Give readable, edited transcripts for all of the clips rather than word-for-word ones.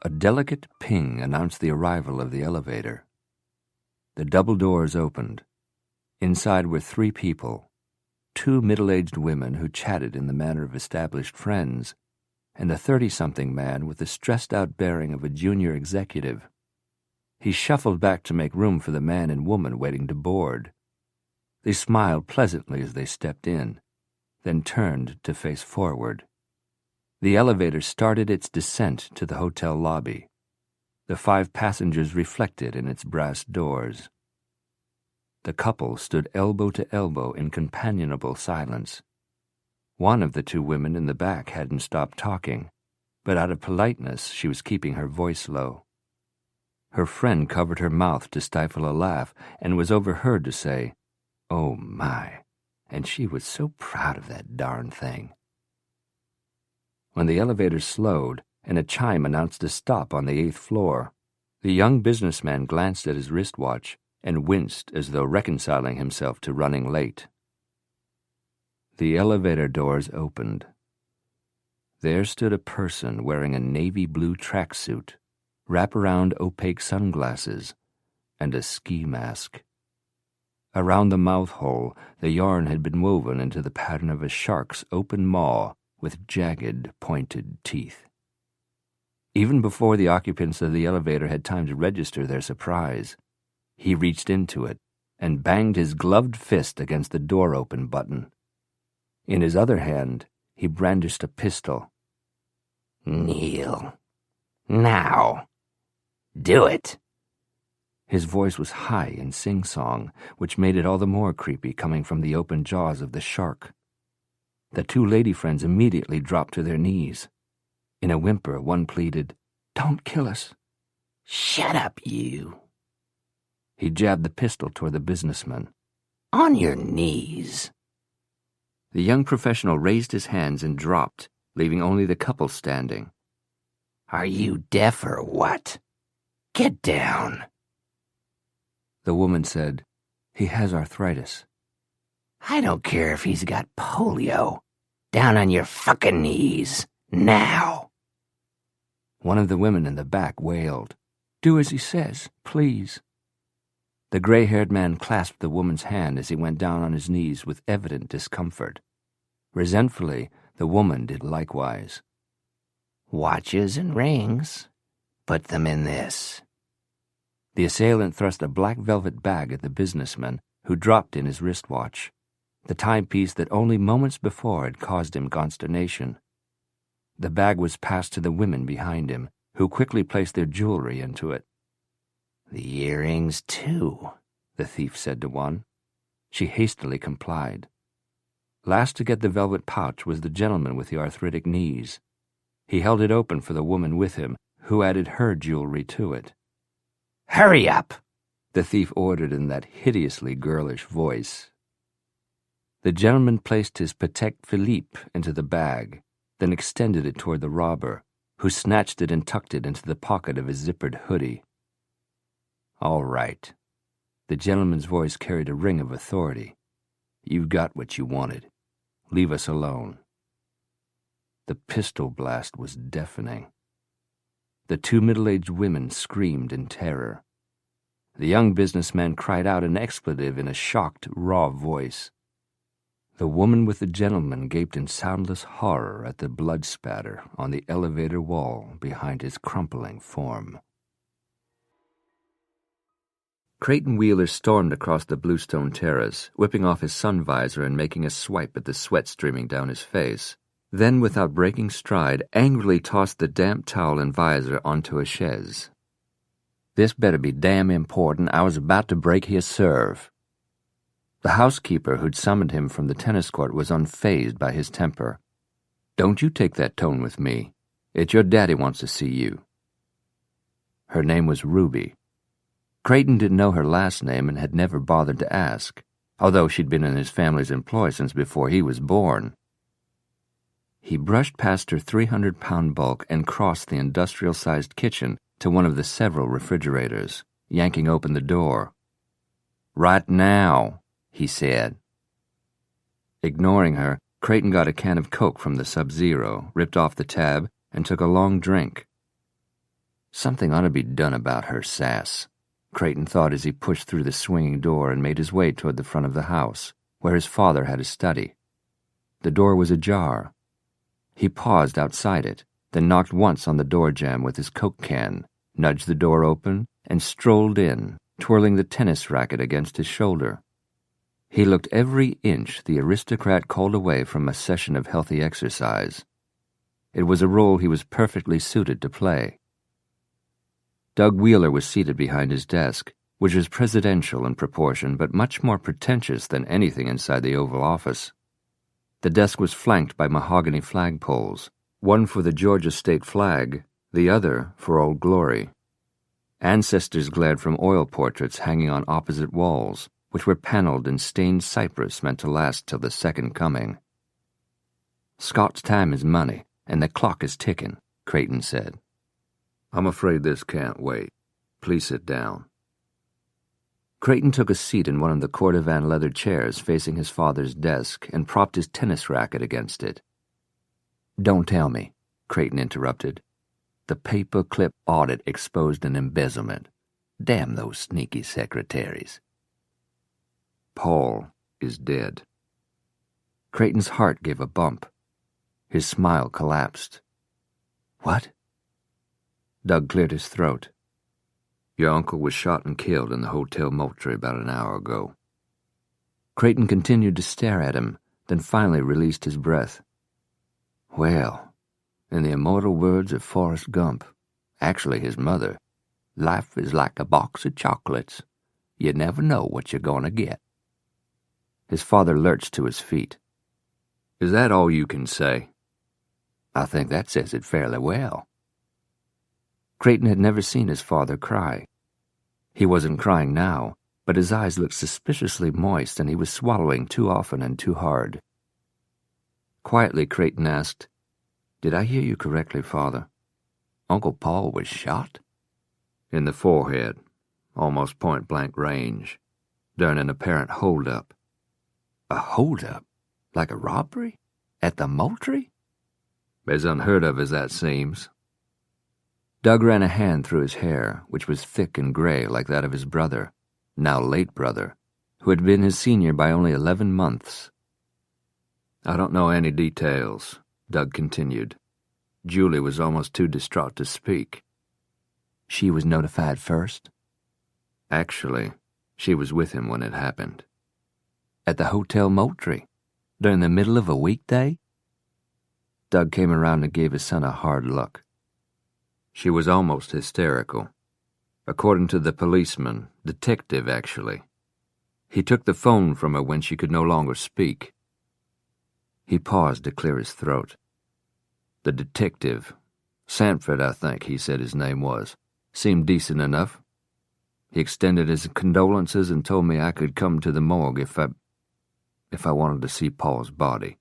A delicate ping announced the arrival of the elevator. The double doors opened. Inside were 3 people, 2 middle-aged women who chatted in the manner of established friends, and a 30-something man with the stressed-out bearing of a junior executive. He shuffled back to make room for the man and woman waiting to board. They smiled pleasantly as they stepped in, then turned to face forward. The elevator started its descent to the hotel lobby. The 5 passengers reflected in its brass doors. The couple stood elbow to elbow in companionable silence. One of the 2 women in the back hadn't stopped talking, but out of politeness she was keeping her voice low. Her friend covered her mouth to stifle a laugh and was overheard to say, "Oh my," and she was so proud of that darn thing. When the elevator slowed and a chime announced a stop on the 8th floor, the young businessman glanced at his wristwatch and winced as though reconciling himself to running late. The elevator doors opened. There stood a person wearing a navy blue tracksuit, wraparound opaque sunglasses, and a ski mask. Around the mouth hole, the yarn had been woven into the pattern of a shark's open maw with jagged, pointed teeth. Even before the occupants of the elevator had time to register their surprise, he reached into it and banged his gloved fist against the door-open button. In his other hand, he brandished a pistol. "Kneel. Now. Do it." His voice was high and sing-song, which made it all the more creepy coming from the open jaws of the shark. The 2 lady friends immediately dropped to their knees. In a whimper, one pleaded, "Don't kill us." "Shut up, you." He jabbed the pistol toward the businessman. "On your knees." The young professional raised his hands and dropped, leaving only the couple standing. "Are you deaf or what? Get down." The woman said, "He has arthritis." "I don't care if he's got polio. Down on your fucking knees, now." One of the women in the back wailed, "Do as he says, please." The gray-haired man clasped the woman's hand as he went down on his knees with evident discomfort. Resentfully, the woman did likewise. "Watches and rings. Put them in this." The assailant thrust a black velvet bag at the businessman, who dropped in his wristwatch, the timepiece that only moments before had caused him consternation. The bag was passed to the women behind him, who quickly placed their jewelry into it. "The earrings, too," the thief said to one. She hastily complied. Last to get the velvet pouch was the gentleman with the arthritic knees. He held it open for the woman with him, who added her jewelry to it. "Hurry up!" the thief ordered in that hideously girlish voice. The gentleman placed his Patek Philippe into the bag, then extended it toward the robber, who snatched it and tucked it into the pocket of his zippered hoodie. "All right." The gentleman's voice carried a ring of authority. "You've got what you wanted. Leave us alone." The pistol blast was deafening. The 2 middle-aged women screamed in terror. The young businessman cried out an expletive in a shocked, raw voice. The woman with the gentleman gaped in soundless horror at the blood spatter on the elevator wall behind his crumpling form. Creighton Wheeler stormed across the bluestone terrace, whipping off his sun visor and making a swipe at the sweat streaming down his face. Then, without breaking stride, angrily tossed the damp towel and visor onto a chaise. "This better be damn important. I was about to break his serve." The housekeeper who'd summoned him from the tennis court was unfazed by his temper. "Don't you take that tone with me. It's your daddy wants to see you." Her name was Ruby. Creighton didn't know her last name and had never bothered to ask, although she'd been in his family's employ since before he was born. He brushed past her 300-pound bulk and crossed the industrial-sized kitchen to one of the several refrigerators, yanking open the door. "Right now," he said. Ignoring her, Creighton got a can of Coke from the Sub-Zero, ripped off the tab, and took a long drink. Something ought to be done about her sass, Creighton thought as he pushed through the swinging door and made his way toward the front of the house, where his father had his study. The door was ajar. He paused outside it, then knocked once on the door jamb with his Coke can, nudged the door open, and strolled in, twirling the tennis racket against his shoulder. He looked every inch the aristocrat called away from a session of healthy exercise. It was a role he was perfectly suited to play. Doug Wheeler was seated behind his desk, which was presidential in proportion but much more pretentious than anything inside the Oval Office. The desk was flanked by mahogany flagpoles, one for the Georgia state flag, the other for Old Glory. Ancestors glared from oil portraits hanging on opposite walls, which were paneled in stained cypress meant to last till the second coming. "Scott's time is money, and the clock is ticking," Creighton said. "I'm afraid this can't wait. Please sit down." Creighton took a seat in one of the Cordovan leather chairs facing his father's desk and propped his tennis racket against it. "Don't tell me," Creighton interrupted. "The paper-clip audit exposed an embezzlement. Damn those sneaky secretaries." "Paul is dead." Creighton's heart gave a bump. His smile collapsed. "What?" Doug cleared his throat. "Your uncle was shot and killed in the Hotel Moultrie about an hour ago." Creighton continued to stare at him, then finally released his breath. "Well, in the immortal words of Forrest Gump, actually his mother, life is like a box of chocolates. You never know what you're going to get." His father lurched to his feet. "Is that all you can say?" "I think that says it fairly well." Creighton had never seen his father cry. He wasn't crying now, but his eyes looked suspiciously moist and he was swallowing too often and too hard. Quietly, Creighton asked, "Did I hear you correctly, Father? Uncle Paul was shot?" "In the forehead, almost point-blank range, during an apparent hold-up." "A hold-up? Like a robbery? At the Moultrie?" "As unheard of as that seems." Doug ran a hand through his hair, which was thick and gray like that of his brother, now late brother, who had been his senior by only 11 months. "I don't know any details," Doug continued. "Julie was almost too distraught to speak." "She was notified first?" "Actually, she was with him when it happened." "At the Hotel Moultrie? During the middle of a weekday?" Doug came around and gave his son a hard look. "She was almost hysterical. According to the policeman, detective actually. He took the phone from her when she could no longer speak." He paused to clear his throat. "The detective, Sanford, I think he said his name was, seemed decent enough. He extended his condolences and told me I could come to the morgue if I wanted to see Paul's body.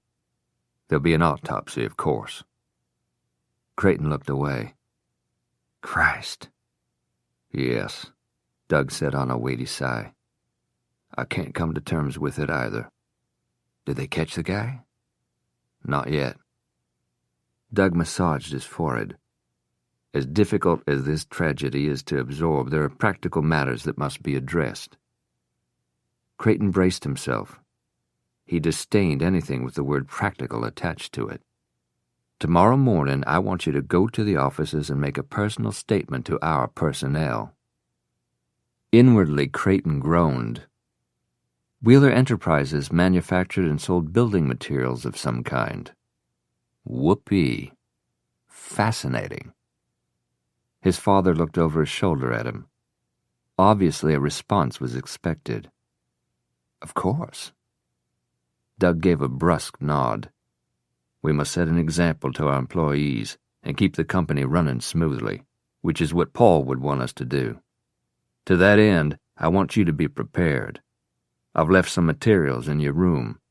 There'll be an autopsy, of course." Creighton looked away. "Christ." "Yes," Doug said on a weighty sigh. "I can't come to terms with it either." "Did they catch the guy?" "Not yet." Doug massaged his forehead. "As difficult as this tragedy is to absorb, there are practical matters that must be addressed." Creighton braced himself. He disdained anything with the word practical attached to it. "Tomorrow morning I want you to go to the offices and make a personal statement to our personnel." Inwardly, Creighton groaned. Wheeler Enterprises manufactured and sold building materials of some kind. Whoopee. Fascinating. His father looked over his shoulder at him. Obviously a response was expected. "Of course." Doug gave a brusque nod. "We must set an example to our employees and keep the company running smoothly, which is what Paul would want us to do. To that end, I want you to be prepared. I've left some materials in your room.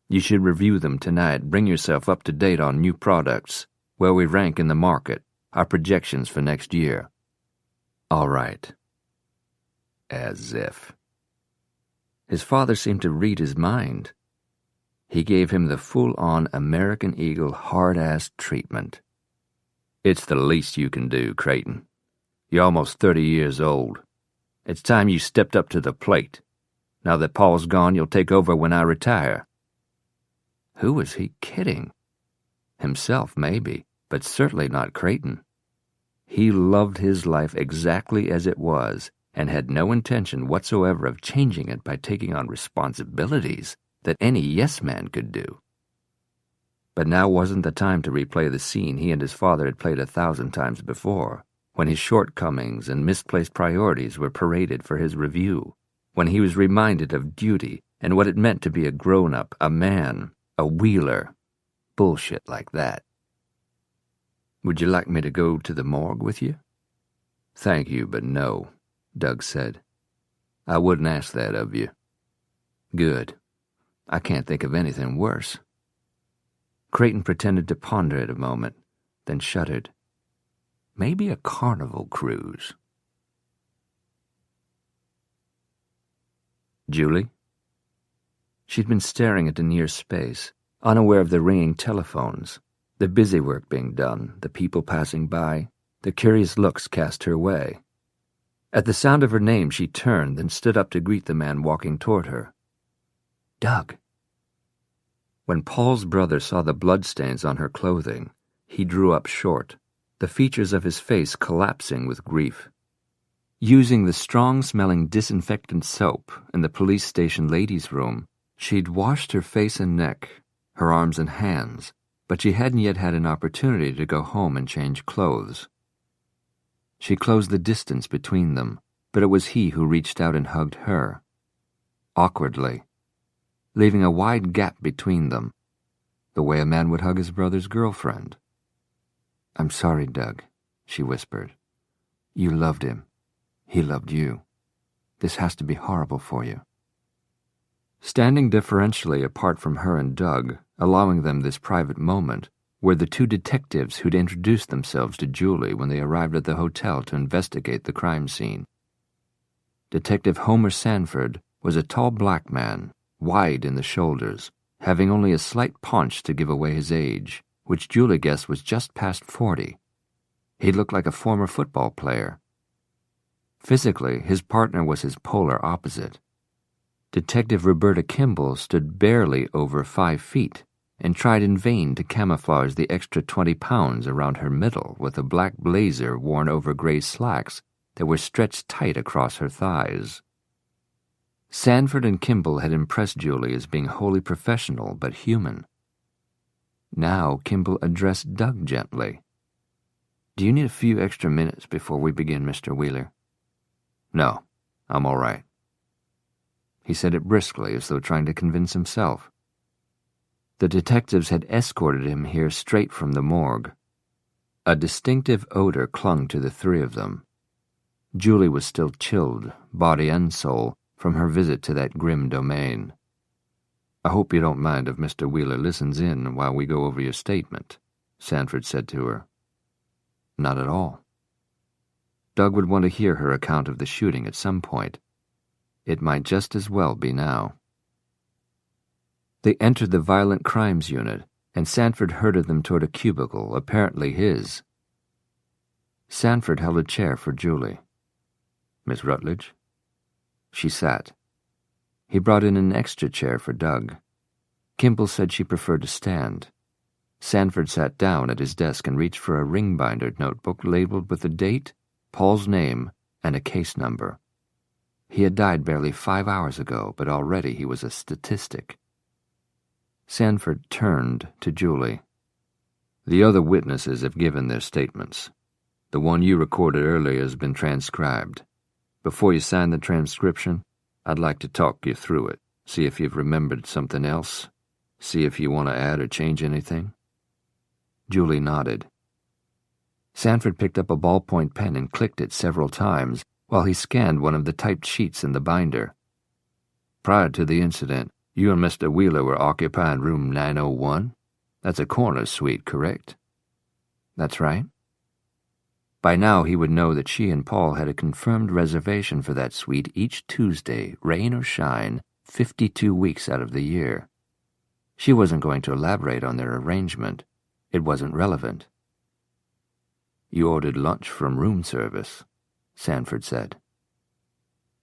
You should review them tonight, bring yourself up to date on new products, where we rank in the market, our projections for next year." "All right." As if. His father seemed to read his mind. He gave him the full-on American Eagle hard-ass treatment. "It's the least you can do, Creighton. You're almost 30 years old. It's time you stepped up to the plate. Now that Paul's gone, you'll take over when I retire." Who was he kidding? Himself, maybe, but certainly not Creighton. He loved his life exactly as it was and had no intention whatsoever of changing it by taking on responsibilities that any yes-man could do. But now wasn't the time to replay the scene he and his father had played 1,000 times before, when his shortcomings and misplaced priorities were paraded for his review, when he was reminded of duty and what it meant to be a grown-up, a man, a Wheeler. Bullshit like that. "Would you like me to go to the morgue with you?" "Thank you, but no," Doug said. "I wouldn't ask that of you." "Good. I can't think of anything worse." Creighton pretended to ponder it a moment, then shuddered. Maybe a carnival cruise. "Julie?" She'd been staring at the near space, unaware of the ringing telephones, the busy work being done, the people passing by, the curious looks cast her way. At the sound of her name, she turned, then stood up to greet the man walking toward her. "Doug." When Paul's brother saw the bloodstains on her clothing, he drew up short, the features of his face collapsing with grief. Using the strong-smelling disinfectant soap in the police station ladies' room, she'd washed her face and neck, her arms and hands, but she hadn't yet had an opportunity to go home and change clothes. She closed the distance between them, but it was he who reached out and hugged her. Awkwardly, leaving a wide gap between them, the way a man would hug his brother's girlfriend. "I'm sorry, Doug," she whispered. "You loved him. He loved you. This has to be horrible for you." Standing deferentially apart from her and Doug, allowing them this private moment, were the two detectives who'd introduced themselves to Julie when they arrived at the hotel to investigate the crime scene. Detective Homer Sanford was a tall black man, wide in the shoulders, having only a slight paunch to give away his age, which Julie guessed was just past 40. He looked like a former football player. Physically, his partner was his polar opposite. Detective Roberta Kimball stood barely over 5 feet and tried in vain to camouflage the extra 20 pounds around her middle with a black blazer worn over gray slacks that were stretched tight across her thighs. Sanford and Kimball had impressed Julie as being wholly professional but human. Now Kimball addressed Doug gently. "Do you need a few extra minutes before we begin, Mr. Wheeler?" "No, I'm all right." He said it briskly, as though trying to convince himself. The detectives had escorted him here straight from the morgue. A distinctive odor clung to the three of them. Julie was still chilled, body and soul, from her visit to that grim domain. "I hope you don't mind if Mr. Wheeler listens in while we go over your statement," Sanford said to her. "Not at all." Doug would want to hear her account of the shooting at some point. It might just as well be now. They entered the violent crimes unit, and Sanford herded them toward a cubicle, apparently his. Sanford held a chair for Julie. "Miss Rutledge?" She sat. He brought in an extra chair for Doug. Kimball said she preferred to stand. Sanford sat down at his desk and reached for a ring-bindered notebook labeled with the date, Paul's name, and a case number. He had died barely 5 hours ago, but already he was a statistic. Sanford turned to Julie. "The other witnesses have given their statements. The one you recorded earlier has been transcribed. Before you sign the transcription, I'd like to talk you through it, see if you've remembered something else, see if you want to add or change anything." Julie nodded. Sanford picked up a ballpoint pen and clicked it several times while he scanned one of the typed sheets in the binder. "Prior to the incident, you and Mr. Wheeler were occupying room 901? That's a corner suite, correct?" "That's right." By now he would know that she and Paul had a confirmed reservation for that suite each Tuesday, rain or shine, 52 weeks out of the year. She wasn't going to elaborate on their arrangement. It wasn't relevant. "You ordered lunch from room service," Sanford said,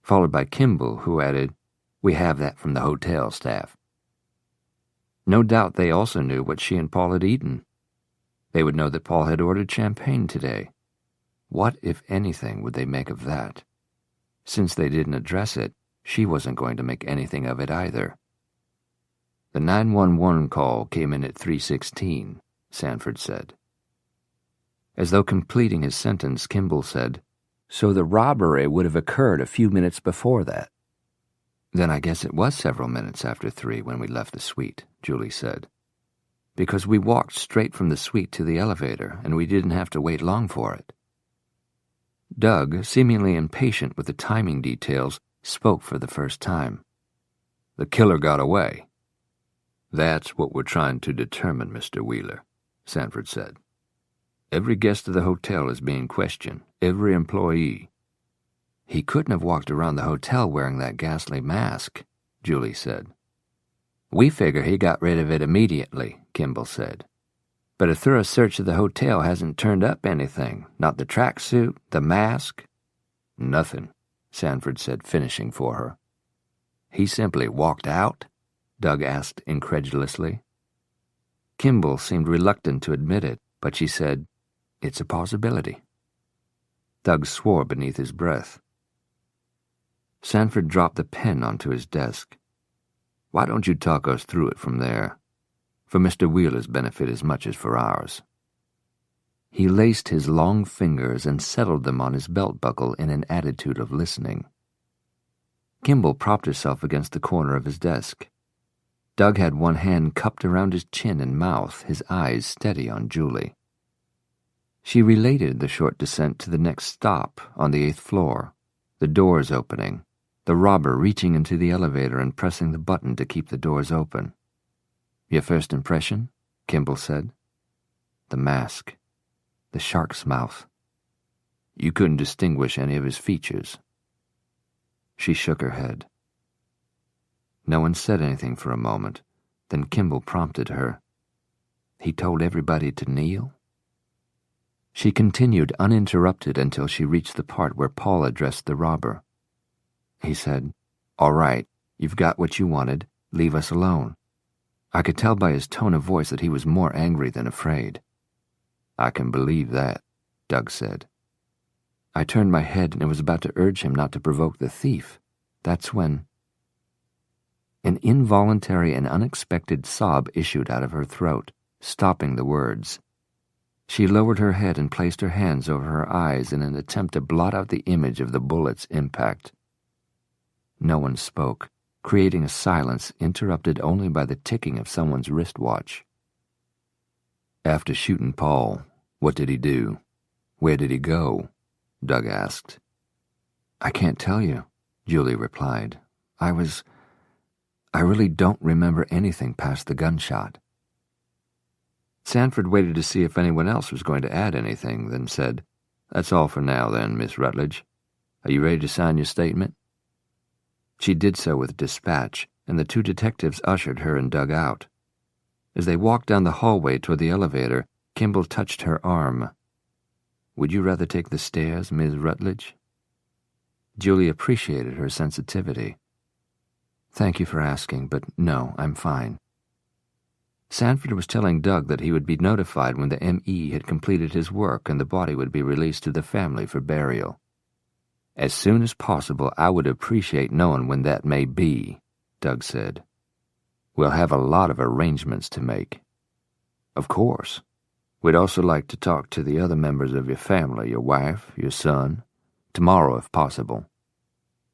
followed by Kimball, who added, "We have that from the hotel staff." No doubt they also knew what she and Paul had eaten. They would know that Paul had ordered champagne today. What, if anything, would they make of that? Since they didn't address it, she wasn't going to make anything of it either. The 911 call came in at 3:16, Sanford said. As though completing his sentence, Kimball said, "So the robbery would have occurred a few minutes before that." "Then I guess it was several minutes after 3 when we left the suite," Julie said. "Because we walked straight from the suite to the elevator, and we didn't have to wait long for it." Doug, seemingly impatient with the timing details, spoke for the first time. "The killer got away." "That's what we're trying to determine, Mr. Wheeler," Sanford said. "Every guest of the hotel is being questioned, every employee." "He couldn't have walked around the hotel wearing that ghastly mask," Julie said. "We figure he got rid of it immediately," Kimball said. "But a thorough search of the hotel hasn't turned up anything, not the tracksuit, the mask." "Nothing," Sanford said, finishing for her. "He simply walked out?" Doug asked incredulously. Kimball seemed reluctant to admit it, but she said, "It's a possibility." Doug swore beneath his breath. Sanford dropped the pen onto his desk. "Why don't you talk us through it from there? For Mr. Wheeler's benefit as much as for ours." He laced his long fingers and settled them on his belt buckle in an attitude of listening. Kimball propped herself against the corner of his desk. Doug had one hand cupped around his chin and mouth, his eyes steady on Julie. She related the short descent to the next stop on the 8th floor, the doors opening, the robber reaching into the elevator and pressing the button to keep the doors open. "Your first impression?" Kimball said. "The mask. The shark's mouth. You couldn't distinguish any of his features?" She shook her head. No one said anything for a moment. Then Kimball prompted her. "He told everybody to kneel?" She continued uninterrupted until she reached the part where Paul addressed the robber. He said, "All right, you've got what you wanted. Leave us alone." I could tell by his tone of voice that he was more angry than afraid. "I can believe that," Doug said. I turned my head and was about to urge him not to provoke the thief. That's when an involuntary and unexpected sob issued out of her throat, stopping the words. She lowered her head and placed her hands over her eyes in an attempt to blot out the image of the bullet's impact. No one spoke, creating a silence interrupted only by the ticking of someone's wristwatch. "After shooting Paul, what did he do? Where did he go?" Doug asked. "I can't tell you," Julie replied. I really don't remember anything past the gunshot." Sanford waited to see if anyone else was going to add anything, then said, "That's all for now, then, Miss Rutledge. Are you ready to sign your statement?" She did so with dispatch, and the 2 detectives ushered her and Doug out. As they walked down the hallway toward the elevator, Kimball touched her arm. "Would you rather take the stairs, Miss Rutledge?" Julie appreciated her sensitivity. "Thank you for asking, but no, I'm fine." Sanford was telling Doug that he would be notified when the M.E. had completed his work and the body would be released to the family for burial. "As soon as possible, I would appreciate knowing when that may be," Doug said. "We'll have a lot of arrangements to make." "Of course. We'd also like to talk to the other members of your family, your wife, your son, tomorrow if possible."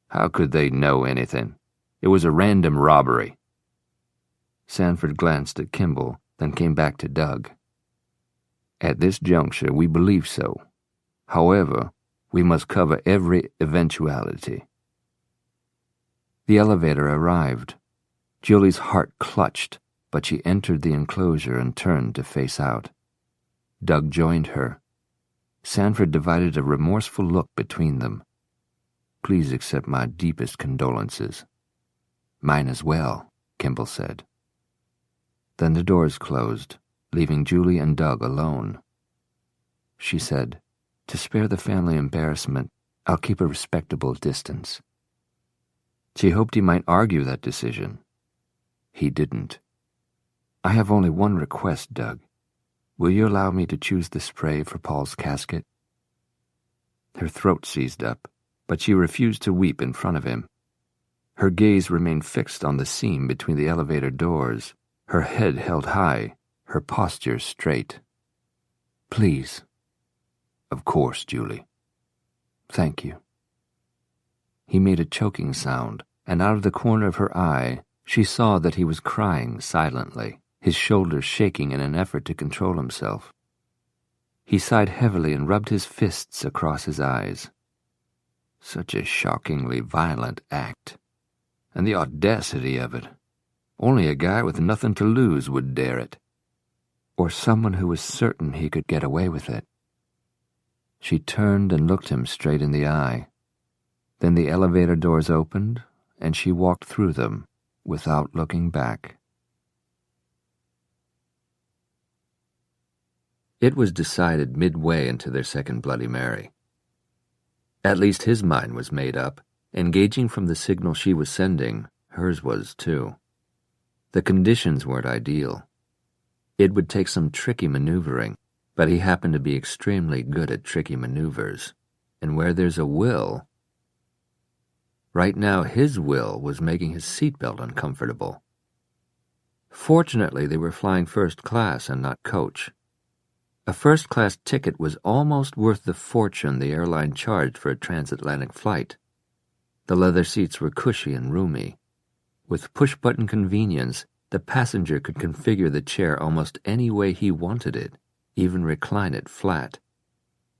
"How could they know anything? It was a random robbery." Sanford glanced at Kimball, then came back to Doug. "At this juncture, we believe so. However, we must cover every eventuality." The elevator arrived. Julie's heart clutched, but she entered the enclosure and turned to face out. Doug joined her. Sanford divided a remorseful look between them. "Please accept my deepest condolences." "Mine as well," Kimball said. Then the doors closed, leaving Julie and Doug alone. She said, "To spare the family embarrassment, I'll keep a respectable distance. She hoped he might argue that decision. He didn't. I have only one request, Doug. Will you allow me to choose the spray for Paul's casket? Her throat seized up, but she refused to weep in front of him. Her gaze remained fixed on the seam between the elevator doors, her head held high, her posture straight. Please. Of course, Julie. Thank you. He made a choking sound, and out of the corner of her eye, she saw that he was crying silently, his shoulders shaking in an effort to control himself. He sighed heavily and rubbed his fists across his eyes. Such a shockingly violent act. And the audacity of it. Only a guy with nothing to lose would dare it. Or someone who was certain he could get away with it. She turned and looked him straight in the eye. Then the elevator doors opened, and she walked through them without looking back. It was decided midway into their second Bloody Mary. At least his mind was made up. Engaging from the signal she was sending, hers was too. The conditions weren't ideal. It would take some tricky maneuvering, but he happened to be extremely good at tricky maneuvers. And where there's a will... Right now, his will was making his seatbelt uncomfortable. Fortunately, they were flying first class and not coach. A first-class ticket was almost worth the fortune the airline charged for a transatlantic flight. The leather seats were cushy and roomy. With push-button convenience, the passenger could configure the chair almost any way he wanted it, even recline it flat.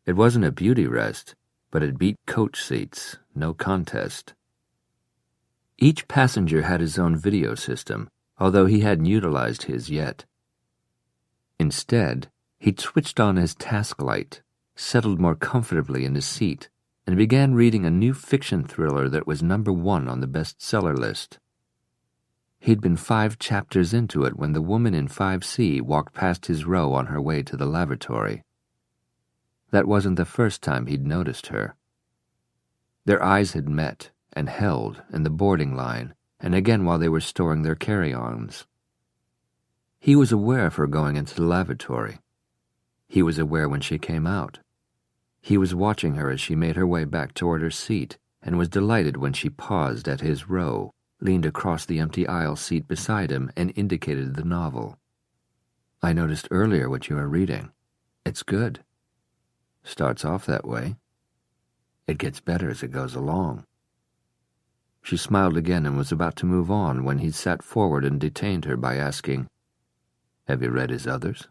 It wasn't a beauty rest, but it beat coach seats, no contest. Each passenger had his own video system, although he hadn't utilized his yet. Instead, he'd switched on his task light, settled more comfortably in his seat, and began reading a new fiction thriller that was #1 on the bestseller list. He'd been 5 chapters into it when the woman in 5C walked past his row on her way to the lavatory. That wasn't the first time he'd noticed her. Their eyes had met and held in the boarding line, and again while they were storing their carry-ons. He was aware of her going into the lavatory. He was aware when she came out. He was watching her as she made her way back toward her seat, and was delighted when she paused at his row, leaned across the empty aisle seat beside him, and indicated the novel. I noticed earlier what you are reading. It's good. Starts off that way. It gets better as it goes along. She smiled again and was about to move on when he sat forward and detained her by asking, Have you read his others?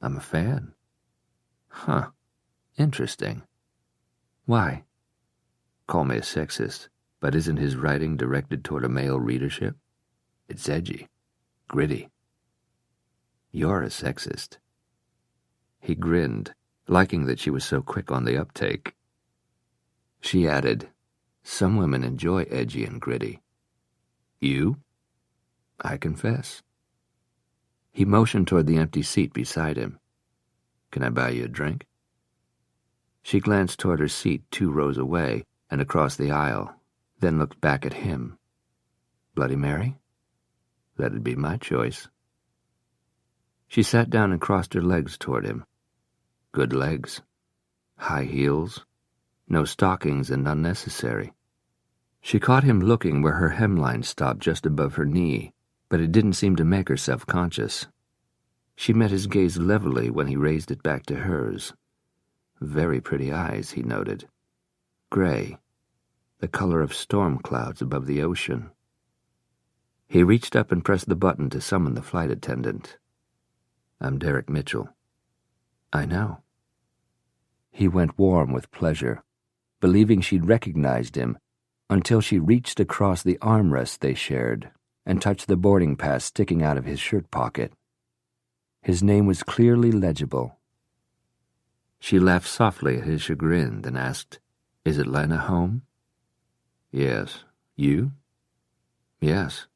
I'm a fan. Huh. Interesting. Why? Call me a sexist, but isn't his writing directed toward a male readership? It's edgy, gritty. You're a sexist. He grinned, liking that she was so quick on the uptake. She added, Some women enjoy edgy and gritty. You? I confess. He motioned toward the empty seat beside him. Can I buy you a drink? She glanced toward her seat 2 rows away and across the aisle, then looked back at him. Bloody Mary? That'd be my choice. She sat down and crossed her legs toward him. Good legs. High heels. No stockings and unnecessary. She caught him looking where her hemline stopped just above her knee, but it didn't seem to make her self-conscious. She met his gaze levelly when he raised it back to hers. Very pretty eyes, he noted. Gray, the color of storm clouds above the ocean. He reached up and pressed the button to summon the flight attendant. I'm Derek Mitchell. I know. He went warm with pleasure, believing she'd recognized him, until she reached across the armrest they shared and touched the boarding pass sticking out of his shirt pocket. His name was clearly legible. She laughed softly at his chagrin, then asked, Is Atlanta home? Yes. You? Yes.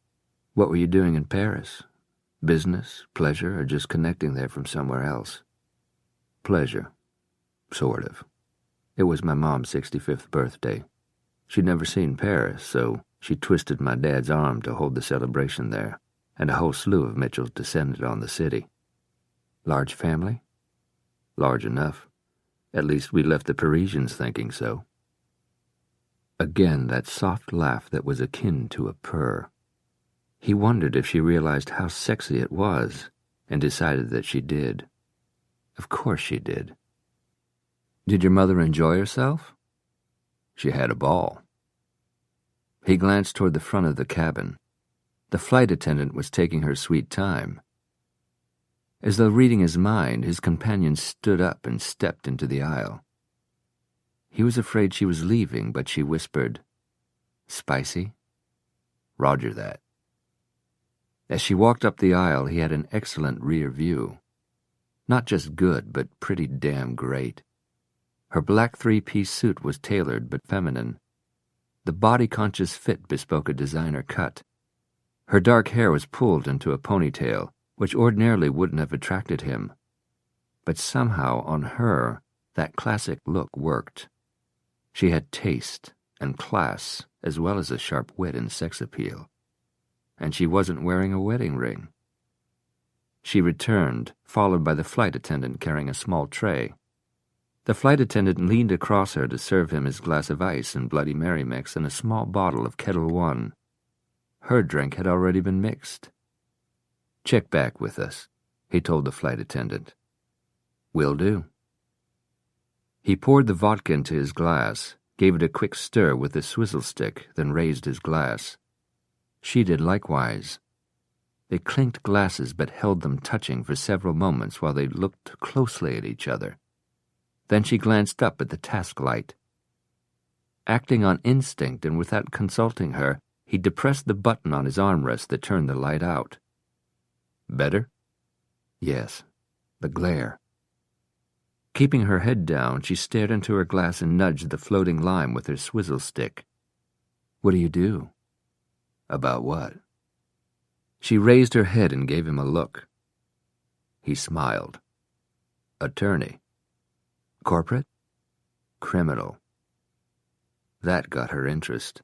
What were you doing in Paris? Business, pleasure, or just connecting there from somewhere else? Pleasure. Sort of. It was my mom's 65th birthday. She'd never seen Paris, so she twisted my dad's arm to hold the celebration there, and a whole slew of Mitchells descended on the city. Large family? Large enough. At least we left the Parisians thinking so. Again that soft laugh that was akin to a purr. He wondered if she realized how sexy it was, and decided that she did. Of course she did. Did your mother enjoy herself? She had a ball. He glanced toward the front of the cabin. The flight attendant was taking her sweet time. As though reading his mind, his companion stood up and stepped into the aisle. He was afraid she was leaving, but she whispered, "Spicy?" "Roger that." As she walked up the aisle, he had an excellent rear view. Not just good, but pretty damn great. Her black three-piece suit was tailored but feminine. The body-conscious fit bespoke a designer cut. Her dark hair was pulled into a ponytail, which ordinarily wouldn't have attracted him. But somehow, on her, that classic look worked. She had taste and class, as well as a sharp wit and sex appeal. And she wasn't wearing a wedding ring. She returned, followed by the flight attendant carrying a small tray. The flight attendant leaned across her to serve him his glass of ice and Bloody Mary mix and a small bottle of Kettle One. Her drink had already been mixed. "Check back with us," he told the flight attendant. "Will do." He poured the vodka into his glass, gave it a quick stir with the swizzle stick, then raised his glass. She did likewise. They clinked glasses but held them touching for several moments while they looked closely at each other. Then she glanced up at the task light. Acting on instinct and without consulting her, he depressed the button on his armrest that turned the light out. "Better?" "Yes. The glare." Keeping her head down, she stared into her glass and nudged the floating lime with her swizzle stick. "What do you do?" "About what?" She raised her head and gave him a look. He smiled. "Attorney." "Corporate?" "Criminal." That got her interest.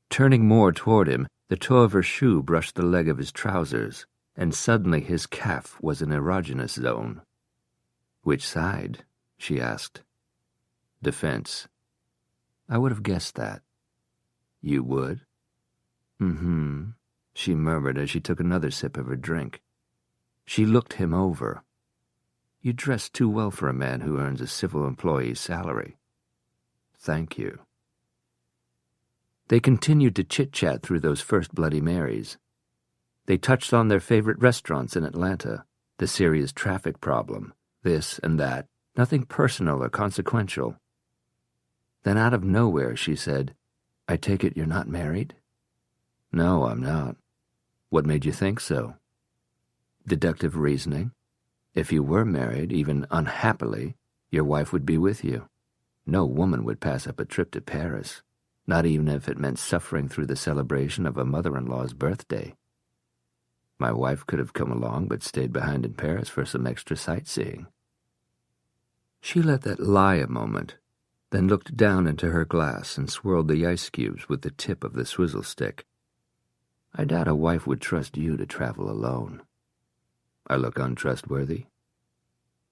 Turning more toward him, the toe of her shoe brushed the leg of his trousers, and suddenly his calf was an erogenous zone. "Which side?" she asked. "Defense." "I would have guessed that." "You would?" "Mm-hmm," she murmured as she took another sip of her drink. She looked him over. "You dress too well for a man who earns a civil employee's salary." "Thank you." They continued to chit-chat through those first Bloody Marys. They touched on their favorite restaurants in Atlanta, the serious traffic problem, this and that, nothing personal or consequential. Then out of nowhere she said, "I take it you're not married?" "No, I'm not." "What made you think so?" "Deductive reasoning. If you were married, even unhappily, your wife would be with you. No woman would pass up a trip to Paris, not even if it meant suffering through the celebration of a mother-in-law's birthday. My wife could have come along but stayed behind in Paris for some extra sightseeing." She let that lie a moment, then looked down into her glass and swirled the ice cubes with the tip of the swizzle stick. "I doubt a wife would trust you to travel alone." "I look untrustworthy?"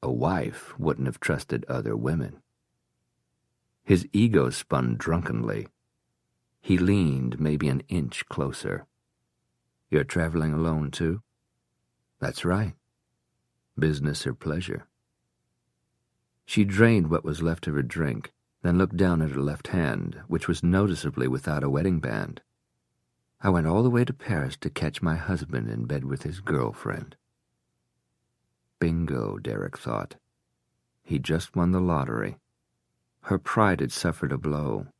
"A wife wouldn't have trusted other women." His ego spun drunkenly. He leaned maybe an inch closer. "You're traveling alone, too?" "That's right." "Business or pleasure?" She drained what was left of her drink, then looked down at her left hand, which was noticeably without a wedding band. "I went all the way to Paris to catch my husband in bed with his girlfriend." Bingo, Derek thought. He just won the lottery. Her pride had suffered a blow.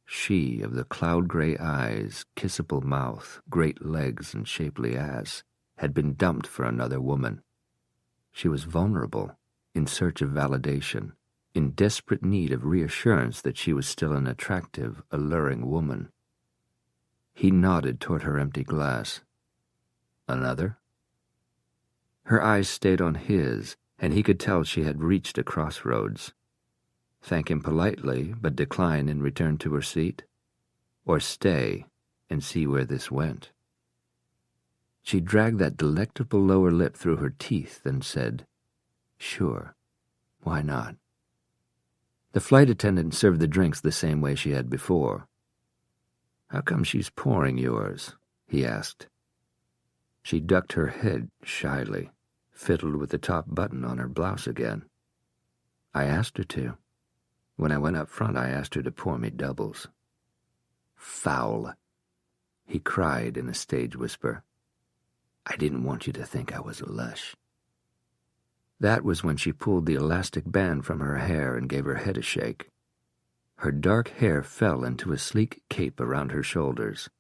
She, of the cloud-gray eyes, kissable mouth, great legs, and shapely ass, had been dumped for another woman. She was vulnerable, in search of validation, in desperate need of reassurance that she was still an attractive, alluring woman. He nodded toward her empty glass. "Another?" Her eyes stayed on his, and he could tell she had reached a crossroads. thank him politely but decline and return to her seat, or stay and see where this went? She dragged that delectable lower lip through her teeth and said, "Sure, why not?" The flight attendant served the drinks the same way she had before. "How come she's pouring yours?" he asked. She ducked her head shyly, fiddled with the top button on her blouse again. "I asked her to. When I went up front, I asked her to pour me doubles." "Foul!" he cried in a stage whisper. "I didn't want you to think I was a lush." That was when she pulled the elastic band from her hair and gave her head a shake. Her dark hair fell into a sleek cape around her shoulders.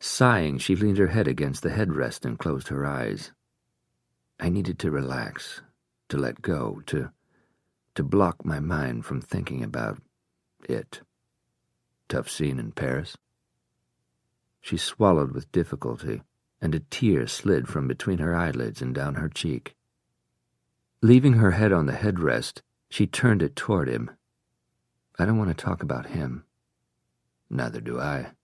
Sighing, she leaned her head against the headrest and closed her eyes. I needed to relax, to let go, to block my mind from thinking about it. Tough scene in Paris. She swallowed with difficulty, and a tear slid from between her eyelids and down her cheek. Leaving her head on the headrest, she turned it toward him. "I don't want to talk about him." "Neither do I."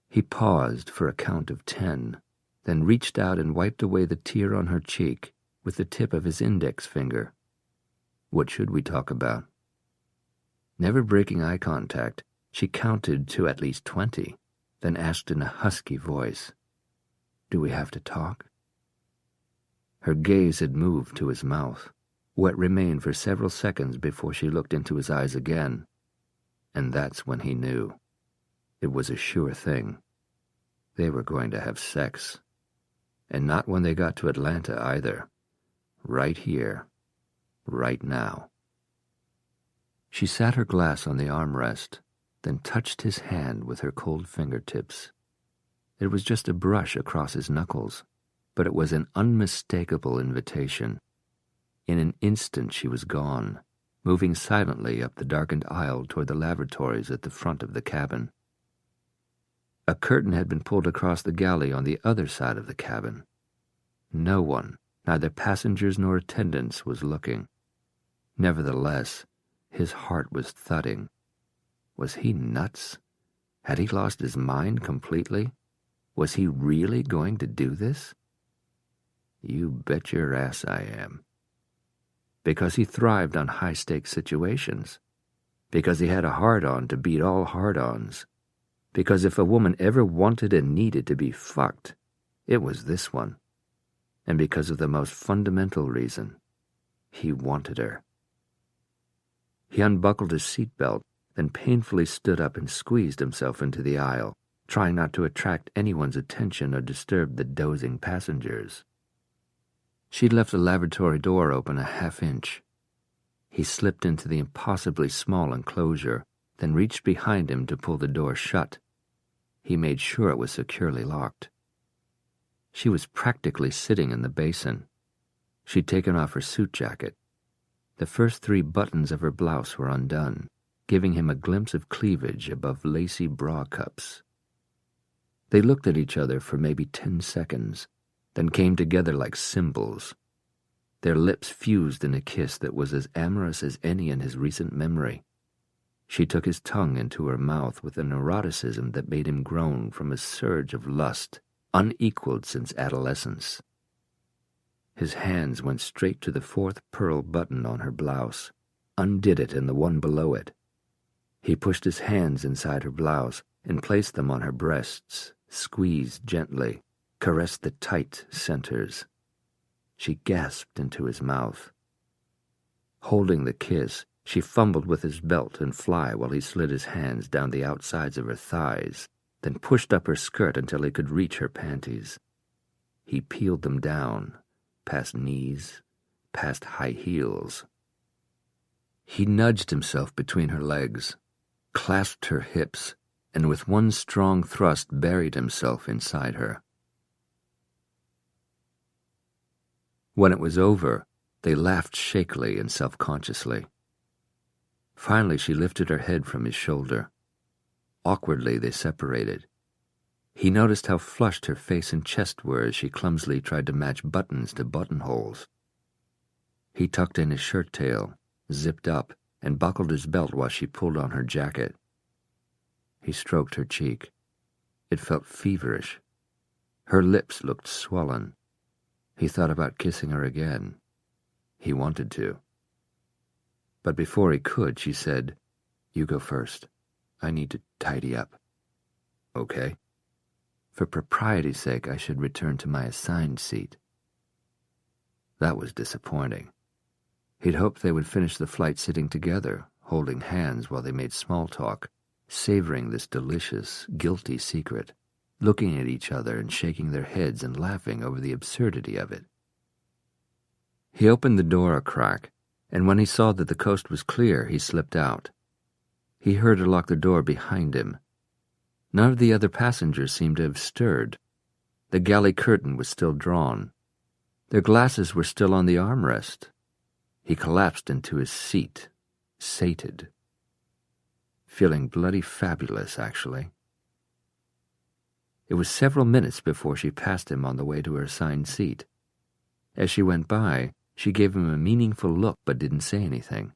He paused for a count of 10, then reached out and wiped away the tear on her cheek with the tip of his index finger. "What should we talk about?" Never breaking eye contact, she counted to at least 20, then asked in a husky voice, "Do we have to talk?" Her gaze had moved to his mouth, where it remained for several seconds before she looked into his eyes again, and that's when he knew. It was a sure thing. They were going to have sex. And not when they got to Atlanta either. Right here. Right now. She sat her glass on the armrest, then touched his hand with her cold fingertips. It was just a brush across his knuckles, but it was an unmistakable invitation. In an instant she was gone, moving silently up the darkened aisle toward the lavatories at the front of the cabin. A curtain had been pulled across the galley on the other side of the cabin. No one, neither passengers nor attendants, was looking. Nevertheless, his heart was thudding. Was he nuts? Had he lost his mind completely? Was he really going to do this? You bet your ass I am. Because he thrived on high-stakes situations. Because he had a hard-on to beat all hard-ons. Because if a woman ever wanted and needed to be fucked, it was this one. And because of the most fundamental reason, he wanted her. He unbuckled his seatbelt, then painfully stood up and squeezed himself into the aisle, trying not to attract anyone's attention or disturb the dozing passengers. She'd left the lavatory door open a half-inch. He slipped into the impossibly small enclosure, then reached behind him to pull the door shut. He made sure it was securely locked. She was practically sitting in the basin. She'd taken off her suit jacket. The first 3 buttons of her blouse were undone, giving him a glimpse of cleavage above lacy bra cups. They looked at each other for maybe 10 seconds, then came together like cymbals. Their lips fused in a kiss that was as amorous as any in his recent memory. She took his tongue into her mouth with an eroticism that made him groan from a surge of lust, unequaled since adolescence. His hands went straight to the 4th pearl button on her blouse, undid it and the one below it. He pushed his hands inside her blouse and placed them on her breasts, squeezed gently, caressed the tight centers. She gasped into his mouth. Holding the kiss, she fumbled with his belt and fly while he slid his hands down the outsides of her thighs, then pushed up her skirt until he could reach her panties. He peeled them down, past knees, past high heels. He nudged himself between her legs, clasped her hips, and with one strong thrust buried himself inside her. When it was over, they laughed shakily and self-consciously. Finally, she lifted her head from his shoulder. Awkwardly, they separated. He noticed how flushed her face and chest were as she clumsily tried to match buttons to buttonholes. He tucked in his shirt tail, zipped up, and buckled his belt while she pulled on her jacket. He stroked her cheek. It felt feverish. Her lips looked swollen. He thought about kissing her again. He wanted to. But before he could, she said, "You go first. I need to tidy up." "Okay. For propriety's sake, I should return to my assigned seat." That was disappointing. He'd hoped they would finish the flight sitting together, holding hands while they made small talk, savoring this delicious, guilty secret, looking at each other and shaking their heads and laughing over the absurdity of it. He opened the door a crack, and when he saw that the coast was clear, he slipped out. He heard her lock the door behind him. None of the other passengers seemed to have stirred. The galley curtain was still drawn. Their glasses were still on the armrest. He collapsed into his seat, sated. Feeling bloody fabulous, actually. It was several minutes before she passed him on the way to her assigned seat. As she went by, she gave him a meaningful look but didn't say anything.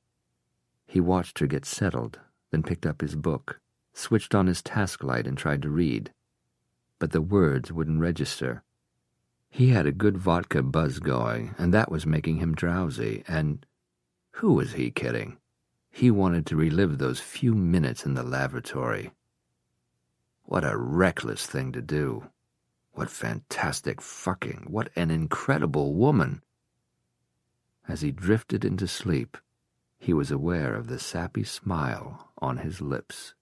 He watched her get settled, then picked up his book, switched on his task light and tried to read. But the words wouldn't register. He had a good vodka buzz going, and that was making him drowsy, and who was he kidding? He wanted to relive those few minutes in the lavatory. What a reckless thing to do. What fantastic fucking, what an incredible woman. As he drifted into sleep, he was aware of the sappy smile on his lips.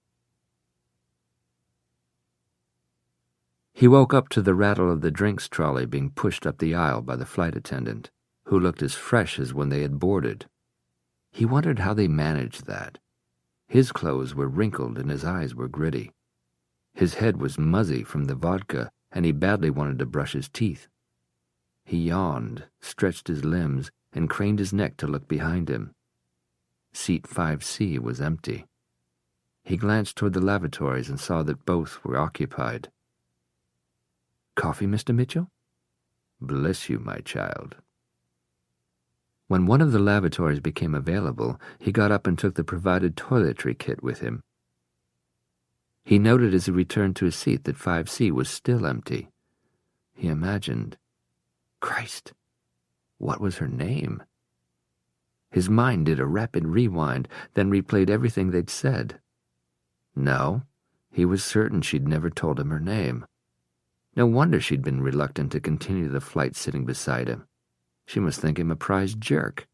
He woke up to the rattle of the drinks trolley being pushed up the aisle by the flight attendant, who looked as fresh as when they had boarded. He wondered how they managed that. His clothes were wrinkled and his eyes were gritty. His head was muzzy from the vodka, and he badly wanted to brush his teeth. He yawned, stretched his limbs, and craned his neck to look behind him. Seat 5C was empty. He glanced toward the lavatories and saw that both were occupied. "Coffee, Mr. Mitchell?" "Bless you, my child." When one of the lavatories became available, he got up and took the provided toiletry kit with him. He noted as he returned to his seat that 5C was still empty. He imagined, Christ, what was her name? His mind did a rapid rewind, then replayed everything they'd said. No, he was certain she'd never told him her name. No wonder she'd been reluctant to continue the flight sitting beside him. She must think him a prized jerk.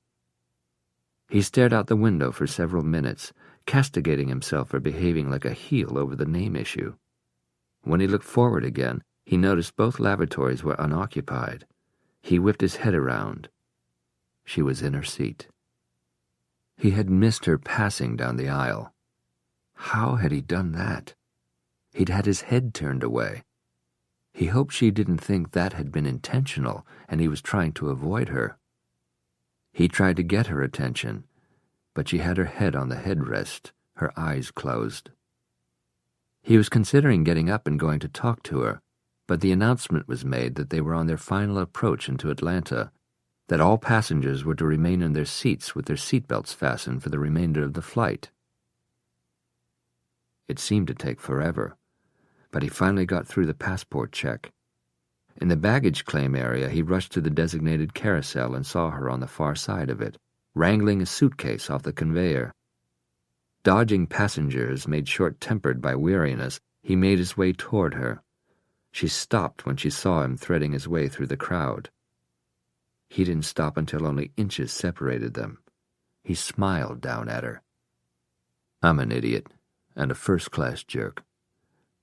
He stared out the window for several minutes, castigating himself for behaving like a heel over the name issue. When he looked forward again, he noticed both lavatories were unoccupied. He whipped his head around. She was in her seat. He had missed her passing down the aisle. How had he done that? He'd had his head turned away. He hoped she didn't think that had been intentional and he was trying to avoid her. He tried to get her attention, but she had her head on the headrest, her eyes closed. He was considering getting up and going to talk to her, but the announcement was made that they were on their final approach into Atlanta, that all passengers were to remain in their seats with their seatbelts fastened for the remainder of the flight. It seemed to take forever, but he finally got through the passport check. In the baggage claim area, he rushed to the designated carousel and saw her on the far side of it, wrangling a suitcase off the conveyor. Dodging passengers made short-tempered by weariness, he made his way toward her. She stopped when she saw him threading his way through the crowd. He didn't stop until only inches separated them. He smiled down at her. "I'm an idiot, and a first-class jerk.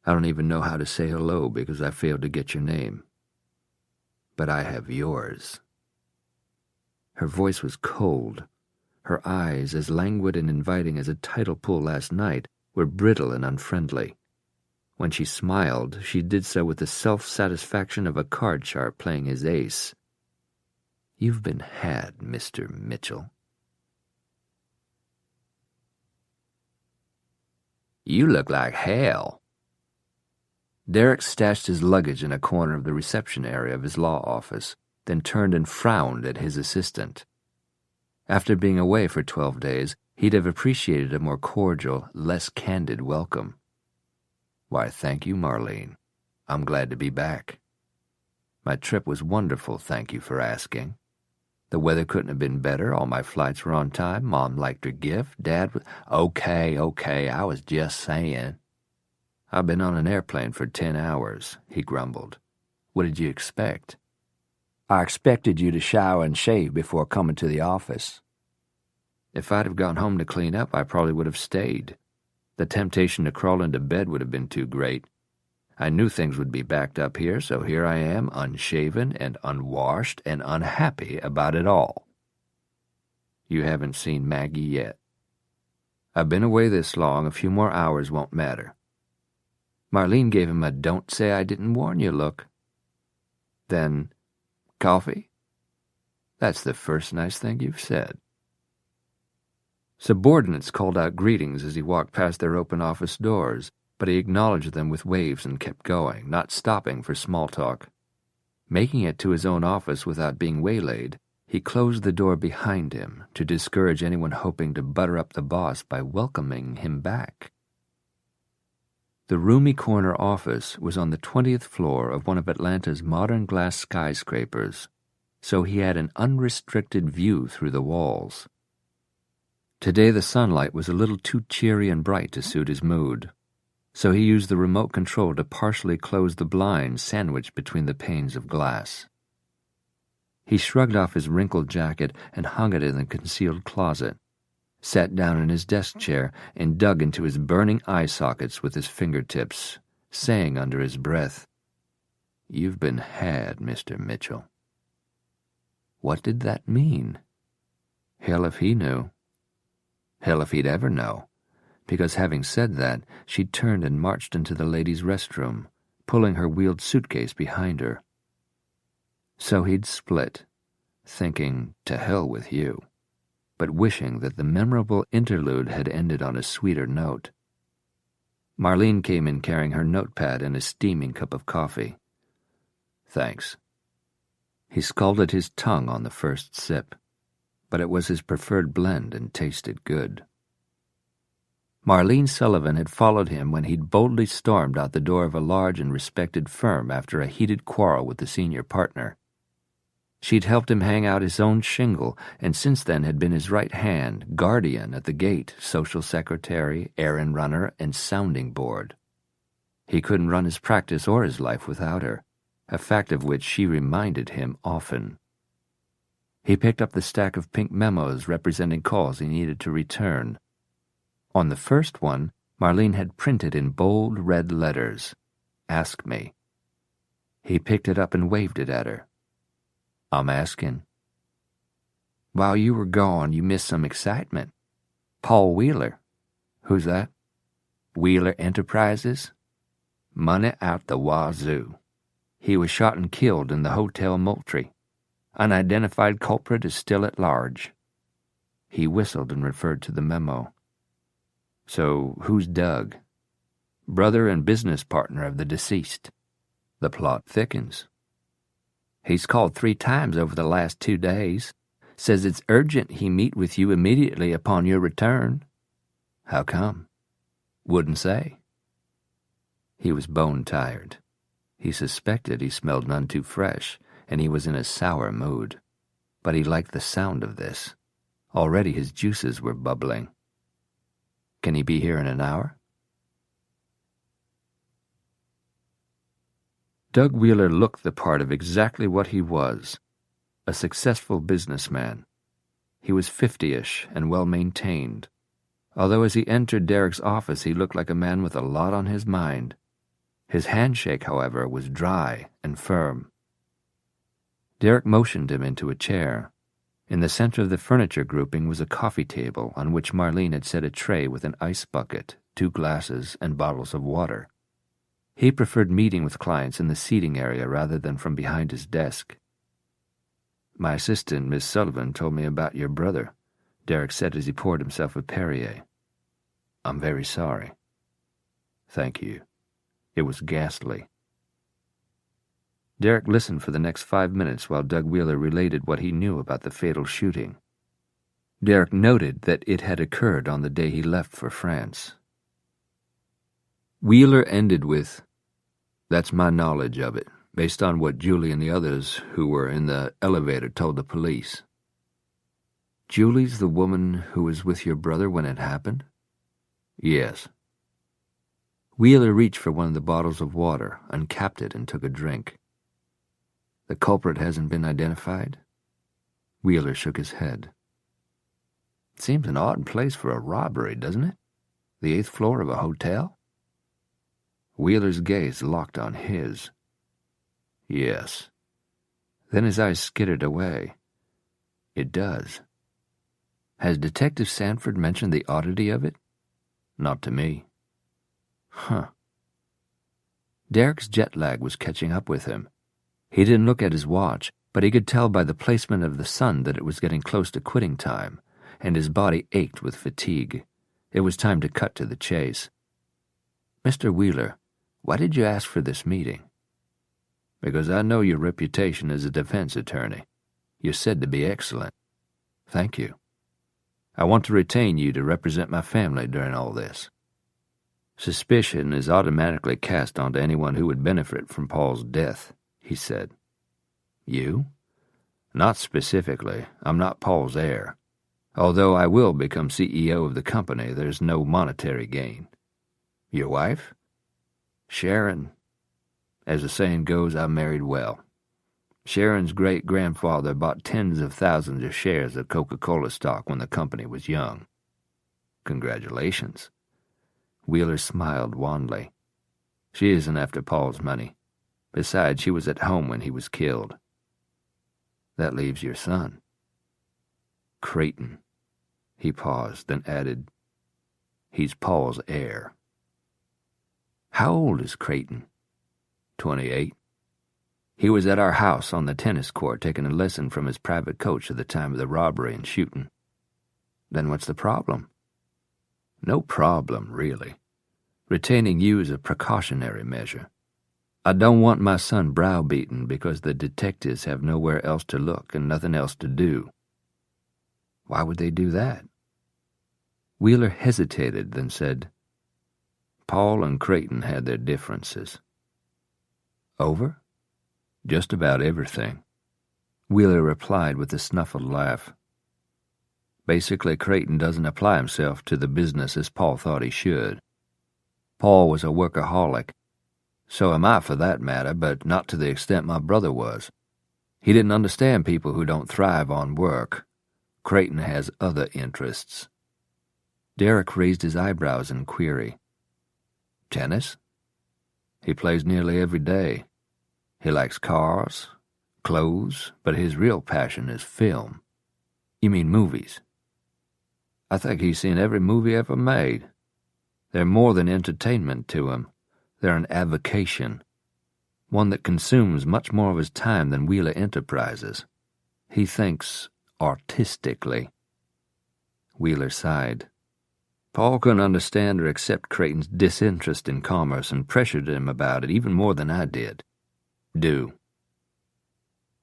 I don't even know how to say hello because I failed to get your name. But I have yours." Her voice was cold. Her eyes, as languid and inviting as a title pool last night, were brittle and unfriendly. When she smiled, she did so with the self-satisfaction of a card sharp playing his ace. "You've been had, Mr. Mitchell." "You look like hell." Derek stashed his luggage in a corner of the reception area of his law office, then turned and frowned at his assistant. After being away for 12 days, He'd have appreciated a more cordial, less candid welcome. "Why, thank you, Marlene. I'm glad to be back. My trip was wonderful, thank you for asking. The weather couldn't have been better. All my flights were on time. Mom liked her gift. Dad was... Okay, I was just saying. I've been on an airplane for 10 hours, he grumbled. What did you expect? I expected you to shower and shave before coming to the office. If I'd have gone home to clean up, I probably would have stayed. The temptation to crawl into bed would have been too great. I knew things would be backed up here, so here I am, unshaven and unwashed and unhappy about it all. You haven't seen Maggie yet. I've been away this long, a few more hours won't matter. Marlene gave him a "don't say I didn't warn you" look. Then, coffee? That's the first nice thing you've said. Subordinates called out greetings as he walked past their open office doors, but he acknowledged them with waves and kept going, not stopping for small talk. Making it to his own office without being waylaid, he closed the door behind him to discourage anyone hoping to butter up the boss by welcoming him back. The roomy corner office was on the 20th floor of one of Atlanta's modern glass skyscrapers, so he had an unrestricted view through the walls. Today the sunlight was a little too cheery and bright to suit his mood, so he used the remote control to partially close the blinds sandwiched between the panes of glass. He shrugged off his wrinkled jacket and hung it in the concealed closet, sat down in his desk chair and dug into his burning eye sockets with his fingertips, saying under his breath, "You've been had, Mr. Mitchell." What did that mean? Hell if he knew. Hell if he'd ever know, because having said that, she turned and marched into the ladies' restroom, pulling her wheeled suitcase behind her. So he'd split, thinking, to hell with you, but wishing that the memorable interlude had ended on a sweeter note. Marlene came in carrying her notepad and a steaming cup of coffee. Thanks. He scalded his tongue on the first sip, but it was his preferred blend and tasted good. Marlene Sullivan had followed him when he'd boldly stormed out the door of a large and respected firm after a heated quarrel with the senior partner. She'd helped him hang out his own shingle, and since then had been his right hand, guardian at the gate, social secretary, errand runner, and sounding board. He couldn't run his practice or his life without her, a fact of which she reminded him often. He picked up the stack of pink memos representing calls he needed to return. On the first one, Marlene had printed in bold red letters, "Ask me." He picked it up and waved it at her. "I'm asking." "While you were gone, you missed some excitement. Paul Wheeler." "Who's that?" "Wheeler Enterprises. Money out the wazoo. He was shot and killed in the Hotel Moultrie. Unidentified culprit is still at large." He whistled and referred to the memo. "So who's Doug?" "Brother and business partner of the deceased." The plot thickens. "He's called 3 times over the last 2 days. Says it's urgent he meet with you immediately upon your return." "How come?" "Wouldn't say." He was bone-tired. He suspected he smelled none too fresh, and he was in a sour mood. But he liked the sound of this. Already his juices were bubbling. "Can he be here in an hour?" Doug Wheeler looked the part of exactly what he was, a successful businessman. He was 50-ish and well-maintained, although as he entered Derek's office he looked like a man with a lot on his mind. His handshake, however, was dry and firm. Derek motioned him into a chair. In the center of the furniture grouping was a coffee table on which Marlene had set a tray with an ice bucket, 2 glasses, and bottles of water. He preferred meeting with clients in the seating area rather than from behind his desk. "My assistant, Miss Sullivan, told me about your brother," Derek said as he poured himself a Perrier. "I'm very sorry." "Thank you." It was ghastly. Derek listened for the next 5 minutes while Doug Wheeler related what he knew about the fatal shooting. Derek noted that it had occurred on the day he left for France. Wheeler ended with, "That's my knowledge of it, based on what Julie and the others who were in the elevator told the police." "Julie's the woman who was with your brother when it happened?" "Yes." Wheeler reached for one of the bottles of water, uncapped it, and took a drink. "The culprit hasn't been identified?" Wheeler shook his head. "Seems an odd place for a robbery, doesn't it? The 8th floor of a hotel?" Wheeler's gaze locked on his. "Yes." Then his eyes skittered away. "It does. Has Detective Sanford mentioned the oddity of it?" "Not to me." "Huh." Derek's jet lag was catching up with him. He didn't look at his watch, but he could tell by the placement of the sun that it was getting close to quitting time, and his body ached with fatigue. It was time to cut to the chase. "Mr. Wheeler, why did you ask for this meeting?" "Because I know your reputation as a defense attorney. You're said to be excellent." "Thank you. I want to retain you to represent my family during all this. Suspicion is automatically cast onto anyone who would benefit from Paul's death," he said. "You?" "Not specifically. I'm not Paul's heir. Although I will become CEO of the company, there's no monetary gain." "Your wife?" "Sharon. As the saying goes, I married well. Sharon's great-grandfather bought tens of thousands of shares of Coca-Cola stock when the company was young." "Congratulations." Wheeler smiled wanly. "She isn't after Paul's money. Besides, she was at home when he was killed." "That leaves your son." "Creighton." He paused, then added, "He's Paul's heir." "How old is Creighton?" 28. He was at our house on the tennis court taking a lesson from his private coach at the time of the robbery and shooting." "Then what's the problem?" "No problem, really. Retaining you is a precautionary measure. I don't want my son browbeaten because the detectives have nowhere else to look and nothing else to do." "Why would they do that?" Wheeler hesitated, then said, "Paul and Creighton had their differences." "Over?" "Just about everything," Wheeler replied with a snuffled laugh. "Basically, Creighton doesn't apply himself to the business as Paul thought he should. Paul was a workaholic. So am I, for that matter, but not to the extent my brother was. He didn't understand people who don't thrive on work. Creighton has other interests." Derek raised his eyebrows in query. "Tennis?" "He plays nearly every day. He likes cars, clothes, but his real passion is film." "You mean movies?" "I think he's seen every movie ever made. They're more than entertainment to him. They're an avocation, one that consumes much more of his time than Wheeler Enterprises. He thinks artistically." Wheeler sighed. "Paul couldn't understand or accept Creighton's disinterest in commerce and pressured him about it even more than I did.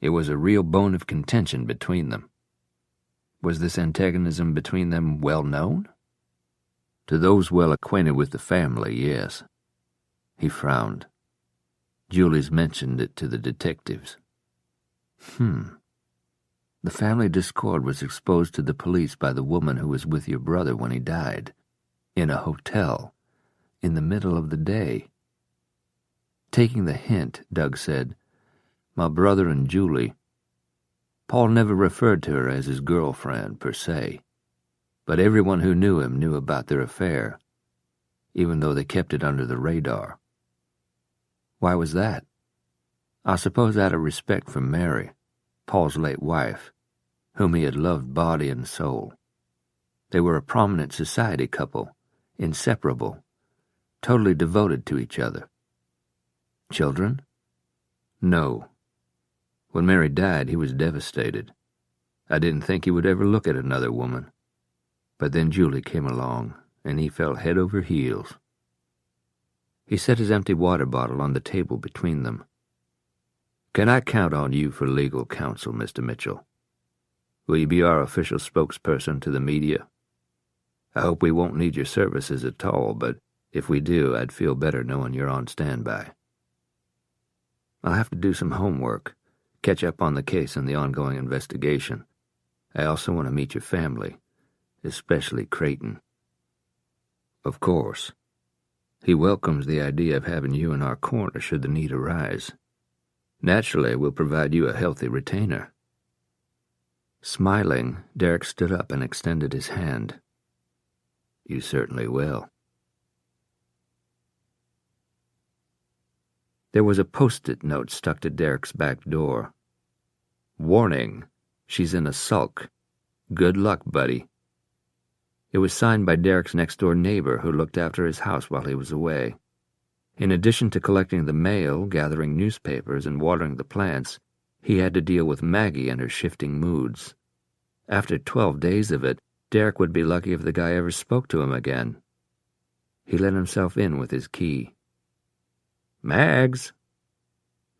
It was a real bone of contention between them." "Was this antagonism between them well known?" "To those well acquainted with the family, yes." He frowned. "Julie's mentioned it to the detectives." The family discord was exposed to the police by the woman who was with your brother when he died, in a hotel, in the middle of the day." Taking the hint, Doug said, "My brother and Julie." Paul never referred to her as his girlfriend, per se, but everyone who knew him knew about their affair, even though they kept it under the radar. "Why was that?" "I suppose out of respect for Mary, Paul's late wife, whom he had loved body and soul. They were a prominent society couple, inseparable, totally devoted to each other." "Children?" "No. When Mary died, he was devastated. I didn't think he would ever look at another woman. But then Julie came along, and he fell head over heels." He set his empty water bottle on the table between them. "Can I count on you for legal counsel, Mr. Mitchell?" Will you be our official spokesperson to the media? I hope we won't need your services at all, but if we do, I'd feel better knowing you're on standby. I'll have to do some homework, catch up on the case and the ongoing investigation. I also want to meet your family, especially Creighton. Of course. He welcomes the idea of having you in our corner should the need arise. Naturally, we'll provide you a healthy retainer. Smiling, Derek stood up and extended his hand. You certainly will. There was a post-it note stuck to Derek's back door. Warning, she's in a sulk. Good luck, buddy. It was signed by Derek's next-door neighbor who looked after his house while he was away. In addition to collecting the mail, gathering newspapers, and watering the plants, he had to deal with Maggie and her shifting moods. After 12 days of it, Derek would be lucky if the guy ever spoke to him again. He let himself in with his key. Mags!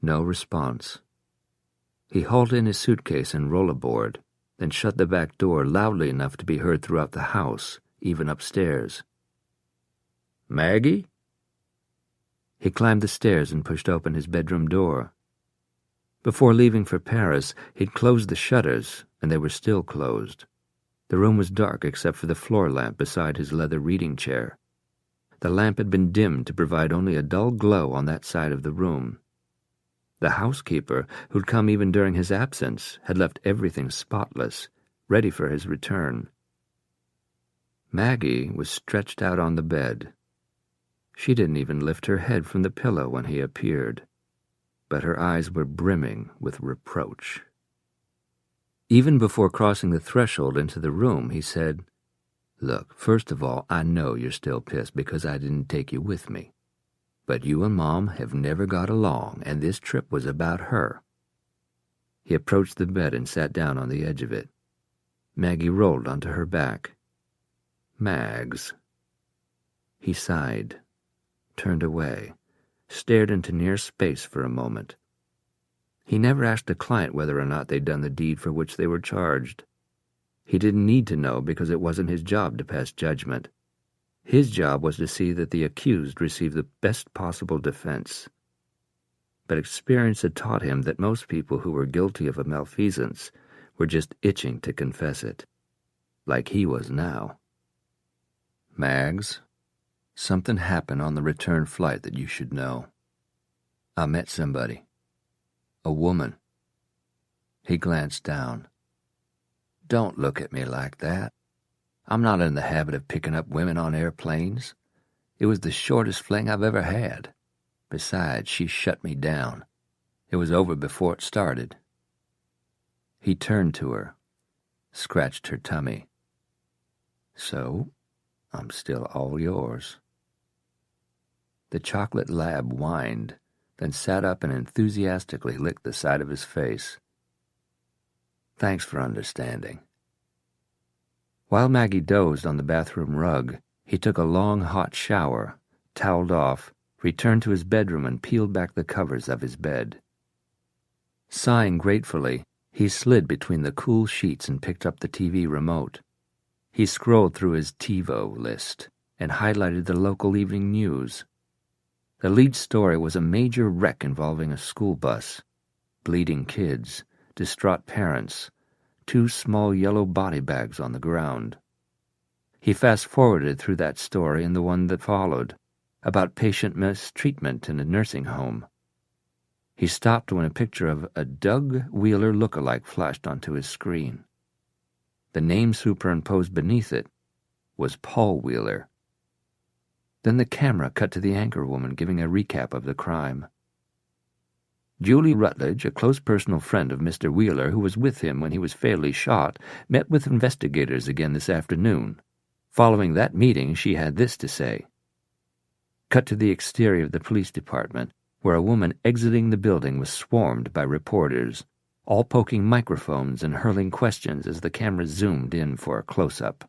No response. He hauled in his suitcase and rollerboard, then shut the back door loudly enough to be heard throughout the house, even upstairs. Maggie? He climbed the stairs and pushed open his bedroom door. Before leaving for Paris, he'd closed the shutters, and they were still closed. The room was dark except for the floor lamp beside his leather reading chair. The lamp had been dimmed to provide only a dull glow on that side of the room. The housekeeper, who'd come even during his absence, had left everything spotless, ready for his return. Maggie was stretched out on the bed. She didn't even lift her head from the pillow when he appeared, but her eyes were brimming with reproach. Even before crossing the threshold into the room, he said, Look, first of all, I know you're still pissed because I didn't take you with me. But you and Mom have never got along, and this trip was about her. He approached the bed and sat down on the edge of it. Maggie rolled onto her back. Mags. He sighed, turned away, stared into near space for a moment. He never asked a client whether or not they'd done the deed for which they were charged. He didn't need to know because it wasn't his job to pass judgment. His job was to see that the accused received the best possible defense. But experience had taught him that most people who were guilty of a malfeasance were just itching to confess it, like he was now. Mags, something happened on the return flight that you should know. I met somebody. A woman. He glanced down. Don't look at me like that. I'm not in the habit of picking up women on airplanes. It was the shortest fling I've ever had. Besides, she shut me down. It was over before it started. He turned to her, scratched her tummy. So, I'm still all yours. The chocolate lab whined, then sat up and enthusiastically licked the side of his face. Thanks for understanding. While Maggie dozed on the bathroom rug, he took a long hot shower, toweled off, returned to his bedroom and peeled back the covers of his bed. Sighing gratefully, he slid between the cool sheets and picked up the TV remote. He scrolled through his TiVo list and highlighted the local evening news. The lead story was a major wreck involving a school bus, bleeding kids, distraught parents, 2 small yellow body bags on the ground. He fast-forwarded through that story and the one that followed, about patient mistreatment in a nursing home. He stopped when a picture of a Doug Wheeler look-alike flashed onto his screen. The name superimposed beneath it was Paul Wheeler. Then the camera cut to the anchorwoman giving a recap of the crime. Julie Rutledge, a close personal friend of Mr. Wheeler who was with him when he was fatally shot, met with investigators again this afternoon. Following that meeting, she had this to say. Cut to the exterior of the police department, where a woman exiting the building was swarmed by reporters, all poking microphones and hurling questions as the camera zoomed in for a close-up.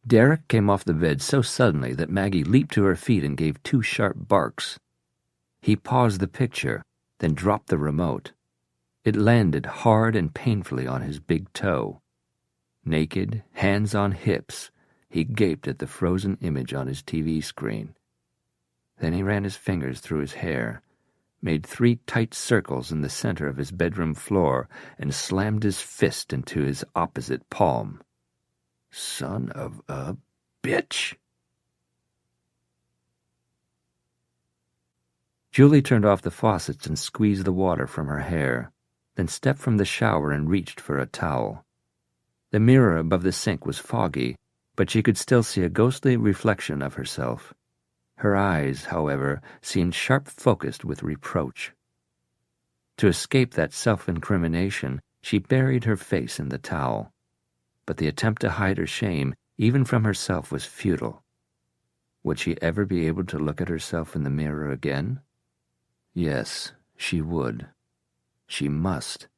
Derek came off the bed so suddenly that Maggie leaped to her feet and gave 2 sharp barks. He paused the picture, then dropped the remote. It landed hard and painfully on his big toe. Naked, hands on hips, he gaped at the frozen image on his TV screen. Then he ran his fingers through his hair, made 3 tight circles in the center of his bedroom floor, and slammed his fist into his opposite palm. Son of a bitch! Julie turned off the faucets and squeezed the water from her hair, then stepped from the shower and reached for a towel. The mirror above the sink was foggy, but she could still see a ghostly reflection of herself. Her eyes, however, seemed sharp-focused with reproach. To escape that self-incrimination, she buried her face in the towel. But the attempt to hide her shame, even from herself, was futile. Would she ever be able to look at herself in the mirror again? Yes, she would. She must.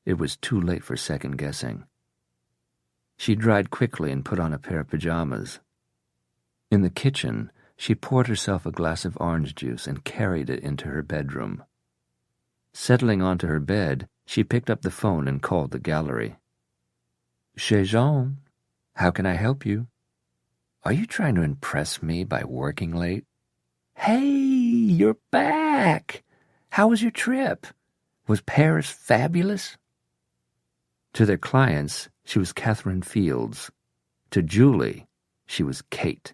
It was too late for second-guessing. She dried quickly and put on a pair of pajamas. In the kitchen, she poured herself a glass of orange juice and carried it into her bedroom. Settling onto her bed, she picked up the phone and called the gallery. "Chez Jean, how can I help you? Are you trying to impress me by working late?" "Hey, you're back! How was your trip? Was Paris fabulous?" To their clients, she was Catherine Fields. To Julie, she was Kate.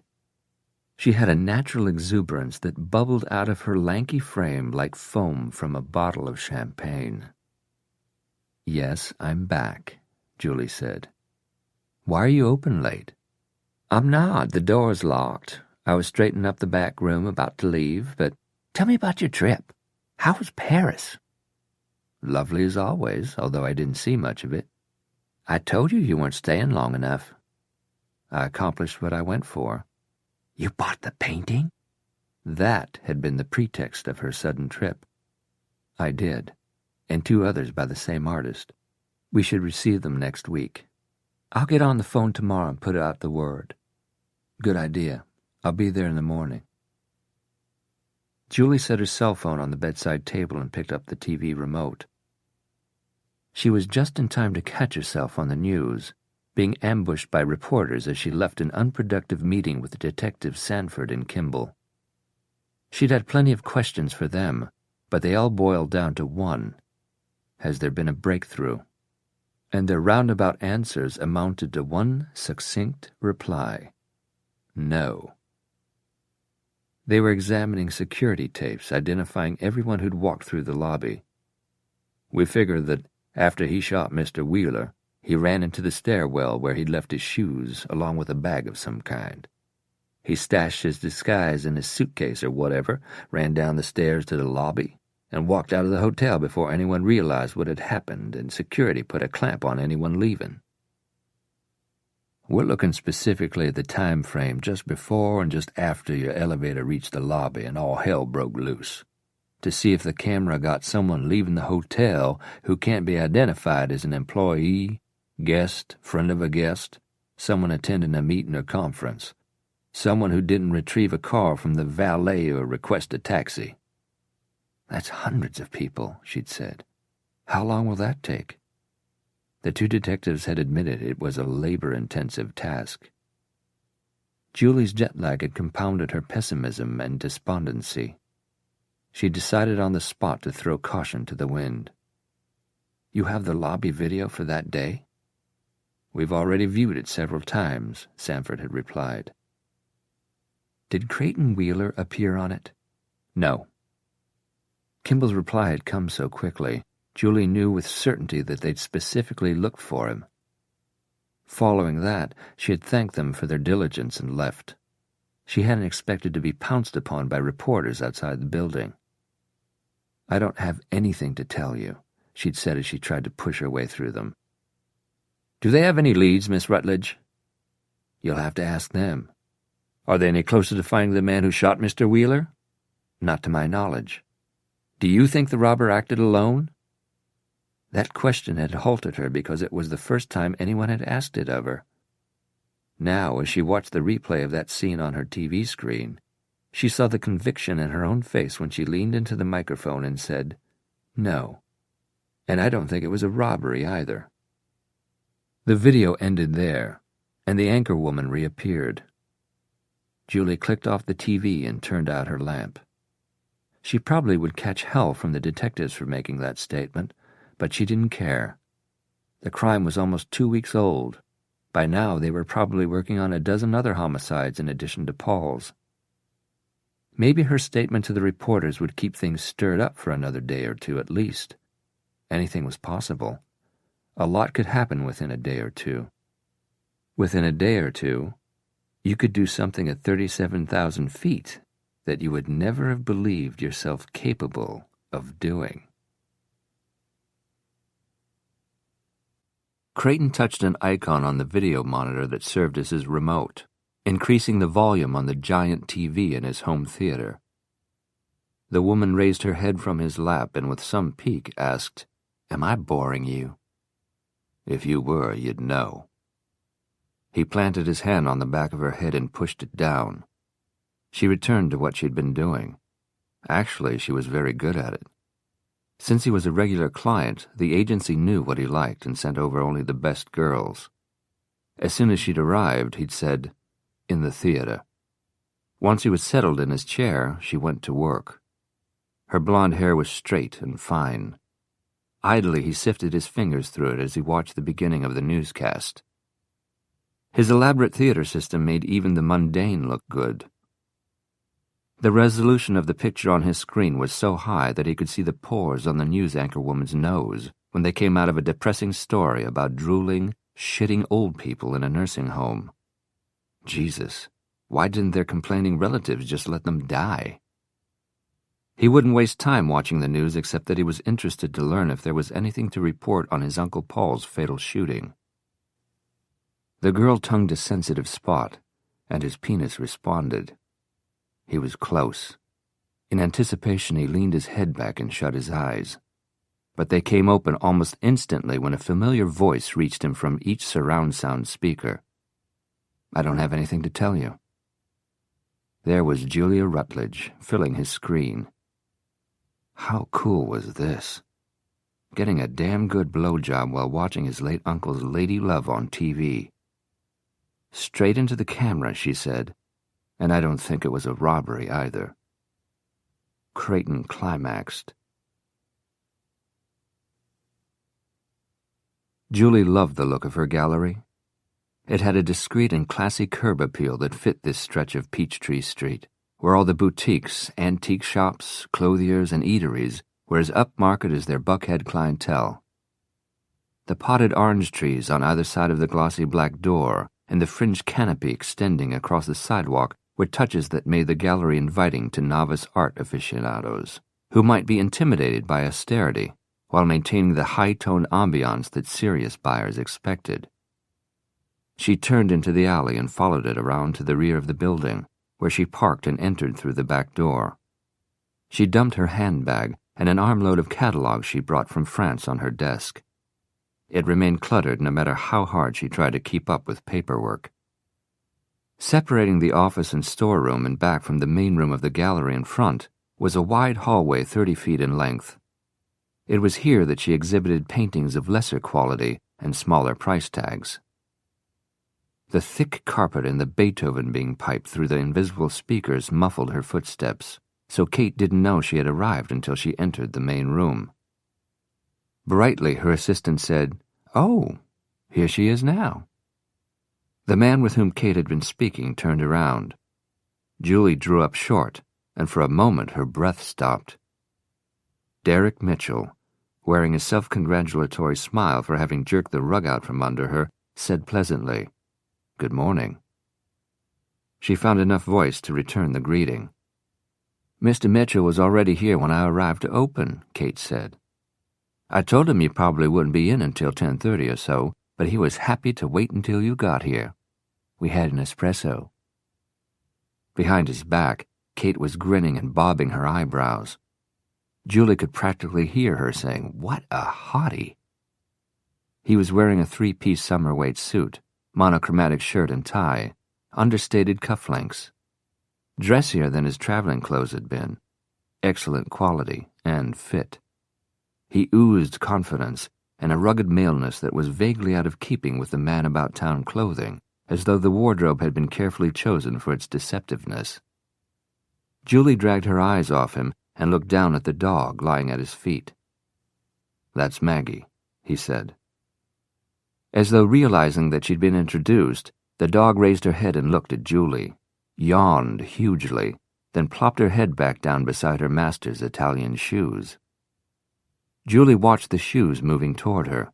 She had a natural exuberance that bubbled out of her lanky frame like foam from a bottle of champagne. "Yes, I'm back," Julie said. "Why are you open late?" "I'm not. The door's locked. I was straightening up the back room about to leave, but tell me about your trip. How was Paris?" "Lovely as always, although I didn't see much of it." "I told you weren't staying long enough." "I accomplished what I went for." "You bought the painting?" That had been the pretext of her sudden trip. "I did, and 2 others by the same artist. We should receive them next week. I'll get on the phone tomorrow and put out the word." "Good idea. I'll be there in the morning." Julie set her cell phone on the bedside table and picked up the TV remote. She was just in time to catch herself on the news, being ambushed by reporters as she left an unproductive meeting with Detectives Sanford and Kimball. She'd had plenty of questions for them, but they all boiled down to one. Has there been a breakthrough? And their roundabout answers amounted to one succinct reply: no. They were examining security tapes, identifying everyone who'd walked through the lobby. "We figured that after he shot Mr. Wheeler, he ran into the stairwell where he'd left his shoes, along with a bag of some kind. He stashed his disguise in his suitcase or whatever, ran down the stairs to the lobby, and walked out of the hotel before anyone realized what had happened, and security put a clamp on anyone leaving." "We're looking specifically at the time frame just before and just after your elevator reached the lobby and all hell broke loose, to see if the camera got someone leaving the hotel who can't be identified as an employee, guest, friend of a guest, someone attending a meeting or conference, someone who didn't retrieve a car from the valet or request a taxi." "That's hundreds of people," she'd said. "How long will that take?" The 2 detectives had admitted it was a labor-intensive task. Julie's jet lag had compounded her pessimism and despondency. She decided on the spot to throw caution to the wind. "You have the lobby video for that day?" "We've already viewed it several times," Sanford had replied. "Did Creighton Wheeler appear on it?" "No." Kimball's reply had come so quickly, Julie knew with certainty that they'd specifically looked for him. Following that, she had thanked them for their diligence and left. She hadn't expected to be pounced upon by reporters outside the building. "I don't have anything to tell you," she'd said as she tried to push her way through them. "Do they have any leads, Miss Rutledge?" "You'll have to ask them." "Are they any closer to finding the man who shot Mr. Wheeler?" "Not to my knowledge." "Do you think the robber acted alone?" That question had halted her because it was the first time anyone had asked it of her. Now, as she watched the replay of that scene on her TV screen, she saw the conviction in her own face when she leaned into the microphone and said, "No." And I don't think it was a robbery either. The video ended there, and the anchorwoman reappeared. Julie clicked off the TV and turned out her lamp. She probably would catch hell from the detectives for making that statement, but she didn't care. The crime was almost 2 weeks old. By now they were probably working on a dozen other homicides in addition to Paul's. Maybe her statement to the reporters would keep things stirred up for another day or two at least. Anything was possible. A lot could happen within a day or two. Within a day or two, you could do something at 37,000 feet that you would never have believed yourself capable of doing. Creighton touched an icon on the video monitor that served as his remote, increasing the volume on the giant TV in his home theater. The woman raised her head from his lap and with some pique asked, "Am I boring you?" "If you were, you'd know." He planted his hand on the back of her head and pushed it down. She returned to what she'd been doing. Actually, she was very good at it. Since he was a regular client, the agency knew what he liked and sent over only the best girls. As soon as she'd arrived, he'd said, "In the theater." Once he was settled in his chair, she went to work. Her blonde hair was straight and fine. Idly, he sifted his fingers through it as he watched the beginning of the newscast. His elaborate theater system made even the mundane look good. The resolution of the picture on his screen was so high that he could see the pores on the news anchorwoman's nose when they came out of a depressing story about drooling, shitting old people in a nursing home. Jesus, why didn't their complaining relatives just let them die? He wouldn't waste time watching the news except that he was interested to learn if there was anything to report on his Uncle Paul's fatal shooting. The girl tongued a sensitive spot, and his penis responded. He was close. In anticipation, he leaned his head back and shut his eyes. But they came open almost instantly when a familiar voice reached him from each surround sound speaker. "I don't have anything to tell you." There was Julia Rutledge, filling his screen. How cool was this? Getting a damn good blowjob while watching his late uncle's lady love on TV. Straight into the camera, she said, and I don't think it was a robbery either. Creighton climaxed. Julie loved the look of her gallery. It had a discreet and classy curb appeal that fit this stretch of Peachtree Street, where all the boutiques, antique shops, clothiers, and eateries were as upmarket as their Buckhead clientele. The potted orange trees on either side of the glossy black door and the fringed canopy extending across the sidewalk were touches that made the gallery inviting to novice art aficionados, who might be intimidated by austerity while maintaining the high-toned ambiance that serious buyers expected. She turned into the alley and followed it around to the rear of the building, where she parked and entered through the back door. She dumped her handbag and an armload of catalogs she brought from France on her desk. It remained cluttered no matter how hard she tried to keep up with paperwork. Separating the office and storeroom and back from the main room of the gallery in front was a wide hallway 30 feet in length. It was here that she exhibited paintings of lesser quality and smaller price tags. The thick carpet and the Beethoven being piped through the invisible speakers muffled her footsteps, so Kate didn't know she had arrived until she entered the main room. Brightly, her assistant said, "Oh, here she is now." The man with whom Kate had been speaking turned around. Julie drew up short, and for a moment her breath stopped. Derek Mitchell, wearing a self-congratulatory smile for having jerked the rug out from under her, said pleasantly, "Good morning." She found enough voice to return the greeting. "Mr. Mitchell was already here when I arrived to open," Kate said. "I told him you probably wouldn't be in until 10:30 or so, but he was happy to wait until you got here. We had an espresso." Behind his back, Kate was grinning and bobbing her eyebrows. Julie could practically hear her saying, "What a hottie." He was wearing a 3-piece summer weight suit, monochromatic shirt and tie, understated cufflinks. Dressier than his traveling clothes had been, excellent quality and fit. He oozed confidence and a rugged maleness that was vaguely out of keeping with the man-about-town clothing, as though the wardrobe had been carefully chosen for its deceptiveness. Julie dragged her eyes off him and looked down at the dog lying at his feet. "That's Maggie," he said. As though realizing that she'd been introduced, the dog raised her head and looked at Julie, yawned hugely, then plopped her head back down beside her master's Italian shoes. Julie watched the shoes moving toward her.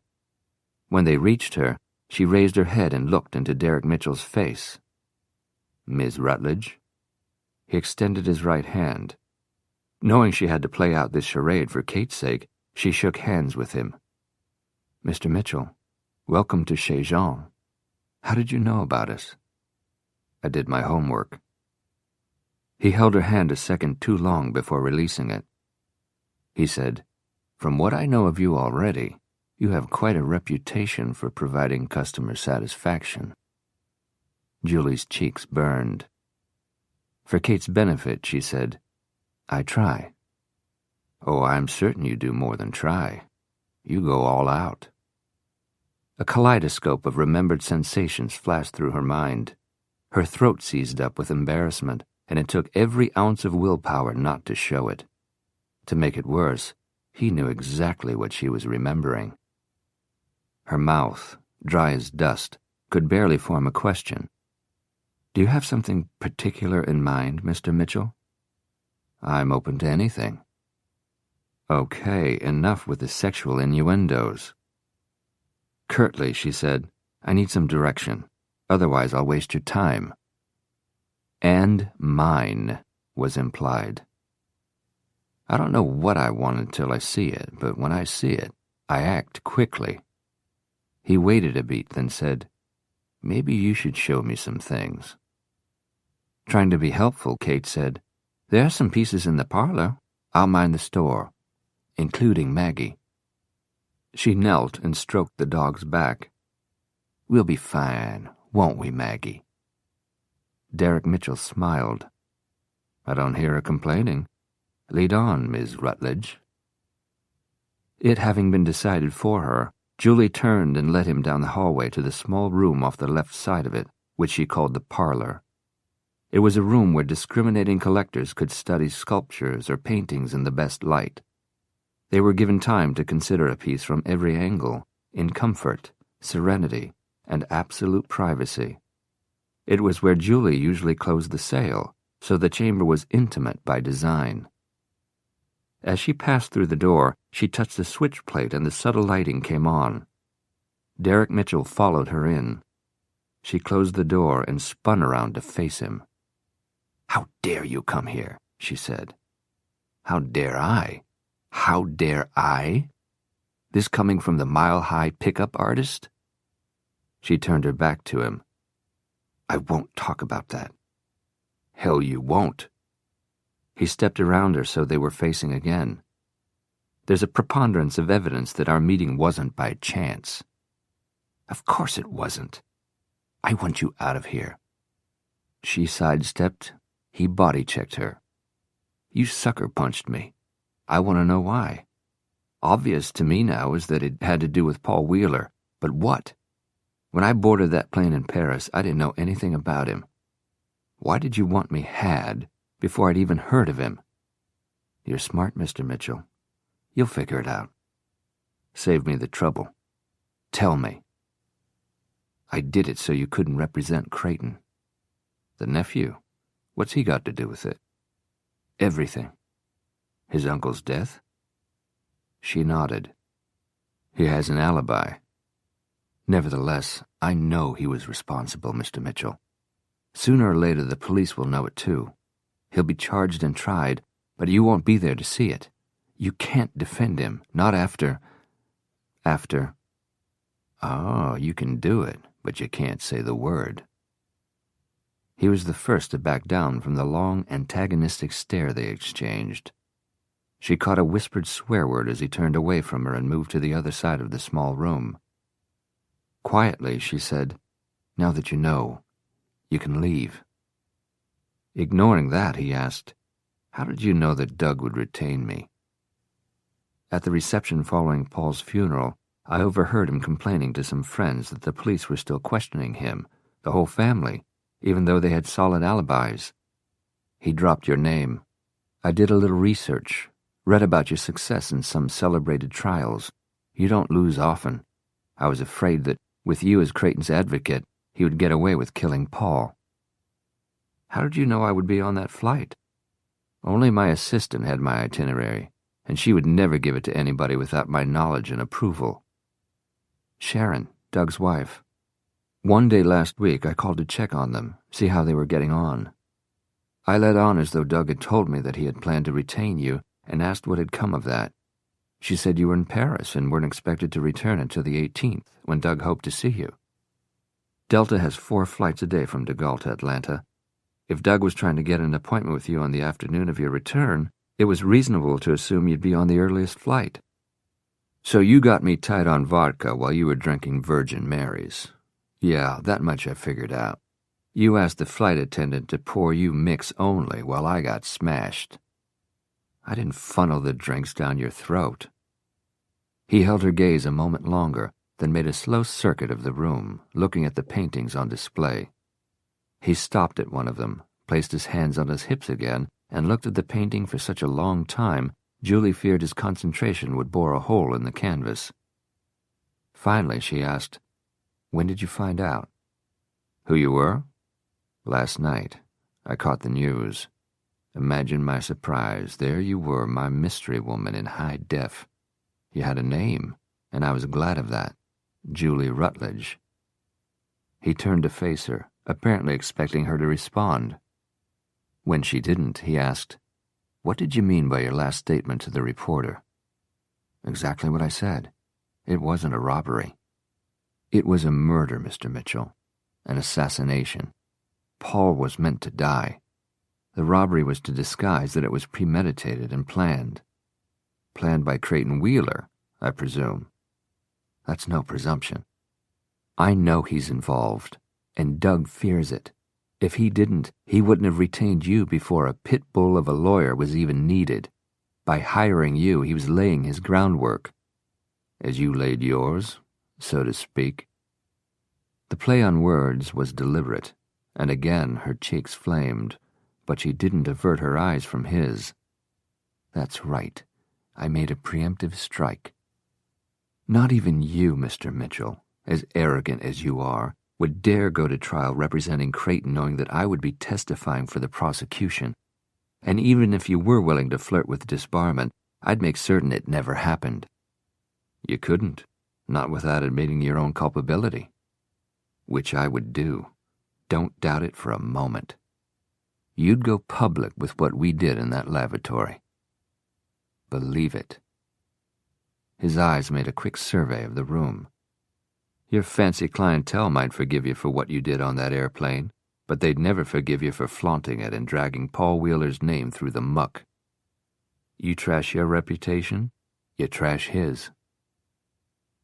When they reached her, she raised her head and looked into Derek Mitchell's face. "Miss Rutledge?" He extended his right hand. Knowing she had to play out this charade for Kate's sake, she shook hands with him. "Mr. Mitchell, welcome to Chez Jean. How did you know about us?" "I did my homework." He held her hand a second too long before releasing it. He said, "From what I know of you already, you have quite a reputation for providing customer satisfaction." Julie's cheeks burned. For Kate's benefit, she said, "I try." "Oh, I'm certain you do more than try. You go all out." A kaleidoscope of remembered sensations flashed through her mind. Her throat seized up with embarrassment, and it took every ounce of willpower not to show it. To make it worse, he knew exactly what she was remembering. Her mouth, dry as dust, could barely form a question. "Do you have something particular in mind, Mr. Mitchell?" "I'm open to anything." "Okay, enough with the sexual innuendos." Curtly, she said, "I need some direction. Otherwise, I'll waste your time." "And mine," was implied. "I don't know what I want until I see it, but when I see it, I act quickly." He waited a beat, then said, "Maybe you should show me some things." Trying to be helpful, Kate said, "There are some pieces in the parlor. I'll mind the store, including Maggie." She knelt and stroked the dog's back. "We'll be fine, won't we, Maggie?" Derek Mitchell smiled. "I don't hear her complaining. Lead on, Miss Rutledge." It having been decided for her, Julie turned and led him down the hallway to the small room off the left side of it, which she called the parlor. It was a room where discriminating collectors could study sculptures or paintings in the best light. They were given time to consider a piece from every angle, in comfort, serenity, and absolute privacy. It was where Julie usually closed the sale, so the chamber was intimate by design. As she passed through the door, she touched the switch plate and the subtle lighting came on. Derek Mitchell followed her in. She closed the door and spun around to face him. "How dare you come here?" she said. "How dare I? How dare I? This coming from the mile-high pickup artist?" She turned her back to him. "I won't talk about that." "Hell, you won't." He stepped around her so they were facing again. "There's a preponderance of evidence that our meeting wasn't by chance." "Of course it wasn't. I want you out of here." She sidestepped. He body-checked her. "You sucker-punched me. I want to know why. Obvious to me now is that it had to do with Paul Wheeler, but what? When I boarded that plane in Paris, I didn't know anything about him. Why did you want me had before I'd even heard of him?" "You're smart, Mr. Mitchell. You'll figure it out. Save me the trouble. Tell me." "I did it so you couldn't represent Creighton." "The nephew? What's he got to do with it?" "Everything." "His uncle's death?" She nodded. "He has an alibi." "Nevertheless, I know he was responsible, Mr. Mitchell. Sooner or later the police will know it too. He'll be charged and tried, but you won't be there to see it. You can't defend him, not after... Oh, you can do it, but you can't say the word." He was the first to back down from the long, antagonistic stare they exchanged. She caught a whispered swear word as he turned away from her and moved to the other side of the small room. Quietly, she said, "Now that you know, you can leave." Ignoring that, he asked, "How did you know that Doug would retain me?" At the reception following Paul's funeral, I overheard him complaining to some friends that the police were still questioning him, the whole family, even though they had solid alibis. He dropped your name. I did a little research, read about your success in some celebrated trials. You don't lose often. I was afraid that, with you as Creighton's advocate, he would get away with killing Paul. How did you know I would be on that flight? Only my assistant had my itinerary, and she would never give it to anybody without my knowledge and approval. Sharon, Doug's wife. One day last week I called to check on them, see how they were getting on. I let on as though Doug had told me that he had planned to retain you and asked what had come of that. She said you were in Paris and weren't expected to return until the 18th, when Doug hoped to see you. Delta has 4 flights a day from De Gaulle to Atlanta. If Doug was trying to get an appointment with you on the afternoon of your return, it was reasonable to assume you'd be on the earliest flight. So you got me tight on vodka while you were drinking Virgin Marys. Yeah, that much I figured out. You asked the flight attendant to pour you mix only while I got smashed. I didn't funnel the drinks down your throat. He held her gaze a moment longer, then made a slow circuit of the room, looking at the paintings on display. He stopped at one of them, placed his hands on his hips again, and looked at the painting for such a long time, Julie feared his concentration would bore a hole in the canvas. Finally, she asked, "When did you find out?" "Who you were?" "Last night. I caught the news. Imagine my surprise. There you were, my mystery woman in high def. You had a name, and I was glad of that. Julie Rutledge." He turned to face her, apparently expecting her to respond. When she didn't, he asked, "What did you mean by your last statement to the reporter?" "Exactly what I said. It wasn't a robbery. It was a murder, Mr. Mitchell. An assassination. Paul was meant to die. The robbery was to disguise that it was premeditated and planned. Planned by Creighton Wheeler, I presume." "That's no presumption. I know he's involved, and Doug fears it. If he didn't, he wouldn't have retained you before a pit bull of a lawyer was even needed. By hiring you, he was laying his groundwork. As you laid yours, so to speak." The play on words was deliberate, and again her cheeks flamed, but she didn't avert her eyes from his. "That's right. I made a preemptive strike. Not even you, Mr. Mitchell, as arrogant as you are, would dare go to trial representing Creighton knowing that I would be testifying for the prosecution. And even if you were willing to flirt with disbarment, I'd make certain it never happened." "You couldn't, not without admitting your own culpability." "Which I would do. Don't doubt it for a moment. You'd go public with what we did in that lavatory. Believe it." His eyes made a quick survey of the room. "Your fancy clientele might forgive you for what you did on that airplane, but they'd never forgive you for flaunting it and dragging Paul Wheeler's name through the muck. You trash your reputation, you trash his.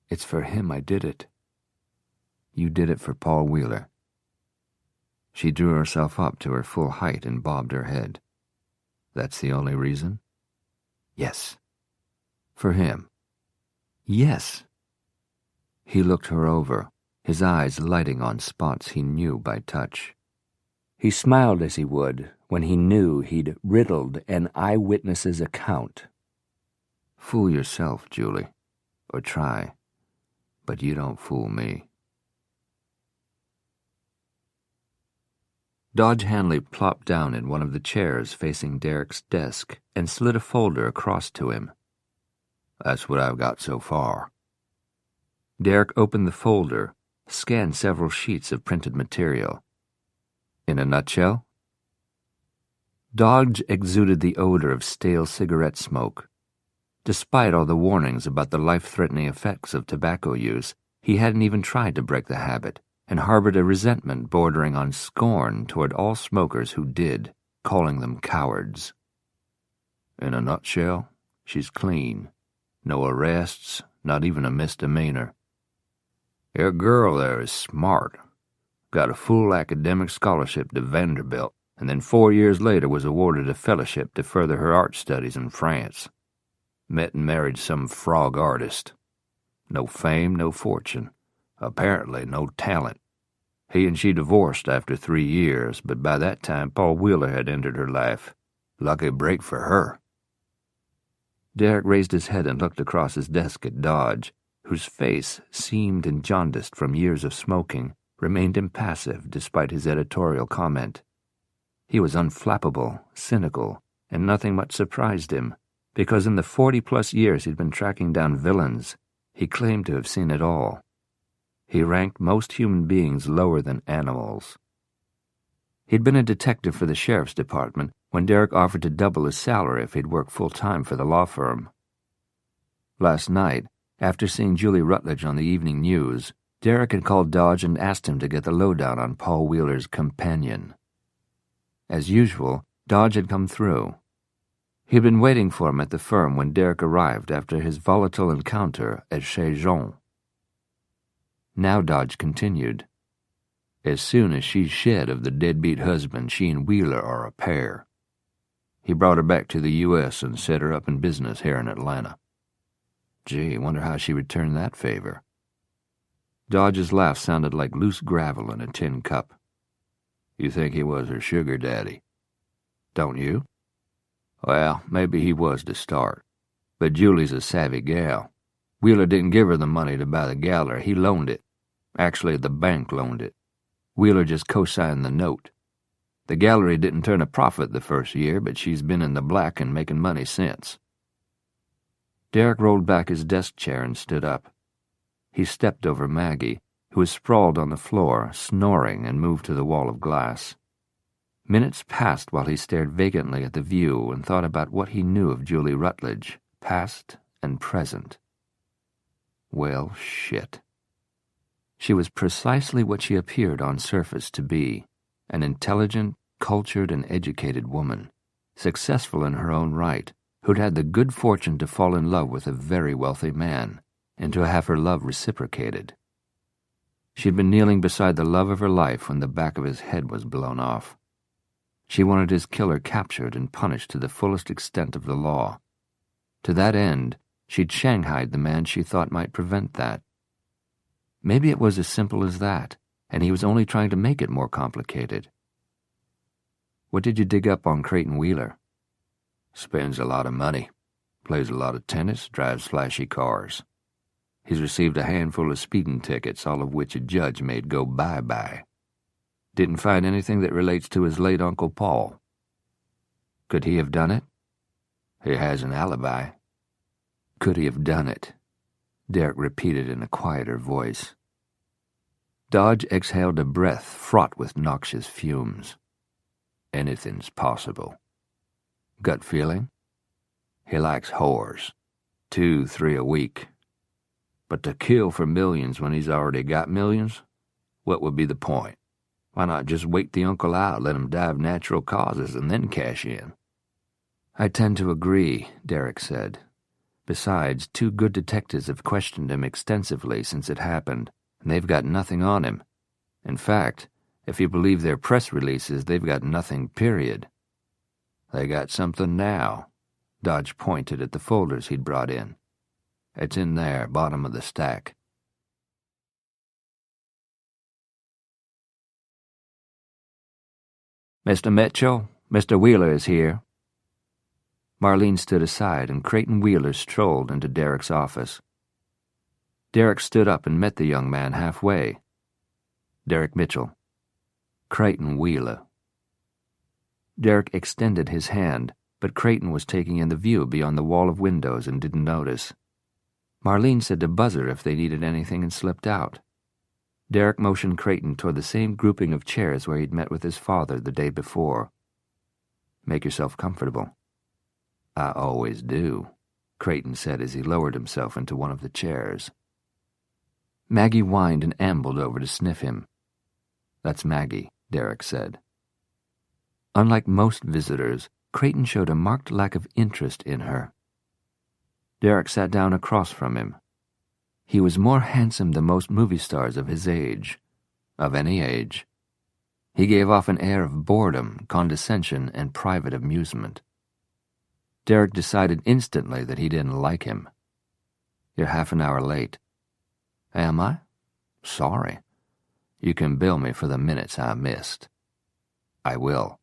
It's for him I did it. You did it for Paul Wheeler." She drew herself up to her full height and bobbed her head. "That's the only reason?" "Yes." "For him?" "Yes." He looked her over, his eyes lighting on spots he knew by touch. He smiled as he would when he knew he'd riddled an eyewitness's account. "Fool yourself, Julie, or try, but you don't fool me." Dodge Hanley plopped down in one of the chairs facing Derek's desk and slid a folder across to him. "That's what I've got so far." Derek opened the folder, scanned several sheets of printed material. "In a nutshell?" Dodge exuded the odor of stale cigarette smoke. Despite all the warnings about the life-threatening effects of tobacco use, he hadn't even tried to break the habit, and harbored a resentment bordering on scorn toward all smokers who did, calling them cowards. "In a nutshell, she's clean. No arrests, not even a misdemeanor. Your girl there is smart. Got a full academic scholarship to Vanderbilt, and then 4 years later was awarded a fellowship to further her art studies in France. Met and married some frog artist. No fame, no fortune. Apparently no talent. He and she divorced after 3 years, but by that time Paul Wheeler had entered her life. Lucky break for her. Derek raised his head and looked across his desk at Dodge, whose face, seamed and jaundiced from years of smoking, remained impassive despite his editorial comment. He was unflappable, cynical, and nothing much surprised him, because in the 40-plus years he'd been tracking down villains, he claimed to have seen it all. He ranked most human beings lower than animals. He'd been a detective for the sheriff's department when Derek offered to double his salary if he'd work full-time for the law firm. Last night, after seeing Julie Rutledge on the evening news, Derek had called Dodge and asked him to get the lowdown on Paul Wheeler's companion. As usual, Dodge had come through. He'd been waiting for him at the firm when Derek arrived after his volatile encounter at Chez Jean. Now Dodge continued. As soon as she's shed of the deadbeat husband, she and Wheeler are a pair. He brought her back to the U.S. and set her up in business here in Atlanta. Gee, wonder how she returned that favor. Dodge's laugh sounded like loose gravel in a tin cup. You think he was her sugar daddy? Don't you? Well, maybe he was to start. But Julie's a savvy gal. Wheeler didn't give her the money to buy the gallery. He loaned it. Actually, the bank loaned it. Wheeler just co-signed the note. The gallery didn't turn a profit the first year, but she's been in the black and making money since. Derek rolled back his desk chair and stood up. He stepped over Maggie, who was sprawled on the floor, snoring, and moved to the wall of glass. Minutes passed while he stared vacantly at the view and thought about what he knew of Julie Rutledge, past and present. Well, shit. She was precisely what she appeared on surface to be, an intelligent, cultured, and educated woman, successful in her own right, who'd had the good fortune to fall in love with a very wealthy man, and to have her love reciprocated. She'd been kneeling beside the love of her life when the back of his head was blown off. She wanted his killer captured and punished to the fullest extent of the law. To that end, she'd shanghaied the man she thought might prevent that. Maybe it was as simple as that, and he was only trying to make it more complicated. What did you dig up on Creighton Wheeler? Spends a lot of money, plays a lot of tennis, drives flashy cars. He's received a handful of speeding tickets, all of which a judge made go bye-bye. Didn't find anything that relates to his late Uncle Paul. Could he have done it? He has an alibi. Could he have done it? Derek repeated in a quieter voice. Dodge exhaled a breath fraught with noxious fumes. Anything's possible. Gut feeling? He likes whores. 2, 3 a week. But to kill for millions when he's already got millions? What would be the point? Why not just wait the uncle out, let him die of natural causes, and then cash in? I tend to agree, Derek said. Besides, 2 good detectives have questioned him extensively since it happened, and they've got nothing on him. In fact, if you believe their press releases, they've got nothing, period. They got something now. Dodge pointed at the folders he'd brought in. It's in there, bottom of the stack. Mr. Mitchell, Mr. Wheeler is here. Marlene stood aside, and Creighton Wheeler strolled into Derek's office. Derek stood up and met the young man halfway. Derek Mitchell. Creighton Wheeler. Derek extended his hand, but Creighton was taking in the view beyond the wall of windows and didn't notice. Marlene said to buzzer if they needed anything and slipped out. Derek motioned Creighton toward the same grouping of chairs where he'd met with his father the day before. Make yourself comfortable. I always do, Creighton said as he lowered himself into one of the chairs. Maggie whined and ambled over to sniff him. That's Maggie, Derek said. Unlike most visitors, Creighton showed a marked lack of interest in her. Derek sat down across from him. He was more handsome than most movie stars of his age, of any age. He gave off an air of boredom, condescension, and private amusement. Derek decided instantly that he didn't like him. "You're half an hour late." "Am I? Sorry. You can bill me for the minutes I missed." "I will."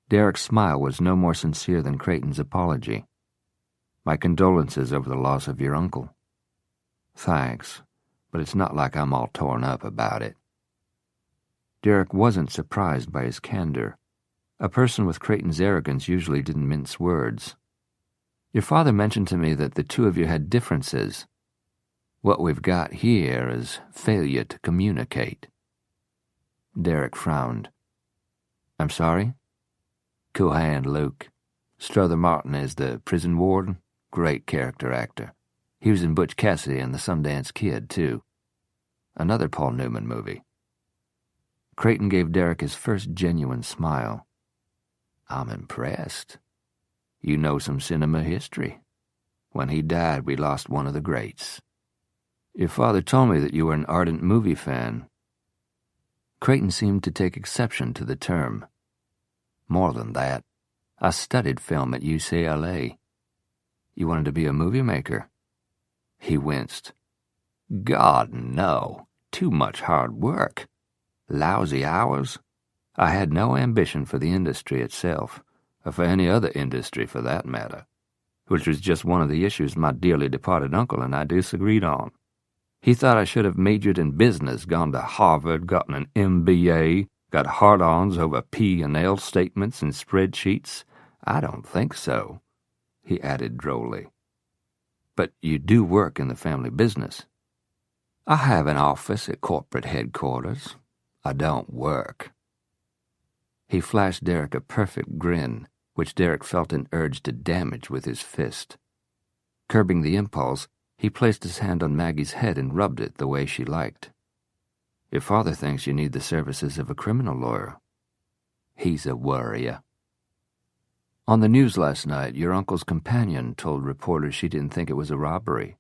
Derek's smile was no more sincere than Creighton's apology. "My condolences over the loss of your uncle." "Thanks, but it's not like I'm all torn up about it." Derek wasn't surprised by his candor. A person with Creighton's arrogance usually didn't mince words. "Your father mentioned to me that the two of you had differences. What we've got here is failure to communicate." Derek frowned. "I'm sorry?" "Cool hand, Luke. Strother Martin is the prison warden. Great character actor. He was in Butch Cassidy and the Sundance Kid, too. Another Paul Newman movie." Creighton gave Derek his first genuine smile. "I'm impressed. You know some cinema history. When he died, we lost one of the greats." "Your father told me that you were an ardent movie fan." Creighton seemed to take exception to the term. "More than that. I studied film at UCLA. "You wanted to be a movie maker?" He winced. "God, no. Too much hard work. Lousy hours. I had no ambition for the industry itself, or for any other industry for that matter, which was just one of the issues my dearly departed uncle and I disagreed on. He thought I should have majored in business, gone to Harvard, gotten an MBA, got hard-ons over P&L statements and spreadsheets. I don't think so," he added drolly. "But you do work in the family business." "I have an office at corporate headquarters. I don't work." He flashed Derek a perfect grin, which Derek felt an urge to damage with his fist. Curbing the impulse, he placed his hand on Maggie's head and rubbed it the way she liked. "Your father thinks you need the services of a criminal lawyer." "He's a worrier." "On the news last night, your uncle's companion told reporters she didn't think it was a robbery."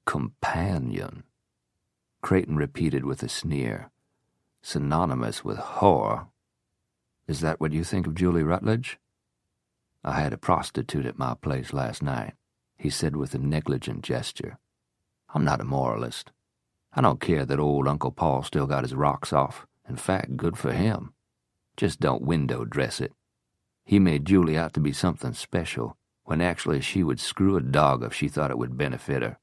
"Companion," Creighton repeated with a sneer. "Synonymous with whore. Is that what you think of Julie Rutledge?" "I had a prostitute at my place last night," he said with a negligent gesture. "I'm not a moralist. I don't care that old Uncle Paul still got his rocks off. In fact, good for him. Just don't window dress it. He made Julie out to be something special, when actually she would screw a dog if she thought it would benefit her."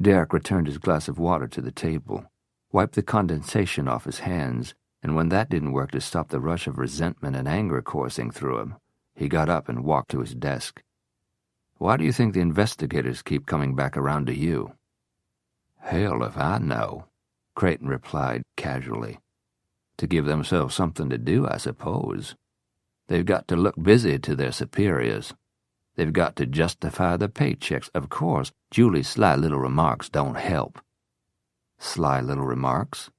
Derek returned his glass of water to the table, wiped the condensation off his hands, and when that didn't work to stop the rush of resentment and anger coursing through him, he got up and walked to his desk. "Why do you think the investigators keep coming back around to you?" "Hell if I know," Creighton replied casually. "To give themselves something to do, I suppose. They've got to look busy to their superiors. They've got to justify their paychecks. Of course, Julie's sly little remarks don't help." "Sly little remarks?"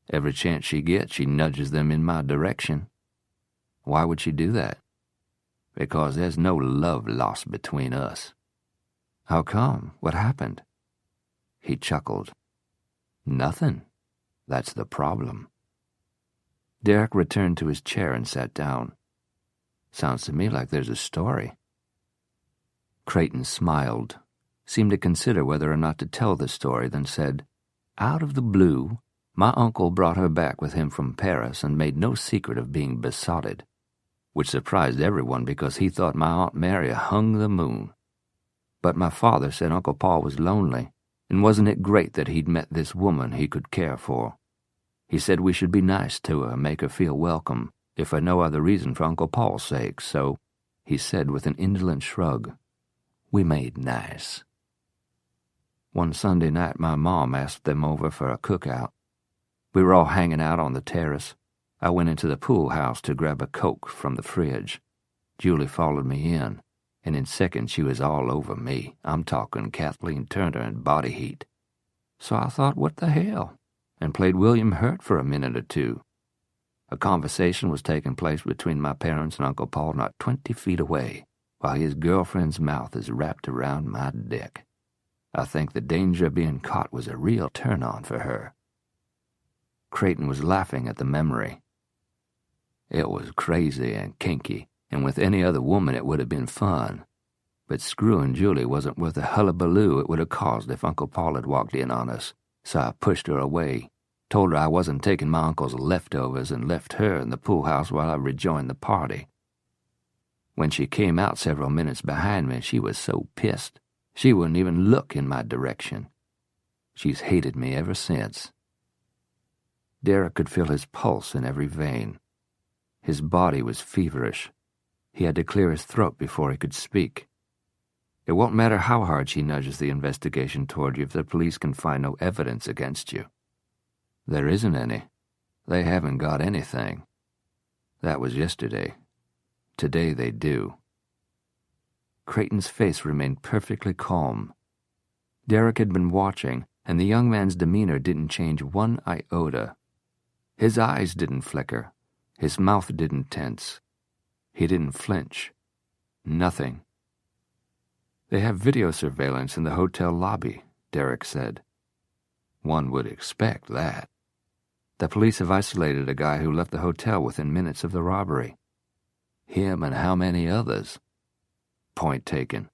"Every chance she gets, she nudges them in my direction." "Why would she do that?" "Because there's no love lost between us." "How come? What happened?" He chuckled. "Nothing. That's the problem." Derek returned to his chair and sat down. "Sounds to me like there's a story." Creighton smiled, seemed to consider whether or not to tell the story, then said, "Out of the blue, my uncle brought her back with him from Paris and made no secret of being besotted, which surprised everyone because he thought my Aunt Mary hung the moon. But my father said Uncle Paul was lonely, and wasn't it great that he'd met this woman he could care for. He said we should be nice to her, make her feel welcome, if for no other reason for Uncle Paul's sake, so," he said with an indolent shrug, "we made nice." One Sunday night my mom asked them over for a cookout. We were all hanging out on the terrace. I went into the pool house to grab a Coke from the fridge. Julie followed me in, and in seconds she was all over me. I'm talking Kathleen Turner and body heat. So I thought, what the hell, and played William Hurt for a minute or two. A conversation was taking place between my parents and Uncle Paul not 20 feet away, while his girlfriend's mouth is wrapped around my dick. I think the danger of being caught was a real turn-on for her. Creighton was laughing at the memory. "It was crazy and kinky, and with any other woman it would have been fun. But screwing Julie wasn't worth the hullabaloo it would have caused if Uncle Paul had walked in on us, so I pushed her away, told her I wasn't taking my uncle's leftovers, and left her in the pool house while I rejoined the party. When she came out several minutes behind me, she was so pissed, she wouldn't even look in my direction. She's hated me ever since. Derek could feel his pulse in every vein. His body was feverish. He had to clear his throat before he could speak. It won't matter how hard she nudges the investigation toward you if the police can find no evidence against you. There isn't any. They haven't got anything. That was yesterday. Today they do. Creighton's face remained perfectly calm. Derek had been watching, and the young man's demeanor didn't change one iota. His eyes didn't flicker. His mouth didn't tense. He didn't flinch. Nothing. They have video surveillance in the hotel lobby, Derek said. One would expect that. The police have isolated a guy who left the hotel within minutes of the robbery. Him and how many others? Point taken.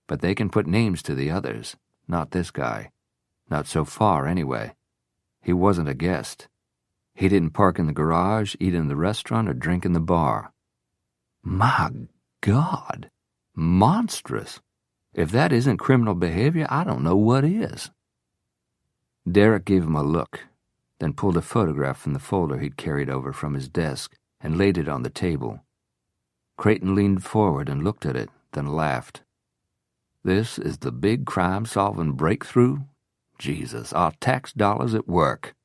But they can put names to the others, not this guy. Not so far, anyway. He wasn't a guest. He didn't park in the garage, eat in the restaurant, or drink in the bar. My God! Monstrous! If that isn't criminal behavior, I don't know what is. Derek gave him a look, then pulled a photograph from the folder he'd carried over from his desk and laid it on the table. Creighton leaned forward and looked at it, then laughed. This is the big crime-solving breakthrough? Jesus, our tax dollars at work.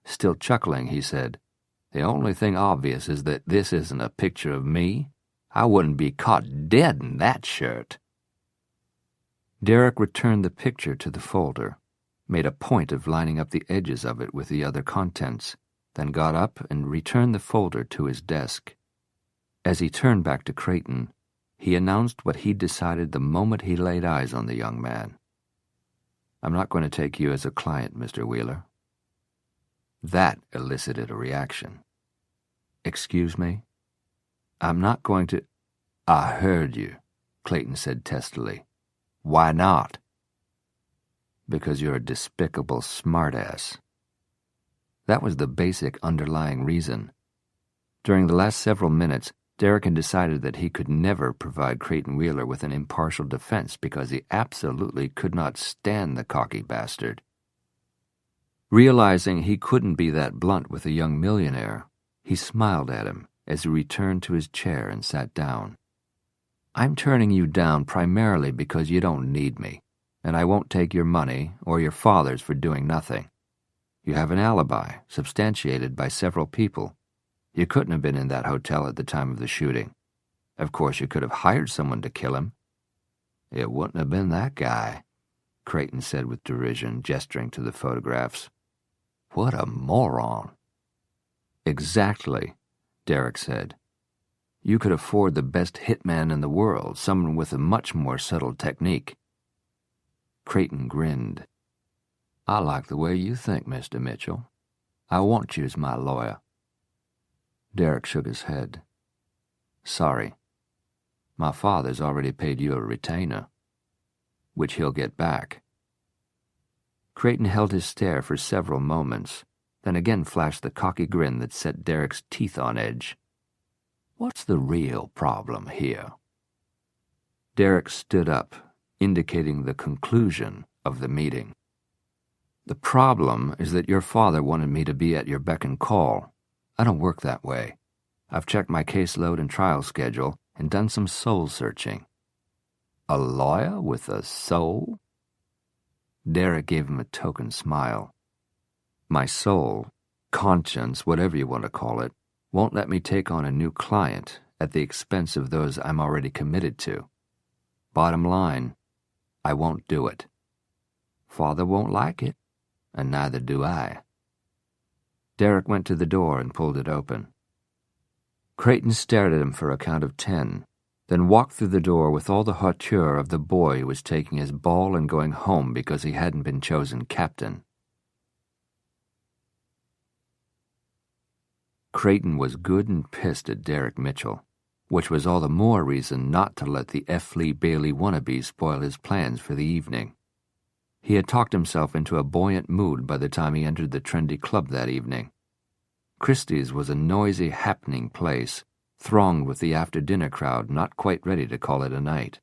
Still chuckling, he said, The only thing obvious is that this isn't a picture of me. I wouldn't be caught dead in that shirt. Derek returned the picture to the folder, made a point of lining up the edges of it with the other contents, then got up and returned the folder to his desk. As he turned back to Creighton, he announced what he'd decided the moment he laid eyes on the young man. I'm not going to take you as a client, Mr. Wheeler. That elicited a reaction. Excuse me? I'm not going to... I heard you, Clayton said testily. Why not? Because you're a despicable smartass. That was the basic underlying reason. During the last several minutes, Derek had decided that he could never provide Creighton Wheeler with an impartial defense because he absolutely could not stand the cocky bastard. Realizing he couldn't be that blunt with a young millionaire, he smiled at him as he returned to his chair and sat down. I'm turning you down primarily because you don't need me, and I won't take your money or your father's for doing nothing. You have an alibi, substantiated by several people. You couldn't have been in that hotel at the time of the shooting. Of course, you could have hired someone to kill him. It wouldn't have been that guy, Creighton said with derision, gesturing to the photographs. What a moron. Exactly, Derek said. You could afford the best hitman in the world, someone with a much more subtle technique. Creighton grinned. I like the way you think, Mr. Mitchell. I want you as my lawyer. Derek shook his head. Sorry. My father's already paid you a retainer, which he'll get back. Creighton held his stare for several moments, then again flashed the cocky grin that set Derek's teeth on edge. What's the real problem here? Derek stood up, indicating the conclusion of the meeting. The problem is that your father wanted me to be at your beck and call. I don't work that way. I've checked my caseload and trial schedule and done some soul searching. A lawyer with a soul? Derek gave him a token smile. My soul, conscience, whatever you want to call it, won't let me take on a new client at the expense of those I'm already committed to. Bottom line, I won't do it. Father won't like it, and neither do I. Derek went to the door and pulled it open. Creighton stared at him for a count of 10, then walked through the door with all the hauteur of the boy who was taking his ball and going home because he hadn't been chosen captain. Creighton was good and pissed at Derek Mitchell, which was all the more reason not to let the F. Lee Bailey wannabe spoil his plans for the evening. He had talked himself into a buoyant mood by the time he entered the trendy club that evening. Christie's was a noisy, happening place, thronged with the after-dinner crowd not quite ready to call it a night.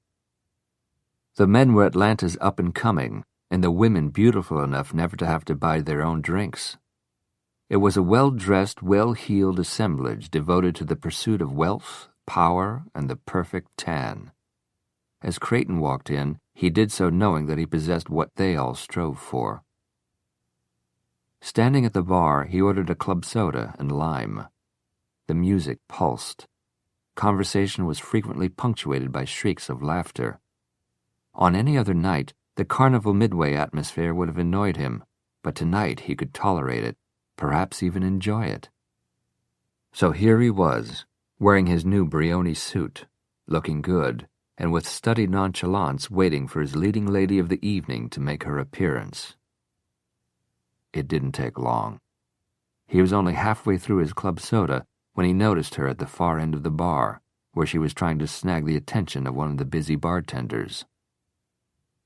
The men were Atlanta's up-and-coming, and the women beautiful enough never to have to buy their own drinks. It was a well-dressed, well-heeled assemblage devoted to the pursuit of wealth, power, and the perfect tan. As Creighton walked in, he did so knowing that he possessed what they all strove for. Standing at the bar, he ordered a club soda and lime. The music pulsed. Conversation was frequently punctuated by shrieks of laughter. On any other night, the Carnival Midway atmosphere would have annoyed him, but tonight he could tolerate it, perhaps even enjoy it. So here he was, wearing his new Brioni suit, looking good, and with studied nonchalance waiting for his leading lady of the evening to make her appearance. It didn't take long. He was only halfway through his club soda when he noticed her at the far end of the bar, where she was trying to snag the attention of one of the busy bartenders.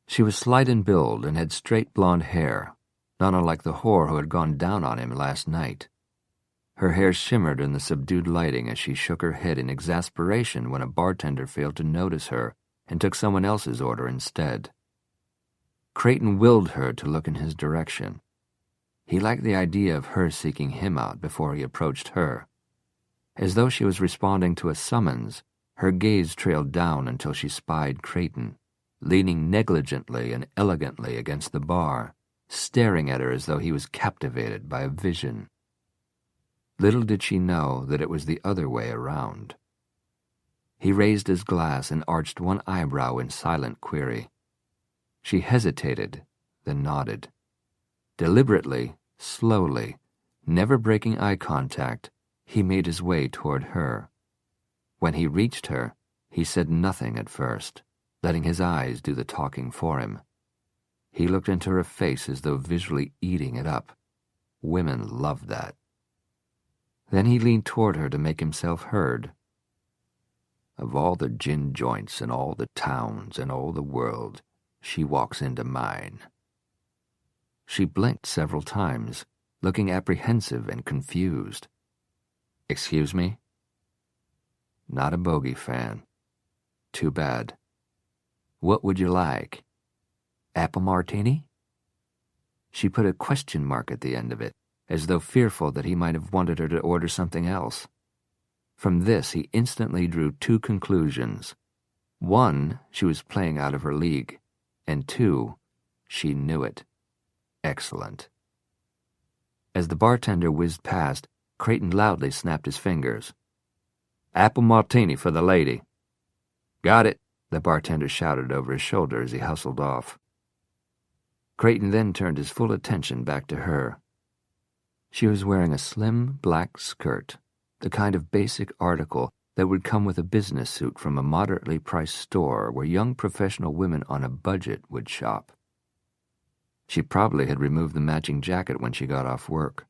She was slight in build and had straight blonde hair, not unlike the whore who had gone down on him last night. Her hair shimmered in the subdued lighting as she shook her head in exasperation when a bartender failed to notice her and took someone else's order instead. Creighton willed her to look in his direction. He liked the idea of her seeking him out before he approached her. As though she was responding to a summons, her gaze trailed down until she spied Creighton, leaning negligently and elegantly against the bar, staring at her as though he was captivated by a vision. Little did she know that it was the other way around. He raised his glass and arched one eyebrow in silent query. She hesitated, then nodded. Deliberately, slowly, never breaking eye contact, he made his way toward her. When he reached her, he said nothing at first, letting his eyes do the talking for him. He looked into her face as though visually eating it up. Women love that. Then he leaned toward her to make himself heard. Of all the gin joints in all the towns and all the world, she walks into mine. She blinked several times, looking apprehensive and confused. Excuse me? Not a bogey fan. Too bad. What would you like? Apple martini? She put a question mark at the end of it, as though fearful that he might have wanted her to order something else. From this, he instantly drew two conclusions. One, she was playing out of her league, and two, she knew it. Excellent. As the bartender whizzed past, Creighton loudly snapped his fingers. Apple martini for the lady. Got it, the bartender shouted over his shoulder as he hustled off. Creighton then turned his full attention back to her. She was wearing a slim black skirt, the kind of basic article that would come with a business suit from a moderately priced store where young professional women on a budget would shop. She probably had removed the matching jacket when she got off work.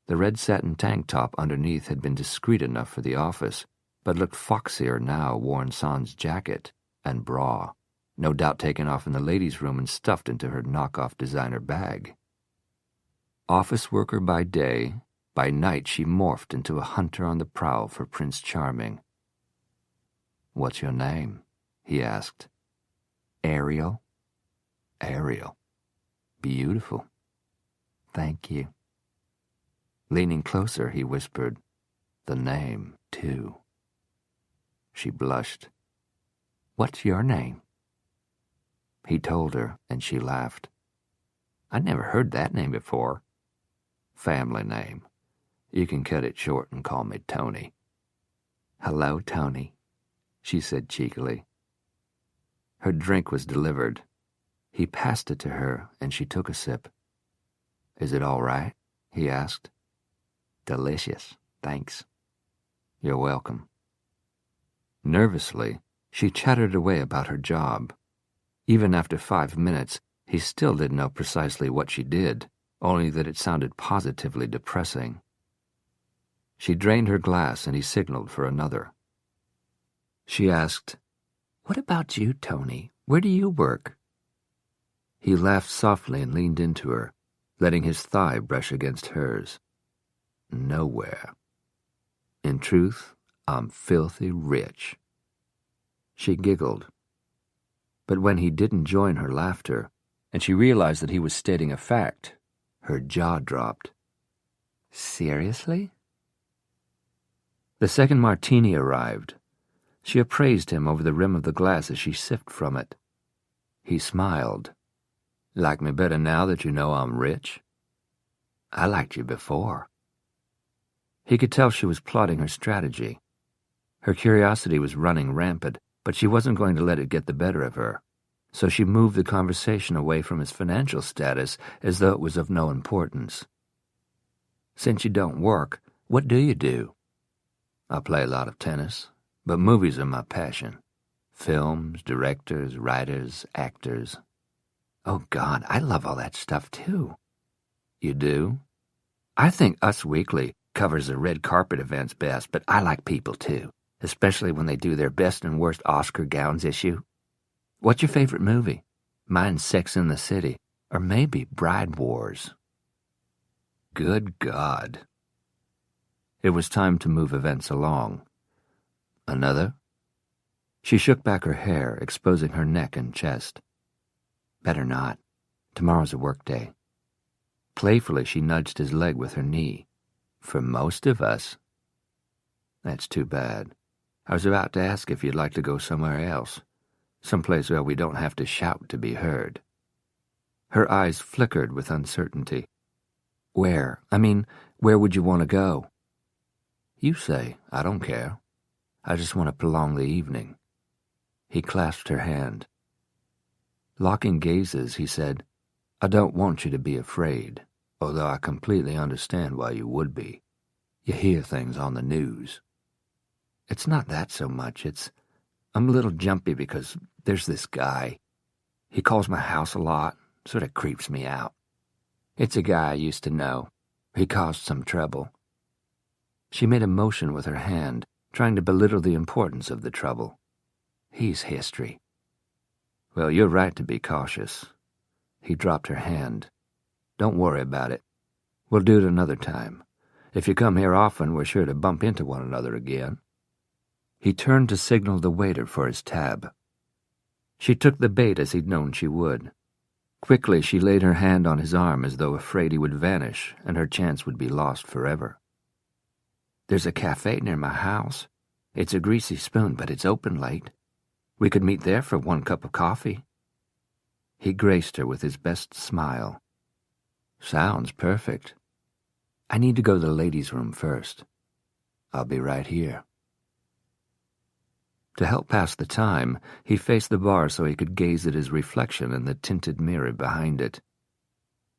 The red satin tank top underneath had been discreet enough for the office, but looked foxier now worn sans jacket and bra, no doubt taken off in the ladies' room and stuffed into her knockoff designer bag. Office worker by day, by night she morphed into a hunter on the prowl for Prince Charming. What's your name? He asked. Ariel. Ariel. Beautiful. Thank you. Leaning closer, he whispered, the name, too. She blushed. What's your name? He told her, and she laughed. I'd never heard that name before. Family name. You can cut it short and call me Tony. Hello, Tony, she said cheekily. Her drink was delivered. He passed it to her, and she took a sip. Is it all right? He asked. Delicious, thanks. You're welcome. Nervously, she chattered away about her job. Even after 5 minutes, he still didn't know precisely what she did, only that it sounded positively depressing. She drained her glass and he signaled for another. She asked, "What about you, Tony? Where do you work?" He laughed softly and leaned into her, letting his thigh brush against hers. "Nowhere. In truth, I'm filthy rich." She giggled. But when he didn't join her laughter, and she realized that he was stating a fact, her jaw dropped. "Seriously?" The second martini arrived. She appraised him over the rim of the glass as she sipped from it. He smiled. "Like me better now that you know I'm rich?" "I liked you before." He could tell she was plotting her strategy. Her curiosity was running rampant, but she wasn't going to let it get the better of her. So she moved the conversation away from his financial status as though it was of no importance. "Since you don't work, what do you do?" "I play a lot of tennis, but movies are my passion. Films, directors, writers, actors." "Oh, God, I love all that stuff, too." "You do?" "I think Us Weekly covers the red carpet events best, but I like people, too, especially when they do their best and worst Oscar gowns issue. What's your favorite movie? Mine's Sex and the City, or maybe Bride Wars." Good God. It was time to move events along. "Another?" She shook back her hair, exposing her neck and chest. "Better not. Tomorrow's a work day." Playfully, she nudged his leg with her knee. "For most of us." "That's too bad. I was about to ask if you'd like to go somewhere else. Someplace where we don't have to shout to be heard." Her eyes flickered with uncertainty. "Where? Where would you want to go?" "You say. I don't care. I just want to prolong the evening." He clasped her hand. Locking gazes, he said, "I don't want you to be afraid, although I completely understand why you would be. You hear things on the news." "It's not that so much. I'm a little jumpy because there's this guy. He calls my house a lot, sort of creeps me out. It's a guy I used to know. He caused some trouble." She made a motion with her hand, trying to belittle the importance of the trouble. "He's history." "Well, you're right to be cautious." He dropped her hand. "Don't worry about it. We'll do it another time. If you come here often, we're sure to bump into one another again." He turned to signal the waiter for his tab. She took the bait as he'd known she would. Quickly, she laid her hand on his arm as though afraid he would vanish and her chance would be lost forever. "There's a cafe near my house. It's a greasy spoon, but it's open late. We could meet there for 1 cup of coffee." He graced her with his best smile. "Sounds perfect. I need to go to the ladies' room first. I'll be right here." To help pass the time, he faced the bar so he could gaze at his reflection in the tinted mirror behind it.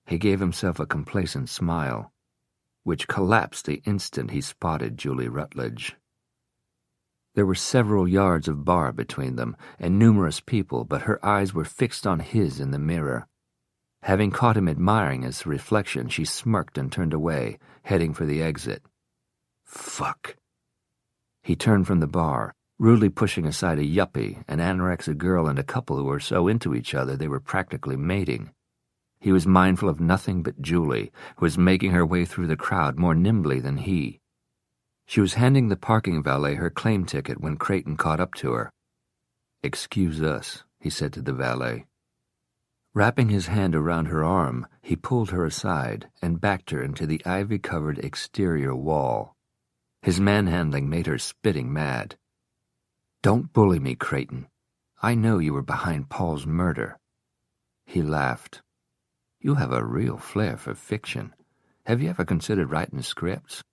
He gave himself a complacent smile, which collapsed the instant he spotted Julie Rutledge. There were several yards of bar between them, and numerous people, but her eyes were fixed on his in the mirror. Having caught him admiring his reflection, she smirked and turned away, heading for the exit. Fuck. He turned from the bar, rudely pushing aside a yuppie, an anorexic girl, and a couple who were so into each other they were practically mating. He was mindful of nothing but Julie, who was making her way through the crowd more nimbly than he. She was handing the parking valet her claim ticket when Creighton caught up to her. "Excuse us," he said to the valet. Wrapping his hand around her arm, he pulled her aside and backed her into the ivy-covered exterior wall. His manhandling made her spitting mad. "Don't bully me, Creighton. I know you were behind Paul's murder." He laughed. "You have a real flair for fiction. Have you ever considered writing scripts?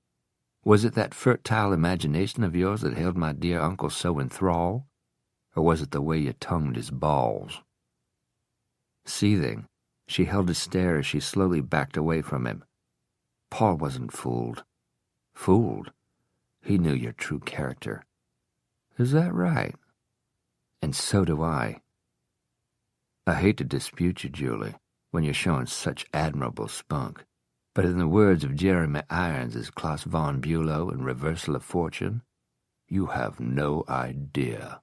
Was it that fertile imagination of yours that held my dear uncle so in thrall? Or was it the way you tongued his balls?" Seething, she held his stare as she slowly backed away from him. Paul wasn't fooled. Fooled? He knew your true character. "Is that right? And so do I." "I hate to dispute you, Julie, when you're showing such admirable spunk, but in the words of Jeremy Irons' Klaus von Bülow in Reversal of Fortune, You have no idea."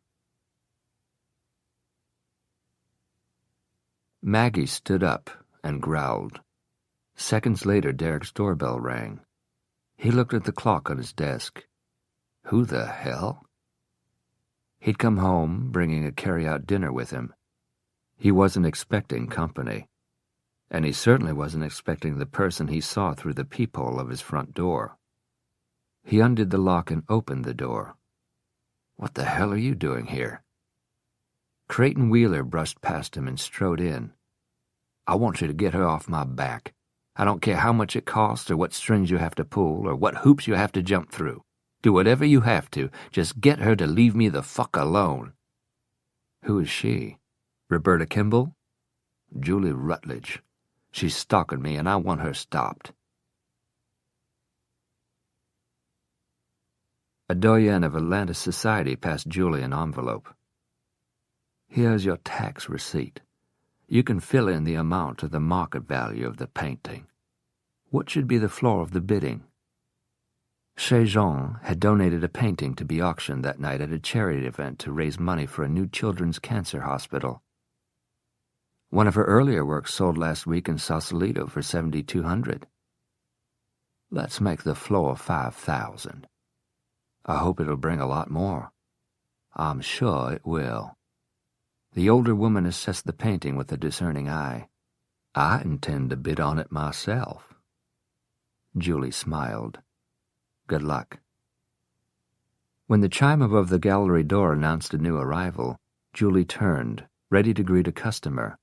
Maggie stood up and growled. Seconds later, Derek's doorbell rang. He looked at the clock on his desk. Who the hell? He'd come home, bringing a carry-out dinner with him. He wasn't expecting company, and he certainly wasn't expecting the person he saw through the peephole of his front door. He undid the lock and opened the door. "What the hell are you doing here?" Creighton Wheeler brushed past him and strode in. "I want you to get her off my back. I don't care how much it costs or what strings you have to pull or what hoops you have to jump through. Do whatever you have to. Just get her to leave me the fuck alone." "Who is she? Roberta Kimball?" "Julie Rutledge. She's stalking me and I want her stopped." A doyen of Atlanta society passed Julie an envelope. "Here's your tax receipt. You can fill in the amount of the market value of the painting. What should be the floor of the bidding?" Chez Jean had donated a painting to be auctioned that night at a charity event to raise money for a new children's cancer hospital. One of her earlier works sold last week in Sausalito for $7,200. "Let's make the floor $5,000. I hope it'll bring a lot more." "I'm sure it will." The older woman assessed the painting with a discerning eye. "I intend to bid on it myself." Julie smiled. "Good luck." When the chime above the gallery door announced a new arrival, Julie turned, ready to greet a customer.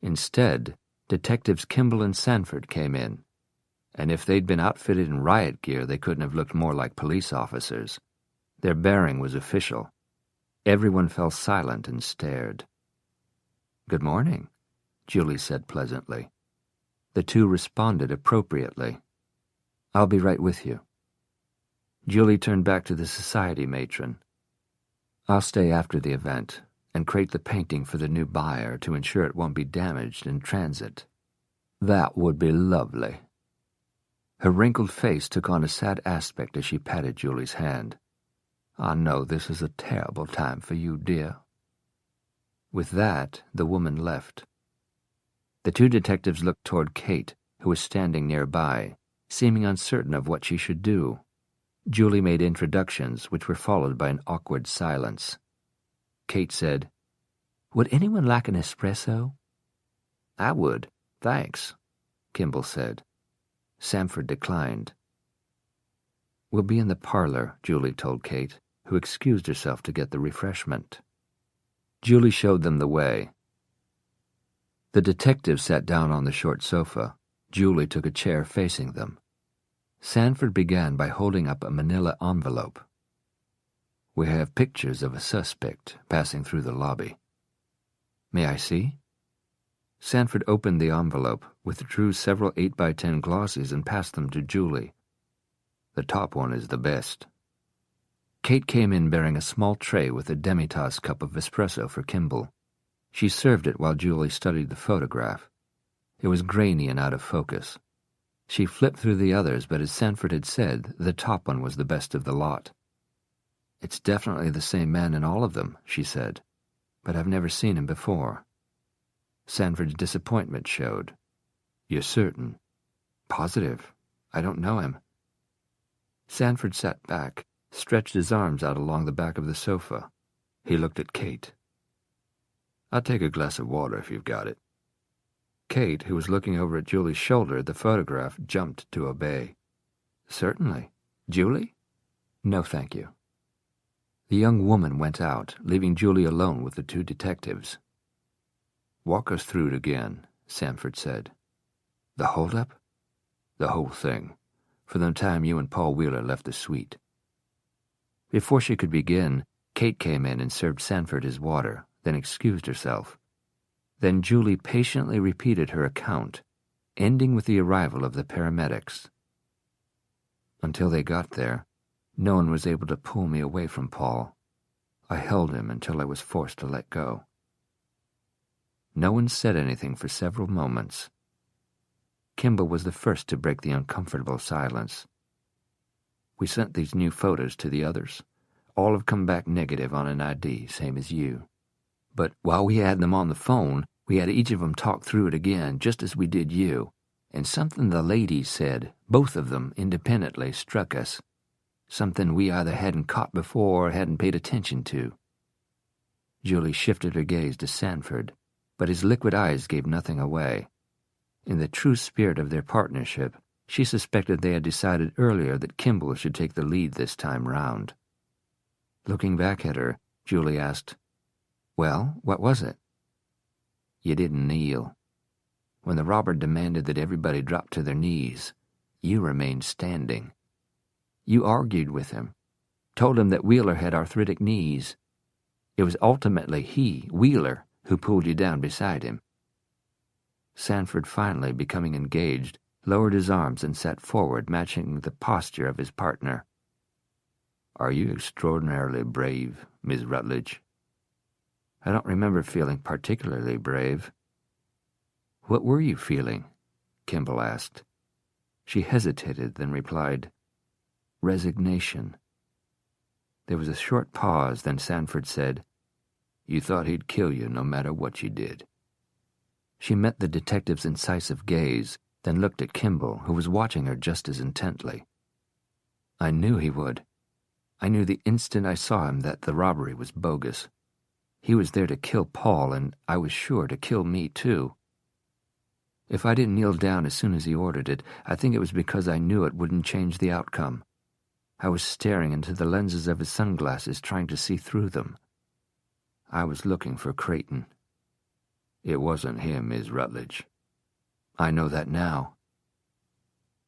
Instead, Detectives Kimball and Sanford came in, and if they'd been outfitted in riot gear, they couldn't have looked more like police officers. Their bearing was official. Everyone fell silent and stared. "Good morning," Julie said pleasantly. The two responded appropriately. "I'll be right with you." Julie turned back to the society matron. "I'll stay after the event and crate the painting for the new buyer to ensure it won't be damaged in transit." "That would be lovely." Her wrinkled face took on a sad aspect as she patted Julie's hand. "I know this is a terrible time for you, dear." With that, the woman left. The two detectives looked toward Kate, who was standing nearby, seeming uncertain of what she should do. Julie made introductions, which were followed by an awkward silence. Kate said, "Would anyone like an espresso?" "I would, thanks," Kimball said. Sanford declined. "We'll be in the parlor," Julie told Kate, who excused herself to get the refreshment. Julie showed them the way. The detective sat down on the short sofa. Julie took a chair facing them. Sanford began by holding up a manila envelope. "We have pictures of a suspect passing through the lobby." "May I see?" Sanford opened the envelope, withdrew several 8x10 glossies, and passed them to Julie. "The top one is the best." Kate came in bearing a small tray with a demi-tasse cup of espresso for Kimball. She served it while Julie studied the photograph. It was grainy and out of focus. She flipped through the others, but as Sanford had said, the top one was the best of the lot. "It's definitely the same man in all of them," she said, "but I've never seen him before." Sanford's disappointment showed. "You're certain?" "Positive. I don't know him." Sanford sat back, stretched his arms out along the back of the sofa. He looked at Kate. "I'll take a glass of water if you've got it." Kate, who was looking over at Julie's shoulder at the photograph, jumped to obey. "Certainly. Julie?" "No, thank you." The young woman went out, leaving Julie alone with the two detectives. "Walk us through it again," Sanford said. "The holdup?" "The whole thing, from the time you and Paul Wheeler left the suite." Before she could begin, Kate came in and served Sanford his water, then excused herself. Then Julie patiently repeated her account, ending with the arrival of the paramedics. "Until they got there, no one was able to pull me away from Paul. I held him until I was forced to let go." No one said anything for several moments. Kimball was the first to break the uncomfortable silence. "We sent these new photos to the others. All have come back negative on an ID, same as you. But while we had them on the phone, we had each of them talk through it again, just as we did you. And something the ladies said, both of them independently, struck us. Something we either hadn't caught before or hadn't paid attention to. Julie shifted her gaze to Sanford, but his liquid eyes gave nothing away. In the true spirit of their partnership, she suspected they had decided earlier that Kimball should take the lead this time round. Looking back at her, Julie asked, "Well, what was it?" "You didn't kneel. When the robber demanded that everybody drop to their knees, you remained standing. You argued with him, told him that Wheeler had arthritic knees. It was ultimately he, Wheeler, who pulled you down beside him." Sanford, finally becoming engaged, lowered his arms and sat forward, matching the posture of his partner. "Are you extraordinarily brave, Miss Rutledge?" "I don't remember feeling particularly brave." "What were you feeling?" Kimball asked. She hesitated, then replied, "Resignation." There was a short pause, then Sanford said, "You thought he'd kill you no matter what you did." She met the detective's incisive gaze, then looked at Kimball, who was watching her just as intently. "I knew he would. I knew the instant I saw him that the robbery was bogus. He was there to kill Paul, and I was sure to kill me, too. If I didn't kneel down as soon as he ordered it, I think it was because I knew it wouldn't change the outcome. I was staring into the lenses of his sunglasses, trying to see through them. I was looking for Creighton. It wasn't him, Miss Rutledge. I know that now."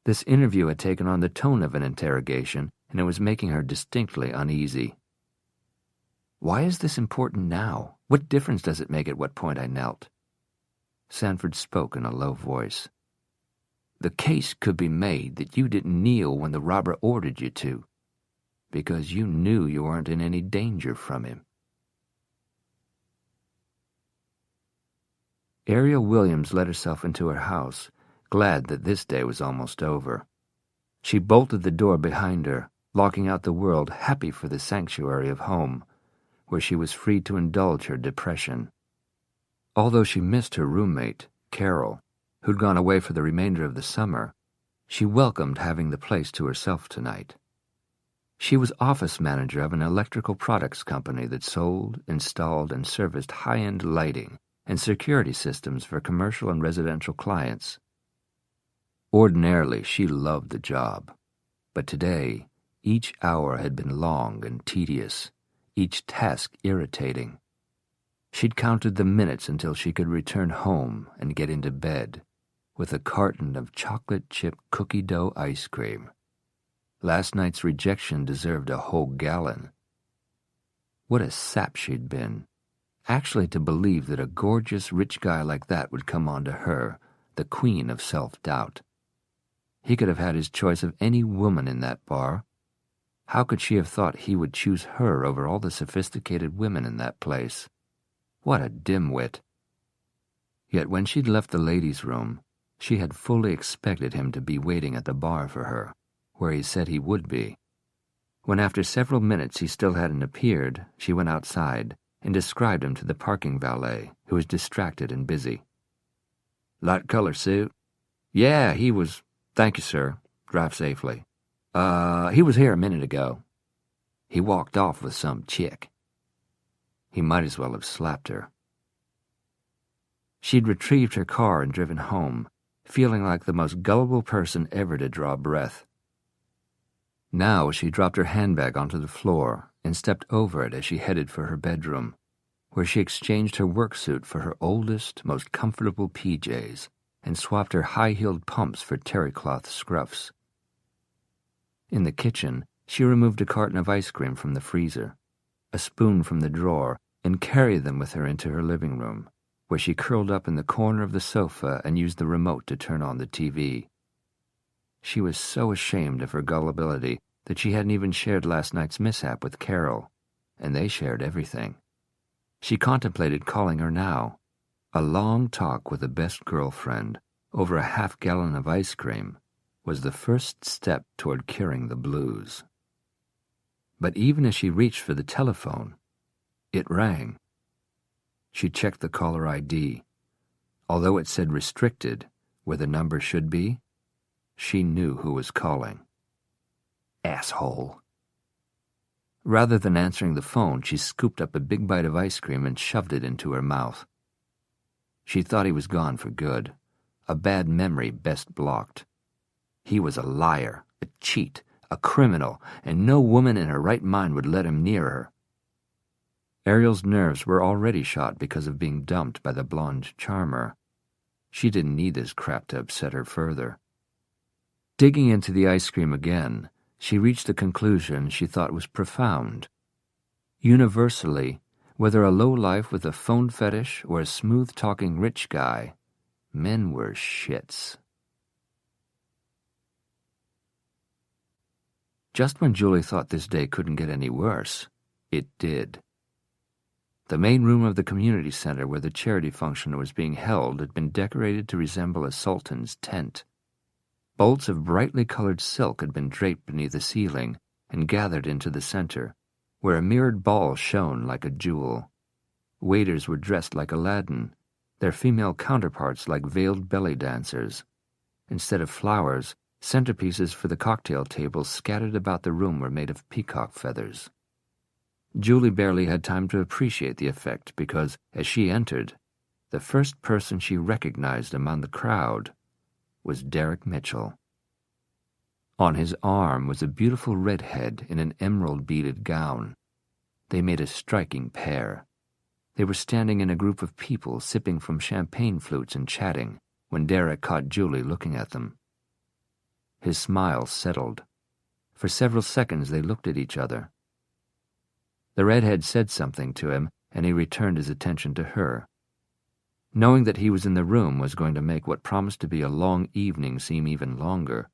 This interview had taken on the tone of an interrogation, and it was making her distinctly uneasy. "Why is this important now? What difference does it make at what point I knelt?" Sanford spoke in a low voice. "The case could be made that you didn't kneel when the robber ordered you to, because you knew you weren't in any danger from him." Ariel Williams let herself into her house, glad that this day was almost over. She bolted the door behind her, locking out the world, happy for the sanctuary of home, where she was free to indulge her depression. Although she missed her roommate, Carol, who'd gone away for the remainder of the summer, she welcomed having the place to herself tonight. She was office manager of an electrical products company that sold, installed, and serviced high-end lighting and security systems for commercial and residential clients. Ordinarily, she loved the job, but today, each hour had been long and tedious, each task irritating. She'd counted the minutes until she could return home and get into bed with a carton of chocolate chip cookie dough ice cream. Last night's rejection deserved a whole gallon. What a sap she'd been. Actually, to believe that a gorgeous, rich guy like that would come on to her, the queen of self-doubt. He could have had his choice of any woman in that bar. How could she have thought he would choose her over all the sophisticated women in that place? What a dimwit. Yet when she'd left the ladies' room, she had fully expected him to be waiting at the bar for her, where he said he would be. When after several minutes he still hadn't appeared, she went outside and described him to the parking valet, who was distracted and busy. "Light color suit?" "Yeah, he was... Thank you, sir. Drive safely." He was here a minute ago." "He walked off with some chick." He might as well have slapped her. She'd retrieved her car and driven home, feeling like the most gullible person ever to draw breath. Now she dropped her handbag onto the floor and stepped over it as she headed for her bedroom, where she exchanged her work suit for her oldest, most comfortable PJs and swapped her high-heeled pumps for terry-cloth scruffs. In the kitchen, she removed a carton of ice cream from the freezer, a spoon from the drawer, and carried them with her into her living room, where she curled up in the corner of the sofa and used the remote to turn on the TV. She was so ashamed of her gullibility that she hadn't even shared last night's mishap with Carol, and they shared everything. She contemplated calling her now. A long talk with a best girlfriend over a half-gallon of ice cream was the first step toward curing the blues. But even as she reached for the telephone, it rang. She checked the caller ID. Although it said restricted, where the number should be, she knew who was calling. Asshole. Rather than answering the phone, she scooped up a big bite of ice cream and shoved it into her mouth. She thought he was gone for good, a bad memory best blocked. He was a liar, a cheat, a criminal, and no woman in her right mind would let him near her. Ariel's nerves were already shot because of being dumped by the blonde charmer. She didn't need this crap to upset her further. Digging into the ice cream again, she reached a conclusion she thought was profound. Universally, whether a lowlife with a phone fetish or a smooth-talking rich guy, men were shits. Just when Julie thought this day couldn't get any worse, it did. The main room of the community center where the charity function was being held had been decorated to resemble a sultan's tent. Bolts of brightly colored silk had been draped beneath the ceiling and gathered into the center, where a mirrored ball shone like a jewel. Waiters were dressed like Aladdin, their female counterparts like veiled belly dancers. Instead of flowers, centerpieces for the cocktail tables scattered about the room were made of peacock feathers. Julie barely had time to appreciate the effect because, as she entered, the first person she recognized among the crowd was Derek Mitchell. On his arm was a beautiful redhead in an emerald-beaded gown. They made a striking pair. They were standing in a group of people sipping from champagne flutes and chatting when Derek caught Julie looking at them. His smile settled. For several seconds they looked at each other. The redhead said something to him, and he returned his attention to her. Knowing that he was in the room was going to make what promised to be a long evening seem even longer.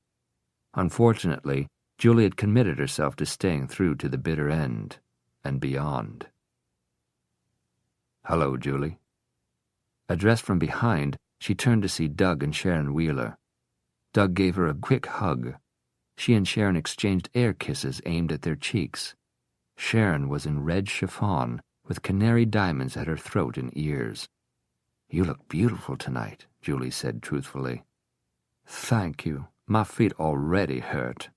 Unfortunately, Julie had committed herself to staying through to the bitter end and beyond. "Hello, Julie." Addressed from behind, she turned to see Doug and Sharon Wheeler. Doug gave her a quick hug. She and Sharon exchanged air kisses aimed at their cheeks. Sharon was in red chiffon, with canary diamonds at her throat and ears. "You look beautiful tonight," Julie said truthfully. "Thank you. My feet already hurt."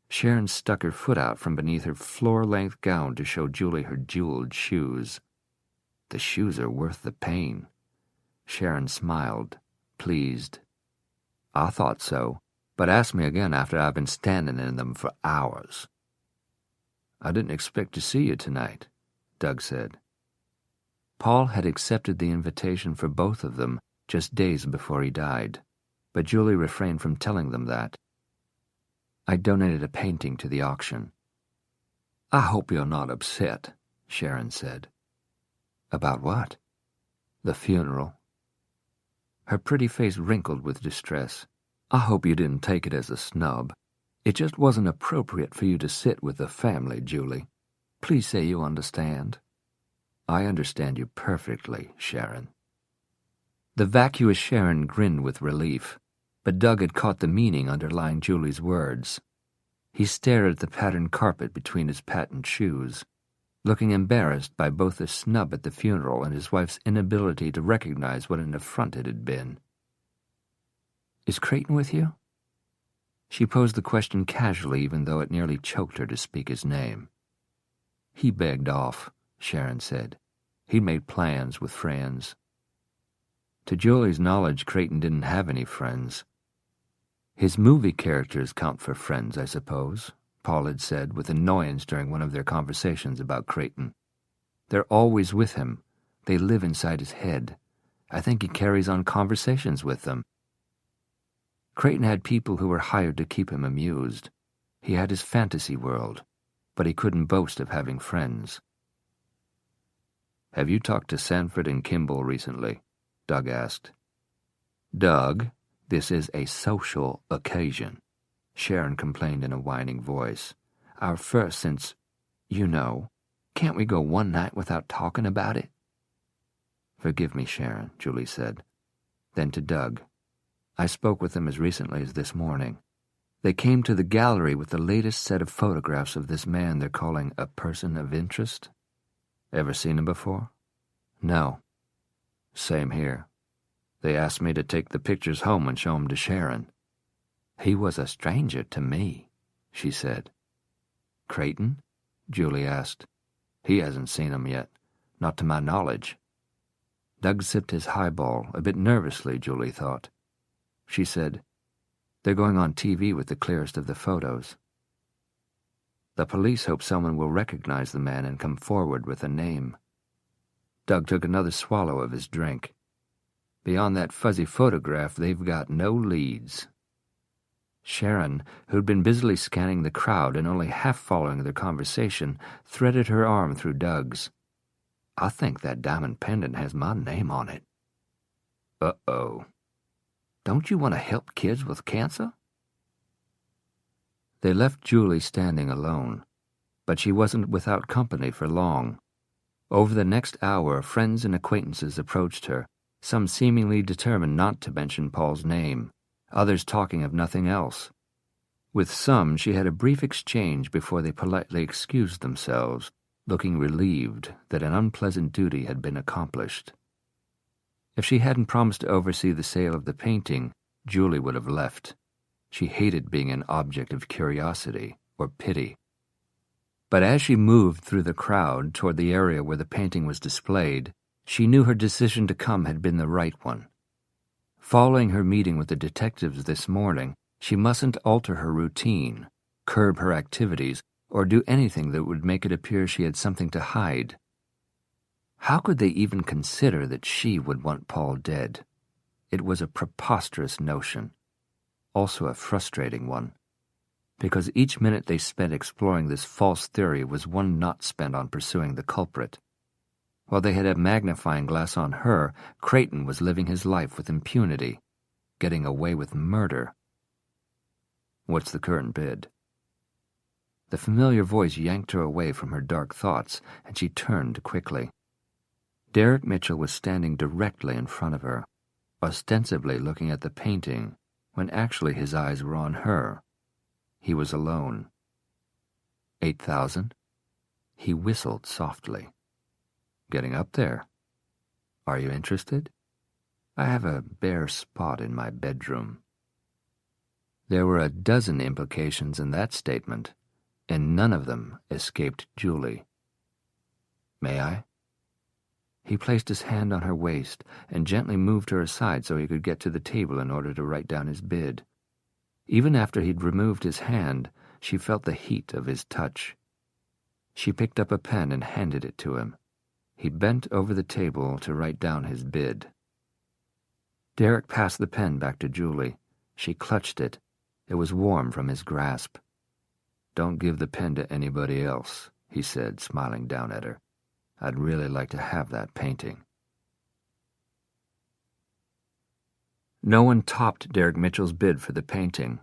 Sharon stuck her foot out from beneath her floor-length gown to show Julie her jeweled shoes. "The shoes are worth the pain." Sharon smiled, pleased. "I thought so, but ask me again after I've been standing in them for hours." "I didn't expect to see you tonight," Doug said. Paul had accepted the invitation for both of them just days before he died, but Julie refrained from telling them that. "I donated a painting to the auction." "I hope you're not upset," Sharon said. "About what?" "The funeral." Her pretty face wrinkled with distress. "I hope you didn't take it as a snub. It just wasn't appropriate for you to sit with the family, Julie. Please say you understand." "I understand you perfectly, Sharon." The vacuous Sharon grinned with relief, but Doug had caught the meaning underlying Julie's words. He stared at the patterned carpet between his patent shoes, looking embarrassed by both the snub at the funeral and his wife's inability to recognize what an affront it had been. "Is Creighton with you?" She posed the question casually, even though it nearly choked her to speak his name. "He begged off," Sharon said. "He'd made plans with friends." To Julie's knowledge, Creighton didn't have any friends. "His movie characters count for friends, I suppose," Paul had said with annoyance during one of their conversations about Creighton. "They're always with him. They live inside his head. I think he carries on conversations with them." Creighton had people who were hired to keep him amused. He had his fantasy world, but he couldn't boast of having friends. "Have you talked to Sanford and Kimball recently?" Doug asked. "Doug, this is a social occasion," Sharon complained in a whining voice. "Our first since, you know. Can't we go one night without talking about it?" "Forgive me, Sharon," Julie said. Then to Doug, "I spoke with him as recently as this morning. They came to the gallery with the latest set of photographs of this man they're calling a person of interest. Ever seen him before? No. Same here. They asked me to take the pictures home and show them to Sharon. He was a stranger to me, she said. Creighton? Julie asked. He hasn't seen him yet, not to my knowledge. Doug sipped his highball, a bit nervously, Julie thought. She said, They're going on TV with the clearest of the photos. The police hope someone will recognize the man and come forward with a name. Doug took another swallow of his drink. Beyond that fuzzy photograph, they've got no leads. Sharon, who'd been busily scanning the crowd and only half following their conversation, threaded her arm through Doug's. I think that diamond pendant has my name on it. Uh-oh. Don't you want to help kids with cancer? They left Julie standing alone, but she wasn't without company for long. Over the next hour, friends and acquaintances approached her, some seemingly determined not to mention Paul's name, others talking of nothing else. With some, she had a brief exchange before they politely excused themselves, looking relieved that an unpleasant duty had been accomplished. If she hadn't promised to oversee the sale of the painting, Julie would have left. She hated being an object of curiosity or pity. But as she moved through the crowd toward the area where the painting was displayed, she knew her decision to come had been the right one. Following her meeting with the detectives this morning, she mustn't alter her routine, curb her activities, or do anything that would make it appear she had something to hide. How could they even consider that she would want Paul dead? It was a preposterous notion, also a frustrating one, because each minute they spent exploring this false theory was one not spent on pursuing the culprit. While they had a magnifying glass on her, Creighton was living his life with impunity, getting away with murder. What's the current bid? The familiar voice yanked her away from her dark thoughts, and she turned quickly. Derek Mitchell was standing directly in front of her, ostensibly looking at the painting, when actually his eyes were on her. He was alone. 8,000? He whistled softly. Getting up there. Are you interested? I have a bare spot in my bedroom. There were a dozen implications in that statement, and none of them escaped Julie. May I? He placed his hand on her waist and gently moved her aside so he could get to the table in order to write down his bid. Even after he'd removed his hand, she felt the heat of his touch. She picked up a pen and handed it to him. He bent over the table to write down his bid. Derek passed the pen back to Julie. She clutched it. It was warm from his grasp. Don't give the pen to anybody else, he said, smiling down at her. I'd really like to have that painting. No one topped Derek Mitchell's bid for the painting.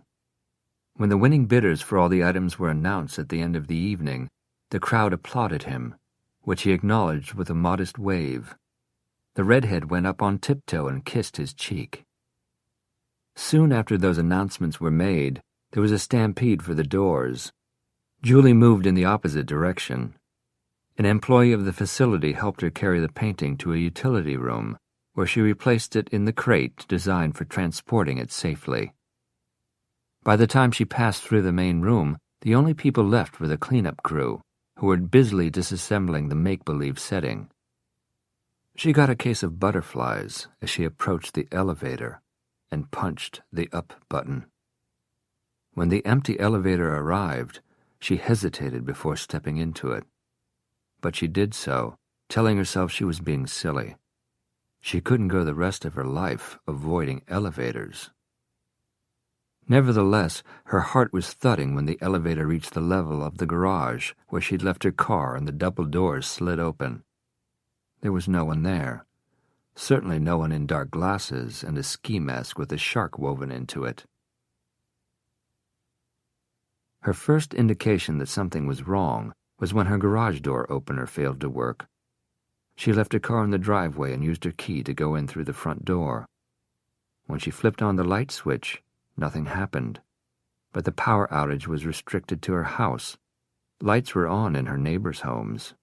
When the winning bidders for all the items were announced at the end of the evening, the crowd applauded him, which he acknowledged with a modest wave. The redhead went up on tiptoe and kissed his cheek. Soon after those announcements were made, there was a stampede for the doors. Julie moved in the opposite direction. An employee of the facility helped her carry the painting to a utility room, where she replaced it in the crate designed for transporting it safely. By the time she passed through the main room, the only people left were the cleanup crew, who were busily disassembling the make-believe setting. She got a case of butterflies as she approached the elevator and punched the up button. When the empty elevator arrived, she hesitated before stepping into it. But she did so, telling herself she was being silly. She couldn't go the rest of her life avoiding elevators. Nevertheless, her heart was thudding when the elevator reached the level of the garage where she'd left her car and the double doors slid open. There was no one there. Certainly no one in dark glasses and a ski mask with a shark woven into it. Her first indication that something was wrong was when her garage door opener failed to work. She left her car in the driveway and used her key to go in through the front door. When she flipped on the light switch, nothing happened. but the power outage was restricted to her house. Lights were on in her neighbors' homes.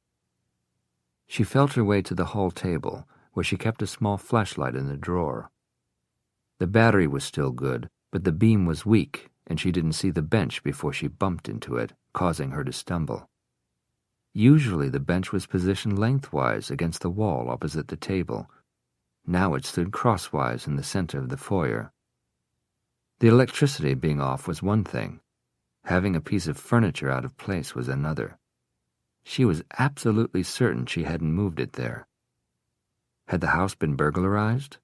She felt her way to the hall table, where she kept a small flashlight in the drawer. The battery was still good, but the beam was weak, and she didn't see the bench before she bumped into it, causing her to stumble. Usually the bench was positioned lengthwise against the wall opposite the table. Now it stood crosswise in the center of the foyer. The electricity being off was one thing. Having a piece of furniture out of place was another. She was absolutely certain she hadn't moved it there. Had the house been burglarized?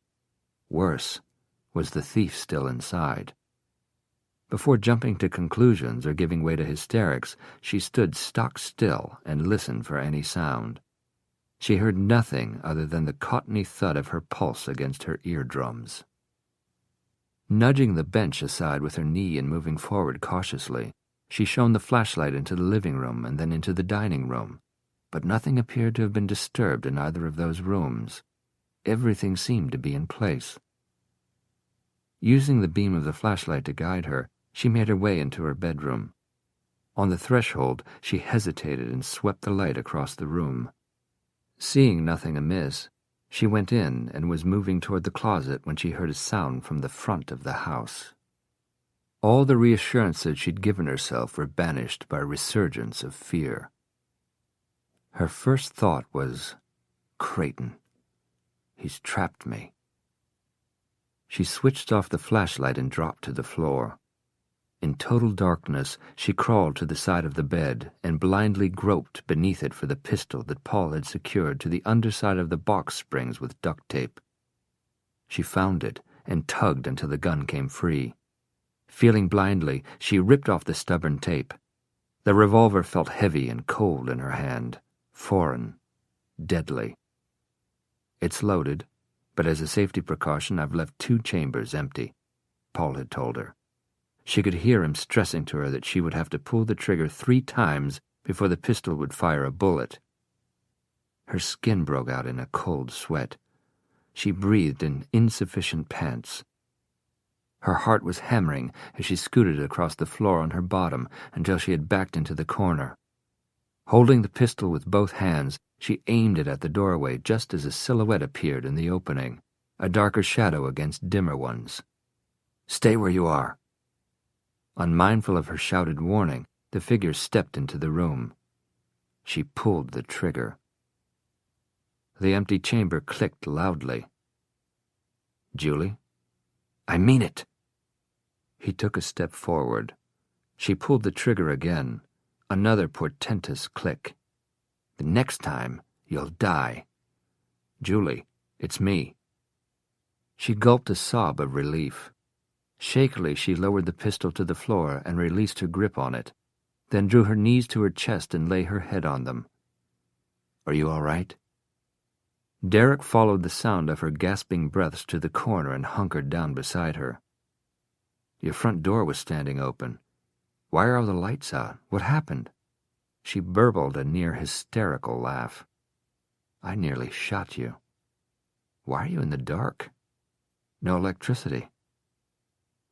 Worse, was the thief still inside? Before jumping to conclusions or giving way to hysterics, she stood stock still and listened for any sound. She heard nothing other than the cottony thud of her pulse against her eardrums. Nudging the bench aside with her knee and moving forward cautiously, she shone the flashlight into the living room and then into the dining room, but nothing appeared to have been disturbed in either of those rooms. Everything seemed to be in place. Using the beam of the flashlight to guide her, she made her way into her bedroom. On the threshold, she hesitated and swept the light across the room. Seeing nothing amiss, she went in and was moving toward the closet when she heard a sound from the front of the house. All the reassurances she'd given herself were banished by a resurgence of fear. Her first thought was, Creighton. He's trapped me. She switched off the flashlight and dropped to the floor. In total darkness, she crawled to the side of the bed and blindly groped beneath it for the pistol that Paul had secured to the underside of the box springs with duct tape. She found it and tugged until the gun came free. Feeling blindly, she ripped off the stubborn tape. The revolver felt heavy and cold in her hand, foreign, deadly. It's loaded, but as a safety precaution I've left 2 chambers empty, Paul had told her. She could hear him stressing to her that she would have to pull the trigger 3 times before the pistol would fire a bullet. Her skin broke out in a cold sweat. She breathed in insufficient pants. Her heart was hammering as she scooted across the floor on her bottom until she had backed into the corner. Holding the pistol with both hands, she aimed it at the doorway just as a silhouette appeared in the opening, a darker shadow against dimmer ones. "Stay where you are." Unmindful of her shouted warning, the figure stepped into the room. She pulled the trigger. The empty chamber clicked loudly. "Julie?" "I mean it." He took a step forward. She pulled the trigger again. Another portentous click. "The next time, you'll die." "Julie, it's me." She gulped a sob of relief. Shakily, she lowered the pistol to the floor and released her grip on it, then drew her knees to her chest and lay her head on them. "Are you all right?" Derek followed the sound of her gasping breaths to the corner and hunkered down beside her. "Your front door was standing open. Why are all the lights out? What happened?" She burbled a near hysterical laugh. "I nearly shot you." "Why are you in the dark?" "No electricity."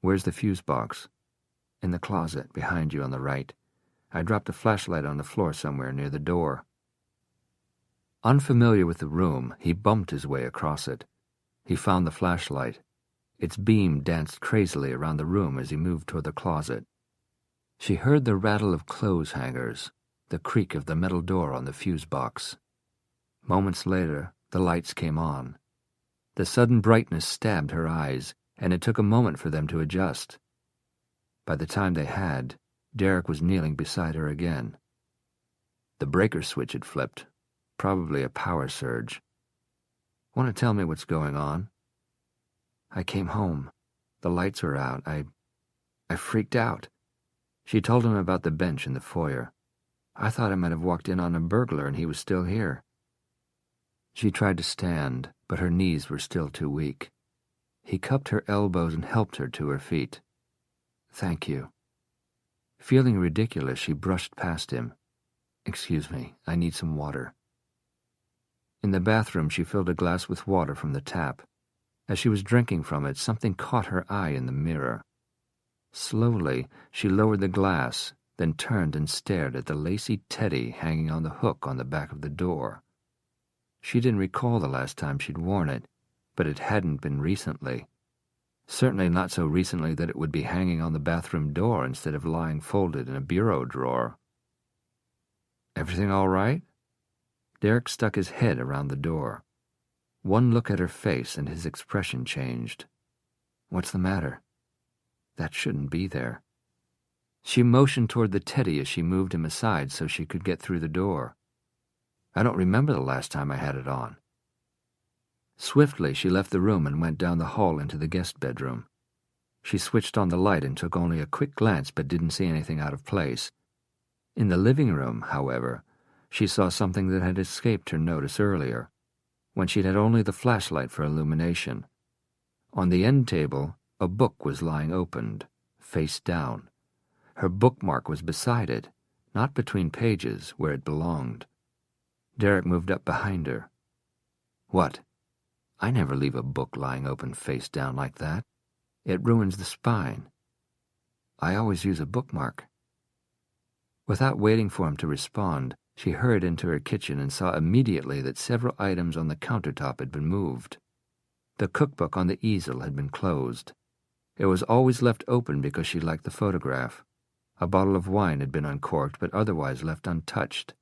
"Where's the fuse box?" "In the closet, behind you on the right. I dropped a flashlight on the floor somewhere near the door." Unfamiliar with the room, he bumped his way across it. He found the flashlight. Its beam danced crazily around the room as he moved toward the closet. She heard the rattle of clothes hangers, the creak of the metal door on the fuse box. Moments later, the lights came on. The sudden brightness stabbed her eyes, and it took a moment for them to adjust. By the time they had, Derek was kneeling beside her again. The breaker switch had flipped, probably a power surge. "Want to tell me what's going on?" "I came home. The lights were out. I freaked out." She told him about the bench in the foyer. "I thought I might have walked in on a burglar and he was still here." She tried to stand, but her knees were still too weak. He cupped her elbows and helped her to her feet. "Thank you." Feeling ridiculous, she brushed past him. "Excuse me, I need some water." In the bathroom, she filled a glass with water from the tap. As she was drinking from it, something caught her eye in the mirror. Slowly, she lowered the glass, then turned and stared at the lacy teddy hanging on the hook on the back of the door. She didn't recall the last time she'd worn it, but it hadn't been recently. Certainly not so recently that it would be hanging on the bathroom door instead of lying folded in a bureau drawer. "Everything all right?" Derek stuck his head around the door. One look at her face and his expression changed. "What's the matter? That shouldn't be there." She motioned toward the teddy as she moved him aside so she could get through the door. "I don't remember the last time I had it on." Swiftly, she left the room and went down the hall into the guest bedroom. She switched on the light and took only a quick glance but didn't see anything out of place. In the living room, however, she saw something that had escaped her notice earlier, when she'd had only the flashlight for illumination. On the end table, a book was lying opened, face down. Her bookmark was beside it, not between pages, where it belonged. Derek moved up behind her. "What? I never leave a book lying open face down like that. It ruins the spine. I always use a bookmark." Without waiting for him to respond, she hurried into her kitchen and saw immediately that several items on the countertop had been moved. The cookbook on the easel had been closed. It was always left open because she liked the photograph. A bottle of wine had been uncorked but otherwise left untouched.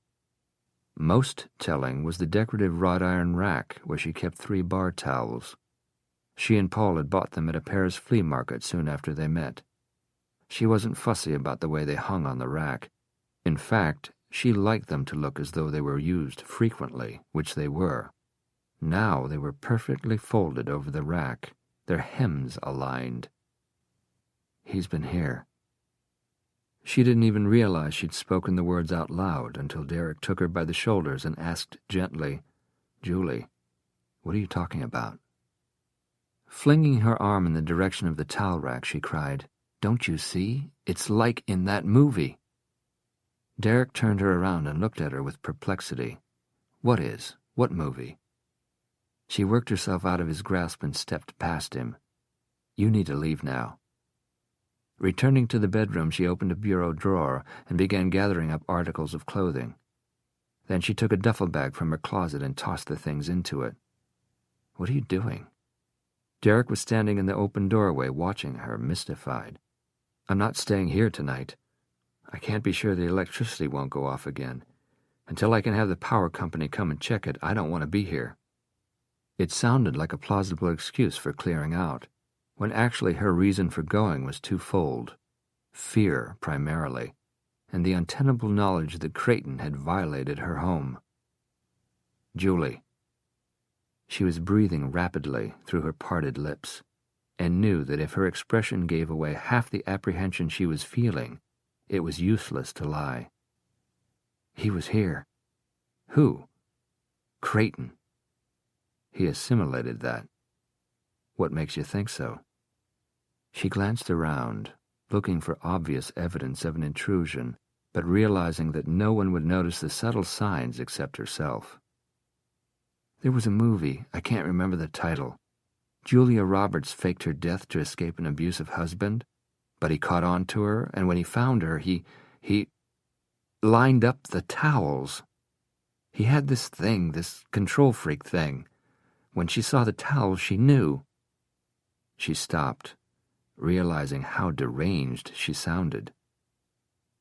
Most telling was the decorative wrought iron rack where she kept 3 bar towels. She and Paul had bought them at a Paris flea market soon after they met. She wasn't fussy about the way they hung on the rack. In fact, she liked them to look as though they were used frequently, which they were. Now they were perfectly folded over the rack, their hems aligned. "He's been here." She didn't even realize she'd spoken the words out loud until Derek took her by the shoulders and asked gently, "Julie, what are you talking about?" Flinging her arm in the direction of the towel rack, she cried, "Don't you see? It's like in that movie." Derek turned her around and looked at her with perplexity. "What is? What movie?" She worked herself out of his grasp and stepped past him. "You need to leave now." Returning to the bedroom, she opened a bureau drawer and began gathering up articles of clothing. Then she took a duffel bag from her closet and tossed the things into it. "What are you doing?" Derek was standing in the open doorway, watching her, mystified. "I'm not staying here tonight. I can't be sure the electricity won't go off again. Until I can have the power company come and check it, I don't want to be here." It sounded like a plausible excuse for clearing out, when actually her reason for going was twofold. Fear, primarily, and the untenable knowledge that Creighton had violated her home. "Julie." She was breathing rapidly through her parted lips, and knew that if her expression gave away half the apprehension she was feeling, it was useless to lie. "He was here." "Who?" "Creighton." He assimilated that. "What makes you think so?" She glanced around, looking for obvious evidence of an intrusion, but realizing that no one would notice the subtle signs except herself. "There was a movie, I can't remember the title. Julia Roberts faked her death to escape an abusive husband, but he caught on to her, and when he found her, he lined up the towels. He had this thing, this control freak thing. When she saw the towels, she knew." She stopped, realizing how deranged she sounded.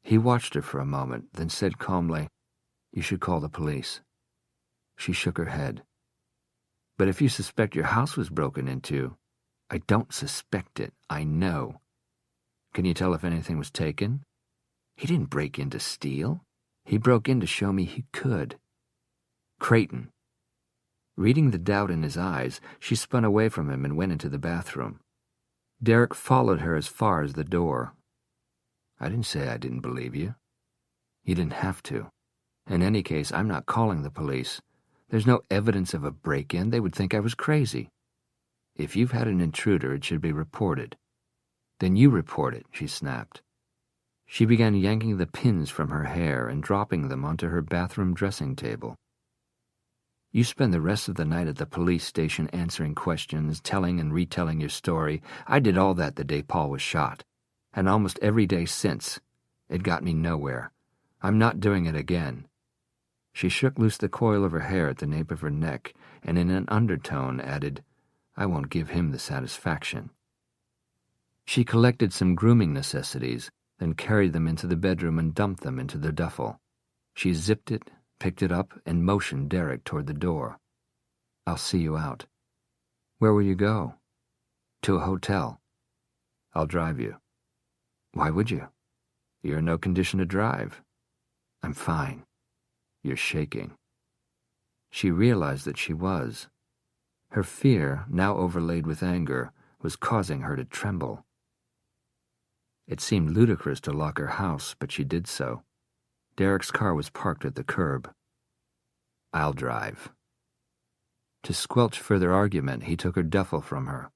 He watched her for a moment, then said calmly, "You should call the police." She shook her head. "But if you suspect your house was broken into—" "I don't suspect it, I know." "Can you tell if anything was taken?" "He didn't break in to steal. He broke in to show me he could." "Creighton." Reading the doubt in his eyes, she spun away from him and went into the bathroom. Derek followed her as far as the door. "I didn't say I didn't believe you." "You didn't have to. In any case, I'm not calling the police. There's no evidence of a break-in. They would think I was crazy. If you've had an intruder, it should be reported." "Then you report it," she snapped. She began yanking the pins from her hair and dropping them onto her bathroom dressing table. "You spend the rest of the night at the police station answering questions, telling and retelling your story. I did all that the day Paul was shot. and almost every day since. It got me nowhere. I'm not doing it again." She shook loose the coil of her hair at the nape of her neck, and in an undertone added, "I won't give him the satisfaction." She collected some grooming necessities, then carried them into the bedroom and dumped them into the duffel. She zipped it, picked it up, and motioned Derek toward the door. "I'll see you out." "Where will you go?" "To a hotel." "I'll drive you." "Why would you?" "You're in no condition to drive." "I'm fine." "You're shaking." She realized that she was. Her fear, now overlaid with anger, was causing her to tremble. It seemed ludicrous to lock her house, but she did so. Derek's car was parked at the curb. "I'll drive." To squelch further argument, he took her duffel from her.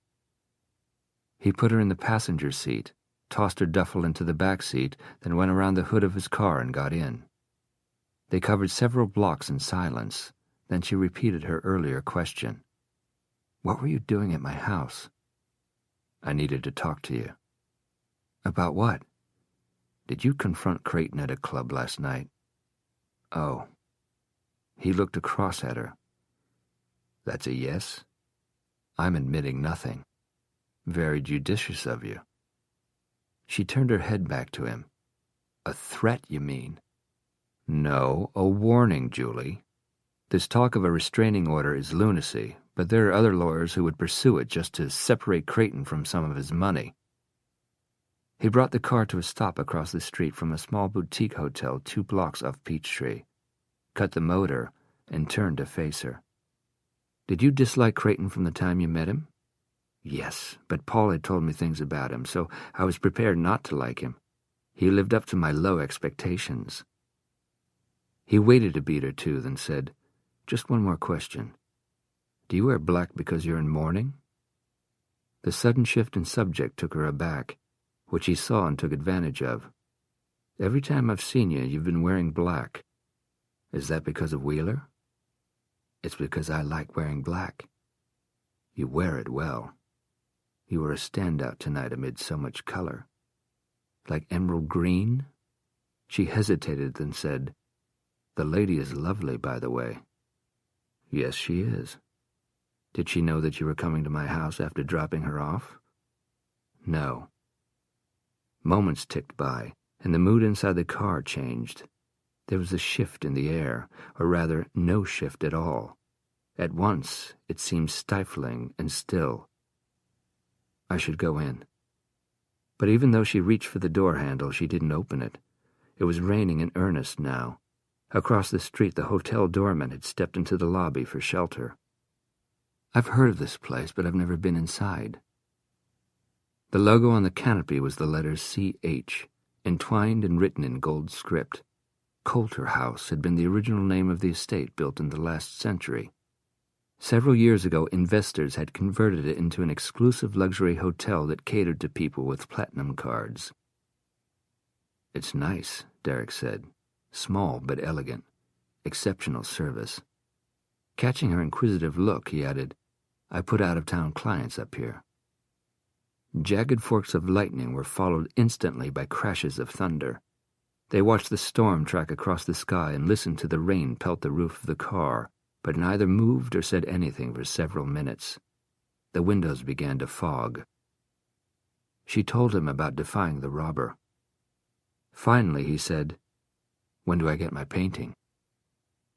He put her in the passenger seat, tossed her duffel into the back seat, then went around the hood of his car and got in. They covered several blocks in silence. Then she repeated her earlier question. "What were you doing at my house?" "I needed to talk to you." "About what?" "Did you confront Creighton at a club last night?" "Oh." He looked across at her. "That's a yes?" "I'm admitting nothing." "Very judicious of you." She turned her head back to him. "A threat, you mean?" "No, a warning, Julie. This talk of a restraining order is lunacy, but there are other lawyers who would pursue it just to separate Creighton from some of his money." He brought the car to a stop across the street from a small boutique hotel 2 blocks off Peachtree, cut the motor, and turned to face her. "Did you dislike Creighton from the time you met him?" "Yes, but Paul had told me things about him, so I was prepared not to like him. He lived up to my low expectations." He waited a beat or two, then said, "Just one more question. Do you wear black because you're in mourning?" The sudden shift in subject took her aback, which he saw and took advantage of. "Every time I've seen you, you've been wearing black. Is that because of Wheeler?" "It's because I like wearing black." "You wear it well. You were a standout tonight amid so much color." "Like emerald green?" She hesitated, then said, "The lady is lovely, by the way." "Yes, she is." "Did she know that you were coming to my house after dropping her off?" "No." Moments ticked by, and the mood inside the car changed. There was a shift in the air, or rather, no shift at all. At once, it seemed stifling and still. "I should go in." But even though she reached for the door handle, she didn't open it. It was raining in earnest now. Across the street, the hotel doorman had stepped into the lobby for shelter. "I've heard of this place, but I've never been inside." The logo on the canopy was the letters CH, entwined and written in gold script. Coulter House had been the original name of the estate built in the last century. Several years ago, investors had converted it into an exclusive luxury hotel that catered to people with platinum cards. "It's nice," Derek said. "Small but elegant. Exceptional service." Catching her inquisitive look, he added, "I put out-of-town clients up here." Jagged forks of lightning were followed instantly by crashes of thunder. They watched the storm track across the sky and listened to the rain pelt the roof of the car, but neither moved or said anything for several minutes. The windows began to fog. She told him about defying the robber. Finally, he said, "When do I get my painting?"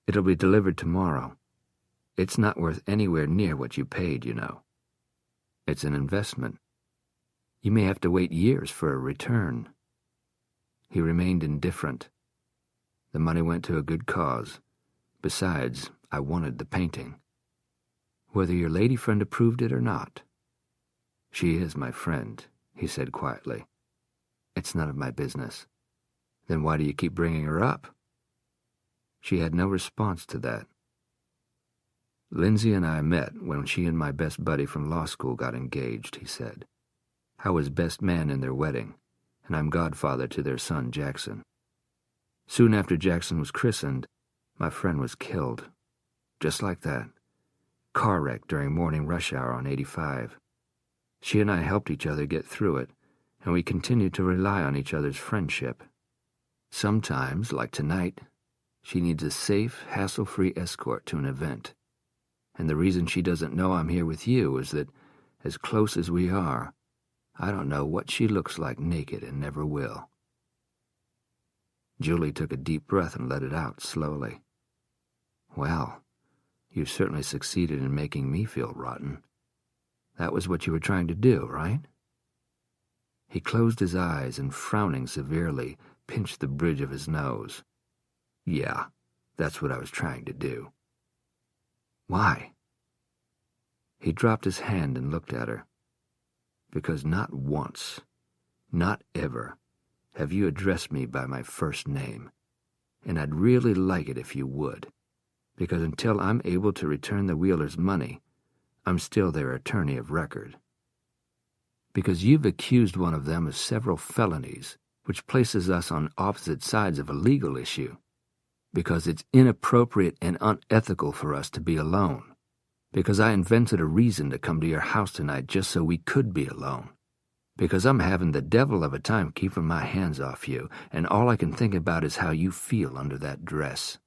"It'll be delivered tomorrow. It's not worth anywhere near what you paid, you know. It's an investment. You may have to wait years for a return." He remained indifferent. "The money went to a good cause. Besides, I wanted the painting." "Whether your lady friend approved it or not." "She is my friend," he said quietly. "It's none of my business." "Then why do you keep bringing her up?" She had no response to that. "Lindsay and I met when she and my best buddy from law school got engaged," he said. "I was best man in their wedding, and I'm godfather to their son Jackson. Soon after Jackson was christened, my friend was killed. Just like that. Car wreck during morning rush hour on 85. She and I helped each other get through it, and we continued to rely on each other's friendship. Sometimes, like tonight, she needs a safe, hassle-free escort to an event. And the reason she doesn't know I'm here with you is that, as close as we are, I don't know what she looks like naked and never will." Julie took a deep breath and let it out slowly. "Well, you've certainly succeeded in making me feel rotten. That was what you were trying to do, right?" He closed his eyes and, frowning severely, pinched the bridge of his nose. "Yeah, that's what I was trying to do." "Why?" He dropped his hand and looked at her. "Because not once, not ever, have you addressed me by my first name, and I'd really like it if you would, because until I'm able to return the Wheelers' money, I'm still their attorney of record. Because you've accused one of them of several felonies, which places us on opposite sides of a legal issue. Because it's inappropriate and unethical for us to be alone. Because I invented a reason to come to your house tonight just so we could be alone. Because I'm having the devil of a time keeping my hands off you, and all I can think about is how you feel under that dress."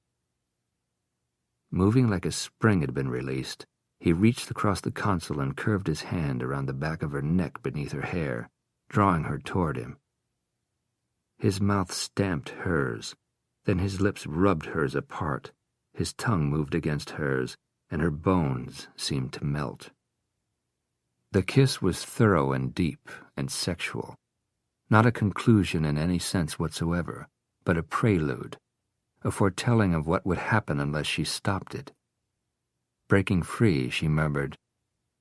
Moving like a spring had been released, he reached across the console and curved his hand around the back of her neck beneath her hair, drawing her toward him. His mouth stamped hers, then his lips rubbed hers apart, his tongue moved against hers, and her bones seemed to melt. The kiss was thorough and deep and sexual, not a conclusion in any sense whatsoever, but a prelude, a foretelling of what would happen unless she stopped it. Breaking free, she murmured,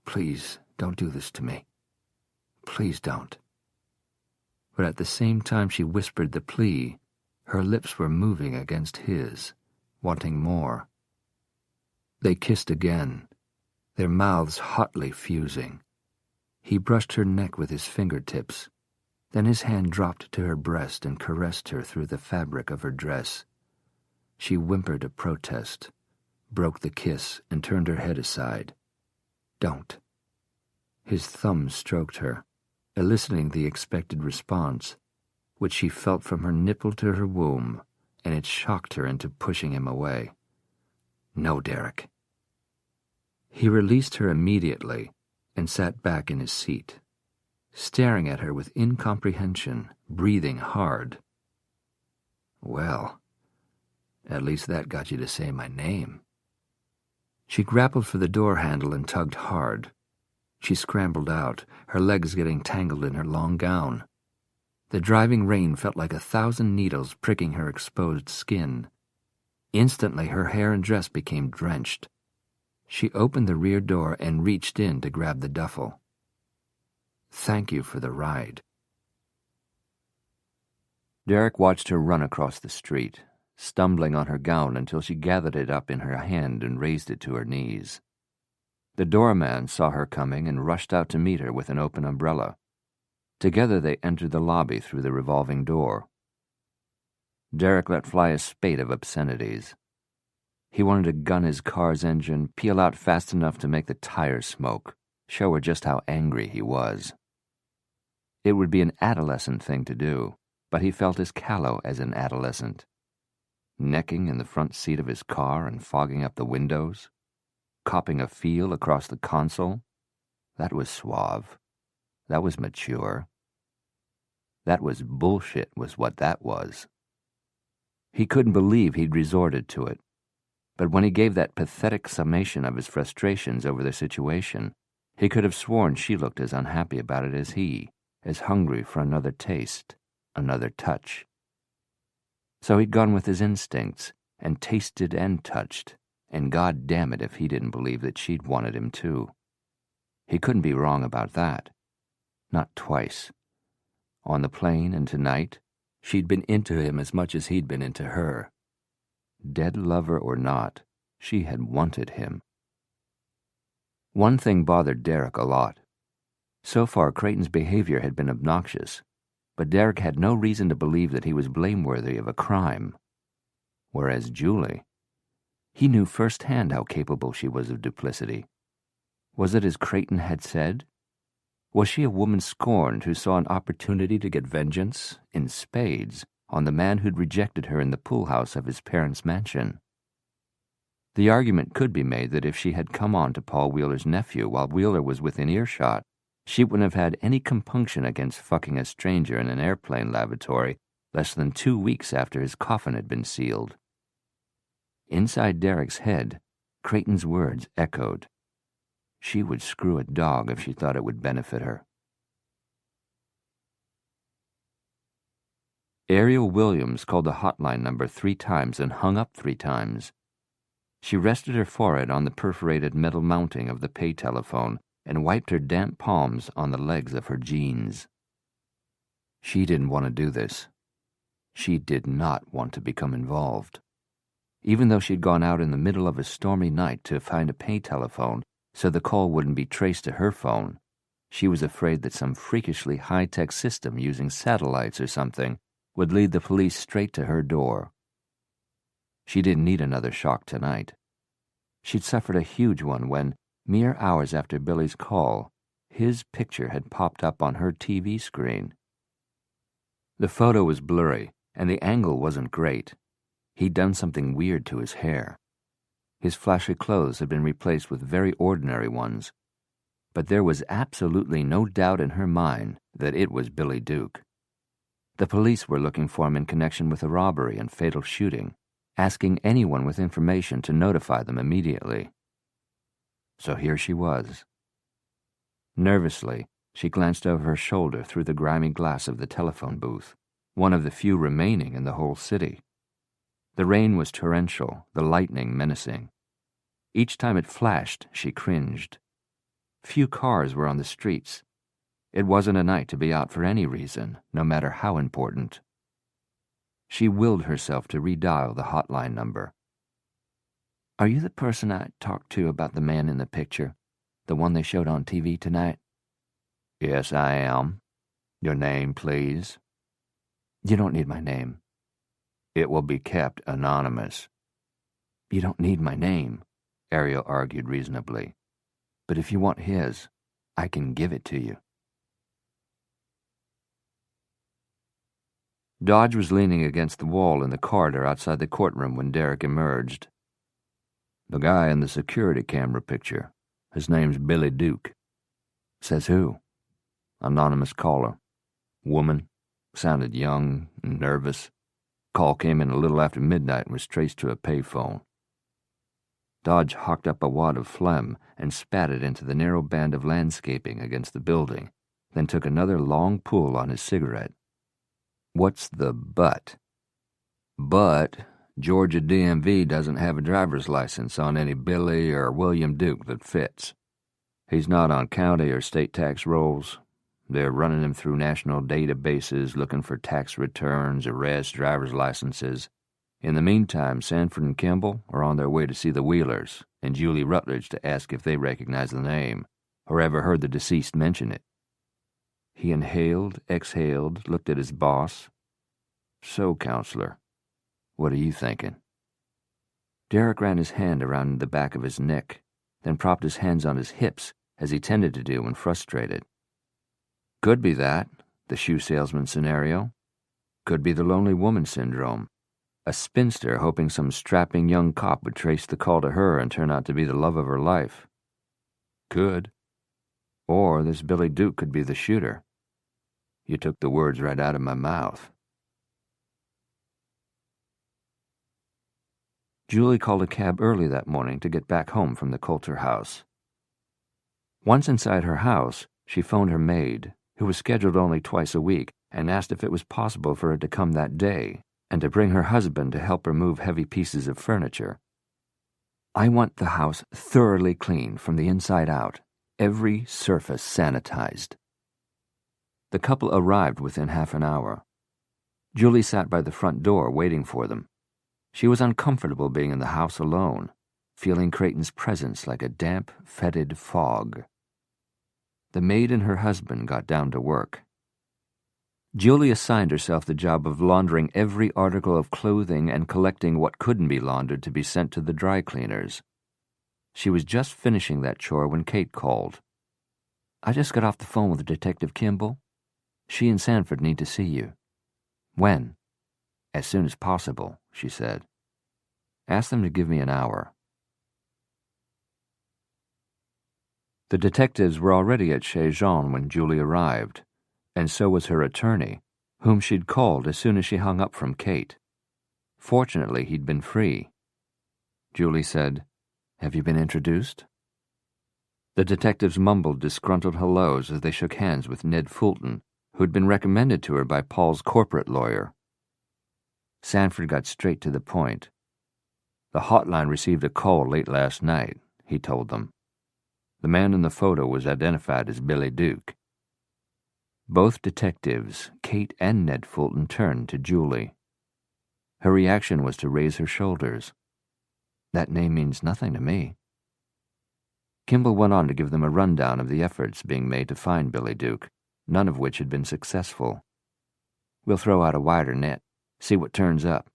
"Please, don't do this to me. Please don't." But at the same time she whispered the plea, her lips were moving against his, wanting more. They kissed again, their mouths hotly fusing. He brushed her neck with his fingertips, then his hand dropped to her breast and caressed her through the fabric of her dress. She whimpered a protest, broke the kiss, and turned her head aside. "Don't." His thumb stroked her, eliciting the expected response, which she felt from her nipple to her womb, and it shocked her into pushing him away. "No, Derek." He released her immediately and sat back in his seat, staring at her with incomprehension, breathing hard. "Well, at least that got you to say my name." She grappled for the door handle and tugged hard. She scrambled out, her legs getting tangled in her long gown. The driving rain felt like 1,000 needles pricking her exposed skin. Instantly her hair and dress became drenched. She opened the rear door and reached in to grab the duffel. "Thank you for the ride." Derek watched her run across the street, stumbling on her gown until she gathered it up in her hand and raised it to her knees. The doorman saw her coming and rushed out to meet her with an open umbrella. Together they entered the lobby through the revolving door. Derek let fly a spate of obscenities. He wanted to gun his car's engine, peel out fast enough to make the tires smoke, show her just how angry he was. It would be an adolescent thing to do, but he felt as callow as an adolescent. Necking in the front seat of his car and fogging up the windows, copping a feel across the console, that was suave. That was mature. That was bullshit, was what that was. He couldn't believe he'd resorted to it. But when he gave that pathetic summation of his frustrations over the situation, he could have sworn she looked as unhappy about it as he, as hungry for another taste, another touch. So he'd gone with his instincts, and tasted and touched, and God damn it if he didn't believe that she'd wanted him too. He couldn't be wrong about that. Not twice. On the plane and tonight, she'd been into him as much as he'd been into her. Dead lover or not, she had wanted him. One thing bothered Derek a lot. So far, Creighton's behavior had been obnoxious, but Derek had no reason to believe that he was blameworthy of a crime. Whereas Julie, he knew firsthand how capable she was of duplicity. Was it as Creighton had said? Was she a woman scorned who saw an opportunity to get vengeance, in spades, on the man who'd rejected her in the pool house of his parents' mansion? The argument could be made that if she had come on to Paul Wheeler's nephew while Wheeler was within earshot, she wouldn't have had any compunction against fucking a stranger in an airplane lavatory less than 2 weeks after his coffin had been sealed. Inside Derek's head, Creighton's words echoed. She would screw a dog if she thought it would benefit her. Ariel Williams called the hotline number 3 times and hung up 3 times. She rested her forehead on the perforated metal mounting of the pay telephone and wiped her damp palms on the legs of her jeans. She didn't want to do this. She did not want to become involved. Even though she'd gone out in the middle of a stormy night to find a pay telephone so the call wouldn't be traced to her phone, she was afraid that some freakishly high-tech system using satellites or something would lead the police straight to her door. She didn't need another shock tonight. She'd suffered a huge one when, mere hours after Billy's call, his picture had popped up on her TV screen. The photo was blurry, and the angle wasn't great. He'd done something weird to his hair. His flashy clothes had been replaced with very ordinary ones, but there was absolutely no doubt in her mind that it was Billy Duke. The police were looking for him in connection with a robbery and fatal shooting, asking anyone with information to notify them immediately. So here she was. Nervously, she glanced over her shoulder through the grimy glass of the telephone booth, one of the few remaining in the whole city. The rain was torrential, the lightning menacing. Each time it flashed, she cringed. Few cars were on the streets. It wasn't a night to be out for any reason, no matter how important. She willed herself to redial the hotline number. "Are you the person I talked to about the man in the picture? The one they showed on TV tonight?" "Yes, I am. Your name, please?" "You don't need my name." "It will be kept anonymous." "You don't need my name," Ariel argued reasonably. "But if you want his, I can give it to you." Dodge was leaning against the wall in the corridor outside the courtroom when Derek emerged. "The guy in the security camera picture. His name's Billy Duke." "Says who?" "Anonymous caller. Woman. Sounded young and nervous. Call came in a little after midnight and was traced to a payphone." Dodge hawked up a wad of phlegm and spat it into the narrow band of landscaping against the building, then took another long pull on his cigarette. "What's the but?" "But Georgia DMV doesn't have a driver's license on any Billy or William Duke that fits. He's not on county or state tax rolls. They're running him through national databases looking for tax returns, arrests, driver's licenses. In the meantime, Sanford and Kimball are on their way to see the Wheelers and Julie Rutledge to ask if they recognize the name or ever heard the deceased mention it." He inhaled, exhaled, looked at his boss. "So, counselor, what are you thinking?" Derek ran his hand around the back of his neck, then propped his hands on his hips, as he tended to do when frustrated. Could be that, the shoe salesman scenario. Could be the lonely woman syndrome. A spinster hoping some strapping young cop would trace the call to her and turn out to be the love of her life. Could. Or this Billy Duke could be the shooter. You took the words right out of my mouth. Julie called a cab early that morning to get back home from the Coulter house. Once inside her house, she phoned her maid, who was scheduled only twice a week, and asked if it was possible for her to come that day and to bring her husband to help her move heavy pieces of furniture. "I want the house thoroughly clean from the inside out, every surface sanitized." The couple arrived within half an hour. Julie sat by the front door waiting for them. She was uncomfortable being in the house alone, feeling Creighton's presence like a damp, fetid fog. The maid and her husband got down to work. Julie assigned herself the job of laundering every article of clothing and collecting what couldn't be laundered to be sent to the dry cleaners. She was just finishing that chore when Kate called. I just got off the phone with Detective Kimball. She and Sanford need to see you. When? As soon as possible, she said. Ask them to give me an hour. The detectives were already at Chez Jean when Julie arrived, and so was her attorney, whom she'd called as soon as she hung up from Kate. Fortunately, he'd been free. Julie said, "Have you been introduced?" The detectives mumbled disgruntled hellos as they shook hands with Ned Fulton, who'd been recommended to her by Paul's corporate lawyer. Sanford got straight to the point. The hotline received a call late last night, he told them. The man in the photo was identified as Billy Duke. Both detectives, Kate and Ned Fulton, turned to Julie. Her reaction was to raise her shoulders. That name means nothing to me. Kimball went on to give them a rundown of the efforts being made to find Billy Duke, none of which had been successful. We'll throw out a wider net, see what turns up.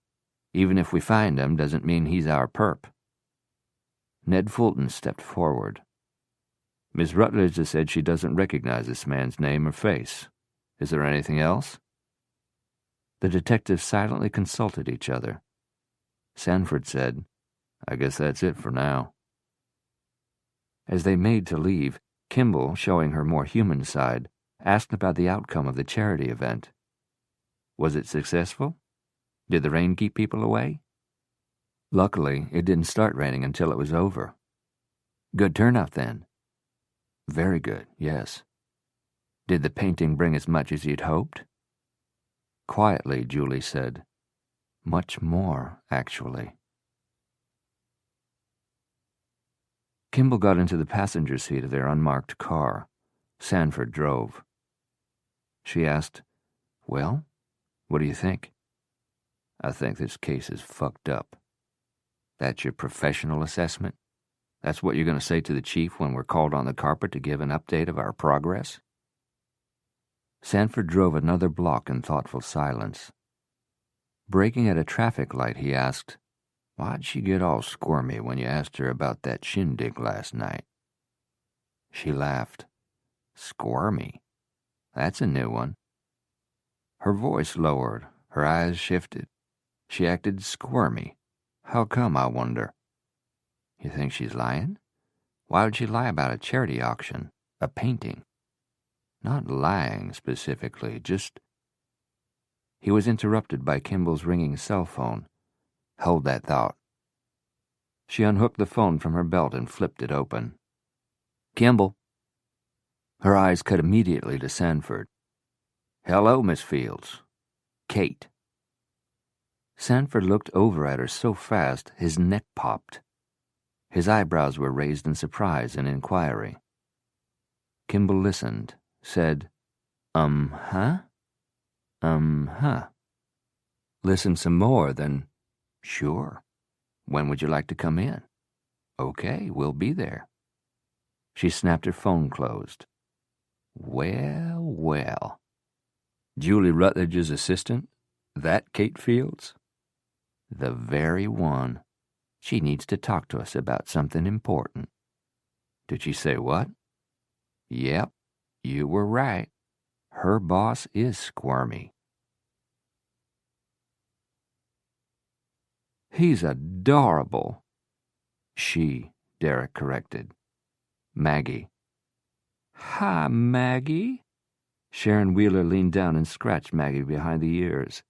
Even if we find him, doesn't mean he's our perp. Ned Fulton stepped forward. Miss Rutledge has said she doesn't recognize this man's name or face. Is there anything else? The detectives silently consulted each other. Sanford said, "I guess that's it for now." As they made to leave, Kimball, showing her more human side, asked about the outcome of the charity event. Was it successful? Did the rain keep people away? Luckily, it didn't start raining until it was over. Good turnout, then. Very good, yes. Did the painting bring as much as you'd hoped? Quietly, Julie said, "Much more, actually." Kimball got into the passenger seat of their unmarked car. Sanford drove. She asked, "Well, what do you think?" "I think this case is fucked up." "That's your professional assessment? That's what you're going to say to the chief when we're called on the carpet to give an update of our progress?" Sanford drove another block in thoughtful silence. Breaking at a traffic light, he asked, "Why'd she get all squirmy when you asked her about that shindig last night?" She laughed. "Squirmy? That's a new one." Her voice lowered, her eyes shifted. She acted squirmy. How come, I wonder? You think she's lying? Why would she lie about a charity auction, a painting? Not lying specifically, just... He was interrupted by Kimball's ringing cell phone. Hold that thought. She unhooked the phone from her belt and flipped it open. "Kimball." Her eyes cut immediately to Sanford. "Hello, Miss Fields. Kate." Sanford looked over at her so fast his neck popped. His eyebrows were raised in surprise and inquiry. Kimball listened, said, huh? Huh. Listened some more, then, "Sure. When would you like to come in?" "Okay, we'll be there." She snapped her phone closed. Well, well. Julie Rutledge's assistant? That Kate Fields? The very one. She needs to talk to us about something important. Did she say what? Yep, you were right. Her boss is squirmy. He's adorable. She, Derek corrected. Maggie. Hi, Maggie. Sharon Wheeler leaned down and scratched Maggie behind the ears.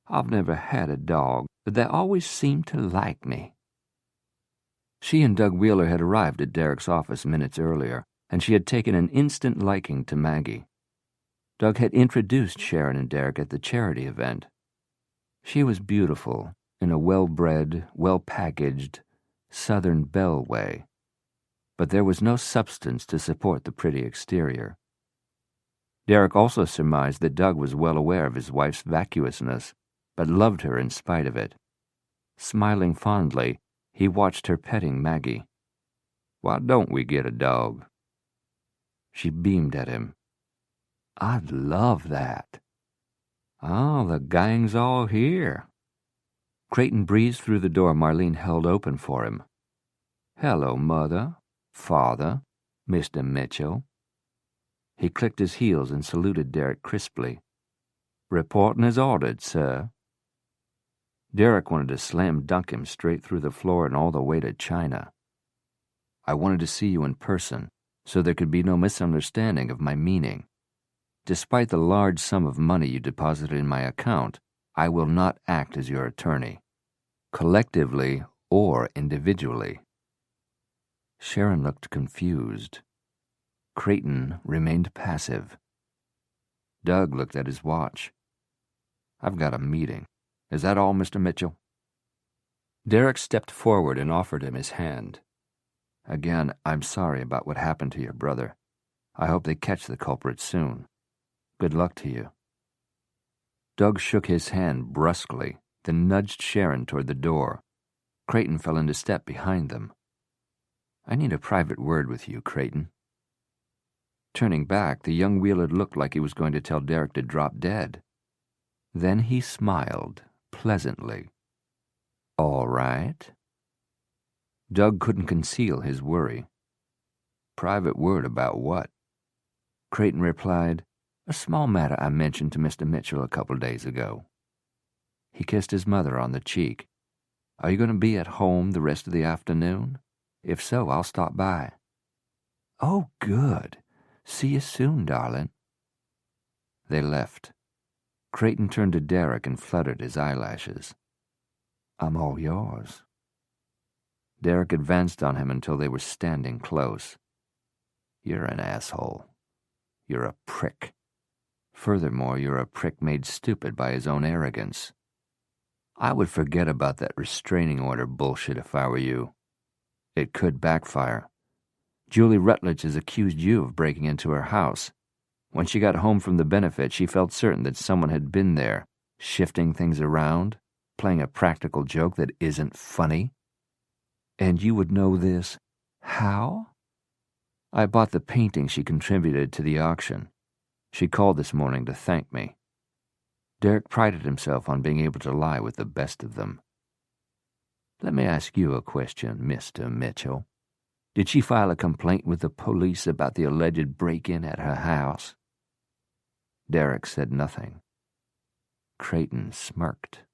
I've never had a dog, but they always seem to like me. She and Doug Wheeler had arrived at Derek's office minutes earlier, and she had taken an instant liking to Maggie. Doug had introduced Sharon and Derek at the charity event. She was beautiful, in a well-bred, well-packaged, Southern belle way, but there was no substance to support the pretty exterior. Derek also surmised that Doug was well aware of his wife's vacuousness, but loved her in spite of it. Smiling fondly, he watched her petting Maggie. Why don't we get a dog? She beamed at him. I'd love that. Oh, the gang's all here. Creighton breezed through the door Marlene held open for him. Hello, Mother, Father, Mr. Mitchell. He clicked his heels and saluted Derek crisply. "Reporting as ordered, sir." Derek wanted to slam dunk him straight through the floor and all the way to China. "I wanted to see you in person, so there could be no misunderstanding of my meaning. Despite the large sum of money you deposited in my account, I will not act as your attorney, collectively or individually." Sharon looked confused. Creighton remained passive. Doug looked at his watch. "I've got a meeting. Is that all, Mr. Mitchell?" Derek stepped forward and offered him his hand. "Again, I'm sorry about what happened to your brother. I hope they catch the culprit soon. Good luck to you." Doug shook his hand brusquely, then nudged Sharon toward the door. Creighton fell into step behind them. "I need a private word with you, Creighton." Turning back, the young Wheeler looked like he was going to tell Derek to drop dead. Then he smiled pleasantly. "All right." Doug couldn't conceal his worry. "Private word about what?" Creighton replied, "A small matter I mentioned to Mr. Mitchell a couple days ago." He kissed his mother on the cheek. "Are you going to be at home the rest of the afternoon? If so, I'll stop by." "Oh, good. See you soon, darling." They left. Creighton turned to Derek and fluttered his eyelashes. "I'm all yours." Derek advanced on him until they were standing close. "You're an asshole. You're a prick. Furthermore, you're a prick made stupid by his own arrogance. I would forget about that restraining order bullshit if I were you. It could backfire. Julie Rutledge has accused you of breaking into her house. When she got home from the benefit, she felt certain that someone had been there, shifting things around, playing a practical joke that isn't funny. And you would know this. How? I bought the painting she contributed to the auction. She called this morning to thank me." Derek prided himself on being able to lie with the best of them. "Let me ask you a question, Mr. Mitchell. Did she file a complaint with the police about the alleged break-in at her house?" Derek said nothing. Creighton smirked.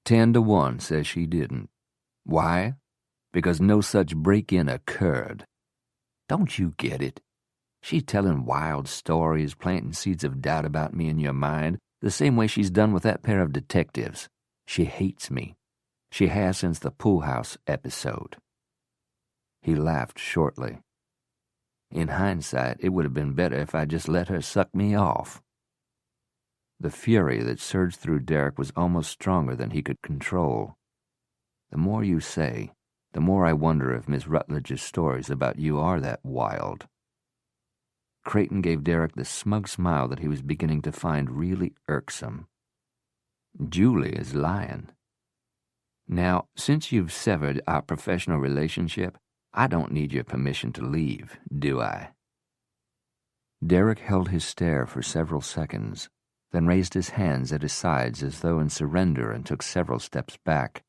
10-1 says she didn't. Why? Because no such break-in occurred. Don't you get it? She's telling wild stories, planting seeds of doubt about me in your mind, the same way she's done with that pair of detectives. She hates me. She has since the pool house episode. He laughed shortly. In hindsight, it would have been better if I just let her suck me off. The fury that surged through Derek was almost stronger than he could control. The more you say, the more I wonder if Miss Rutledge's stories about you are that wild. Creighton gave Derek the smug smile that he was beginning to find really irksome. Julie is lying. Now, since you've severed our professional relationship, I don't need your permission to leave, do I? Derek held his stare for several seconds, then raised his hands at his sides as though in surrender and took several steps back.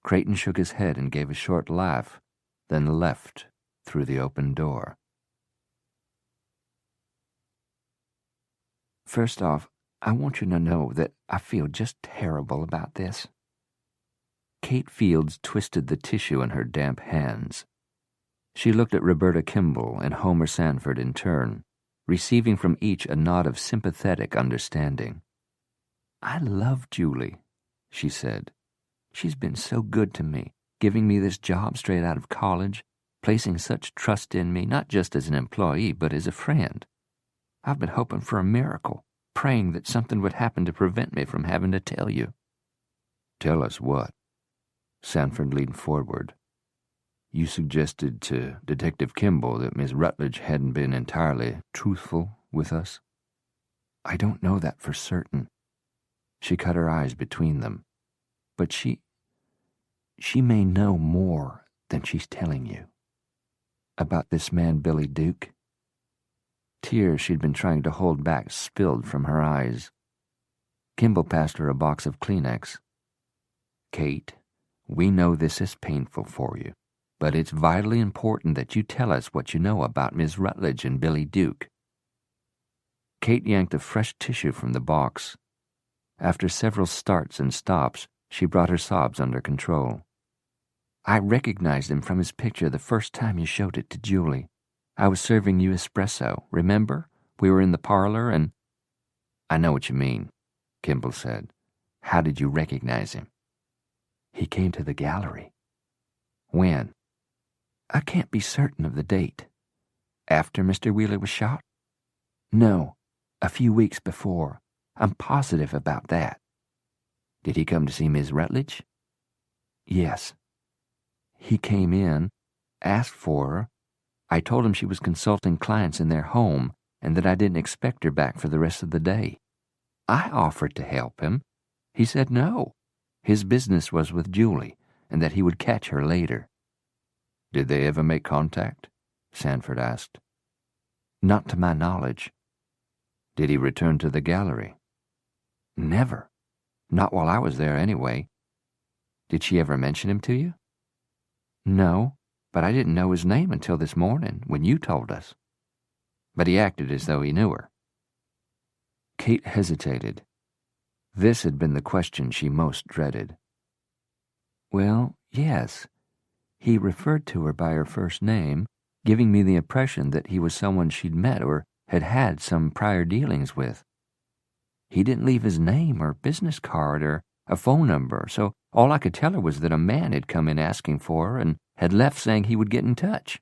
Creighton shook his head and gave a short laugh, then left through the open door. First off, I want you to know that I feel just terrible about this. Kate Fields twisted the tissue in her damp hands. She looked at Roberta Kimball and Homer Sanford in turn, receiving from each a nod of sympathetic understanding. I love Julie, she said. She's been so good to me, giving me this job straight out of college, placing such trust in me, not just as an employee, but as a friend. I've been hoping for a miracle, praying that something would happen to prevent me from having to tell you. Tell us what? Sanford leaned forward. You suggested to Detective Kimball that Miss Rutledge hadn't been entirely truthful with us? I don't know that for certain. She cut her eyes between them. But she may know more than she's telling you. About this man, Billy Duke. Tears she'd been trying to hold back spilled from her eyes. Kimball passed her a box of Kleenex. Kate, we know this is painful for you, but it's vitally important that you tell us what you know about Miss Rutledge and Billy Duke. Kate yanked a fresh tissue from the box. After several starts and stops, she brought her sobs under control. I recognized him from his picture the first time you showed it to Julie. I was serving you espresso, remember? We were in the parlor and... I know what you mean, Kimball said. How did you recognize him? He came to the gallery. When? I can't be certain of the date. After Mr. Wheeler was shot? No, a few weeks before. I'm positive about that. Did he come to see Miss Rutledge? Yes. He came in, asked for her. I told him she was consulting clients in their home and that I didn't expect her back for the rest of the day. I offered to help him. He said no. His business was with Julie and that he would catch her later. Did they ever make contact? Sanford asked. Not to my knowledge. Did he return to the gallery? Never. Not while I was there, anyway. Did she ever mention him to you? No, but I didn't know his name until this morning, when you told us. But he acted as though he knew her. Kate hesitated. This had been the question she most dreaded. Well, yes. He referred to her by her first name, giving me the impression that he was someone she'd met or had had some prior dealings with. He didn't leave his name or business card or a phone number, so all I could tell her was that a man had come in asking for her and had left saying he would get in touch.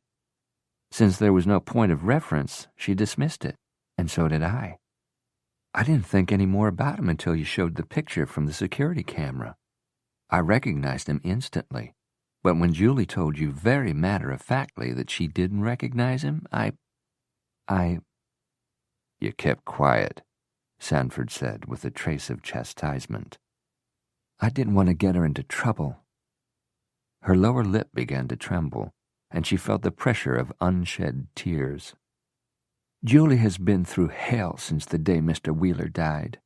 Since there was no point of reference, she dismissed it, and so did I. I didn't think any more about him until you showed the picture from the security camera. I recognized him instantly, but when Julie told you very matter-of-factly that she didn't recognize him, I... You kept quiet, Sanford said with a trace of chastisement. I didn't want to get her into trouble. Her lower lip began to tremble, and she felt the pressure of unshed tears. Julie has been through hell since the day Mr. Wheeler died.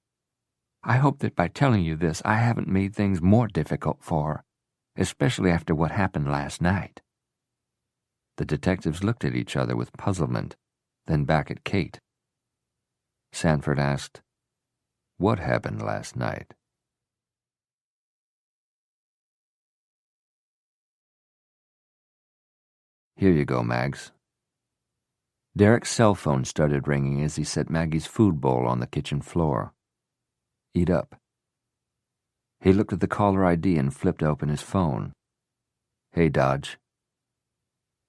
I hope that by telling you this, I haven't made things more difficult for her, especially after what happened last night. The detectives looked at each other with puzzlement, then back at Kate. Sanford asked, What happened last night? Here you go, Mags. Derek's cell phone started ringing as he set Maggie's food bowl on the kitchen floor. Eat up. He looked at the caller ID and flipped open his phone. Hey, Dodge.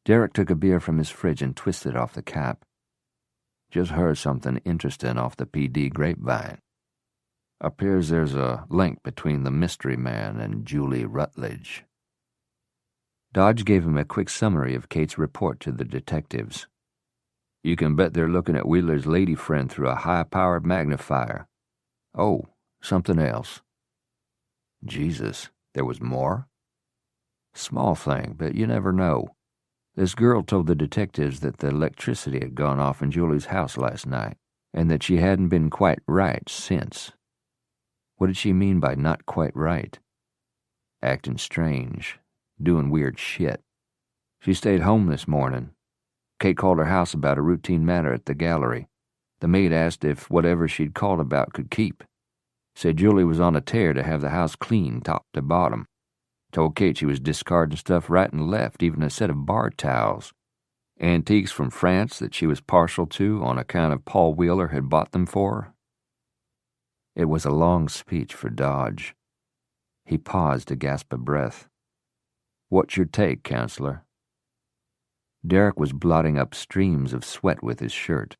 Derek took a beer from his fridge and twisted off the cap. Just heard something interesting off the PD grapevine. Appears there's a link between the mystery man and Julie Rutledge. Dodge gave him a quick summary of Kate's report to the detectives. You can bet they're looking at Wheeler's lady friend through a high-powered magnifier. Oh, something else. Jesus, there was more? Small thing, but you never know. This girl told the detectives that the electricity had gone off in Julie's house last night, and that she hadn't been quite right since. What did she mean by not quite right? Acting strange, doing weird shit. She stayed home this morning. Kate called her house about a routine matter at the gallery. The maid asked if whatever she'd called about could keep. Said Julie was on a tear to have the house clean top to bottom. Told Kate she was discarding stuff right and left, even a set of bar towels. Antiques from France that she was partial to on account of Paul Wheeler had bought them for her. It was a long speech for Dodge. He paused to gasp a breath. What's your take, Counselor? Derek was blotting up streams of sweat with his shirt.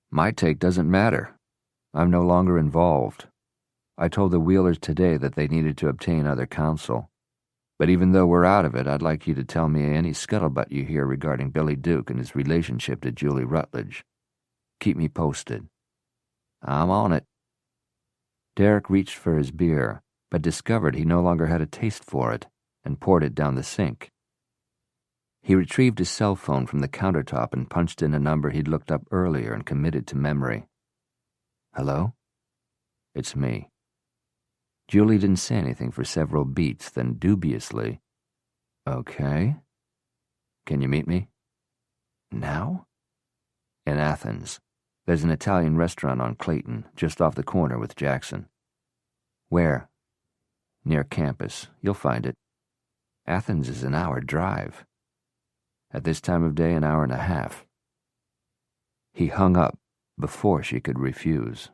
My take doesn't matter. I'm no longer involved. I told the Wheelers today that they needed to obtain other counsel. But even though we're out of it, I'd like you to tell me any scuttlebutt you hear regarding Billy Duke and his relationship to Julie Rutledge. Keep me posted. I'm on it. Derek reached for his beer, but discovered he no longer had a taste for it, and poured it down the sink. He retrieved his cell phone from the countertop and punched in a number he'd looked up earlier and committed to memory. Hello? It's me. Julie didn't say anything for several beats, then dubiously, Okay. Can you meet me? Now? In Athens. There's an Italian restaurant on Clayton, just off the corner with Jackson. Where? Near campus. You'll find it. Athens is an hour drive. At this time of day, an hour and a half. He hung up before she could refuse.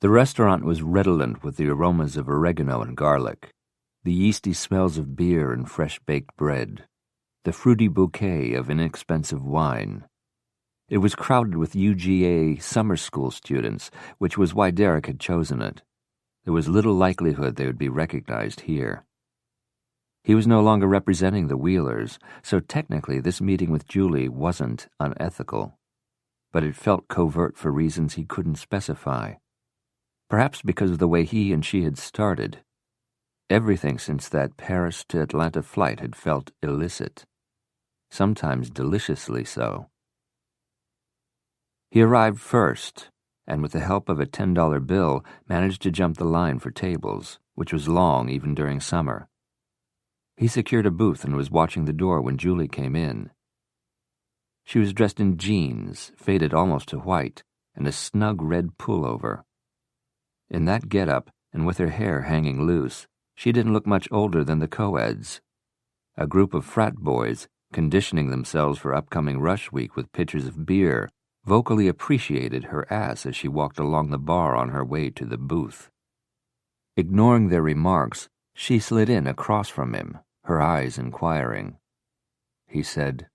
The restaurant was redolent with the aromas of oregano and garlic, the yeasty smells of beer and fresh-baked bread, the fruity bouquet of inexpensive wine. It was crowded with UGA summer school students, which was why Derek had chosen it. There was little likelihood they would be recognized here. He was no longer representing the Wheelers, so technically this meeting with Julie wasn't unethical. But it felt covert for reasons he couldn't specify. Perhaps because of the way he and she had started. Everything since that Paris to Atlanta flight had felt illicit. Sometimes deliciously so. He arrived first, and with the help of a $10 bill, managed to jump the line for tables, which was long even during summer. He secured a booth and was watching the door when Julie came in. She was dressed in jeans, faded almost to white, and a snug red pullover. In that getup, and with her hair hanging loose, she didn't look much older than the co-eds. A group of frat boys, conditioning themselves for upcoming rush week with pitchers of beer, vocally appreciated her ass as she walked along the bar on her way to the booth. Ignoring their remarks, she slid in across from him, her eyes inquiring. He said,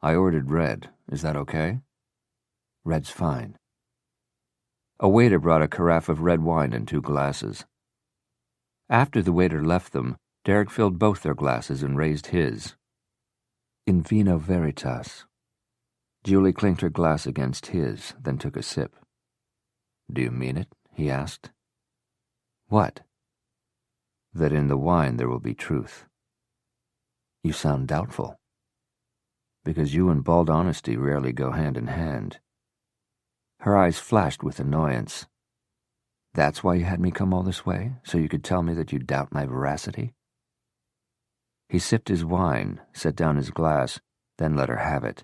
"I ordered red. Is that okay?" "Red's fine." A waiter brought a carafe of red wine and 2 glasses. After the waiter left them, Derek filled both their glasses and raised his. "In vino veritas." Julie clinked her glass against his, then took a sip. "Do you mean it?" he asked. "What?" "That in the wine there will be truth." "You sound doubtful." "Because you and bald honesty rarely go hand in hand." Her eyes flashed with annoyance. "That's why you had me come all this way, so you could tell me that you doubt my veracity?" He sipped his wine, set down his glass, then let her have it.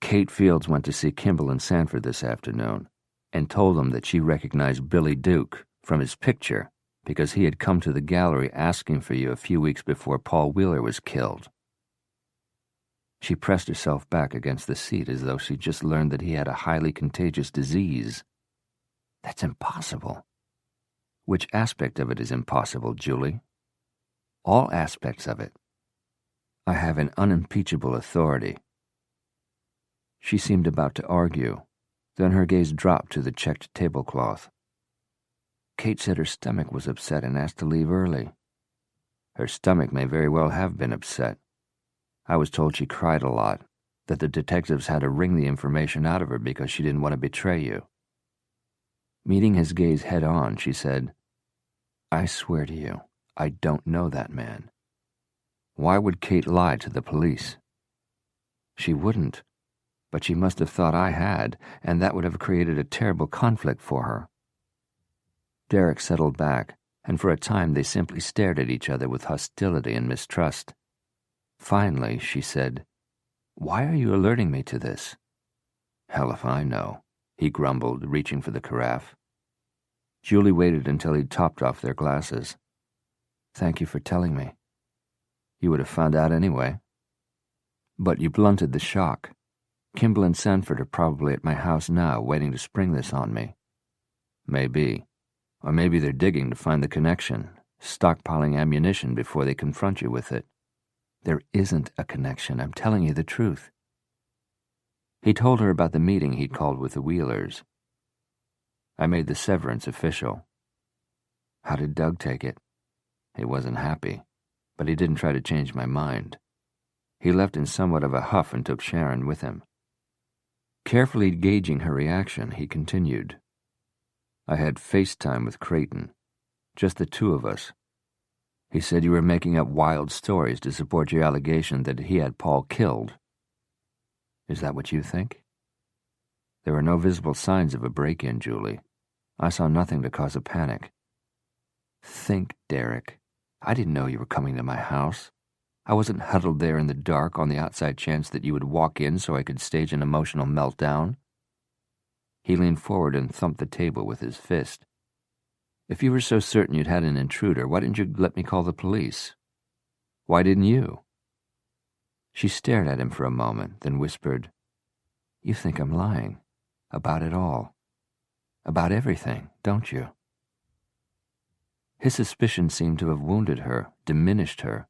Kate Fields went to see Kimball and Sanford this afternoon, and told them that she recognized Billy Duke from his picture because he had come to the gallery asking for you a few weeks before Paul Wheeler was killed. She pressed herself back against the seat as though she'd just learned that he had a highly contagious disease. "That's impossible." "Which aspect of it is impossible, Julie?" "All aspects of it. I have an unimpeachable authority." She seemed about to argue, then her gaze dropped to the checked tablecloth. "Kate said her stomach was upset and asked to leave early." "Her stomach may very well have been upset. I was told she cried a lot, that the detectives had to wring the information out of her because she didn't want to betray you." Meeting his gaze head-on, she said, "I swear to you, I don't know that man." "Why would Kate lie to the police?" "She wouldn't, but she must have thought I had, and that would have created a terrible conflict for her." Derek settled back, and for a time they simply stared at each other with hostility and mistrust. Finally, she said, "Why are you alerting me to this?" "Hell if I know," he grumbled, reaching for the carafe. Julie waited until he'd topped off their glasses. "Thank you for telling me." "You would have found out anyway." "But you blunted the shock. Kimball and Sanford are probably at my house now, waiting to spring this on me." "Maybe. Or maybe they're digging to find the connection, stockpiling ammunition before they confront you with it." "There isn't a connection. I'm telling you the truth." He told her about the meeting he'd called with the Wheelers. "I made the severance official." "How did Doug take it?" "He wasn't happy, but he didn't try to change my mind. He left in somewhat of a huff and took Sharon with him." Carefully gauging her reaction, he continued, "I had FaceTime with Creighton, just the 2 of us. He said you were making up wild stories to support your allegation that he had Paul killed." "Is that what you think?" "There were no visible signs of a break-in, Julie. I saw nothing to cause a panic." "Think, Derek. I didn't know you were coming to my house. I wasn't huddled there in the dark on the outside chance that you would walk in so I could stage an emotional meltdown. He leaned forward and thumped the table with his fist. If you were so certain you'd had an intruder, why didn't you let me call the police? Why didn't you? She stared at him for a moment, then whispered, You think I'm lying. About it all. About everything, don't you? His suspicion seemed to have wounded her, diminished her.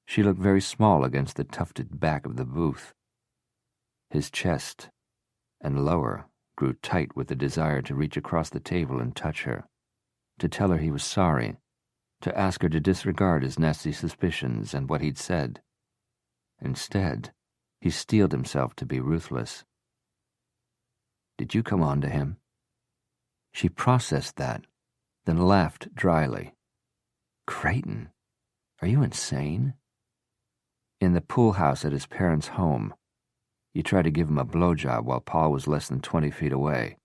She looked very small against the tufted back of the booth. His chest and lower grew tight with the desire to reach across the table and touch her, to tell her he was sorry, to ask her to disregard his nasty suspicions and what he'd said. Instead, he steeled himself to be ruthless. Did you come on to him? She processed that, then laughed dryly. Creighton, are you insane? In the pool house at his parents' home, you tried to give him a blowjob while Paul was less than 20 feet away.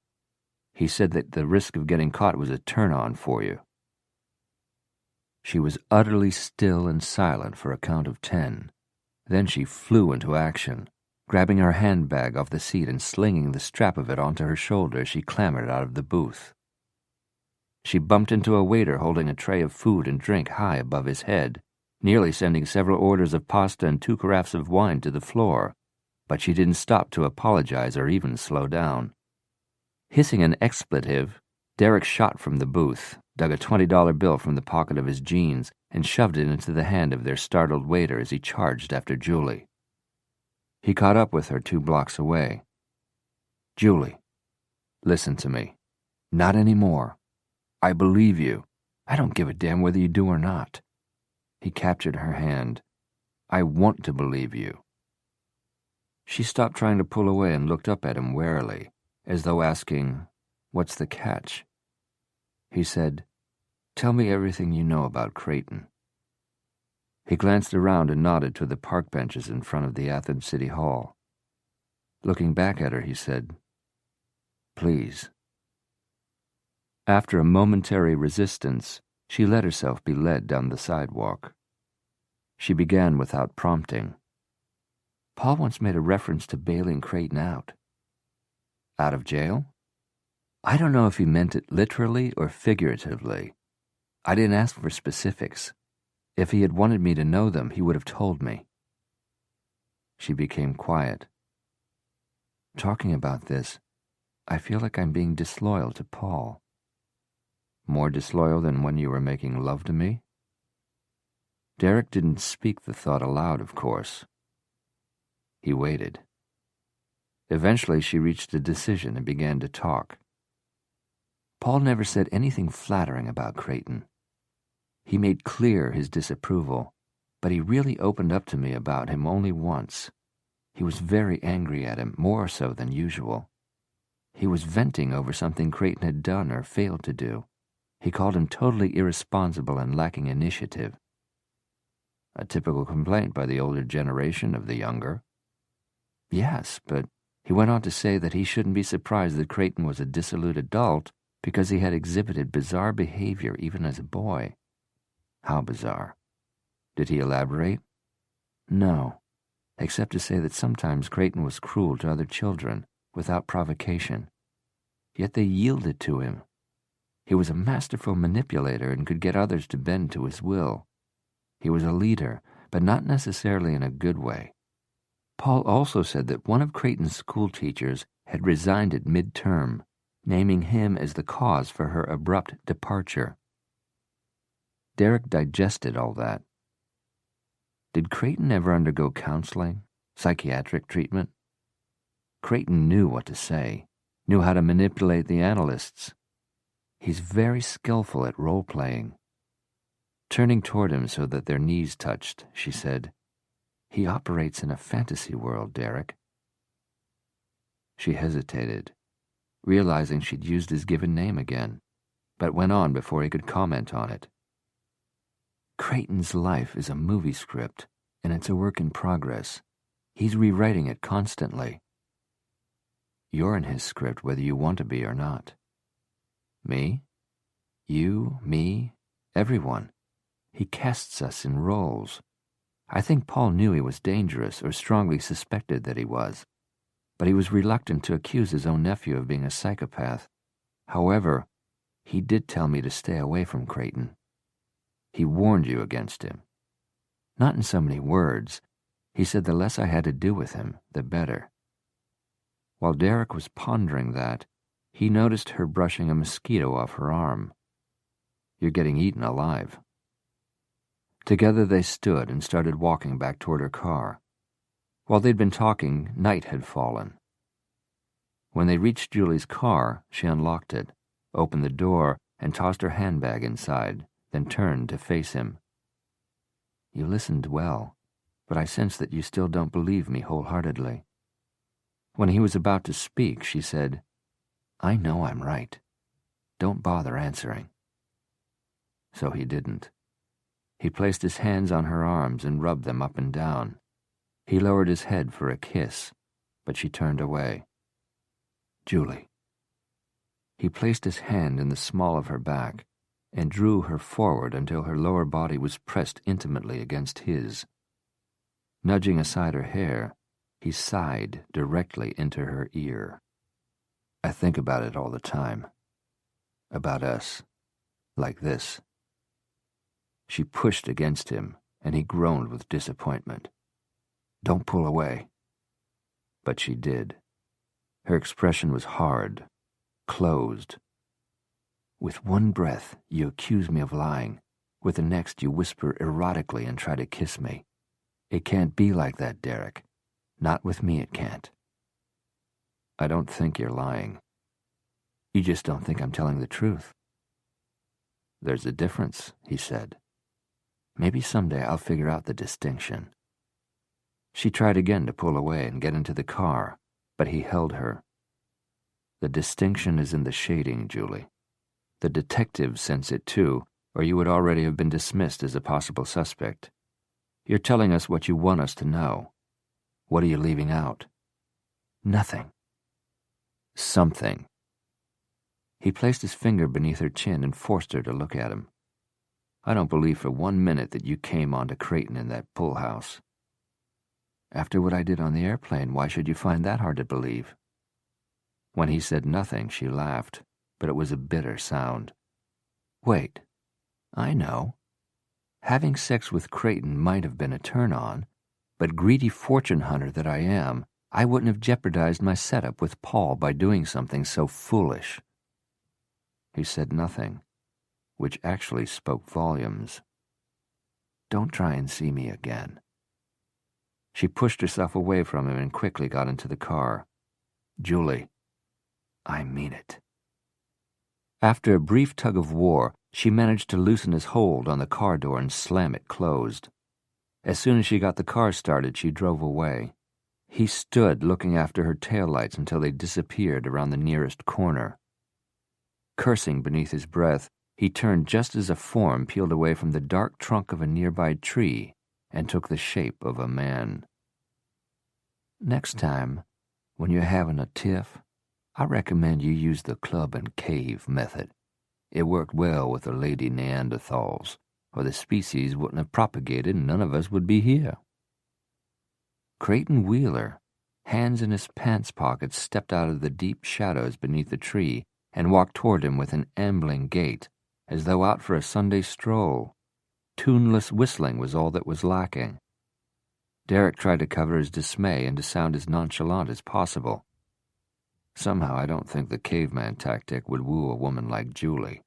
He said that the risk of getting caught was a turn-on for you. She was utterly still and silent for a count of 10. Then she flew into action. Grabbing her handbag off the seat and slinging the strap of it onto her shoulder, she clambered out of the booth. She bumped into a waiter holding a tray of food and drink high above his head, nearly sending several orders of pasta and 2 carafes of wine to the floor, but she didn't stop to apologize or even slow down. Hissing an expletive, Derek shot from the booth, dug a $20 bill from the pocket of his jeans, and shoved it into the hand of their startled waiter as he charged after Julie. He caught up with her 2 blocks away. Julie, listen to me. Not anymore. I believe you. I don't give a damn whether you do or not. He captured her hand. I want to believe you. She stopped trying to pull away and looked up at him warily, as though asking, What's the catch? He said, Tell me everything you know about Creighton. He glanced around and nodded to the park benches in front of the Athens City Hall. Looking back at her, he said, Please. After a momentary resistance, she let herself be led down the sidewalk. She began without prompting. Paul once made a reference to bailing Creighton out. Out of jail? I don't know if he meant it literally or figuratively. I didn't ask for specifics. If he had wanted me to know them, he would have told me. She became quiet. Talking about this, I feel like I'm being disloyal to Paul. More disloyal than when you were making love to me? Derek didn't speak the thought aloud, of course. He waited. Eventually, she reached a decision and began to talk. Paul never said anything flattering about Creighton. He made clear his disapproval, but he really opened up to me about him only once. He was very angry at him, more so than usual. He was venting over something Creighton had done or failed to do. He called him totally irresponsible and lacking initiative. A typical complaint by the older generation of the younger. Yes, but he went on to say that he shouldn't be surprised that Creighton was a dissolute adult because he had exhibited bizarre behavior even as a boy. How bizarre? Did he elaborate? No, except to say that sometimes Creighton was cruel to other children without provocation. Yet they yielded to him. He was a masterful manipulator and could get others to bend to his will. He was a leader, but not necessarily in a good way. Paul also said that one of Creighton's school teachers had resigned at mid-term, naming him as the cause for her abrupt departure. Derek digested all that. Did Creighton ever undergo counseling, psychiatric treatment? Creighton knew what to say, knew how to manipulate the analysts. He's very skillful at role-playing. Turning toward him so that their knees touched, she said, He operates in a fantasy world, Derek. She hesitated, realizing she'd used his given name again, but went on before he could comment on it. Creighton's life is a movie script, and it's a work in progress. He's rewriting it constantly. You're in his script whether you want to be or not. Me? You, me, everyone. He casts us in roles. I think Paul knew he was dangerous or strongly suspected that he was, but he was reluctant to accuse his own nephew of being a psychopath. However, he did tell me to stay away from Creighton. He warned you against him. Not in so many words. He said the less I had to do with him, the better. While Derek was pondering that, he noticed her brushing a mosquito off her arm. You're getting eaten alive. Together they stood and started walking back toward her car. While they'd been talking, night had fallen. When they reached Julie's car, she unlocked it, opened the door, and tossed her handbag inside, then turned to face him. You listened well, but I sense that you still don't believe me wholeheartedly. When he was about to speak, she said, I know I'm right. Don't bother answering. So he didn't. He placed his hands on her arms and rubbed them up and down. He lowered his head for a kiss, but she turned away. Julie. He placed his hand in the small of her back and drew her forward until her lower body was pressed intimately against his. Nudging aside her hair, he sighed directly into her ear. I think about it all the time. About us. Like this. She pushed against him, and he groaned with disappointment. Don't pull away. But she did. Her expression was hard, closed. With one breath, you accuse me of lying. With the next, you whisper erotically and try to kiss me. It can't be like that, Derek. Not with me, it can't. I don't think you're lying. You just don't think I'm telling the truth. There's a difference, he said. Maybe someday I'll figure out the distinction. She tried again to pull away and get into the car, but he held her. The distinction is in the shading, Julie. The detectives sense it too, or you would already have been dismissed as a possible suspect. You're telling us what you want us to know. What are you leaving out? Nothing. Something. He placed his finger beneath her chin and forced her to look at him. I don't believe for 1 minute that you came on to Creighton in that pool house. After what I did on the airplane, why should you find that hard to believe? When he said nothing, she laughed, but it was a bitter sound. Wait, I know. Having sex with Creighton might have been a turn-on, but greedy fortune hunter that I am, I wouldn't have jeopardized my setup with Paul by doing something so foolish. He said nothing, which actually spoke volumes. Don't try and see me again. She pushed herself away from him and quickly got into the car. Julie, I mean it. After a brief tug of war, she managed to loosen his hold on the car door and slam it closed. As soon as she got the car started, she drove away. He stood looking after her taillights until they disappeared around the nearest corner. Cursing beneath his breath, he turned just as a form peeled away from the dark trunk of a nearby tree and took the shape of a man. Next time, when you're having a tiff, I recommend you use the club and cave method. It worked well with the lady Neanderthals, or the species wouldn't have propagated and none of us would be here. Creighton Wheeler, hands in his pants pockets, stepped out of the deep shadows beneath the tree and walked toward him with an ambling gait, as though out for a Sunday stroll. Tuneless whistling was all that was lacking. Derek tried to cover his dismay and to sound as nonchalant as possible. Somehow I don't think the caveman tactic would woo a woman like Julie.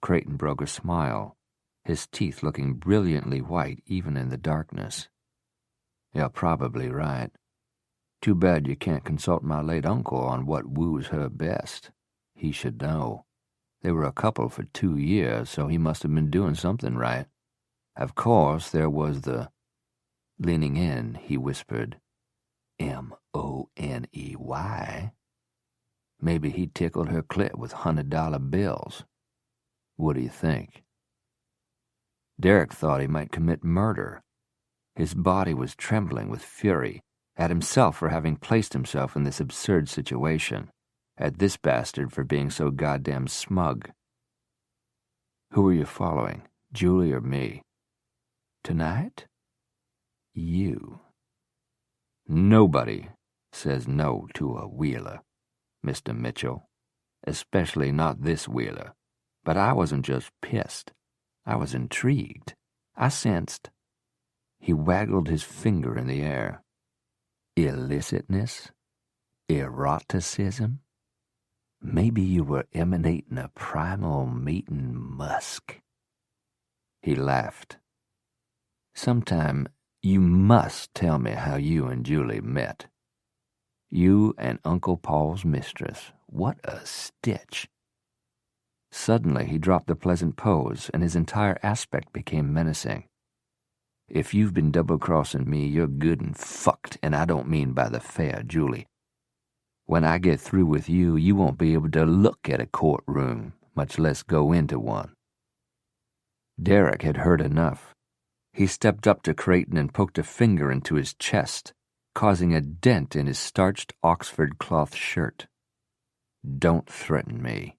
Creighton broke a smile, his teeth looking brilliantly white even in the darkness. You're probably right. Too bad you can't consult my late uncle on what woos her best. He should know. They were a couple for 2 years, so he must have been doing something right. Of course, there was the... Leaning in, he whispered, M-O-N-E-Y. Maybe he tickled her clit with $100 bills. What do you think? Derek thought he might commit murder. His body was trembling with fury, at himself for having placed himself in this absurd situation, at this bastard for being so goddamn smug. Who are you following, Julie or me? Tonight? You. Nobody says no to a Wheeler, Mr. Mitchell, especially not this Wheeler. But I wasn't just pissed. I was intrigued. I sensed. He waggled his finger in the air. Illicitness? Eroticism? Maybe you were emanating a primal mating musk. He laughed. Sometime you must tell me how you and Julie met. You and Uncle Paul's mistress. What a stitch. Suddenly he dropped the pleasant pose, and his entire aspect became menacing. If you've been double-crossing me, you're good and fucked, and I don't mean by the fair, Julie. When I get through with you, you won't be able to look at a courtroom, much less go into one. Derek had heard enough. He stepped up to Creighton and poked a finger into his chest, causing a dent in his starched Oxford cloth shirt. Don't threaten me.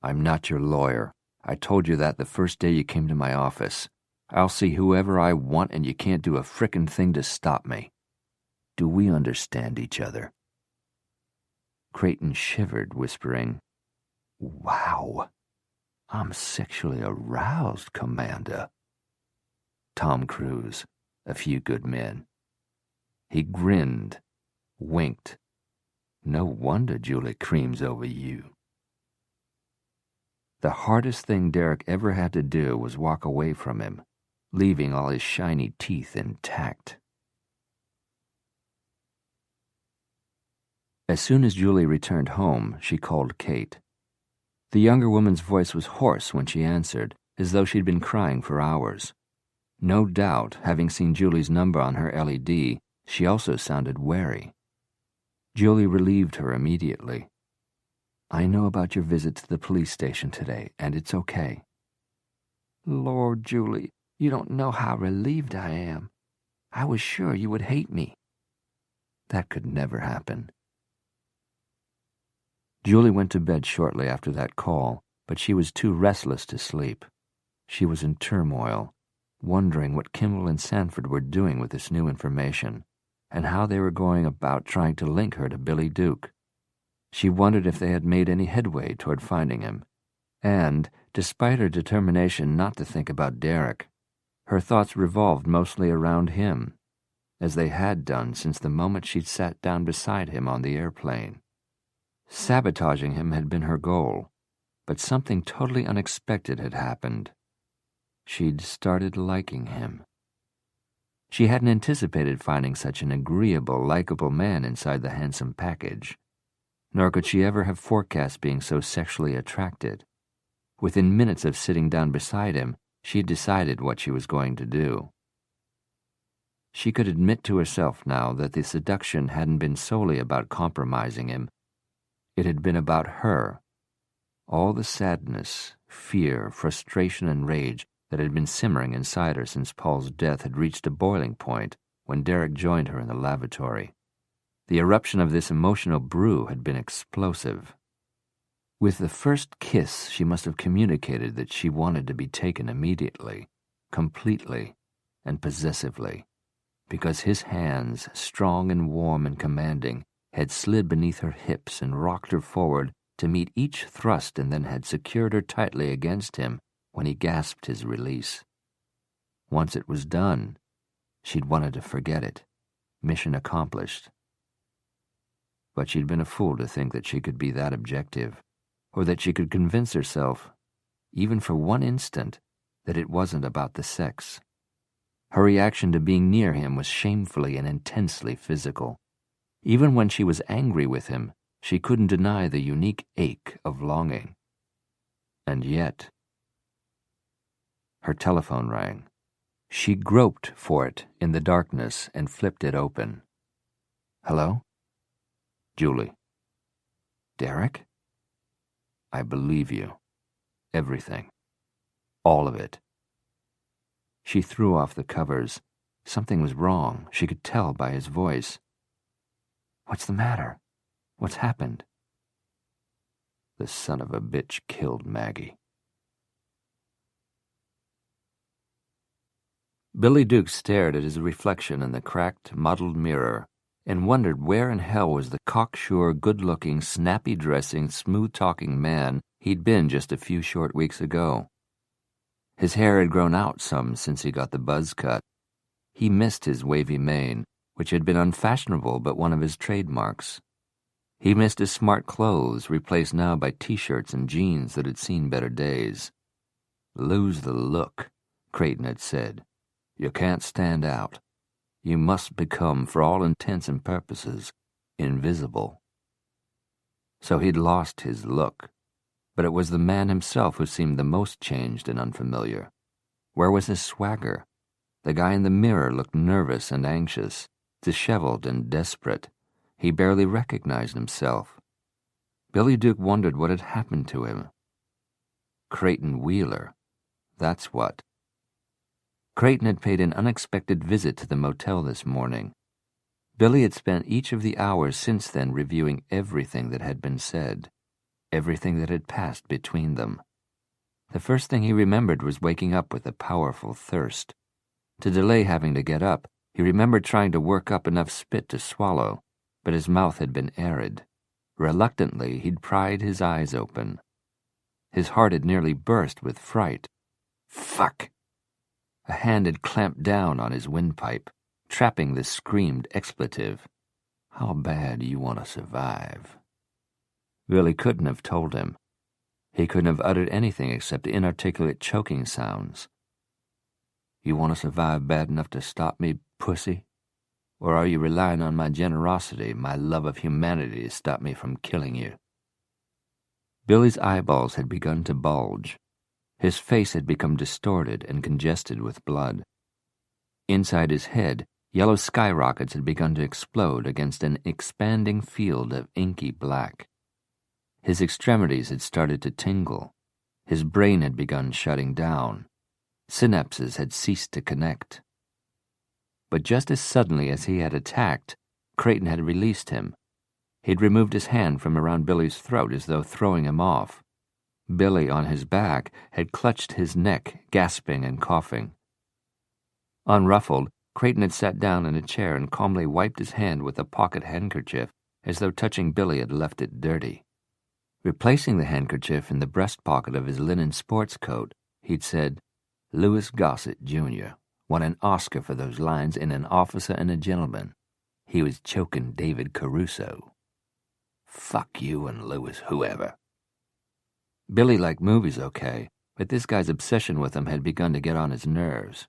I'm not your lawyer. I told you that the first day you came to my office. I'll see whoever I want, and you can't do a frickin' thing to stop me. Do we understand each other? Creighton shivered, whispering, Wow, I'm sexually aroused, Commander. Tom Cruise, A Few Good Men. He grinned, winked. No wonder Julie creams over you. The hardest thing Derek ever had to do was walk away from him, leaving all his shiny teeth intact. As soon as Julie returned home, she called Kate. The younger woman's voice was hoarse when she answered, as though she'd been crying for hours. No doubt, having seen Julie's number on her LED, she also sounded wary. Julie relieved her immediately. I know about your visit to the police station today, and it's okay. Lord, Julie, you don't know how relieved I am. I was sure you would hate me. That could never happen. Julie went to bed shortly after that call, but she was too restless to sleep. She was in turmoil, wondering what Kimball and Sanford were doing with this new information, and how they were going about trying to link her to Billy Duke. She wondered if they had made any headway toward finding him, and, despite her determination not to think about Derek, her thoughts revolved mostly around him, as they had done since the moment she'd sat down beside him on the airplane. Sabotaging him had been her goal, but something totally unexpected had happened. She'd started liking him. She hadn't anticipated finding such an agreeable, likable man inside the handsome package, nor could she ever have forecast being so sexually attracted. Within minutes of sitting down beside him, she had decided what she was going to do. She could admit to herself now that the seduction hadn't been solely about compromising him. It had been about her. All the sadness, fear, frustration, and rage that had been simmering inside her since Paul's death had reached a boiling point when Derek joined her in the lavatory. The eruption of this emotional brew had been explosive. With the first kiss, she must have communicated that she wanted to be taken immediately, completely, and possessively, because his hands, strong and warm and commanding, had slid beneath her hips and rocked her forward to meet each thrust, and then had secured her tightly against him when he gasped his release. Once it was done, she'd wanted to forget it. Mission accomplished. But she'd been a fool to think that she could be that objective, or that she could convince herself, even for one instant, that it wasn't about the sex. Her reaction to being near him was shamefully and intensely physical. Even when she was angry with him, she couldn't deny the unique ache of longing. And yet, her telephone rang. She groped for it in the darkness and flipped it open. Hello? Julie. Derek? I believe you. Everything. All of it. She threw off the covers. Something was wrong. She could tell by his voice. What's the matter? What's happened? The son of a bitch killed Maggie. Billy Duke stared at his reflection in the cracked, mottled mirror and wondered where in hell was the cocksure, good-looking, snappy-dressing, smooth-talking man he'd been just a few short weeks ago. His hair had grown out some since he got the buzz cut. He missed his wavy mane, which had been unfashionable but one of his trademarks. He missed his smart clothes, replaced now by T-shirts and jeans that had seen better days. "Lose the look," Creighton had said. "You can't stand out. You must become, for all intents and purposes, invisible." So he'd lost his look, but it was the man himself who seemed the most changed and unfamiliar. Where was his swagger? The guy in the mirror looked nervous and anxious, disheveled and desperate. He barely recognized himself. Billy Duke wondered what had happened to him. Creighton Wheeler, that's what. Creighton had paid an unexpected visit to the motel this morning. Billy had spent each of the hours since then reviewing everything that had been said, everything that had passed between them. The first thing he remembered was waking up with a powerful thirst. To delay having to get up, he remembered trying to work up enough spit to swallow, but his mouth had been arid. Reluctantly, he'd pried his eyes open. His heart had nearly burst with fright. Fuck! A hand had clamped down on his windpipe, trapping the screamed expletive. How bad do you want to survive? Billy couldn't have told him. He couldn't have uttered anything except inarticulate choking sounds. You want to survive bad enough to stop me, pussy? Or are you relying on my generosity, my love of humanity to stop me from killing you? Billy's eyeballs had begun to bulge. His face had become distorted and congested with blood. Inside his head, yellow skyrockets had begun to explode against an expanding field of inky black. His extremities had started to tingle. His brain had begun shutting down. Synapses had ceased to connect. But just as suddenly as he had attacked, Creighton had released him. He'd removed his hand from around Billy's throat as though throwing him off. Billy, on his back, had clutched his neck, gasping and coughing. Unruffled, Creighton had sat down in a chair and calmly wiped his hand with a pocket handkerchief, as though touching Billy had left it dirty. Replacing the handkerchief in the breast pocket of his linen sports coat, he'd said, "Louis Gossett, Jr. won an Oscar for those lines in An Officer and a Gentleman. He was choking David Caruso. Fuck you and Louis whoever." Billy liked movies okay, but this guy's obsession with them had begun to get on his nerves.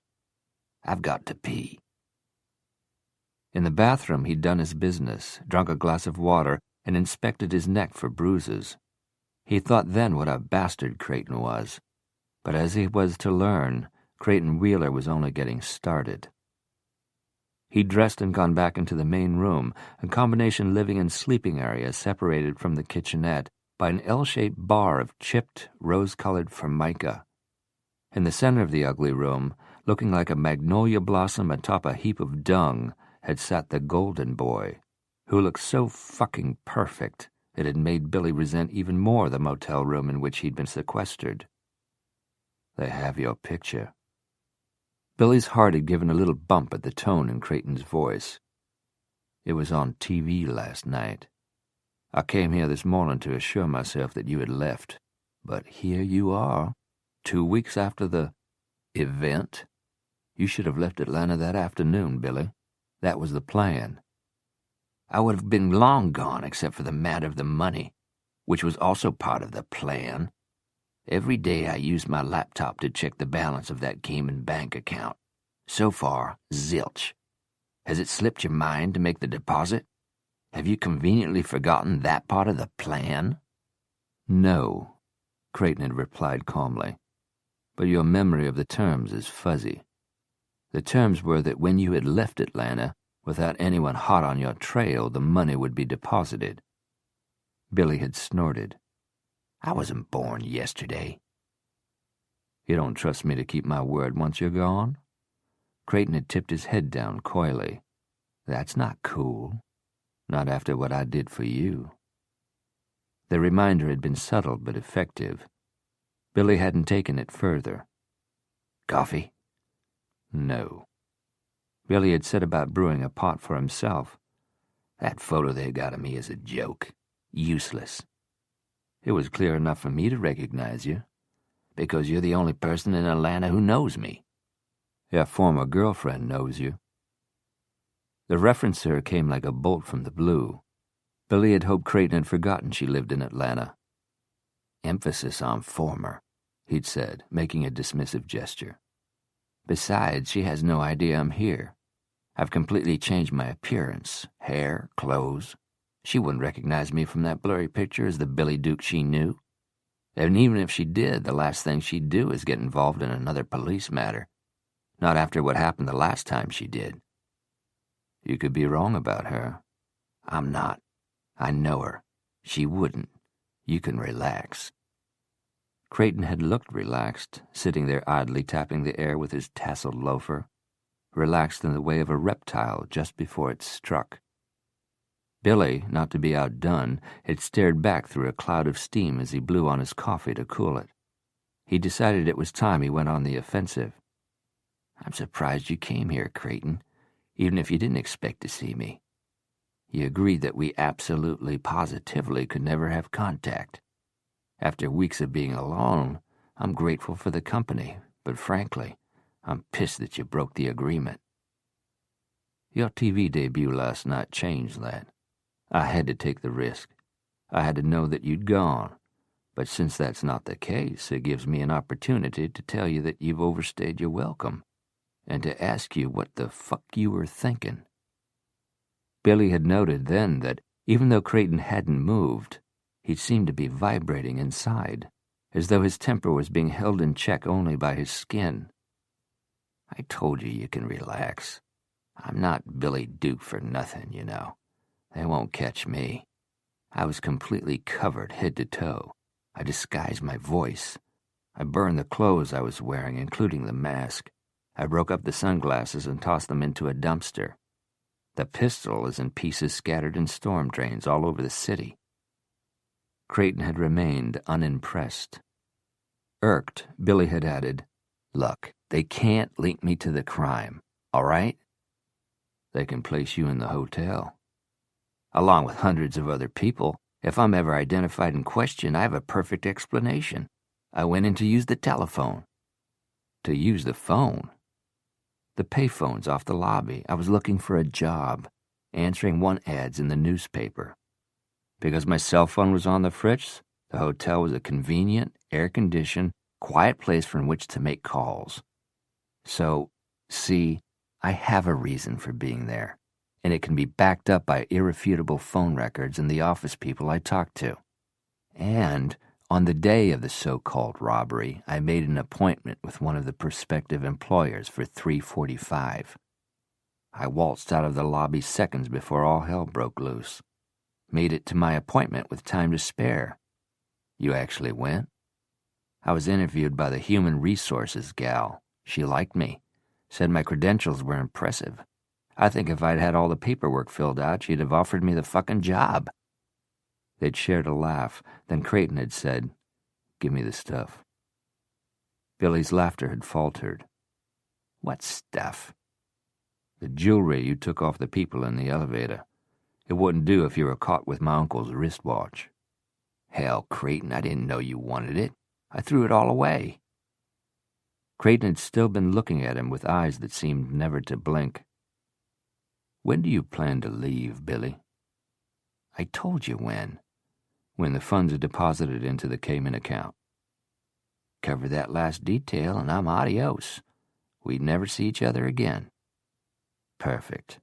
"I've got to pee." In the bathroom, he'd done his business, drunk a glass of water, and inspected his neck for bruises. He thought then what a bastard Creighton was. But as he was to learn, Creighton Wheeler was only getting started. He'd dressed and gone back into the main room, a combination living and sleeping area separated from the kitchenette by an L-shaped bar of chipped, rose-colored formica. In the center of the ugly room, looking like a magnolia blossom atop a heap of dung, had sat the golden boy, who looked so fucking perfect it had made Billy resent even more the motel room in which he'd been sequestered. "They have your picture." Billy's heart had given a little bump at the tone in Creighton's voice. "It was on TV last night. I came here this morning to assure myself that you had left. But here you are, 2 weeks after the event. You should have left Atlanta that afternoon, Billy. That was the plan." "I would have been long gone except for the matter of the money, which was also part of the plan. Every day I use my laptop to check the balance of that Cayman bank account. So far, zilch. Has it slipped your mind to make the deposit? Have you conveniently forgotten that part of the plan?" "No," Creighton had replied calmly. "But your memory of the terms is fuzzy. The terms were that when you had left Atlanta, without anyone hot on your trail, the money would be deposited." Billy had snorted. "I wasn't born yesterday." "You don't trust me to keep my word once you're gone?" Creighton had tipped his head down coyly. "That's not cool. Not after what I did for you." The reminder had been subtle but effective. Billy hadn't taken it further. "Coffee?" No. Billy had set about brewing a pot for himself. That photo they got of me is a joke. Useless. It was clear enough for me to recognize you, because you're the only person in Atlanta who knows me. Your former girlfriend knows you. The reference to her came like a bolt from the blue. Billy had hoped Creighton had forgotten she lived in Atlanta. Emphasis on former, he'd said, making a dismissive gesture. Besides, she has no idea I'm here. I've completely changed my appearance, hair, clothes. She wouldn't recognize me from that blurry picture as the Billy Duke she knew. And even if she did, the last thing she'd do is get involved in another police matter. Not after what happened the last time she did. You could be wrong about her. I'm not. I know her. She wouldn't. You can relax. Creighton had looked relaxed, sitting there idly tapping the air with his tasseled loafer, relaxed in the way of a reptile just before it struck. Billy, not to be outdone, had stared back through a cloud of steam as he blew on his coffee to cool it. He decided it was time he went on the offensive. I'm surprised you came here, Creighton, even if you didn't expect to see me. You agreed that we absolutely, positively could never have contact. After weeks of being alone, I'm grateful for the company, but frankly, I'm pissed that you broke the agreement. Your TV debut last night changed that. I had to take the risk. I had to know that you'd gone. But since that's not the case, it gives me an opportunity to tell you that you've overstayed your welcome, and to ask you what the fuck you were thinking. Billy had noted then that even though Creighton hadn't moved, he seemed to be vibrating inside, as though his temper was being held in check only by his skin. I told you can relax. I'm not Billy Duke for nothing, you know. They won't catch me. I was completely covered head to toe. I disguised my voice. I burned the clothes I was wearing, including the mask. I broke up the sunglasses and tossed them into a dumpster. The pistol is in pieces scattered in storm drains all over the city. Creighton had remained unimpressed. Irked, Billy had added, Look, they can't link me to the crime, all right? They can place you in the hotel. Along with hundreds of other people, if I'm ever identified and questioned, I have a perfect explanation. I went in to use the telephone. To use the phone? The payphone's off the lobby. I was looking for a job, answering one ads in the newspaper. Because my cell phone was on the fritz, the hotel was a convenient, air-conditioned, quiet place from which to make calls. So, see, I have a reason for being there, and it can be backed up by irrefutable phone records and the office people I talked to. And on the day of the so-called robbery, I made an appointment with one of the prospective employers for 3:45. I waltzed out of the lobby seconds before all hell broke loose. Made it to my appointment with time to spare. You actually went? I was interviewed by the human resources gal. She liked me. Said my credentials were impressive. I think if I'd had all the paperwork filled out, she'd have offered me the fucking job. They'd shared a laugh. Then Creighton had said, Give me the stuff. Billy's laughter had faltered. What stuff? The jewelry you took off the people in the elevator. It wouldn't do if you were caught with my uncle's wristwatch. Hell, Creighton, I didn't know you wanted it. I threw it all away. Creighton had still been looking at him with eyes that seemed never to blink. When do you plan to leave, Billy? I told you when. When the funds are deposited into the Cayman account. Cover that last detail and I'm adios. We'd never see each other again. Perfect.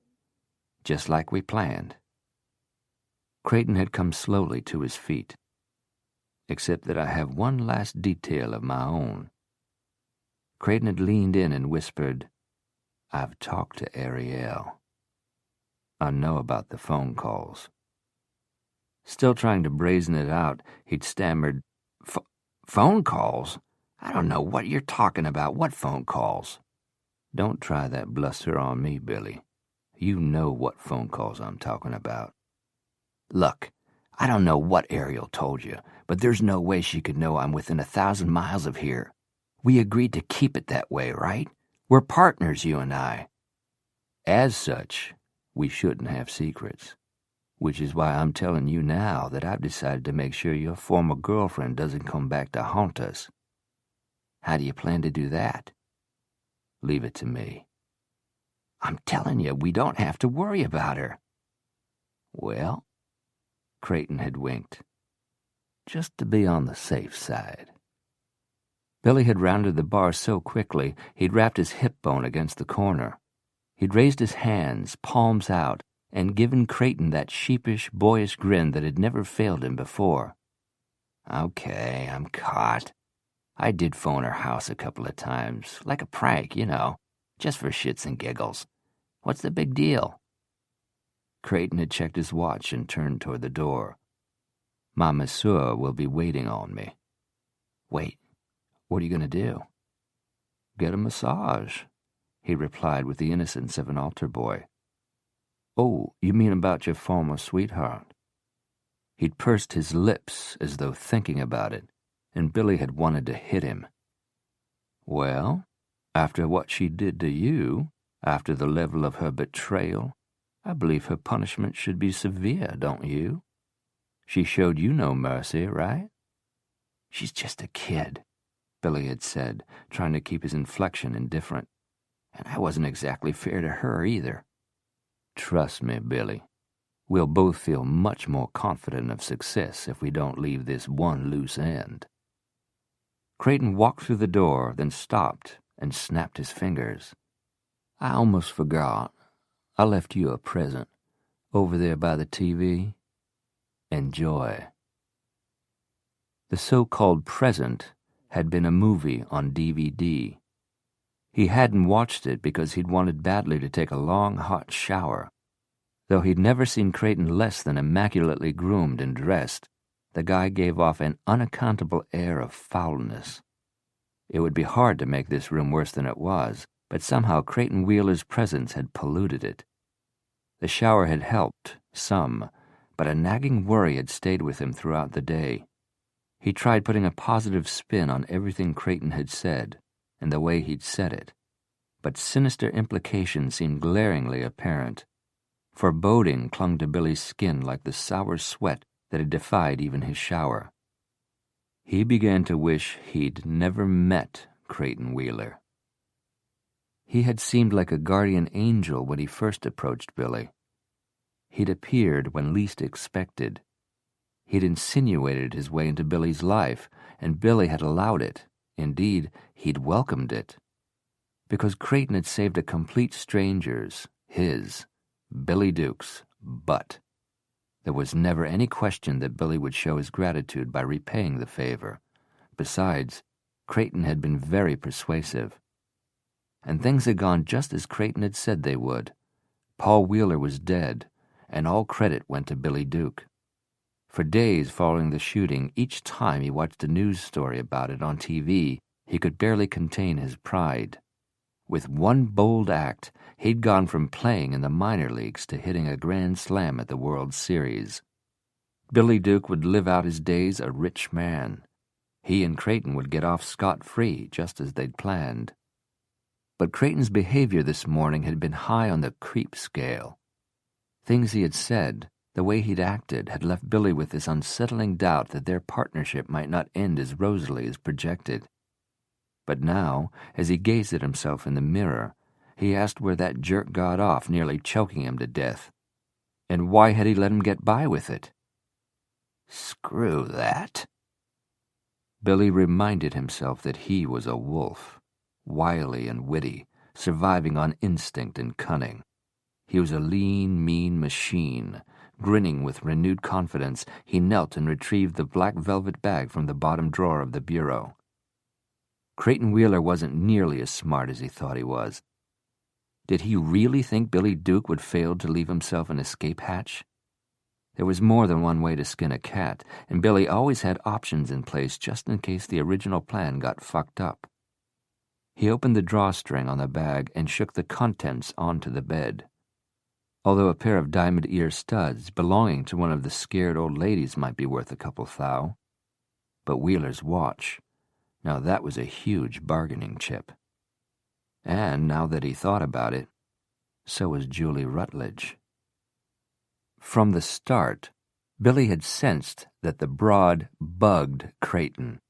Just like we planned. Creighton had come slowly to his feet. Except that I have one last detail of my own. Creighton had leaned in and whispered, I've talked to Ariel. I know about the phone calls. Still trying to brazen it out, he'd stammered, Phone calls? I don't know what you're talking about. What phone calls? Don't try that bluster on me, Billy. You know what phone calls I'm talking about. Look, I don't know what Ariel told you, but there's no way she could know I'm within 1,000 miles of here. We agreed to keep it that way, right? We're partners, you and I. As such, we shouldn't have secrets, which is why I'm telling you now that I've decided to make sure your former girlfriend doesn't come back to haunt us. How do you plan to do that? Leave it to me. I'm telling you, we don't have to worry about her. Well, Creighton had winked, just to be on the safe side. Billy had rounded the bar so quickly he'd wrapped his hip bone against the corner. He'd raised his hands, palms out, and given Creighton that sheepish, boyish grin that had never failed him before. Okay, I'm caught. I did phone her house a couple of times, like a prank, just for shits and giggles. What's the big deal? Creighton had checked his watch and turned toward the door. My masseur will be waiting on me. Wait, what are you going to do? Get a massage, he replied with the innocence of an altar boy. Oh, you mean about your former sweetheart? He'd pursed his lips as though thinking about it, and Billy had wanted to hit him. Well, after what she did to you, after the level of her betrayal, I believe her punishment should be severe, don't you? She showed you no mercy, right? She's just a kid, Billy had said, trying to keep his inflection indifferent. And I wasn't exactly fair to her either. Trust me, Billy. We'll both feel much more confident of success if we don't leave this one loose end. Creighton walked through the door, then stopped and snapped his fingers. I almost forgot. I left you a present. Over there by the TV. Enjoy. The so-called present had been a movie on DVD. He hadn't watched it because he'd wanted badly to take a long, hot shower. Though he'd never seen Creighton less than immaculately groomed and dressed, the guy gave off an unaccountable air of foulness. It would be hard to make this room worse than it was, but somehow Creighton Wheeler's presence had polluted it. The shower had helped, some, but a nagging worry had stayed with him throughout the day. He tried putting a positive spin on everything Creighton had said, and the way he'd said it, but sinister implications seemed glaringly apparent. Foreboding clung to Billy's skin like the sour sweat that had defied even his shower. He began to wish he'd never met Creighton Wheeler. He had seemed like a guardian angel when he first approached Billy. He'd appeared when least expected. He'd insinuated his way into Billy's life, and Billy had allowed it. Indeed, he'd welcomed it. Because Creighton had saved a complete stranger's, Billy Duke's, butt. There was never any question that Billy would show his gratitude by repaying the favor. Besides, Creighton had been very persuasive. And things had gone just as Creighton had said they would. Paul Wheeler was dead, and all credit went to Billy Duke. For days following the shooting, each time he watched a news story about it on TV, he could barely contain his pride. With one bold act, he'd gone from playing in the minor leagues to hitting a grand slam at the World Series. Billy Duke would live out his days a rich man. He and Creighton would get off scot-free, just as they'd planned. But Creighton's behavior this morning had been high on the creep scale. Things he had said, the way he'd acted, had left Billy with this unsettling doubt that their partnership might not end as rosily as projected. But now, as he gazed at himself in the mirror, he asked where that jerk got off, nearly choking him to death. And why had he let him get by with it? Screw that. Billy reminded himself that he was a wolf, wily and witty, surviving on instinct and cunning. He was a lean, mean machine. Grinning with renewed confidence, he knelt and retrieved the black velvet bag from the bottom drawer of the bureau. Creighton Wheeler wasn't nearly as smart as he thought he was. Did he really think Billy Duke would fail to leave himself an escape hatch? There was more than one way to skin a cat, and Billy always had options in place just in case the original plan got fucked up. He opened the drawstring on the bag and shook the contents onto the bed. Although a pair of diamond ear studs belonging to one of the scared old ladies might be worth a couple thou. But Wheeler's watch, now that was a huge bargaining chip. And now that he thought about it, so was Julie Rutledge. From the start, Billy had sensed that the broad bugged Creighton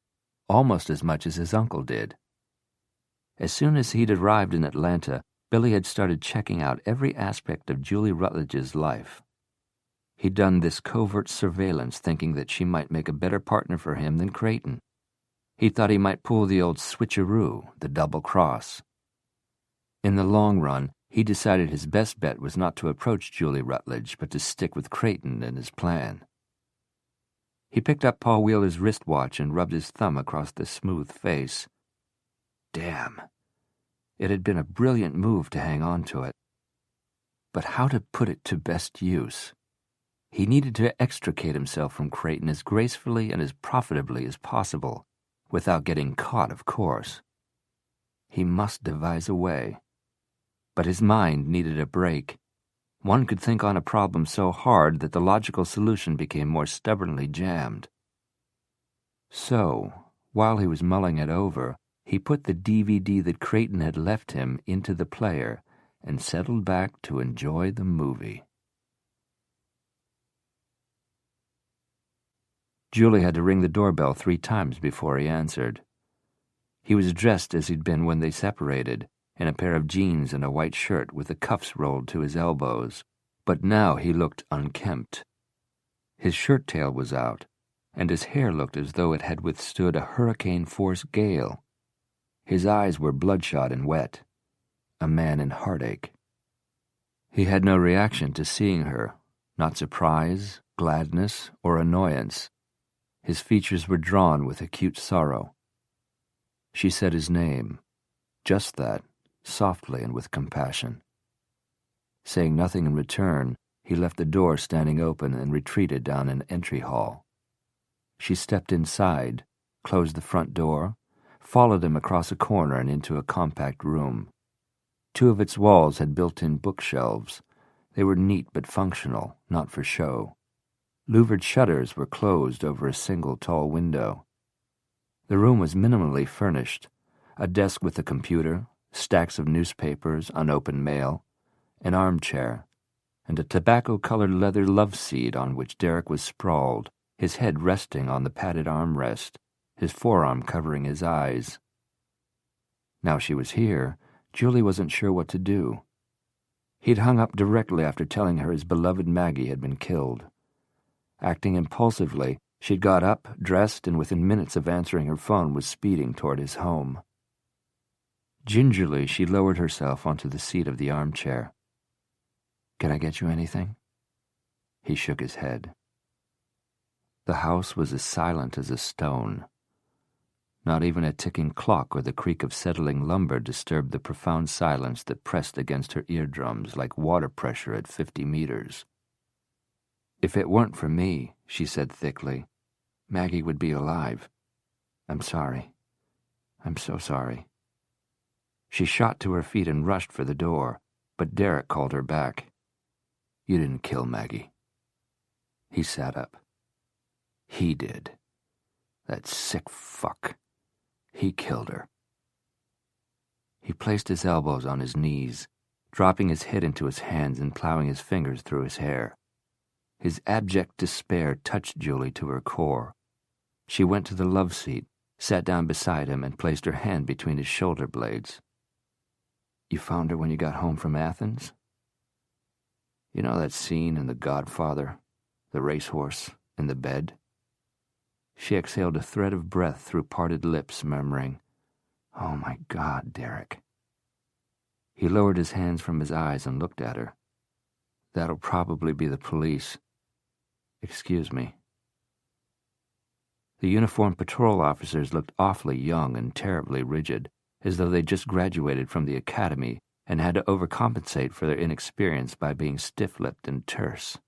almost as much as his uncle did. As soon as he'd arrived in Atlanta, Billy had started checking out every aspect of Julie Rutledge's life. He'd done this covert surveillance thinking that she might make a better partner for him than Creighton. He thought he might pull the old switcheroo, the double cross. In the long run, he decided his best bet was not to approach Julie Rutledge, but to stick with Creighton and his plan. He picked up Paul Wheeler's wristwatch and rubbed his thumb across the smooth face. Damn. It had been a brilliant move to hang on to it. But how to put it to best use? He needed to extricate himself from Creighton as gracefully and as profitably as possible, without getting caught, of course. He must devise a way. But his mind needed a break. One could think on a problem so hard that the logical solution became more stubbornly jammed. So, while he was mulling it over, he put the DVD that Creighton had left him into the player and settled back to enjoy the movie. Julie had to ring the doorbell 3 times before he answered. He was dressed as he'd been when they separated, in a pair of jeans and a white shirt with the cuffs rolled to his elbows, but now he looked unkempt. His shirt tail was out, and his hair looked as though it had withstood a hurricane-force gale. His eyes were bloodshot and wet, a man in heartache. He had no reaction to seeing her, not surprise, gladness, or annoyance. His features were drawn with acute sorrow. She said his name, just that, softly and with compassion. Saying nothing in return, he left the door standing open and retreated down an entry hall. She stepped inside, closed the front door, followed him across a corner and into a compact room. 2 of its walls had built-in bookshelves. They were neat but functional, not for show. Louvered shutters were closed over a single tall window. The room was minimally furnished, a desk with a computer, stacks of newspapers, unopened mail, an armchair, and a tobacco-colored leather love-seat on which Derek was sprawled, his head resting on the padded armrest, his forearm covering his eyes. Now she was here, Julie wasn't sure what to do. He'd hung up directly after telling her his beloved Maggie had been killed. Acting impulsively, she'd got up, dressed, and within minutes of answering her phone was speeding toward his home. Gingerly, she lowered herself onto the seat of the armchair. "Can I get you anything?" He shook his head. The house was as silent as a stone. Not even a ticking clock or the creak of settling lumber disturbed the profound silence that pressed against her eardrums like water pressure at 50 meters. "If it weren't for me," she said thickly, "Maggie would be alive. I'm sorry. I'm so sorry." She shot to her feet and rushed for the door, but Derek called her back. "You didn't kill Maggie." He sat up. "He did. That sick fuck. He killed her." He placed his elbows on his knees, dropping his head into his hands and plowing his fingers through his hair. His abject despair touched Julie to her core. She went to the love seat, sat down beside him, and placed her hand between his shoulder blades. "You found her when you got home from Athens? You know that scene in The Godfather, the racehorse, in the bed?" She exhaled a thread of breath through parted lips, murmuring, "Oh my God, Derek." He lowered his hands from his eyes and looked at her. "That'll probably be the police. Excuse me." The uniformed patrol officers looked awfully young and terribly rigid, as though they'd just graduated from the academy and had to overcompensate for their inexperience by being stiff-lipped and terse.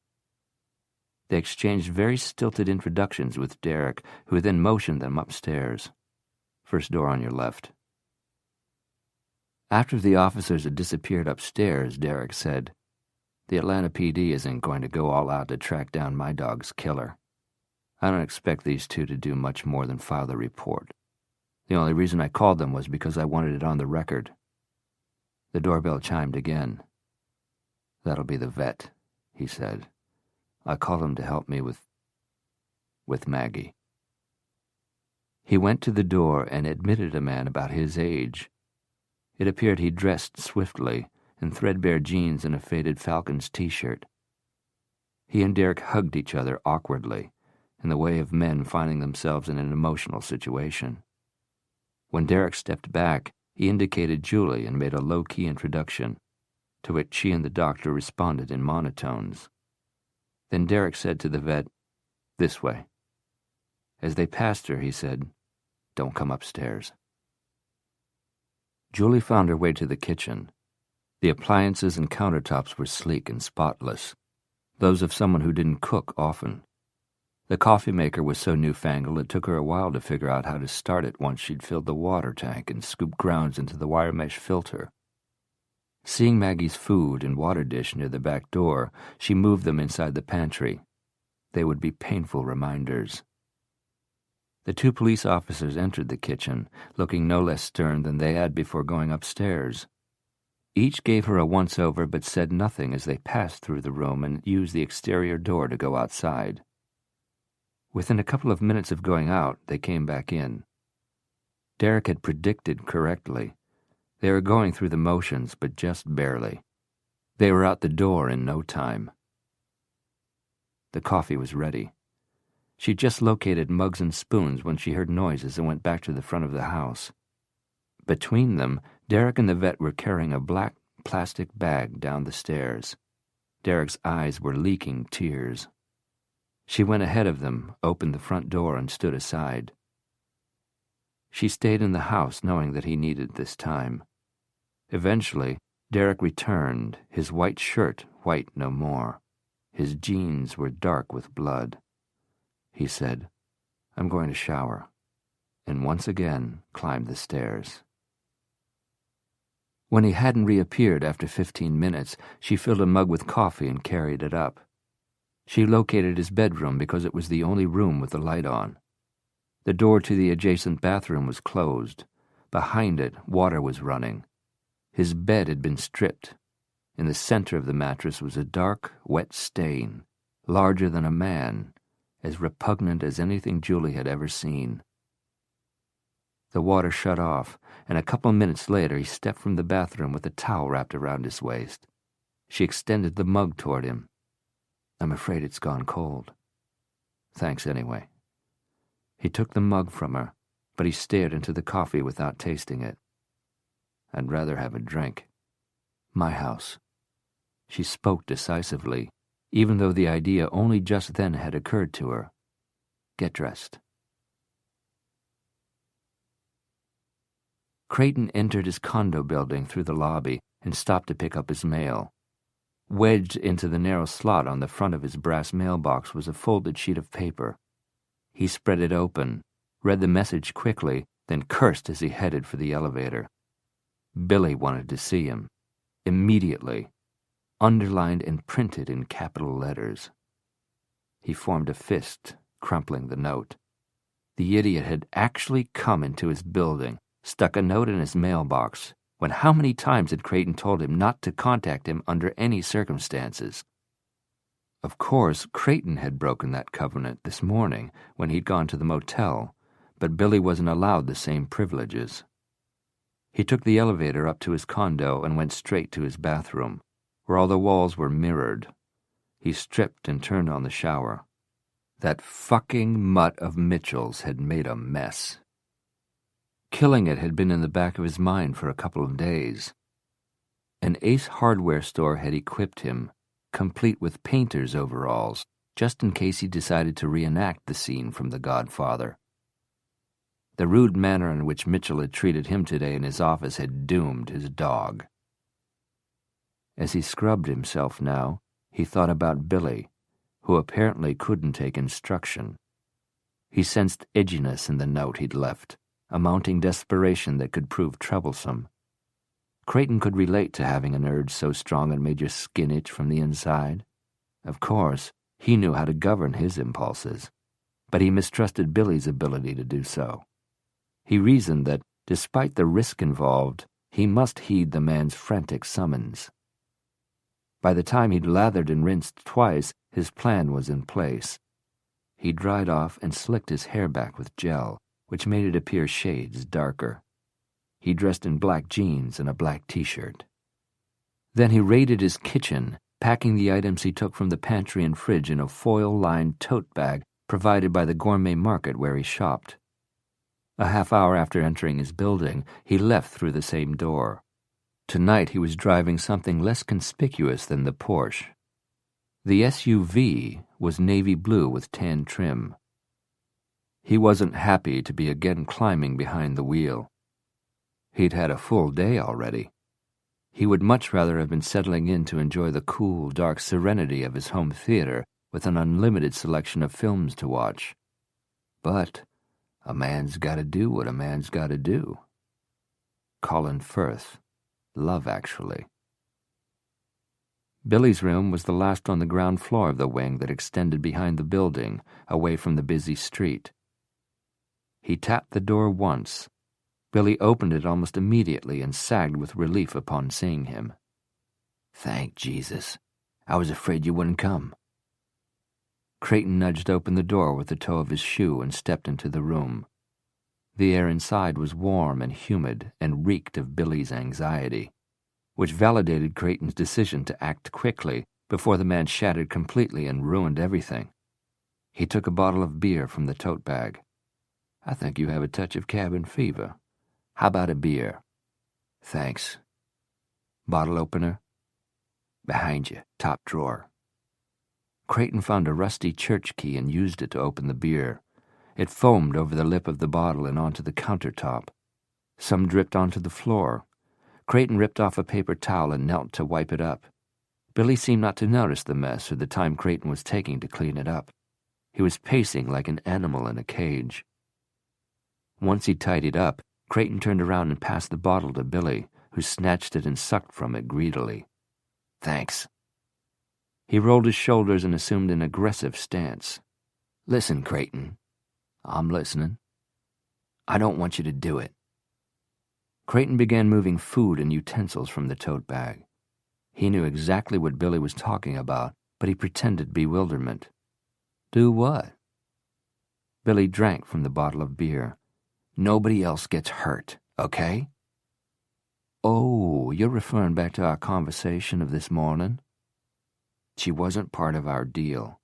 They exchanged very stilted introductions with Derek, who then motioned them upstairs. "First door on your left." After the officers had disappeared upstairs, Derek said, "The Atlanta PD isn't going to go all out to track down my dog's killer. I don't expect these 2 to do much more than file the report. The only reason I called them was because I wanted it on the record. The doorbell chimed again. "That'll be the vet," he said. "I called him to help me with Maggie." He went to the door and admitted a man about his age. It appeared he dressed swiftly, in threadbare jeans and a faded Falcons t-shirt. He and Derek hugged each other awkwardly, in the way of men finding themselves in an emotional situation. When Derek stepped back, he indicated Julie and made a low-key introduction, to which she and the doctor responded in monotones. Then Derek said to the vet, "This way." As they passed her, he said, "Don't come upstairs." Julie found her way to the kitchen. The appliances and countertops were sleek and spotless, those of someone who didn't cook often. The coffee maker was so newfangled it took her a while to figure out how to start it once she'd filled the water tank and scooped grounds into the wire mesh filter. Seeing Maggie's food and water dish near the back door, she moved them inside the pantry. They would be painful reminders. The two police officers entered the kitchen, looking no less stern than they had before going upstairs. Each gave her a once-over but said nothing as they passed through the room and used the exterior door to go outside. Within a couple of minutes of going out, they came back in. Derek had predicted correctly. They were going through the motions, but just barely. They were out the door in no time. The coffee was ready. She just located mugs and spoons when she heard noises and went back to the front of the house. Between them, Derek and the vet were carrying a black plastic bag down the stairs. Derek's eyes were leaking tears. She went ahead of them, opened the front door, and stood aside. She stayed in the house knowing that he needed this time. Eventually, Derek returned, his white shirt white no more. His jeans were dark with blood. He said, "I'm going to shower," and once again climbed the stairs. When he hadn't reappeared after 15 minutes, she filled a mug with coffee and carried it up. She located his bedroom because it was the only room with the light on. The door to the adjacent bathroom was closed. Behind it, water was running. His bed had been stripped. In the center of the mattress was a dark, wet stain, larger than a man, as repugnant as anything Julie had ever seen. The water shut off, and a couple minutes later he stepped from the bathroom with a towel wrapped around his waist. She extended the mug toward him. "I'm afraid it's gone cold." "Thanks anyway." He took the mug from her, but he stared into the coffee without tasting it. "I'd rather have a drink." "My house." She spoke decisively, even though the idea only just then had occurred to her. "Get dressed." Creighton entered his condo building through the lobby and stopped to pick up his mail. Wedged into the narrow slot on the front of his brass mailbox was a folded sheet of paper. He spread it open, read the message quickly, then cursed as he headed for the elevator. Billy wanted to see him. Immediately. Underlined and printed in capital letters. He formed a fist, crumpling the note. The idiot had actually come into his building, stuck a note in his mailbox, when how many times had Creighton told him not to contact him under any circumstances? Of course, Creighton had broken that covenant this morning when he'd gone to the motel, but Billy wasn't allowed the same privileges. He took the elevator up to his condo and went straight to his bathroom, where all the walls were mirrored. He stripped and turned on the shower. That fucking mutt of Mitchell's had made a mess. Killing it had been in the back of his mind for a couple of days. An Ace hardware store had equipped him, complete with painter's overalls, just in case he decided to reenact the scene from The Godfather. The rude manner in which Mitchell had treated him today in his office had doomed his dog. As he scrubbed himself now, he thought about Billy, who apparently couldn't take instruction. He sensed edginess in the note he'd left, a mounting desperation that could prove troublesome. Creighton could relate to having an urge so strong it made your skin itch from the inside. Of course, he knew how to govern his impulses, but he mistrusted Billy's ability to do so. He reasoned that, despite the risk involved, He must heed the man's frantic summons. By the time he'd lathered and rinsed twice, his plan was in place. He dried off and slicked his hair back with gel, which made it appear shades darker. He dressed in black jeans and a black t-shirt. Then he raided his kitchen, packing the items he took from the pantry and fridge in a foil-lined tote bag provided by the gourmet market where he shopped. A half hour after entering his building, he left through the same door. Tonight he was driving something less conspicuous than the Porsche. The SUV was navy blue with tan trim. He wasn't happy to be again climbing behind the wheel. He'd had a full day already. He would much rather have been settling in to enjoy the cool, dark serenity of his home theater with an unlimited selection of films to watch. But a man's got to do what a man's got to do. Colin Firth, Love Actually. Billy's room was the last on the ground floor of the wing that extended behind the building, away from the busy street. He tapped the door once. Billy opened it almost immediately and sagged with relief upon seeing him. "Thank Jesus. I was afraid you wouldn't come." Creighton nudged open the door with the toe of his shoe and stepped into the room. The air inside was warm and humid and reeked of Billy's anxiety, which validated Creighton's decision to act quickly before the man shattered completely and ruined everything. He took a bottle of beer from the tote bag. "I think you have a touch of cabin fever. How about a beer?" "Thanks." "Bottle opener?" "Behind you, top drawer." Creighton found a rusty church key and used it to open the beer. It foamed over the lip of the bottle and onto the countertop. Some dripped onto the floor. Creighton ripped off a paper towel and knelt to wipe it up. Billy seemed not to notice the mess or the time Creighton was taking to clean it up. He was pacing like an animal in a cage. Once he tidied up, Creighton turned around and passed the bottle to Billy, who snatched it and sucked from it greedily. "Thanks." He rolled his shoulders and assumed an aggressive stance. "Listen, Creighton." "I'm listening." "I don't want you to do it." Creighton began moving food and utensils from the tote bag. He knew exactly what Billy was talking about, but he pretended bewilderment. "Do what?" Billy drank from the bottle of beer. "Nobody else gets hurt, okay?" "Oh, you're referring back to our conversation of this morning?" "She wasn't part of our deal."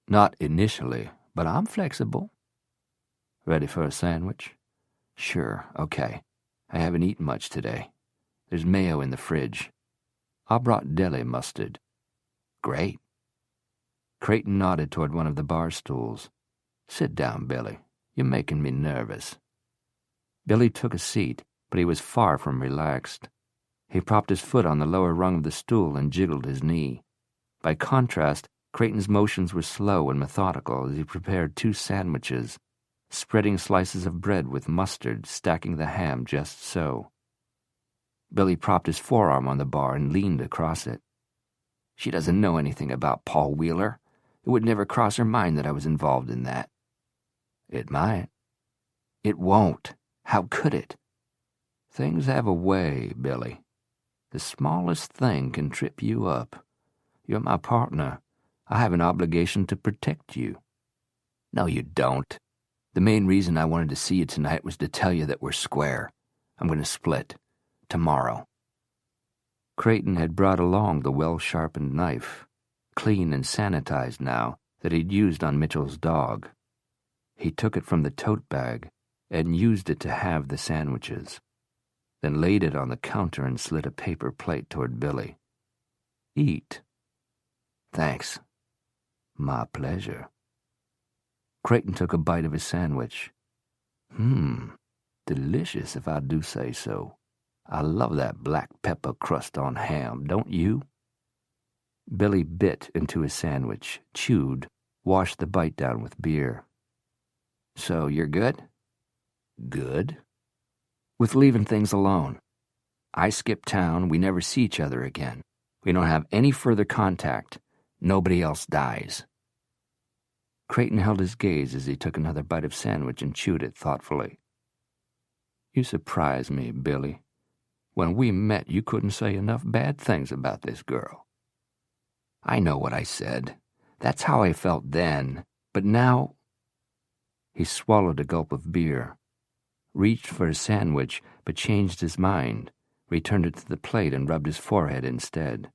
"Not initially, but I'm flexible." "Ready for a sandwich?" "Sure, okay. I haven't eaten much today. There's mayo in the fridge. I brought deli mustard." "Great." Creighton nodded toward one of the bar stools. "Sit down, Billy. You're making me nervous." Billy took a seat, but he was far from relaxed. He propped his foot on the lower rung of the stool and jiggled his knee. By contrast, Creighton's motions were slow and methodical as he prepared 2 sandwiches, spreading slices of bread with mustard, stacking the ham just so. Billy propped his forearm on the bar and leaned across it. "She doesn't know anything about Paul Wheeler. It would never cross her mind that I was involved in that." "It might." "It won't. How could it?" "Things have a way, Billy. The smallest thing can trip you up. You're my partner. I have an obligation to protect you." "No, you don't. The main reason I wanted to see you tonight was to tell you that we're square. I'm going to split. Tomorrow." Creighton had brought along the well-sharpened knife, clean and sanitized now, that he'd used on Mitchell's dog. He took it from the tote bag and used it to halve the sandwiches, then laid it on the counter and slid a paper plate toward Billy. "Eat." "Thanks." "My pleasure." Creighton took a bite of his sandwich. Delicious if I do say so. I love that black pepper crust on ham, don't you?" Billy bit into his sandwich, chewed, washed the bite down with beer. "So you're good?" "Good?" "With leaving things alone. I skip town, we never see each other again. We don't have any further contact. Nobody else dies." Creighton held his gaze as he took another bite of sandwich and chewed it thoughtfully. "You surprise me, Billy. When we met, you couldn't say enough bad things about this girl. I know what I said. That's how I felt then. But now... He swallowed a gulp of beer, reached for his sandwich, but changed his mind, returned it to the plate and rubbed his forehead instead.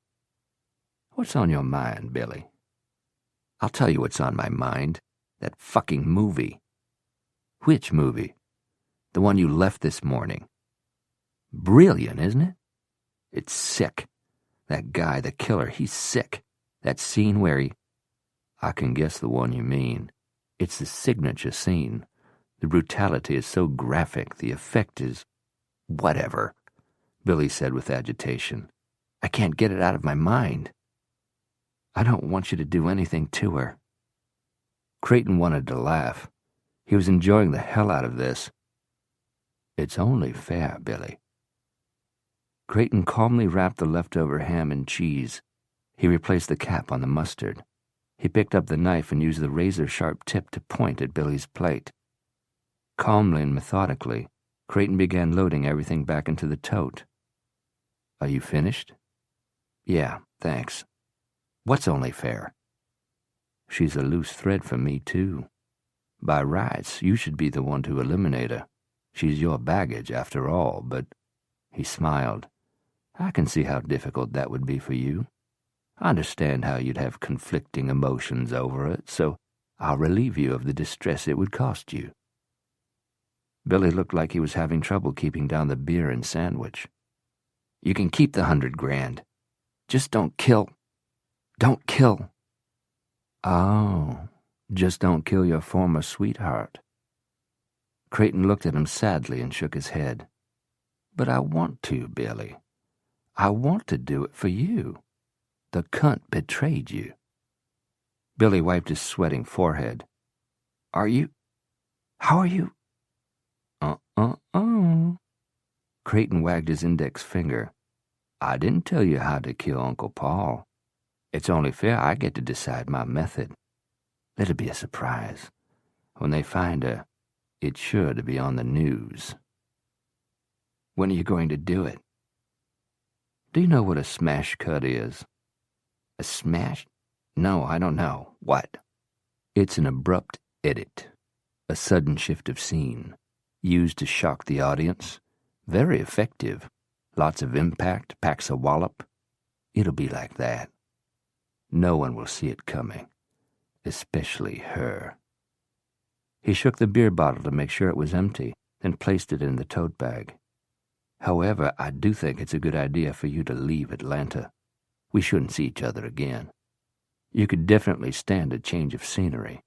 What's on your mind, Billy? I'll tell you what's on my mind. That fucking movie. Which movie? The one you left this morning. Brilliant, isn't it? It's sick. That guy, the killer, he's sick. That scene where he... I can guess the one you mean. It's the signature scene. The brutality is so graphic, the effect is... Whatever, Billy said with agitation. I can't get it out of my mind. I don't want you to do anything to her. Creighton wanted to laugh. He was enjoying the hell out of this. It's only fair, Billy. Creighton calmly wrapped the leftover ham and cheese. He replaced the cap on the mustard. He picked up the knife and used the razor-sharp tip to point at Billy's plate. Calmly and methodically, Creighton began loading everything back into the tote. Are you finished? Yeah, thanks. What's only fair? She's a loose thread for me, too. By rights, you should be the one to eliminate her. She's your baggage, after all, but... He smiled. I can see how difficult that would be for you. I understand how you'd have conflicting emotions over it, so I'll relieve you of the distress it would cost you. Billy looked like he was having trouble keeping down the beer and sandwich. You can keep the $100,000. Just don't kill. Don't kill. Oh, just don't kill your former sweetheart. Creighton looked at him sadly and shook his head. But I want to, Billy. I want to do it for you. The cunt betrayed you. Billy wiped his sweating forehead. How are you? Creighton wagged his index finger. I didn't tell you how to kill Uncle Paul. It's only fair I get to decide my method. Let it be a surprise. When they find her, it's sure to be on the news. When are you going to do it? Do you know what a smash cut is? A smash? No, I don't know. What? It's an abrupt edit, a sudden shift of scene, used to shock the audience. Very effective. Lots of impact, packs a wallop. It'll be like that. No one will see it coming, especially her. He shook the beer bottle to make sure it was empty, then placed it in the tote bag. However, I do think it's a good idea for you to leave Atlanta. We shouldn't see each other again. You could definitely stand a change of scenery.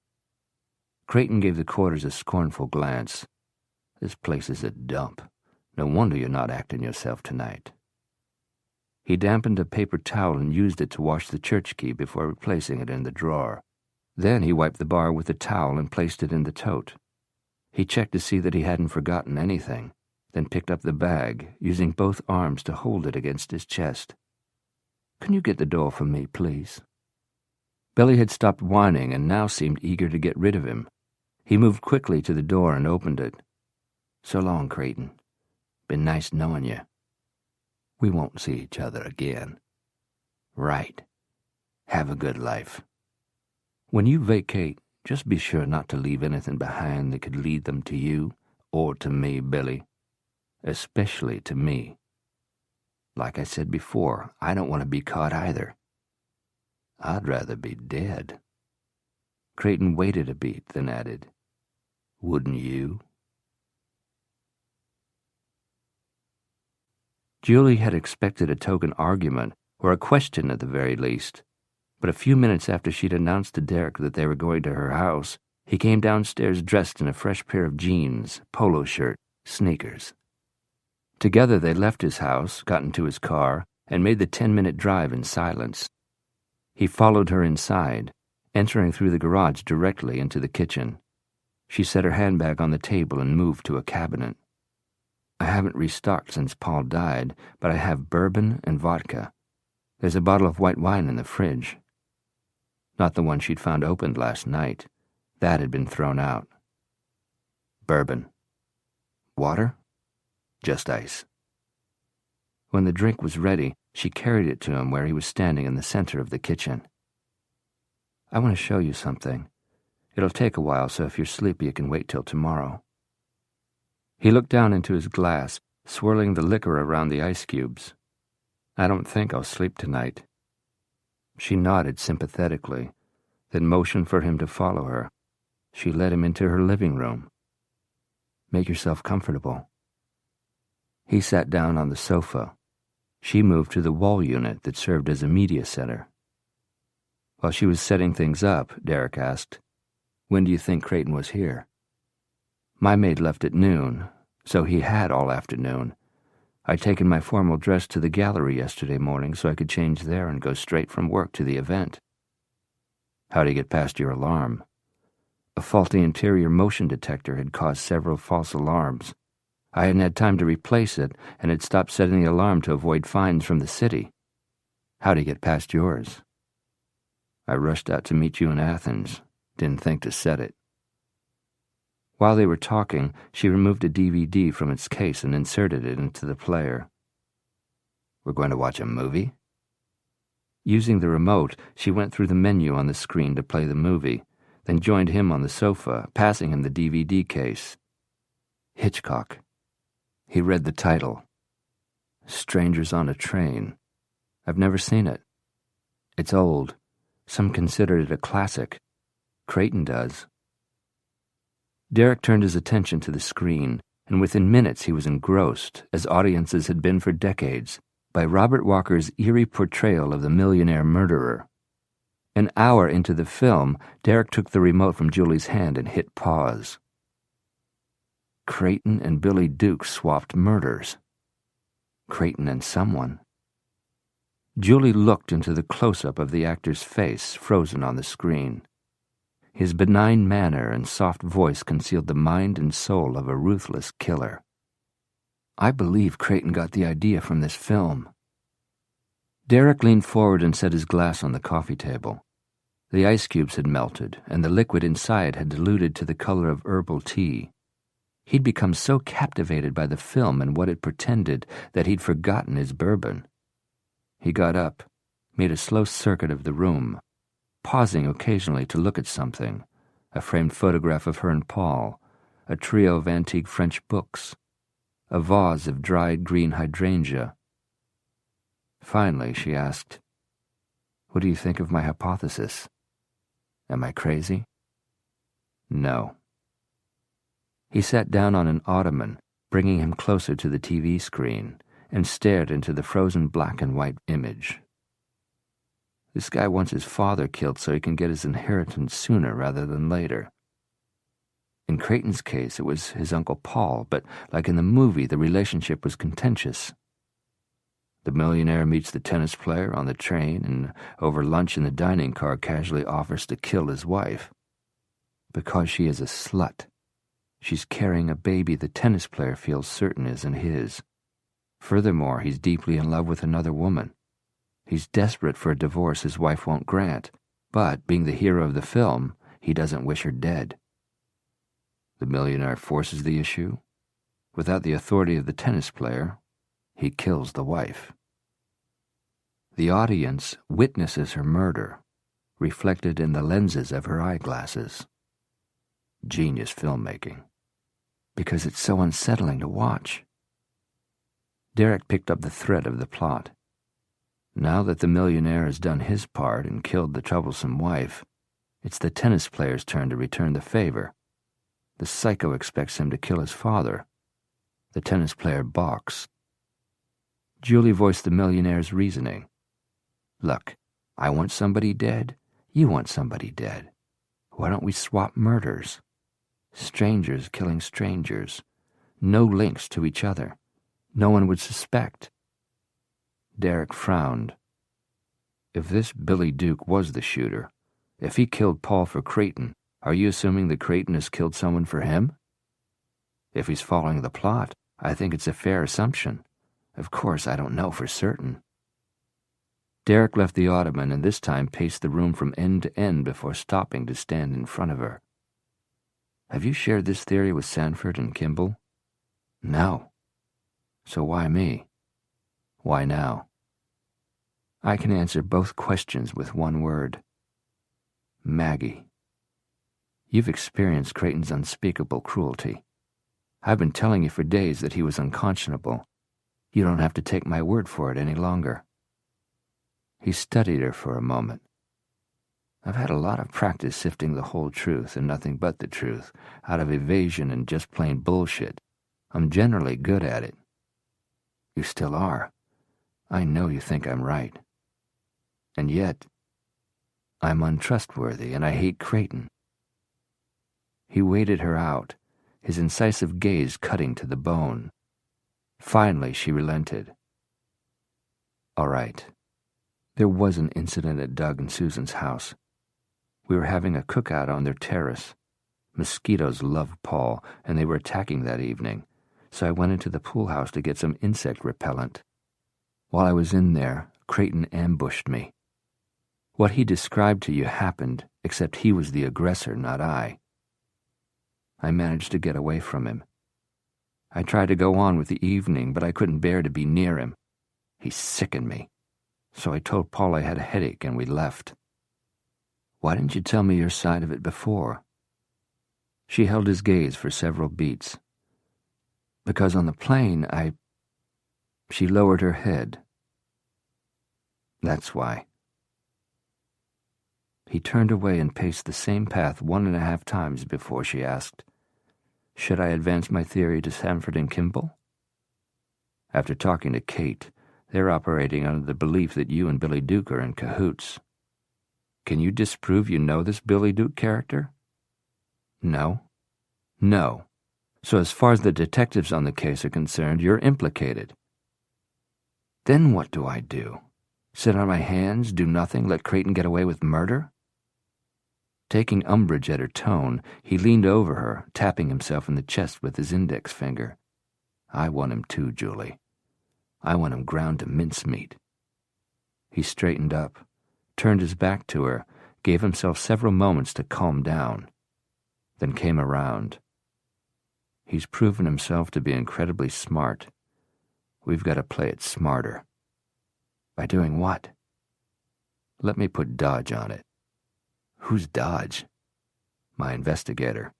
Creighton gave the quarters a scornful glance. This place is a dump. No wonder you're not acting yourself tonight. He dampened a paper towel and used it to wash the church key before replacing it in the drawer. Then he wiped the bar with the towel and placed it in the tote. He checked to see that he hadn't forgotten anything, then picked up the bag, using both arms to hold it against his chest. Can you get the door for me, please? Billy had stopped whining and now seemed eager to get rid of him. He moved quickly to the door and opened it. So long, Creighton. Been nice knowing you. We won't see each other again. Right. Have a good life. When you vacate, just be sure not to leave anything behind that could lead them to you or to me, Billy. Especially to me. Like I said before, I don't want to be caught either. I'd rather be dead. Creighton waited a beat, then added, Wouldn't you? Julie had expected a token argument, or a question at the very least. But a few minutes after she'd announced to Derek that they were going to her house, he came downstairs dressed in a fresh pair of jeans, polo shirt, sneakers. Together they left his house, got into his car, and made the 10-minute drive in silence. He followed her inside, entering through the garage directly into the kitchen. She set her handbag on the table and moved to a cabinet. I haven't restocked since Paul died, but I have bourbon and vodka. There's a bottle of white wine in the fridge. Not the one she'd found opened last night. That had been thrown out. Bourbon. Water? Just ice. When the drink was ready, she carried it to him where he was standing in the center of the kitchen. "I want to show you something. It'll take a while, so if you're sleepy, you can wait till tomorrow." He looked down into his glass, swirling the liquor around the ice cubes. "I don't think I'll sleep tonight." She nodded sympathetically, then motioned for him to follow her. She led him into her living room. "Make yourself comfortable." He sat down on the sofa. She moved to the wall unit that served as a media center. While she was setting things up, Derek asked, "When do you think Creighton was here?" "My maid left at noon, so he had all afternoon. I'd taken my formal dress to the gallery yesterday morning so I could change there and go straight from work to the event." "How'd he get past your alarm?" "A faulty interior motion detector had caused several false alarms. I hadn't had time to replace it, and had stopped setting the alarm to avoid fines from the city." "How'd he get past yours?" "I rushed out to meet you in Athens. Didn't think to set it." While they were talking, she removed a DVD from its case and inserted it into the player. "We're going to watch a movie?" Using the remote, she went through the menu on the screen to play the movie, then joined him on the sofa, passing him the DVD case. Hitchcock. He read the title. "Strangers on a Train." "I've never seen it." "It's old. Some consider it a classic. Creighton does." Derek turned his attention to the screen, and within minutes he was engrossed, as audiences had been for decades, by Robert Walker's eerie portrayal of the millionaire murderer. An hour into the film, Derek took the remote from Julie's hand and hit pause. Creighton and Billy Duke swapped murders. Creighton and someone. Julie looked into the close-up of the actor's face, frozen on the screen. His benign manner and soft voice concealed the mind and soul of a ruthless killer. "I believe Creighton got the idea from this film." Derek leaned forward and set his glass on the coffee table. The ice cubes had melted, and the liquid inside had diluted to the color of herbal tea. He'd become so captivated by the film and what it pretended that he'd forgotten his bourbon. He got up, made a slow circuit of the room, pausing occasionally to look at something, a framed photograph of her and Paul, a trio of antique French books, a vase of dried green hydrangea. Finally, she asked, "What do you think of my hypothesis? Am I crazy?" "No." He sat down on an ottoman, bringing him closer to the TV screen, and stared into the frozen black and white image. "This guy wants his father killed so he can get his inheritance sooner rather than later. In Creighton's case, it was his Uncle Paul, but like in the movie, the relationship was contentious. The millionaire meets the tennis player on the train and over lunch in the dining car casually offers to kill his wife. Because she is a slut. She's carrying a baby the tennis player feels certain isn't his. Furthermore, he's deeply in love with another woman. He's desperate for a divorce his wife won't grant, but being the hero of the film, he doesn't wish her dead. The millionaire forces the issue. Without the authority of the tennis player, he kills the wife. The audience witnesses her murder, reflected in the lenses of her eyeglasses. Genius filmmaking. Because it's so unsettling to watch. Derek picked up the thread of the plot. Now that the millionaire has done his part and killed the troublesome wife, it's the tennis player's turn to return the favor. The psycho expects him to kill his father. The tennis player balks. Julie voiced the millionaire's reasoning. Look, I want somebody dead. You want somebody dead. Why don't we swap murders? Strangers killing strangers. No links to each other. No one would suspect. Derek frowned. If this Billy Duke was the shooter, if he killed Paul for Creighton, are you assuming that Creighton has killed someone for him? If he's following the plot, I think it's a fair assumption. Of course, I don't know for certain. Derek left the ottoman and this time paced the room from end to end before stopping to stand in front of her. Have you shared this theory with Sanford and Kimball? No. So why me? Why now? I can answer both questions with one word. Maggie. You've experienced Creighton's unspeakable cruelty. I've been telling you for days that he was unconscionable. You don't have to take my word for it any longer. He studied her for a moment. I've had a lot of practice sifting the whole truth and nothing but the truth out of evasion and just plain bullshit. I'm generally good at it. You still are. I know you think I'm right. And yet, I'm untrustworthy and I hate Creighton. He waited her out, his incisive gaze cutting to the bone. Finally, she relented. All right. There was an incident at Doug and Susan's house. We were having a cookout on their terrace. Mosquitoes love Paul, and they were attacking that evening, so I went into the pool house to get some insect repellent. While I was in there, Creighton ambushed me. What he described to you happened, except he was the aggressor, not I. I managed to get away from him. I tried to go on with the evening, but I couldn't bear to be near him. He sickened me. So I told Paul I had a headache and we left. Why didn't you tell me your side of it before? She held his gaze for several beats. Because on the plane, She lowered her head. That's why. He turned away and paced the same path 1.5 times before she asked, Should I advance my theory to Sanford and Kimball? After talking to Kate, they're operating under the belief that you and Billy Duke are in cahoots. Can you disprove you know this Billy Duke character? No. No. So as far as the detectives on the case are concerned, you're implicated. Then what do I do? Sit on my hands, do nothing, let Creighton get away with murder? Taking umbrage at her tone, he leaned over her, tapping himself in the chest with his index finger. I want him too, Julie. I want him ground to mincemeat. He straightened up, turned his back to her, gave himself several moments to calm down, then came around. He's proven himself to be incredibly smart. We've got to play it smarter. By doing what? Let me put Dodge on it. Who's Dodge? My investigator.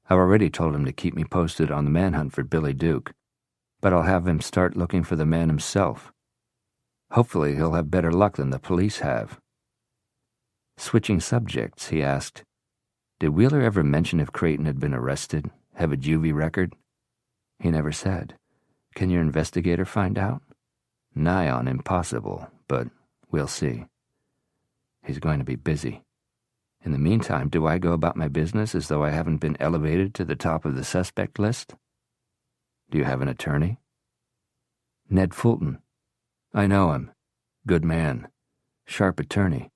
I've already told him to keep me posted on the manhunt for Billy Duke, but I'll have him start looking for the man himself. Hopefully he'll have better luck than the police have. Switching subjects, he asked, Did Wheeler ever mention if Creighton had been arrested, have a juvie record? He never said. Can your investigator find out? Nigh on impossible, but we'll see. He's going to be busy. In the meantime, do I go about my business as though I haven't been elevated to the top of the suspect list? Do you have an attorney? Ned Fulton. I know him. Good man. Sharp attorney.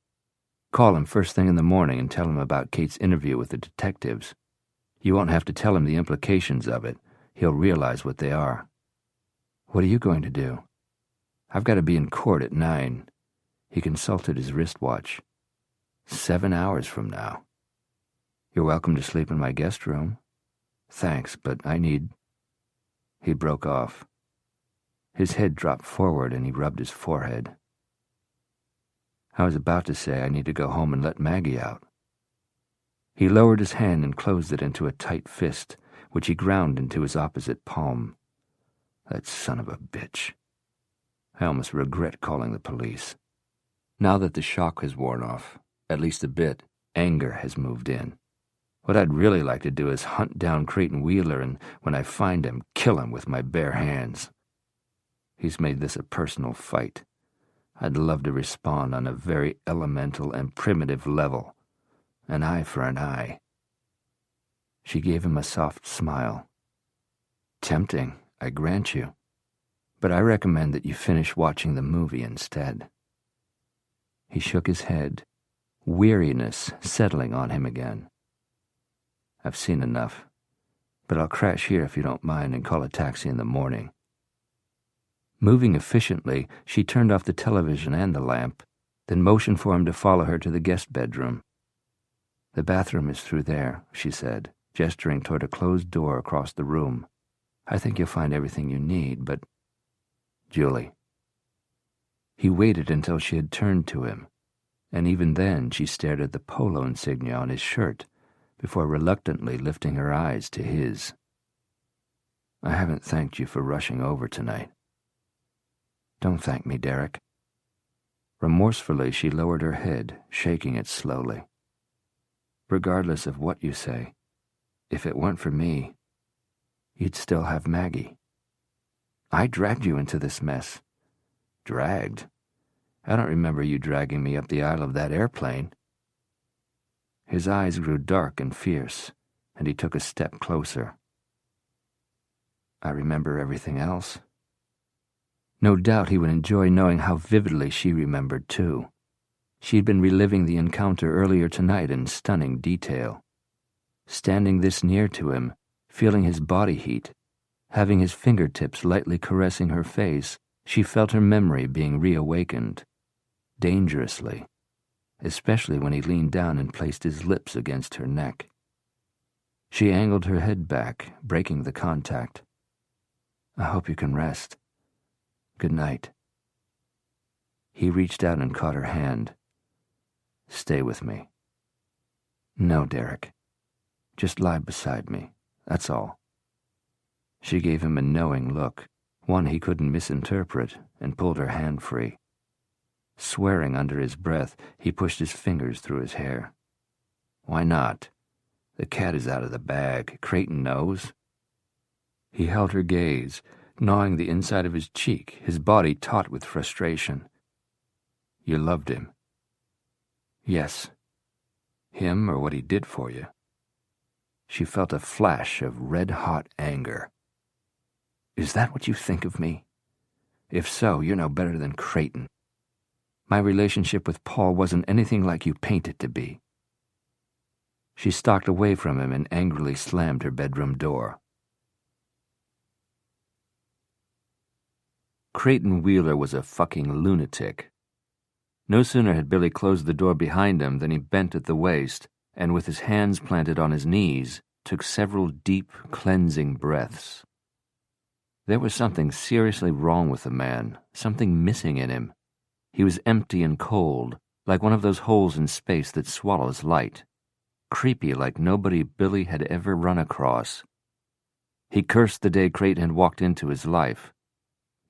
Call him first thing in the morning and tell him about Kate's interview with the detectives. You won't have to tell him the implications of it. He'll realize what they are. What are you going to do? I've got to be in court at 9. He consulted his wristwatch. 7 hours from now. You're welcome to sleep in my guest room. Thanks, but I need... He broke off. His head dropped forward and he rubbed his forehead. I was about to say I need to go home and let Maggie out. He lowered his hand and closed it into a tight fist, which he ground into his opposite palm. That son of a bitch. I almost regret calling the police. Now that the shock has worn off, at least a bit, anger has moved in. What I'd really like to do is hunt down Creighton Wheeler and, when I find him, kill him with my bare hands. He's made this a personal fight. I'd love to respond on a very elemental and primitive level. An eye for an eye. She gave him a soft smile. Tempting, I grant you. But I recommend that you finish watching the movie instead. He shook his head, weariness settling on him again. I've seen enough, but I'll crash here if you don't mind and call a taxi in the morning. Moving efficiently, she turned off the television and the lamp, then motioned for him to follow her to the guest bedroom. The bathroom is through there, she said, gesturing toward a closed door across the room. I think you'll find everything you need, but... Julie, He waited until she had turned to him, and even then she stared at the polo insignia on his shirt before reluctantly lifting her eyes to his. "I haven't thanked you for rushing over tonight." "Don't thank me, Derek." Remorsefully, she lowered her head, shaking it slowly. "Regardless of what you say, if it weren't for me, you'd still have Maggie. I dragged you into this mess." "Dragged? I don't remember you dragging me up the aisle of that airplane." His eyes grew dark and fierce, and he took a step closer. "I remember everything else." No doubt he would enjoy knowing how vividly she remembered, too. She'd been reliving the encounter earlier tonight in stunning detail. Standing this near to him, feeling his body heat, having his fingertips lightly caressing her face, she felt her memory being reawakened. Dangerously, especially when he leaned down and placed his lips against her neck. She angled her head back, breaking the contact. "I hope you can rest. Good night." He reached out and caught her hand. "Stay with me." "No, Derek. Just lie beside me. That's all." She gave him a knowing look, one he couldn't misinterpret, and pulled her hand free. Swearing under his breath, he pushed his fingers through his hair. "Why not? The cat is out of the bag. Creighton knows." He held her gaze, gnawing the inside of his cheek, his body taut with frustration. "You loved him?" "Yes." "Him or what he did for you?" She felt a flash of red-hot anger. "Is that what you think of me? If so, you're no better than Creighton. My relationship with Paul wasn't anything like you paint it to be." She stalked away from him and angrily slammed her bedroom door. Creighton Wheeler was a fucking lunatic. No sooner had Billy closed the door behind him than he bent at the waist and, with his hands planted on his knees, took several deep, cleansing breaths. There was something seriously wrong with the man, something missing in him. He was empty and cold, like one of those holes in space that swallows light. Creepy like nobody Billy had ever run across. He cursed the day Creighton had walked into his life.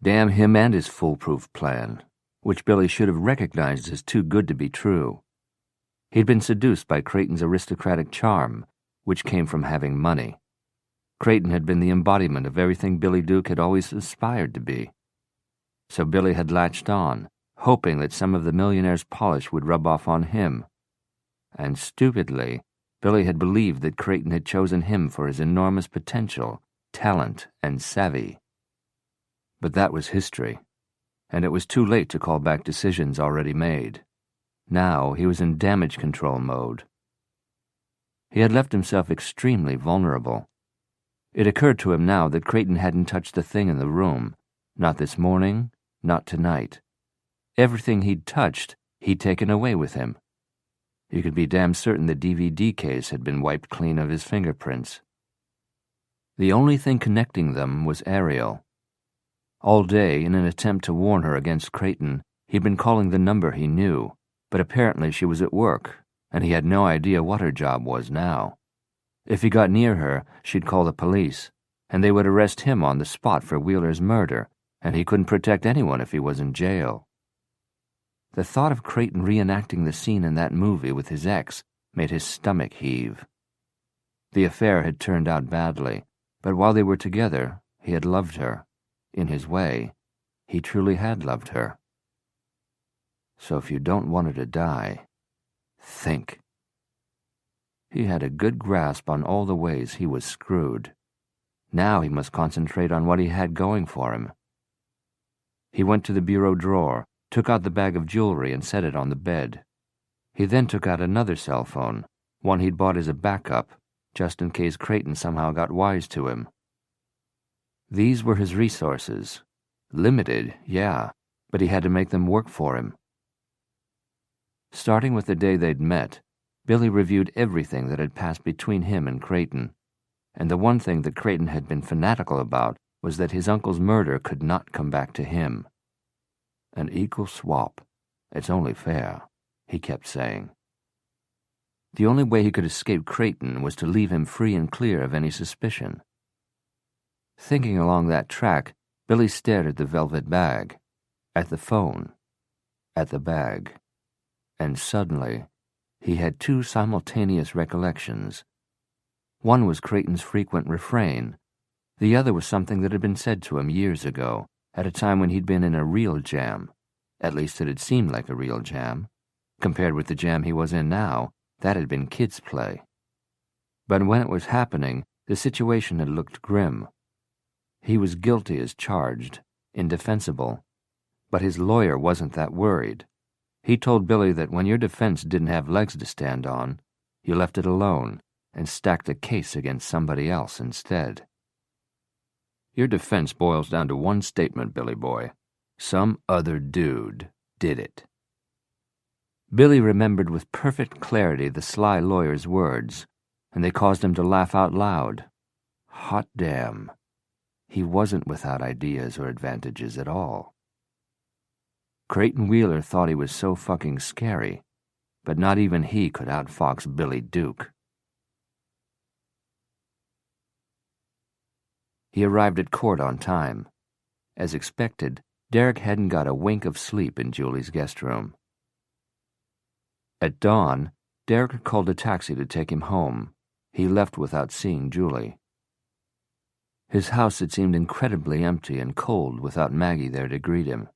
Damn him and his foolproof plan, which Billy should have recognized as too good to be true. He'd been seduced by Creighton's aristocratic charm, which came from having money. Creighton had been the embodiment of everything Billy Duke had always aspired to be. So Billy had latched on, hoping that some of the millionaire's polish would rub off on him. And stupidly, Billy had believed that Creighton had chosen him for his enormous potential, talent, and savvy. But that was history, and it was too late to call back decisions already made. Now he was in damage control mode. He had left himself extremely vulnerable. It occurred to him now that Creighton hadn't touched the thing in the room, not this morning, not tonight. Everything he'd touched, he'd taken away with him. You could be damn certain the DVD case had been wiped clean of his fingerprints. The only thing connecting them was Ariel. All day, in an attempt to warn her against Creighton, he'd been calling the number he knew, but apparently she was at work, and he had no idea what her job was now. If he got near her, she'd call the police, and they would arrest him on the spot for Wheeler's murder, and he couldn't protect anyone if he was in jail. The thought of Creighton reenacting the scene in that movie with his ex made his stomach heave. The affair had turned out badly, but while they were together, he had loved her. In his way, he truly had loved her. So if you don't want her to die, think. He had a good grasp on all the ways he was screwed. Now he must concentrate on what he had going for him. He went to the bureau drawer, took out the bag of jewelry and set it on the bed. He then took out another cell phone, one he'd bought as a backup, just in case Creighton somehow got wise to him. These were his resources. Limited, yeah, but he had to make them work for him. Starting with the day they'd met, Billy reviewed everything that had passed between him and Creighton, and the one thing that Creighton had been fanatical about was that his uncle's murder could not come back to him. An equal swap. It's only fair, he kept saying. The only way he could escape Creighton was to leave him free and clear of any suspicion. Thinking along that track, Billy stared at the velvet bag, at the phone, at the bag, and suddenly he had two simultaneous recollections. One was Creighton's frequent refrain. The other was something that had been said to him years ago, at a time when he'd been in a real jam. At least it had seemed like a real jam. Compared with the jam he was in now, that had been kid's play. But when it was happening, the situation had looked grim. He was guilty as charged, indefensible. But his lawyer wasn't that worried. He told Billy that when your defense didn't have legs to stand on, you left it alone and stacked a case against somebody else instead. Your defense boils down to one statement, Billy boy. Some other dude did it. Billy remembered with perfect clarity the sly lawyer's words, and they caused him to laugh out loud. Hot damn. He wasn't without ideas or advantages at all. Creighton Wheeler thought he was so fucking scary, but not even he could outfox Billy Duke. He arrived at court on time. As expected, Derek hadn't got a wink of sleep in Julie's guest room. At dawn, Derek called a taxi to take him home. He left without seeing Julie. His house had seemed incredibly empty and cold without Maggie there to greet him.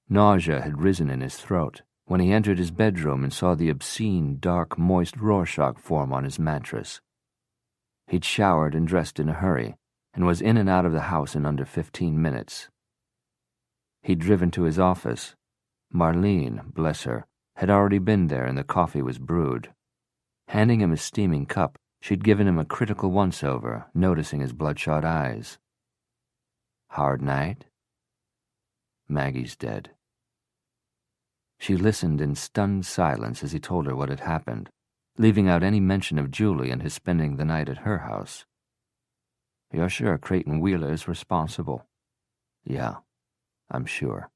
Nausea had risen in his throat when he entered his bedroom and saw the obscene, dark, moist Rorschach form on his mattress. He'd showered and dressed in a hurry, and was in and out of the house in under 15 minutes. He'd driven to his office. Marlene, bless her, had already been there and the coffee was brewed. Handing him a steaming cup, she'd given him a critical once-over, noticing his bloodshot eyes. Hard night? Maggie's dead. She listened in stunned silence as he told her what had happened, leaving out any mention of Julie and his spending the night at her house. You're sure Creighton Wheeler is responsible? Yeah, I'm sure.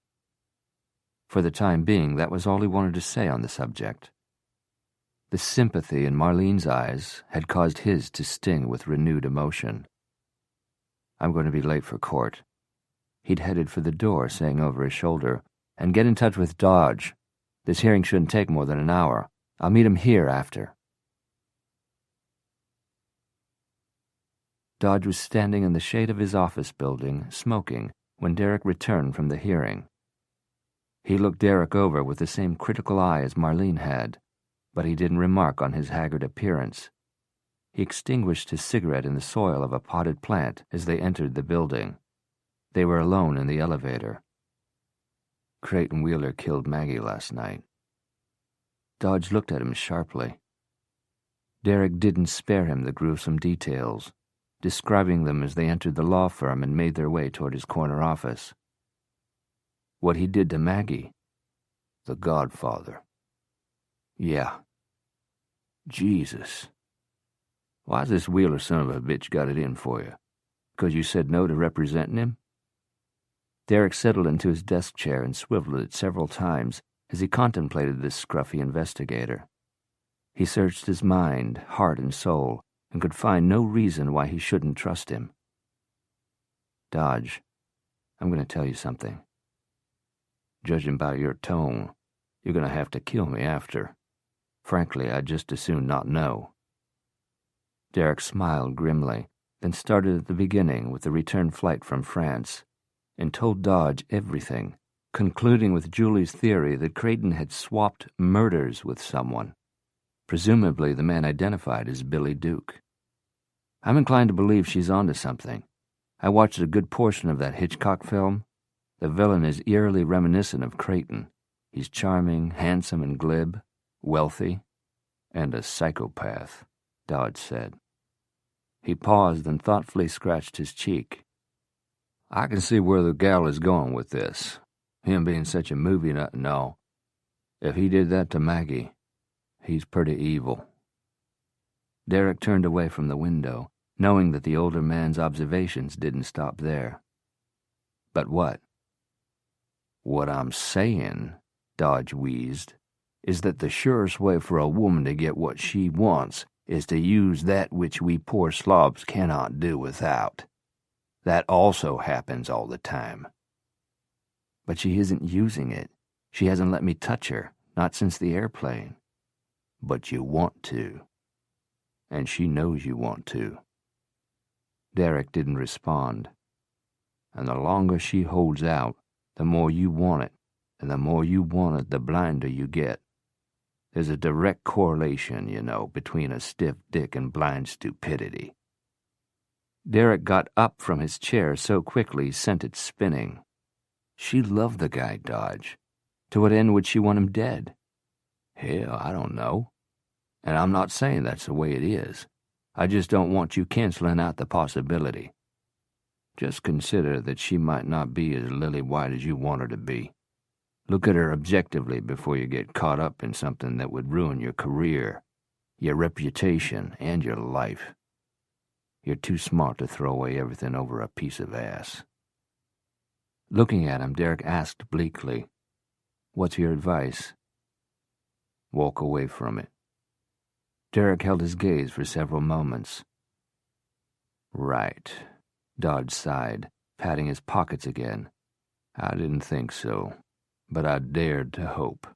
For the time being, that was all he wanted to say on the subject. The sympathy in Marlene's eyes had caused his to sting with renewed emotion. I'm going to be late for court. He'd headed for the door, saying over his shoulder, and get in touch with Dodge. This hearing shouldn't take more than an hour. I'll meet him here after. Dodge was standing in the shade of his office building, smoking, when Derek returned from the hearing. He looked Derek over with the same critical eye as Marlene had, but he didn't remark on his haggard appearance. He extinguished his cigarette in the soil of a potted plant as they entered the building. They were alone in the elevator. Creighton Wheeler killed Maggie last night. Dodge looked at him sharply. Derek didn't spare him the gruesome details, describing them as they entered the law firm and made their way toward his corner office. What he did to Maggie? The Godfather. Yeah. Jesus. Why's this Wheeler son of a bitch got it in for you? 'Cause you said no to representing him? Derek settled into his desk chair and swiveled it several times as he contemplated this scruffy investigator. He searched his mind, heart, and soul, and could find no reason why he shouldn't trust him. Dodge, I'm going to tell you something. Judging by your tone, you're going to have to kill me after. Frankly, I'd just as soon not know. Derek smiled grimly, then started at the beginning with the return flight from France, and told Dodge everything, concluding with Julie's theory that Creighton had swapped murders with someone, presumably the man identified as Billy Duke. I'm inclined to believe she's onto something. I watched a good portion of that Hitchcock film. The villain is eerily reminiscent of Creighton. He's charming, handsome, and glib, wealthy, and a psychopath, Dodge said. He paused and thoughtfully scratched his cheek. I can see where the gal is going with this, him being such a movie nut and all. If he did that to Maggie, he's pretty evil. Derek turned away from the window, knowing that the older man's observations didn't stop there. But what? "What I'm saying," Dodge wheezed, "is that the surest way for a woman to get what she wants is to use that which we poor slobs cannot do without. That also happens all the time." "But she isn't using it. She hasn't let me touch her, not since the airplane." "But you want to. And she knows you want to." Derek didn't respond. "And the longer she holds out, the more you want it, and the more you want it, the blinder you get. There's a direct correlation, you know, between a stiff dick and blind stupidity." Derek got up from his chair so quickly sent it spinning. She loved the guy, Dodge. To what end would she want him dead? Hell, I don't know. And I'm not saying that's the way it is. I just don't want you canceling out the possibility. Just consider that she might not be as lily-white as you want her to be. Look at her objectively before you get caught up in something that would ruin your career, your reputation, and your life. You're too smart to throw away everything over a piece of ass. Looking at him, Derek asked bleakly, "What's your advice?" "Walk away from it." Derek held his gaze for several moments. "Right," Dodge sighed, patting his pockets again. "I didn't think so, but I dared to hope."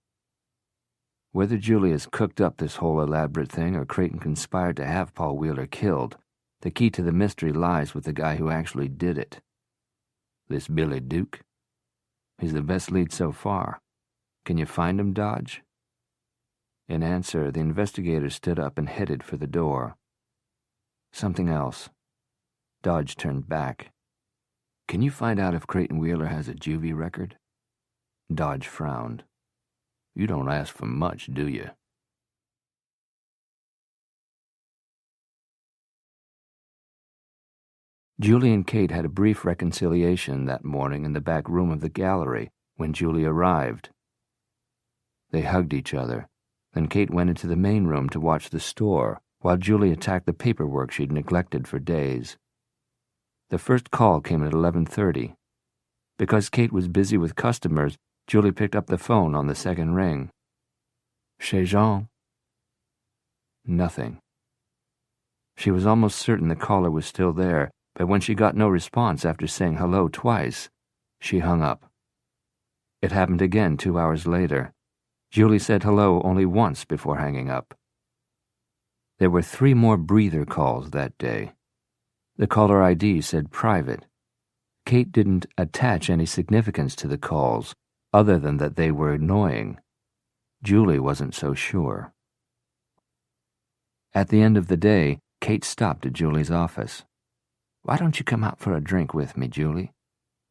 Whether Julius cooked up this whole elaborate thing or Creighton conspired to have Paul Wheeler killed, the key to the mystery lies with the guy who actually did it. This Billy Duke? He's the best lead so far. Can you find him, Dodge? In answer, the investigator stood up and headed for the door. "Something else." Dodge turned back. "Can you find out if Creighton Wheeler has a juvie record?" Dodge frowned. "You don't ask for much, do you?" Julie and Kate had a brief reconciliation that morning in the back room of the gallery when Julie arrived. They hugged each other. Then Kate went into the main room to watch the store, while Julie attacked the paperwork she'd neglected for days. The first call came at 11:30. Because Kate was busy with customers, Julie picked up the phone on the second ring. "Chez Jean?" Nothing. She was almost certain the caller was still there, but when she got no response after saying hello twice, she hung up. It happened again 2 hours later. Julie said hello only once before hanging up. There were 3 more breather calls that day. The caller ID said private. Kate didn't attach any significance to the calls, other than that they were annoying. Julie wasn't so sure. At the end of the day, Kate stopped at Julie's office. "Why don't you come out for a drink with me, Julie?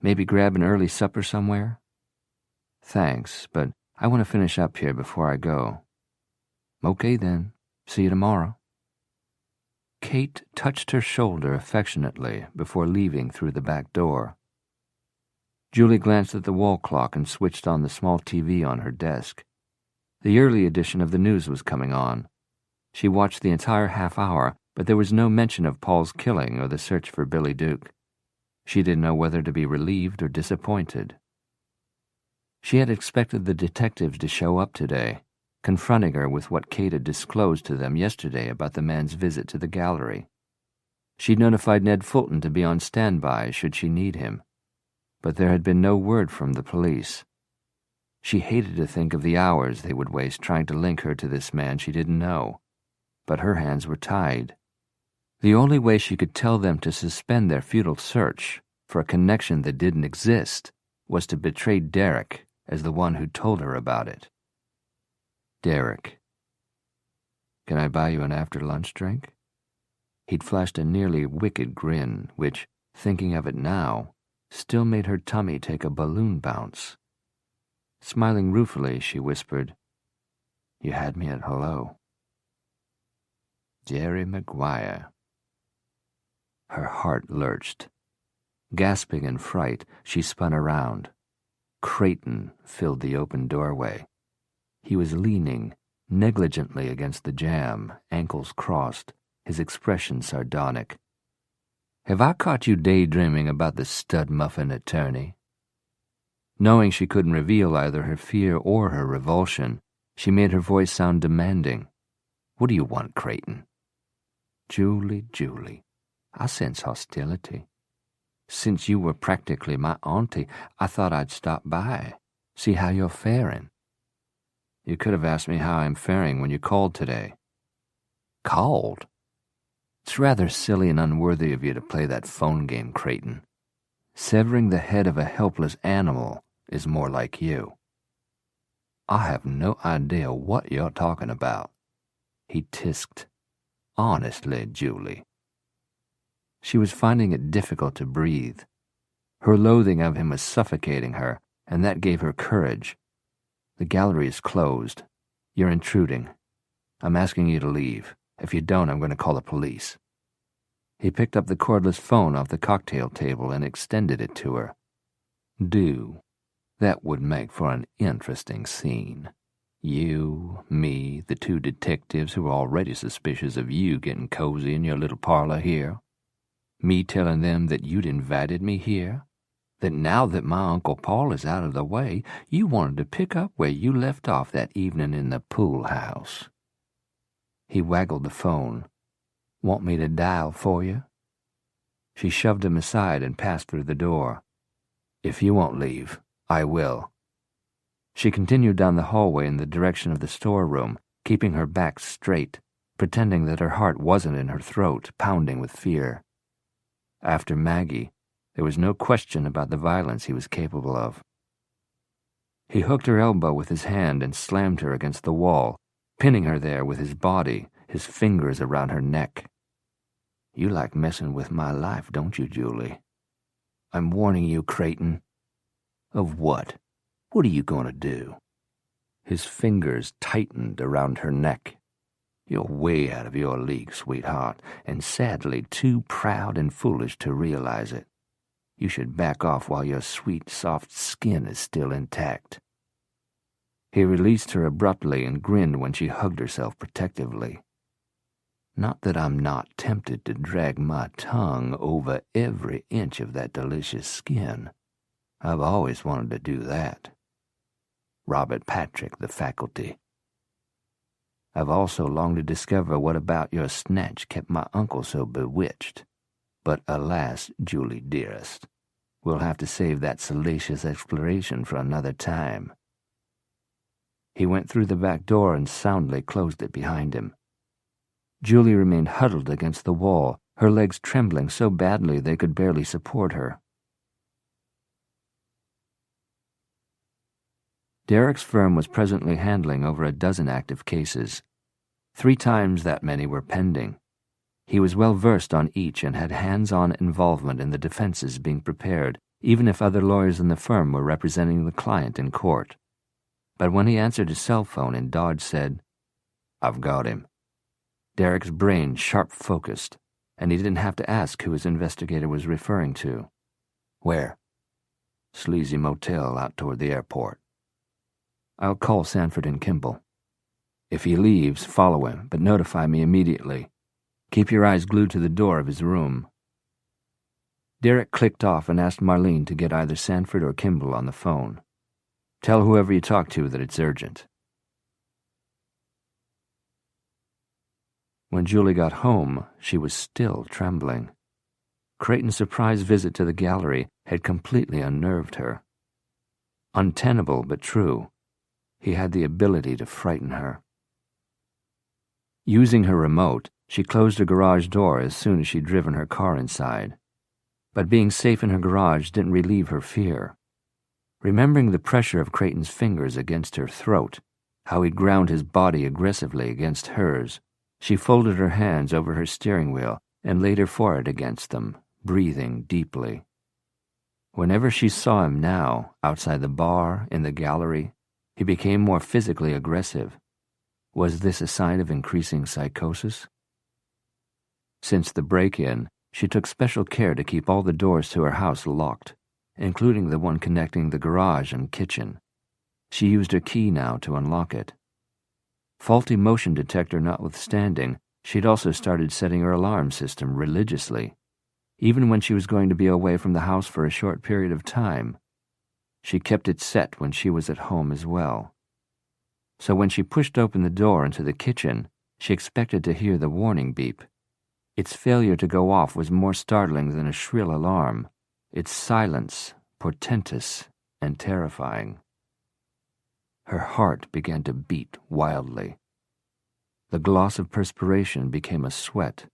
Maybe grab an early supper somewhere?" "Thanks, but I want to finish up here before I go." "Okay then. See you tomorrow." Kate touched her shoulder affectionately before leaving through the back door. Julie glanced at the wall clock and switched on the small TV on her desk. The early edition of the news was coming on. She watched the entire half hour, but there was no mention of Paul's killing or the search for Billy Duke. She didn't know whether to be relieved or disappointed. She had expected the detectives to show up today, confronting her with what Kate had disclosed to them yesterday about the man's visit to the gallery. She'd notified Ned Fulton to be on standby should she need him, but there had been no word from the police. She hated to think of the hours they would waste trying to link her to this man she didn't know, but her hands were tied. The only way she could tell them to suspend their futile search for a connection that didn't exist was to betray Derek as the one who told her about it. Derek. "Can I buy you an after-lunch drink?" He'd flashed a nearly wicked grin, which, thinking of it now, still made her tummy take a balloon bounce. Smiling ruefully, she whispered, "You had me at hello." Jerry Maguire. Her heart lurched. Gasping in fright, she spun around. Creighton filled the open doorway. He was leaning negligently against the jamb, ankles crossed, his expression sardonic. "Have I caught you daydreaming about the stud muffin attorney?" Knowing she couldn't reveal either her fear or her revulsion, she made her voice sound demanding. "What do you want, Creighton?" "Julie, Julie, I sense hostility. Since you were practically my auntie, I thought I'd stop by, see how you're faring." "You could have asked me how I'm faring when you called today." "Called? It's rather silly and unworthy of you to play that phone game, Creighton. Severing the head of a helpless animal is more like you." "I have no idea what you're talking about," he tisked. "Honestly, Julie." She was finding it difficult to breathe. Her loathing of him was suffocating her, and that gave her courage. "The gallery is closed. You're intruding. I'm asking you to leave. If you don't, I'm going to call the police." He picked up the cordless phone off the cocktail table and extended it to her. "Do. That would make for an interesting scene. You, me, the two detectives who are already suspicious of you getting cozy in your little parlor here. Me telling them that you'd invited me here, that now that my Uncle Paul is out of the way, you wanted to pick up where you left off that evening in the pool house." He waggled the phone. "Want me to dial for you?" She shoved him aside and passed through the door. "If you won't leave, I will." She continued down the hallway in the direction of the storeroom, keeping her back straight, pretending that her heart wasn't in her throat, pounding with fear. After Maggie, there was no question about the violence he was capable of. He hooked her elbow with his hand and slammed her against the wall, pinning her there with his body, his fingers around her neck. "You like messing with my life, don't you, Julie? I'm warning you, Creighton." "Of what? What are you going to do?" His fingers tightened around her neck. "You're way out of your league, sweetheart, and sadly too proud and foolish to realize it. You should back off while your sweet, soft skin is still intact." He released her abruptly and grinned when she hugged herself protectively. "Not that I'm not tempted to drag my tongue over every inch of that delicious skin. I've always wanted to do that. Robert Patrick, the faculty. I've also longed to discover what about your snatch kept my uncle so bewitched. But alas, Julie dearest, we'll have to save that salacious exploration for another time." He went through the back door and soundly closed it behind him. Julie remained huddled against the wall, her legs trembling so badly they could barely support her. Derek's firm was presently handling over a dozen active cases. 3 times that many were pending. He was well versed on each and had hands-on involvement in the defenses being prepared, even if other lawyers in the firm were representing the client in court. But when he answered his cell phone and Dodge said, "I've got him," Derek's brain sharp-focused, and he didn't have to ask who his investigator was referring to. "Where?" "Sleazy Motel out toward the airport." "I'll call Sanford and Kimball. If he leaves, follow him, but notify me immediately. Keep your eyes glued to the door of his room." Derek clicked off and asked Marlene to get either Sanford or Kimball on the phone. "Tell whoever you talk to that it's urgent." When Julie got home, she was still trembling. Creighton's surprise visit to the gallery had completely unnerved her. Untenable but true, he had the ability to frighten her. Using her remote, she closed her garage door as soon as she'd driven her car inside. But being safe in her garage didn't relieve her fear. Remembering the pressure of Creighton's fingers against her throat, how he'd ground his body aggressively against hers, she folded her hands over her steering wheel and laid her forehead against them, breathing deeply. Whenever she saw him now, outside the bar, in the gallery, he became more physically aggressive. Was this a sign of increasing psychosis? Since the break-in, she took special care to keep all the doors to her house locked, including the one connecting the garage and kitchen. She used her key now to unlock it. Faulty motion detector notwithstanding, she'd also started setting her alarm system religiously, even when she was going to be away from the house for a short period of time. She kept it set when she was at home as well. So when she pushed open the door into the kitchen, she expected to hear the warning beep. Its failure to go off was more startling than a shrill alarm, its silence portentous and terrifying. Her heart began to beat wildly. The gloss of perspiration became a sweat,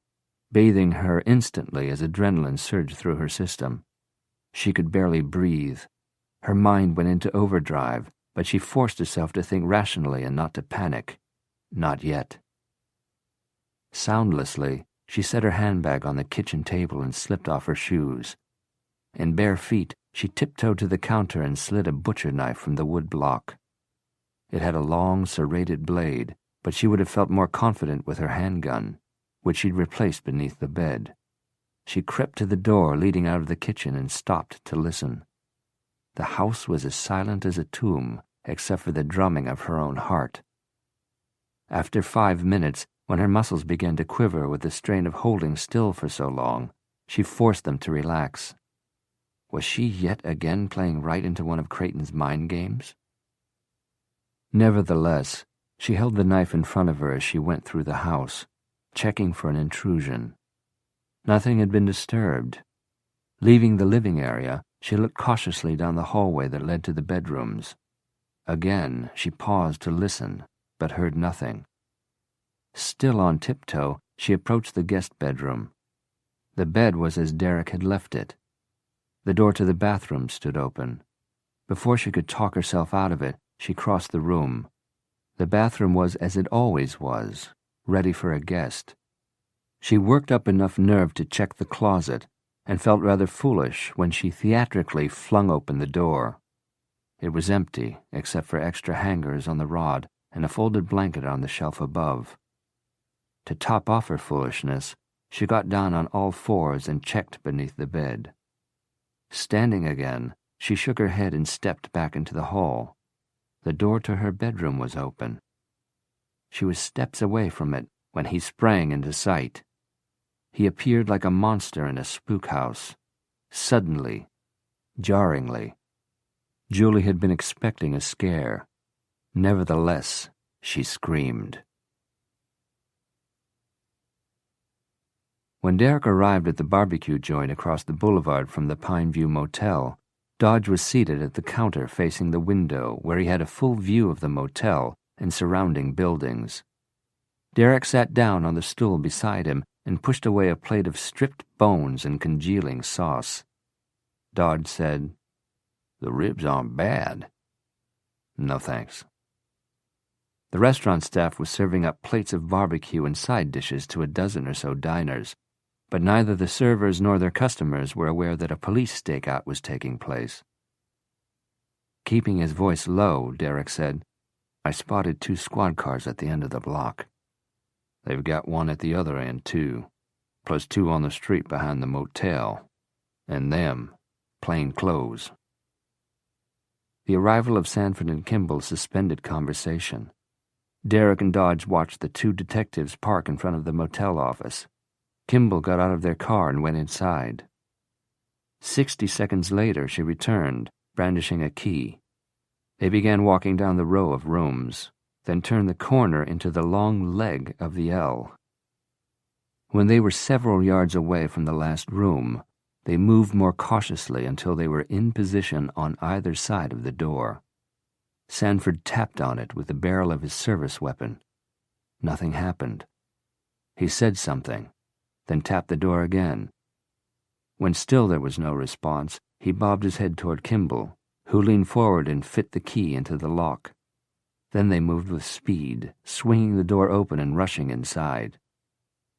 bathing her instantly as adrenaline surged through her system. She could barely breathe. Her mind went into overdrive, but she forced herself to think rationally and not to panic. Not yet. Soundlessly, she set her handbag on the kitchen table and slipped off her shoes. In bare feet, she tiptoed to the counter and slid a butcher knife from the wood block. It had a long, serrated blade, but she would have felt more confident with her handgun, which she'd replaced beneath the bed. She crept to the door leading out of the kitchen and stopped to listen. The house was as silent as a tomb, except for the drumming of her own heart. After 5 minutes, when her muscles began to quiver with the strain of holding still for so long, she forced them to relax. Was she yet again playing right into one of Creighton's mind games? Nevertheless, she held the knife in front of her as she went through the house, checking for an intrusion. Nothing had been disturbed. Leaving the living area, she looked cautiously down the hallway that led to the bedrooms. Again, she paused to listen, but heard nothing. Still on tiptoe, she approached the guest bedroom. The bed was as Derek had left it. The door to the bathroom stood open. Before she could talk herself out of it, she crossed the room. The bathroom was as it always was, ready for a guest. She worked up enough nerve to check the closet, and felt rather foolish when she theatrically flung open the door. It was empty, except for extra hangers on the rod and a folded blanket on the shelf above. To top off her foolishness, she got down on all fours and checked beneath the bed. Standing again, she shook her head and stepped back into the hall. The door to her bedroom was open. She was steps away from it when he sprang into sight. He appeared like a monster in a spook house, suddenly, jarringly. Julie had been expecting a scare. Nevertheless, she screamed. When Derek arrived at the barbecue joint across the boulevard from the Pineview Motel, Dodge was seated at the counter facing the window where he had a full view of the motel and surrounding buildings. Derek sat down on the stool beside him and pushed away a plate of stripped bones and congealing sauce. Dodge said, "The ribs aren't bad." "No thanks." The restaurant staff was serving up plates of barbecue and side dishes to a dozen or so diners, but neither the servers nor their customers were aware that a police stakeout was taking place. Keeping his voice low, Derek said, "I spotted 2 squad cars at the end of the block. They've got one at the other end, too, plus 2 on the street behind the motel. And them, plain clothes." The arrival of Sanford and Kimball suspended conversation. Derek and Dodge watched the 2 detectives park in front of the motel office. Kimball got out of their car and went inside. 60 seconds later, she returned, brandishing a key. They began walking down the row of rooms, then turned the corner into the long leg of the L. When they were several yards away from the last room, they moved more cautiously until they were in position on either side of the door. Sanford tapped on it with the barrel of his service weapon. Nothing happened. He said something, then tapped the door again. When still there was no response, he bobbed his head toward Kimball, who leaned forward and fit the key into the lock. Then they moved with speed, swinging the door open and rushing inside.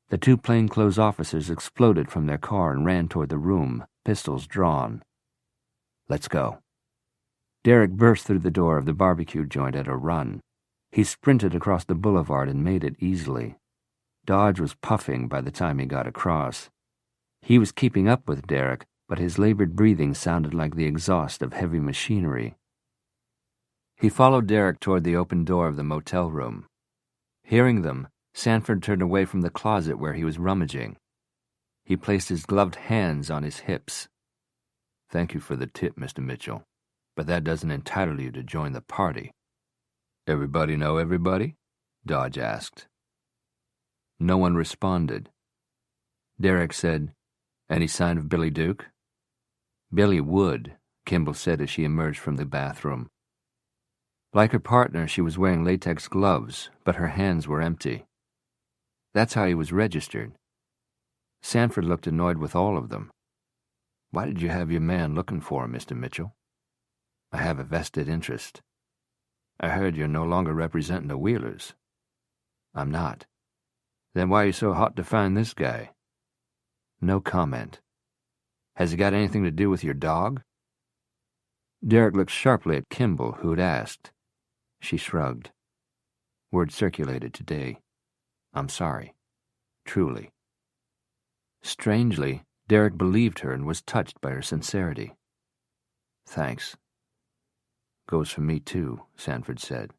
The 2 plainclothes officers exploded from their car and ran toward the room, pistols drawn. "Let's go." Derek burst through the door of the barbecue joint at a run. He sprinted across the boulevard and made it easily. Dodge was puffing by the time he got across. He was keeping up with Derek, but his labored breathing sounded like the exhaust of heavy machinery. He followed Derek toward the open door of the motel room. Hearing them, Sanford turned away from the closet where he was rummaging. He placed his gloved hands on his hips. "Thank you for the tip, Mr. Mitchell. but that doesn't entitle you to join the party." "Everybody know everybody?" Dodge asked. No one responded. Derek said, "Any sign of Billy Duke?" "Billy would," Kimball said as she emerged from the bathroom. Like her partner, she was wearing latex gloves, but her hands were empty. That's how he was registered. Sanford looked annoyed with all of them. "Why did you have your man looking for him, Mr. Mitchell?" "I have a vested interest." "I heard you're no longer representing the Wheelers." "I'm not." "Then why are you so hot to find this guy?" No comment. "Has it got anything to do with your dog?" Derek looked sharply at Kimball, who'd asked. She shrugged. "Word circulated today. I'm sorry. Truly." Strangely, Derek believed her and was touched by her sincerity. "Thanks." "Goes for me, too," Sanford said.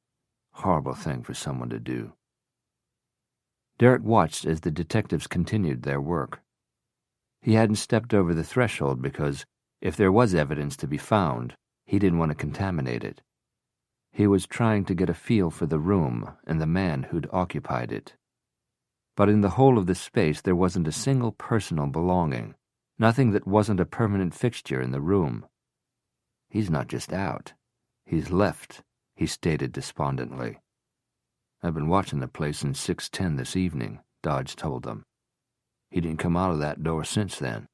"Horrible thing for someone to do." Derek watched as the detectives continued their work. He hadn't stepped over the threshold because, if there was evidence to be found, he didn't want to contaminate it. He was trying to get a feel for the room and the man who'd occupied it. But in the whole of the space there wasn't a single personal belonging, nothing that wasn't a permanent fixture in the room. "He's not just out. He's left," he stated despondently. "I've been watching the place since 6:10 this evening," Dodge told them. "He didn't come out of that door since then."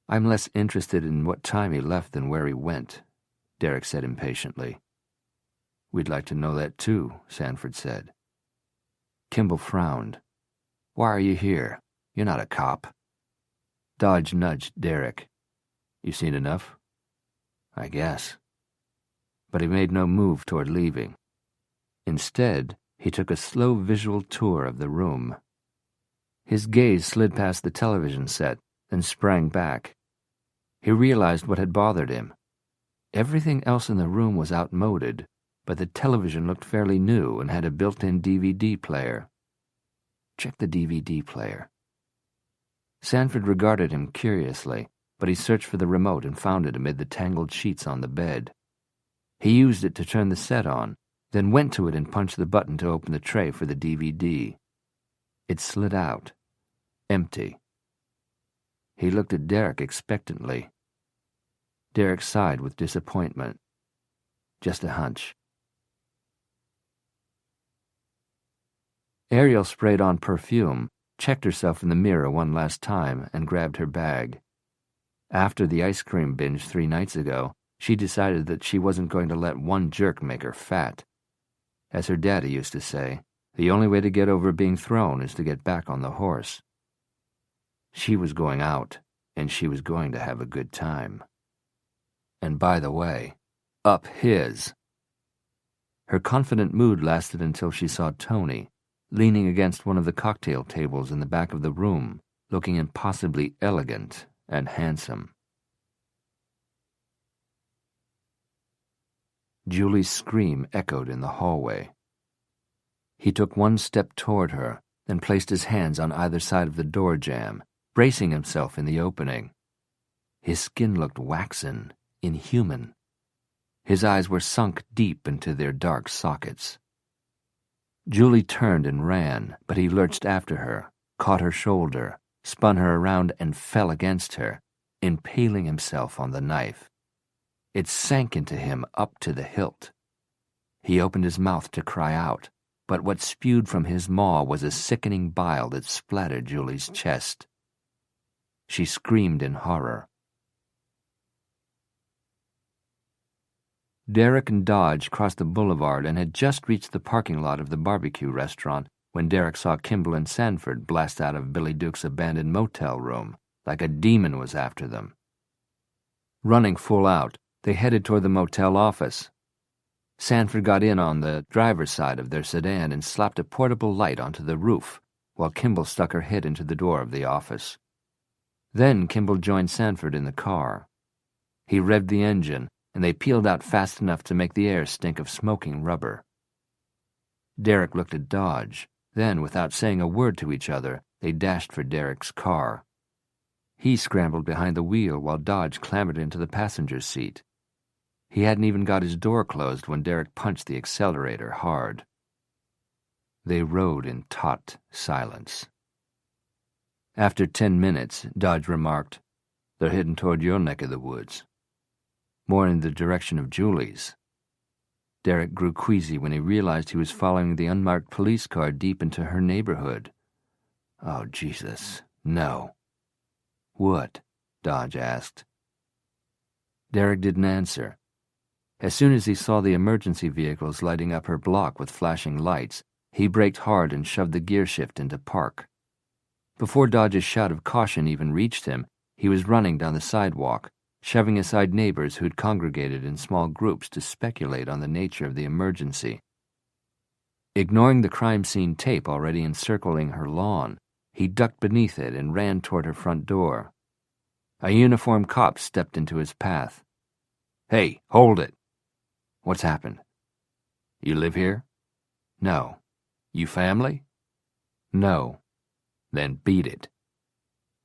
"I'm less interested in what time he left than where he went," Derek said impatiently. "We'd like to know that too," Sanford said. Kimball frowned. "Why are you here? You're not a cop." Dodge nudged Derek. "You seen enough?" "I guess." But he made no move toward leaving. Instead, he took a slow visual tour of the room. His gaze slid past the television set, then sprang back. He realized what had bothered him. Everything else in the room was outmoded, but the television looked fairly new and had a built-in DVD player. Check the DVD player. Sanford regarded him curiously, but he searched for the remote and found it amid the tangled sheets on the bed. He used it to turn the set on, then went to it and punched the button to open the tray for the DVD. It slid out. Empty. He looked at Derek expectantly. Derek sighed with disappointment. Just a hunch. Ariel sprayed on perfume, checked herself in the mirror one last time, and grabbed her bag. After the ice cream binge 3 nights ago, she decided that she wasn't going to let one jerk make her fat. As her daddy used to say, the only way to get over being thrown is to get back on the horse. She was going out, and she was going to have a good time. And by the way, up his. Her confident mood lasted until she saw Tony, leaning against one of the cocktail tables in the back of the room, looking impossibly elegant and handsome. Julie's scream echoed in the hallway. He took one step toward her, then placed his hands on either side of the door jamb, bracing himself in the opening. His skin looked waxen, inhuman. His eyes were sunk deep into their dark sockets. Julie turned and ran, but he lurched after her, caught her shoulder, spun her around, and fell against her, impaling himself on the knife. It sank into him up to the hilt. He opened his mouth to cry out, but what spewed from his maw was a sickening bile that splattered Julie's chest. She screamed in horror. Derek and Dodge crossed the boulevard and had just reached the parking lot of the barbecue restaurant when Derek saw Kimball and Sanford blast out of Billy Duke's abandoned motel room, like a demon was after them. Running full out, they headed toward the motel office. Sanford got in on the driver's side of their sedan and slapped a portable light onto the roof, while Kimball stuck her head into the door of the office. Then Kimball joined Sanford in the car. He revved the engine, and they peeled out fast enough to make the air stink of smoking rubber. Derek looked at Dodge. Then, without saying a word to each other, they dashed for Derek's car. He scrambled behind the wheel while Dodge clambered into the passenger's seat. He hadn't even got his door closed when Derek punched the accelerator hard. They rode in taut silence. After 10 minutes, Dodge remarked, "They're heading toward your neck of the woods. More in the direction of Julie's." Derek grew queasy when he realized he was following the unmarked police car deep into her neighborhood. Oh, Jesus, no. "What?" Dodge asked. Derek didn't answer. As soon as he saw the emergency vehicles lighting up her block with flashing lights, he braked hard and shoved the gear shift into park. Before Dodge's shout of caution even reached him, he was running down the sidewalk, shoving aside neighbors who'd congregated in small groups to speculate on the nature of the emergency. Ignoring the crime scene tape already encircling her lawn, he ducked beneath it and ran toward her front door. A uniformed cop stepped into his path. "Hey, hold it!" "What's happened?" "You live here?" "No." "You family?" "No." "Then beat it."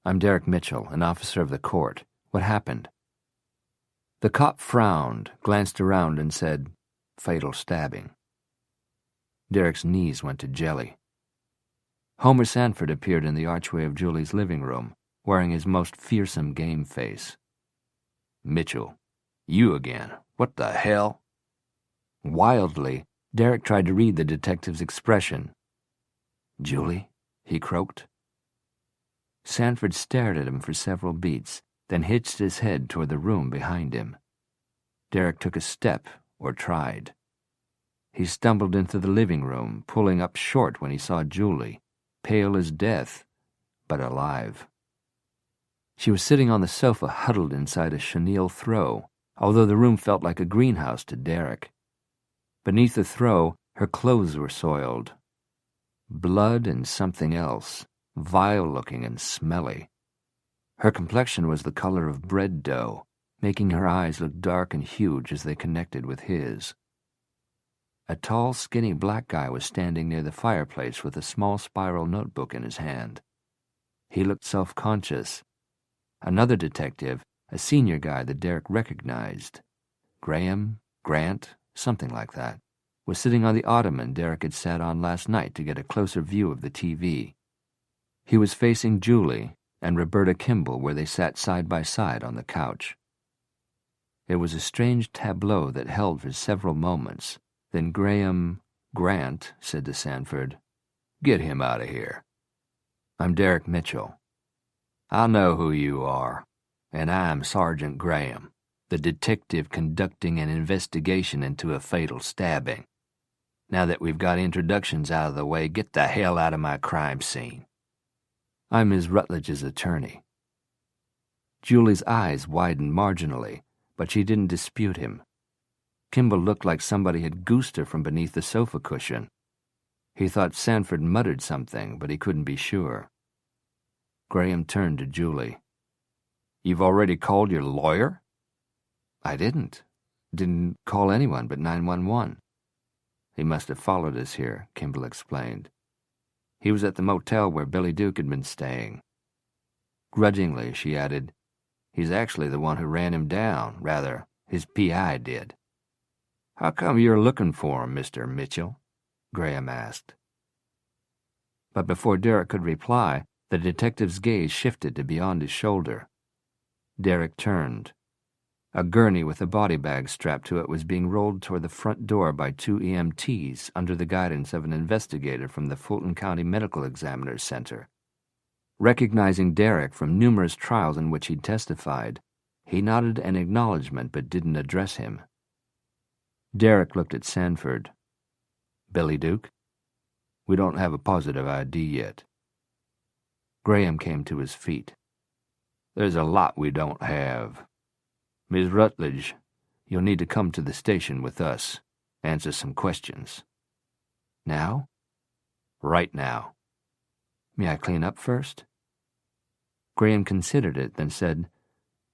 "I'm Derek Mitchell, an officer of the court. What happened?" The cop frowned, glanced around, and said, "Fatal stabbing." Derek's knees went to jelly. Homer Sanford appeared in the archway of Julie's living room, wearing his most fearsome game face. "Mitchell, you again. What the hell?" Wildly, Derek tried to read the detective's expression. "Julie?" he croaked. Sanford stared at him for several beats, then hitched his head toward the room behind him. Derek took a step, or tried. He stumbled into the living room, pulling up short when he saw Julie, pale as death, but alive. She was sitting on the sofa huddled inside a chenille throw, although the room felt like a greenhouse to Derek. Beneath the throw, her clothes were soiled. Blood and something else, vile-looking and smelly. Her complexion was the color of bread dough, making her eyes look dark and huge as they connected with his. A tall, skinny black guy was standing near the fireplace with a small spiral notebook in his hand. He looked self-conscious. Another detective, a senior guy that Derek recognized, Grant, something like that, was sitting on the ottoman Derek had sat on last night to get a closer view of the TV. He was facing Julie and Roberta Kimball where they sat side by side on the couch. It was a strange tableau that held for several moments. Then Grant said to Sanford, "Get him out of here." "I'm Derek Mitchell." "I know who you are, and I'm Sergeant Graham, the detective conducting an investigation into a fatal stabbing. Now that we've got introductions out of the way, get the hell out of my crime scene." "I'm Ms. Rutledge's attorney." Julie's eyes widened marginally, but she didn't dispute him. Kimball looked like somebody had goosed her from beneath the sofa cushion. He thought Sanford muttered something, but he couldn't be sure. Graham turned to Julie. "You've already called your lawyer?" "I didn't. Didn't call anyone but 911. "He must have followed us here," Kimball explained. "He was at the motel where Billy Duke had been staying." Grudgingly, she added, "He's actually the one who ran him down. Rather, his PI did." "How come you're looking for him, Mr. Mitchell?" Graham asked. But before Derek could reply, the detective's gaze shifted to beyond his shoulder. Derek turned. A gurney with a body bag strapped to it was being rolled toward the front door by 2 EMTs under the guidance of an investigator from the Fulton County Medical Examiner's Center. Recognizing Derek from numerous trials in which he'd testified, he nodded an acknowledgement but didn't address him. Derek looked at Sanford. "Billy Duke?" "We don't have a positive ID yet." Graham came to his feet. "There's a lot we don't have. Ms. Rutledge, you'll need to come to the station with us. Answer some questions." "Now?" "Right now." "May I clean up first?" Graham considered it, then said,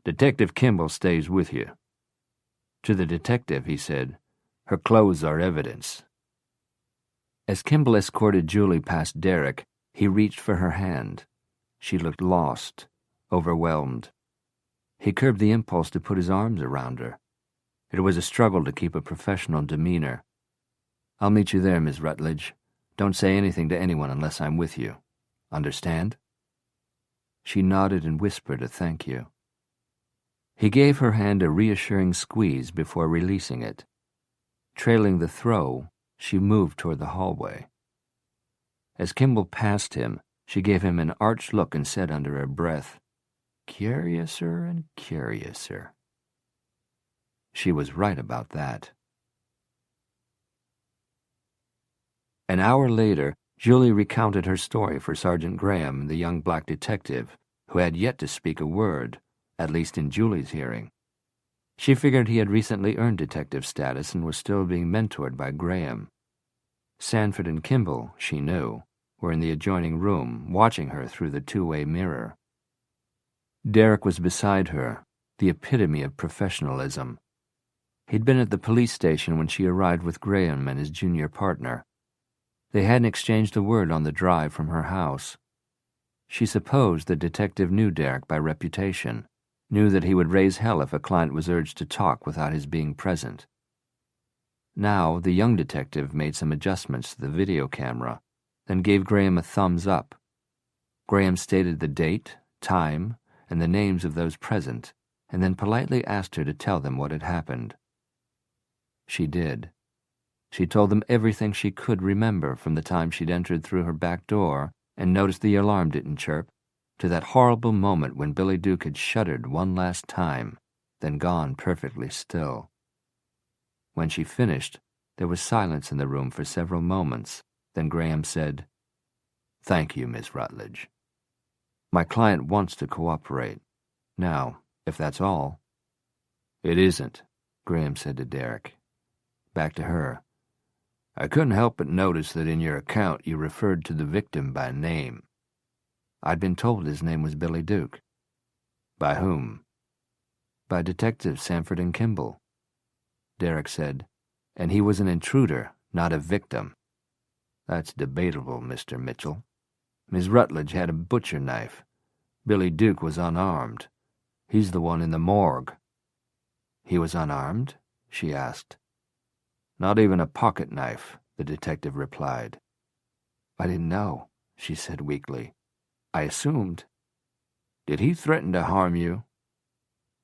"Detective Kimball stays with you." To the detective, he said, "Her clothes are evidence." As Kimball escorted Julie past Derek, he reached for her hand. She looked lost, overwhelmed. He curbed the impulse to put his arms around her. It was a struggle to keep a professional demeanor. "I'll meet you there, Miss Rutledge. Don't say anything to anyone unless I'm with you. Understand?" She nodded and whispered a thank you. He gave her hand a reassuring squeeze before releasing it. Trailing the throw, she moved toward the hallway. As Kimball passed him, she gave him an arch look and said under her breath, "Curiouser and curiouser." She was right about that. An hour later, Julie recounted her story for Sergeant Graham, the young black detective, who had yet to speak a word, at least in Julie's hearing. She figured he had recently earned detective status and was still being mentored by Graham. Sanford and Kimball, she knew, were in the adjoining room, watching her through the two-way mirror. Derek was beside her, the epitome of professionalism. He'd been at the police station when she arrived with Graham and his junior partner. They hadn't exchanged a word on the drive from her house. She supposed the detective knew Derek by reputation, knew that he would raise hell if a client was urged to talk without his being present. Now, the young detective made some adjustments to the video camera, then gave Graham a thumbs up. Graham stated the date, time, and the names of those present, and then politely asked her to tell them what had happened. She did. She told them everything she could remember from the time she'd entered through her back door and noticed the alarm didn't chirp, to that horrible moment when Billy Duke had shuddered one last time, then gone perfectly still. When she finished, there was silence in the room for several moments. Then Graham said, "Thank you, Miss Rutledge. My client wants to cooperate. Now, if that's all." "It isn't," Graham said to Derek. Back to her. "I couldn't help but notice that in your account you referred to the victim by name." "I'd been told his name was Billy Duke." "By whom?" "By Detectives Sanford and Kimball." Derek said, "And he was an intruder, not a victim." "That's debatable, Mr. Mitchell. Ms. Rutledge had a butcher knife. Billy Duke was unarmed. He's the one in the morgue." "He was unarmed?" she asked. "Not even a pocket knife," the detective replied. "I didn't know," she said weakly. "I assumed." "Did he threaten to harm you?"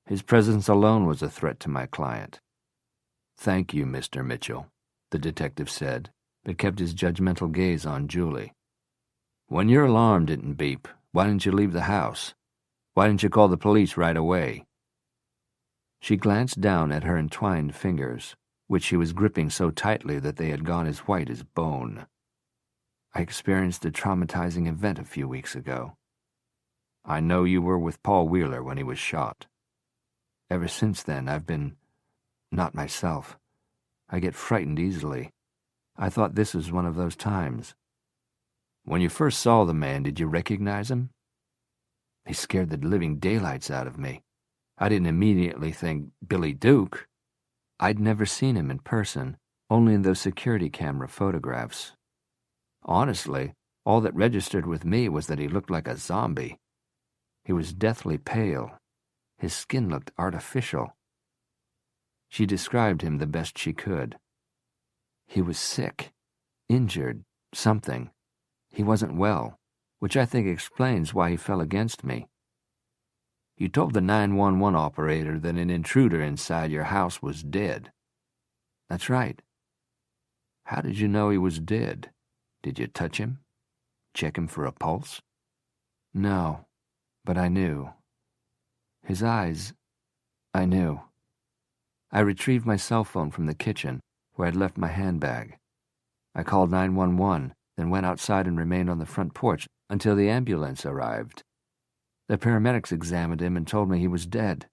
"His presence alone was a threat to my client." "Thank you, Mr. Mitchell," the detective said, but kept his judgmental gaze on Julie. "When your alarm didn't beep, why didn't you leave the house? Why didn't you call the police right away?" She glanced down at her entwined fingers, which she was gripping so tightly that they had gone as white as bone. "I experienced a traumatizing event a few weeks ago." "I know you were with Paul Wheeler when he was shot." "Ever since then, I've been not myself. I get frightened easily. I thought this was one of those times." "When you first saw the man, did you recognize him?" "He scared the living daylights out of me. I didn't immediately think, Billy Duke." I'd never seen him in person, only in those security camera photographs. Honestly, all that registered with me was that he looked like a zombie. He was deathly pale. His skin looked artificial. She described him the best she could. He was sick, injured, something. He wasn't well, which I think explains why he fell against me. "You told the 911 operator that an intruder inside your house was dead." "That's right." "How did you know he was dead? Did you touch him? Check him for a pulse?" "No, but I knew. His eyes, I knew." I retrieved my cell phone from the kitchen, where I'd left my handbag. I called 911, then went outside and remained on the front porch until the ambulance arrived. The paramedics examined him and told me he was dead.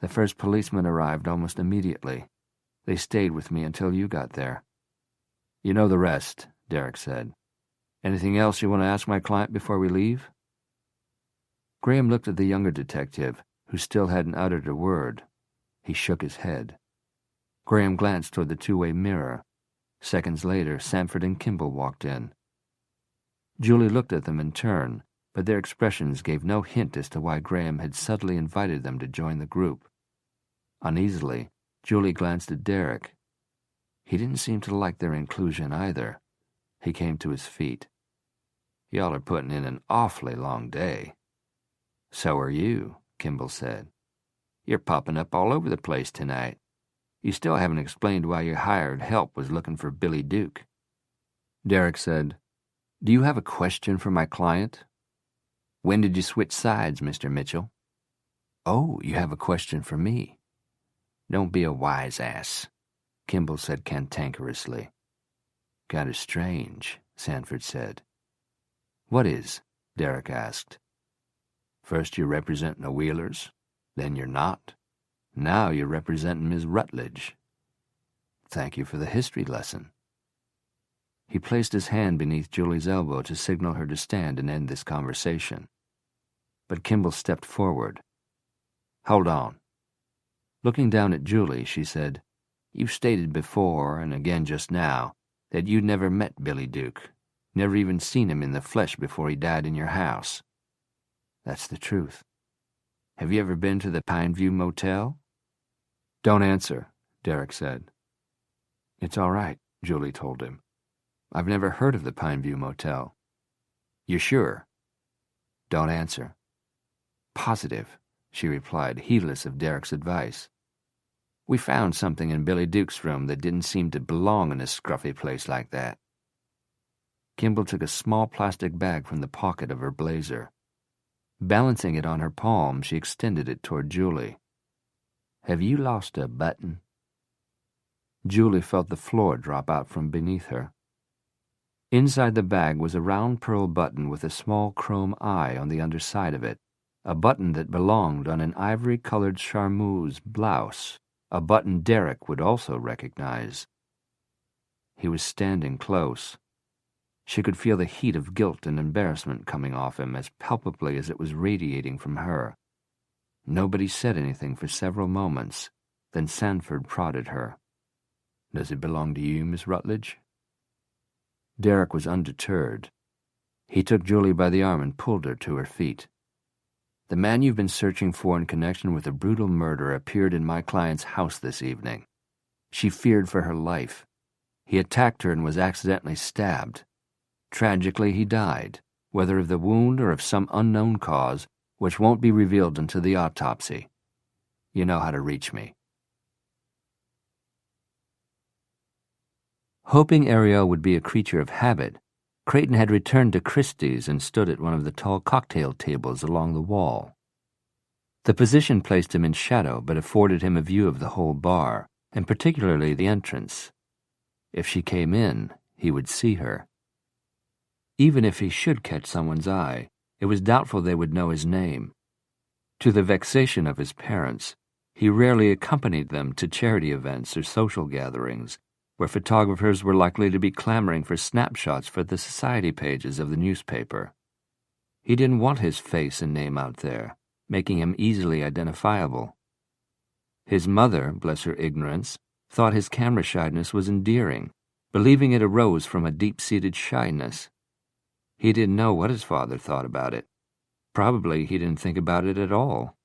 The first policeman arrived almost immediately. They stayed with me until you got there. "You know the rest," Derek said. "Anything else you want to ask my client before we leave?" Graham looked at the younger detective, who still hadn't uttered a word. He shook his head. Graham glanced toward the two-way mirror. Seconds later, Sanford and Kimball walked in. Julie looked at them in turn, but their expressions gave no hint as to why Graham had subtly invited them to join the group. Uneasily, Julie glanced at Derek. He didn't seem to like their inclusion either. He came to his feet. "Y'all are putting in an awfully long day." "So are you," Kimball said. "You're popping up all over the place tonight. You still haven't explained why your hired help was looking for Billy Duke." Derek said, "Do you have a question for my client?" "When did you switch sides, Mr. Mitchell?" "Oh, you have a question for me." "Don't be a wise ass," Kimball said cantankerously. "Kind of strange," Sanford said. "What is?" Derek asked. "First you're representing the Wheelers, then you're not. Now you're representing Miss Rutledge." "Thank you for the history lesson." He placed his hand beneath Julie's elbow to signal her to stand and end this conversation. But Kimball stepped forward. "Hold on." Looking down at Julie, she said, "You've stated before, and again just now, that you'd never met Billy Duke, never even seen him in the flesh before he died in your house." "That's the truth." "Have you ever been to the Pineview Motel?" "Don't answer," Derek said. "It's all right," Julie told him. "I've never heard of the Pineview Motel." "You're sure?" "Don't answer." "Positive," she replied, heedless of Derek's advice. "We found something in Billy Duke's room that didn't seem to belong in a scruffy place like that." Kimball took a small plastic bag from the pocket of her blazer. Balancing it on her palm, she extended it toward Julie. "Have you lost a button?" Julie felt the floor drop out from beneath her. Inside the bag was a round pearl button with a small chrome eye on the underside of it, a button that belonged on an ivory-colored charmeuse blouse, a button Derek would also recognize. He was standing close. She could feel the heat of guilt and embarrassment coming off him as palpably as it was radiating from her. Nobody said anything for several moments. Then Sanford prodded her. "Does it belong to you, Miss Rutledge?" Derek was undeterred. He took Julie by the arm and pulled her to her feet. "The man you've been searching for in connection with a brutal murder appeared in my client's house this evening. She feared for her life. He attacked her and was accidentally stabbed. Tragically, he died, whether of the wound or of some unknown cause, which won't be revealed until the autopsy. You know how to reach me." Hoping Ariel would be a creature of habit, Creighton had returned to Christie's and stood at one of the tall cocktail tables along the wall. The position placed him in shadow but afforded him a view of the whole bar, and particularly the entrance. If she came in, he would see her. Even if he should catch someone's eye, it was doubtful they would know his name. To the vexation of his parents, he rarely accompanied them to charity events or social gatherings, where photographers were likely to be clamoring for snapshots for the society pages of the newspaper. He didn't want his face and name out there, making him easily identifiable. His mother, bless her ignorance, thought his camera shyness was endearing, believing it arose from a deep-seated shyness. He didn't know what his father thought about it. Probably he didn't think about it at all.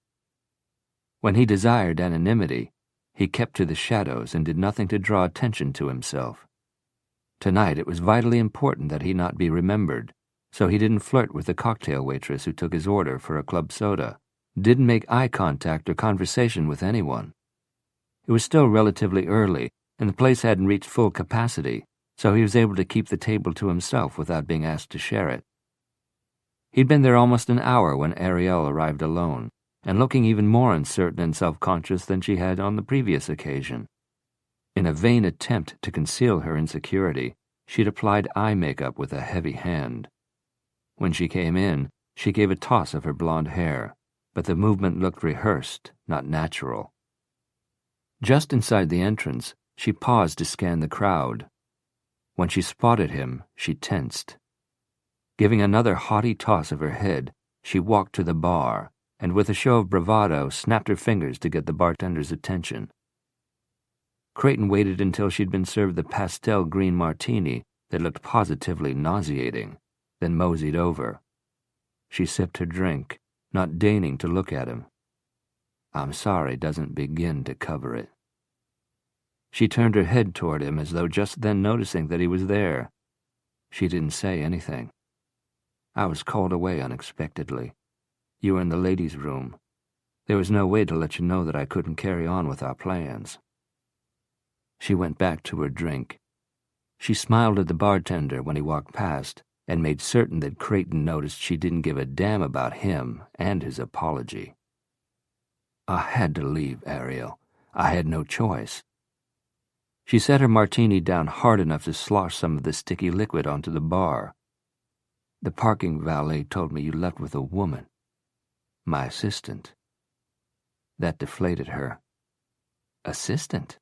When he desired anonymity, he kept to the shadows and did nothing to draw attention to himself. Tonight it was vitally important that he not be remembered, so he didn't flirt with the cocktail waitress who took his order for a club soda, didn't make eye contact or conversation with anyone. It was still relatively early, and the place hadn't reached full capacity, so he was able to keep the table to himself without being asked to share it. He'd been there almost an hour when Ariel arrived alone, and looking even more uncertain and self-conscious than she had on the previous occasion. In a vain attempt to conceal her insecurity, she'd applied eye makeup with a heavy hand. When she came in, she gave a toss of her blonde hair, but the movement looked rehearsed, not natural. Just inside the entrance, she paused to scan the crowd. When she spotted him, she tensed. Giving another haughty toss of her head, she walked to the bar, and with a show of bravado snapped her fingers to get the bartender's attention. Creighton waited until she'd been served the pastel green martini that looked positively nauseating, then moseyed over. She sipped her drink, not deigning to look at him. "I'm sorry doesn't begin to cover it." She turned her head toward him as though just then noticing that he was there. She didn't say anything. I was called away unexpectedly. You were in the ladies' room. There was no way to let you know that I couldn't carry on with our plans. She went back to her drink. She smiled at the bartender when he walked past and made certain that Creighton noticed she didn't give a damn about him and his apology. I had to leave, Ariel. I had no choice. She set her martini down hard enough to slosh some of the sticky liquid onto the bar. The parking valet told me you left with a woman. My assistant. That deflated her. Assistant?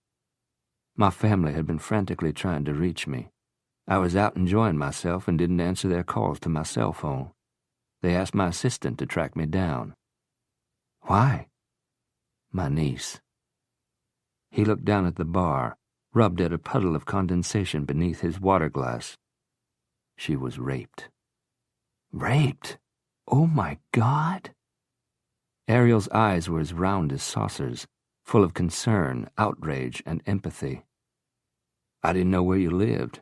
My family had been frantically trying to reach me. I was out enjoying myself and didn't answer their calls to my cell phone. They asked my assistant to track me down. Why? My niece. He looked down at the bar, rubbed at a puddle of condensation beneath his water glass. She was raped. Raped? Oh my God! Ariel's eyes were as round as saucers, full of concern, outrage, and empathy. I didn't know where you lived.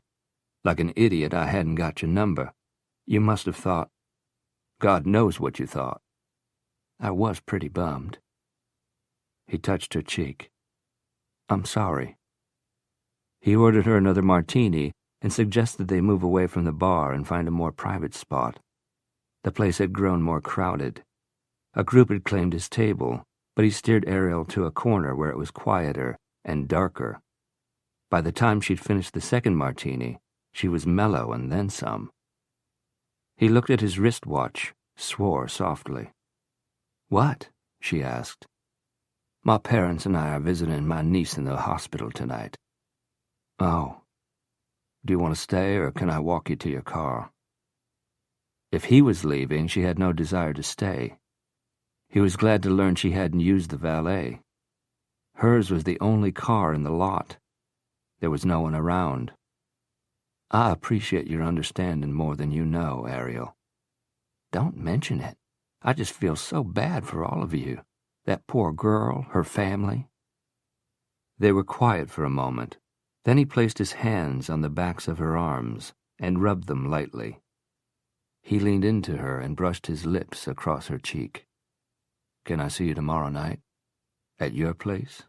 Like an idiot, I hadn't got your number. You must have thought. God knows what you thought. I was pretty bummed. He touched her cheek. I'm sorry. He ordered her another martini and suggested they move away from the bar and find a more private spot. The place had grown more crowded. A group had claimed his table, but he steered Ariel to a corner where it was quieter and darker. By the time she'd finished the second martini, she was mellow and then some. He looked at his wristwatch, swore softly. What? She asked. My parents and I are visiting my niece in the hospital tonight. Oh. Do you want to stay, or can I walk you to your car? If he was leaving, she had no desire to stay. He was glad to learn she hadn't used the valet. Hers was the only car in the lot. There was no one around. I appreciate your understanding more than you know, Ariel. Don't mention it. I just feel so bad for all of you. That poor girl, her family. They were quiet for a moment. Then he placed his hands on the backs of her arms and rubbed them lightly. He leaned into her and brushed his lips across her cheek. Can I see you tomorrow night? At your place?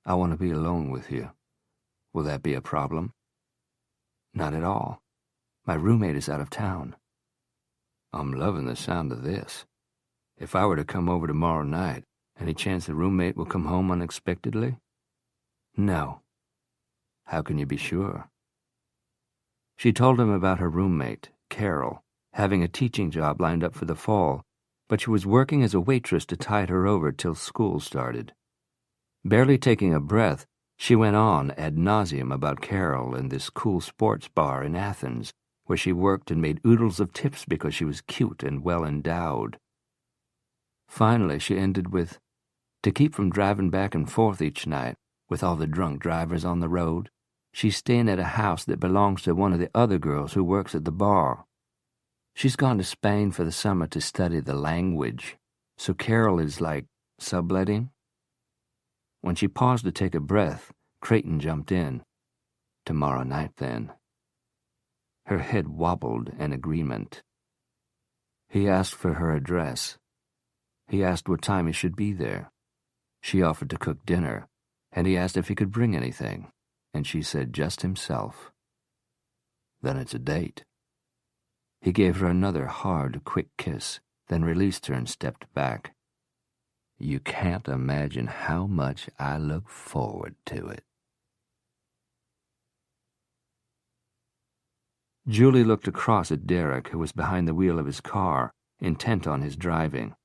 I want to be alone with you. Will that be a problem? Not at all. My roommate is out of town. I'm loving the sound of this. If I were to come over tomorrow night, any chance the roommate will come home unexpectedly? No. How can you be sure? She told him about her roommate, Carol, having a teaching job lined up for the fall, but she was working as a waitress to tide her over till school started. Barely taking a breath, she went on ad nauseum about Carol and this cool sports bar in Athens, where she worked and made oodles of tips because she was cute and well endowed. Finally, she ended with, to keep from driving back and forth each night, with all the drunk drivers on the road, she's staying at a house that belongs to one of the other girls who works at the bar. She's gone to Spain for the summer to study the language, so Carol is like subletting. When she paused to take a breath, Creighton jumped in. Tomorrow night, then. Her head wobbled in agreement. He asked for her address. He asked what time he should be there. She offered to cook dinner, and he asked if he could bring anything, and she said just himself. Then it's a date. He gave her another hard, quick kiss, then released her and stepped back. You can't imagine how much I look forward to it. Julie looked across at Derek, who was behind the wheel of his car, intent on his driving.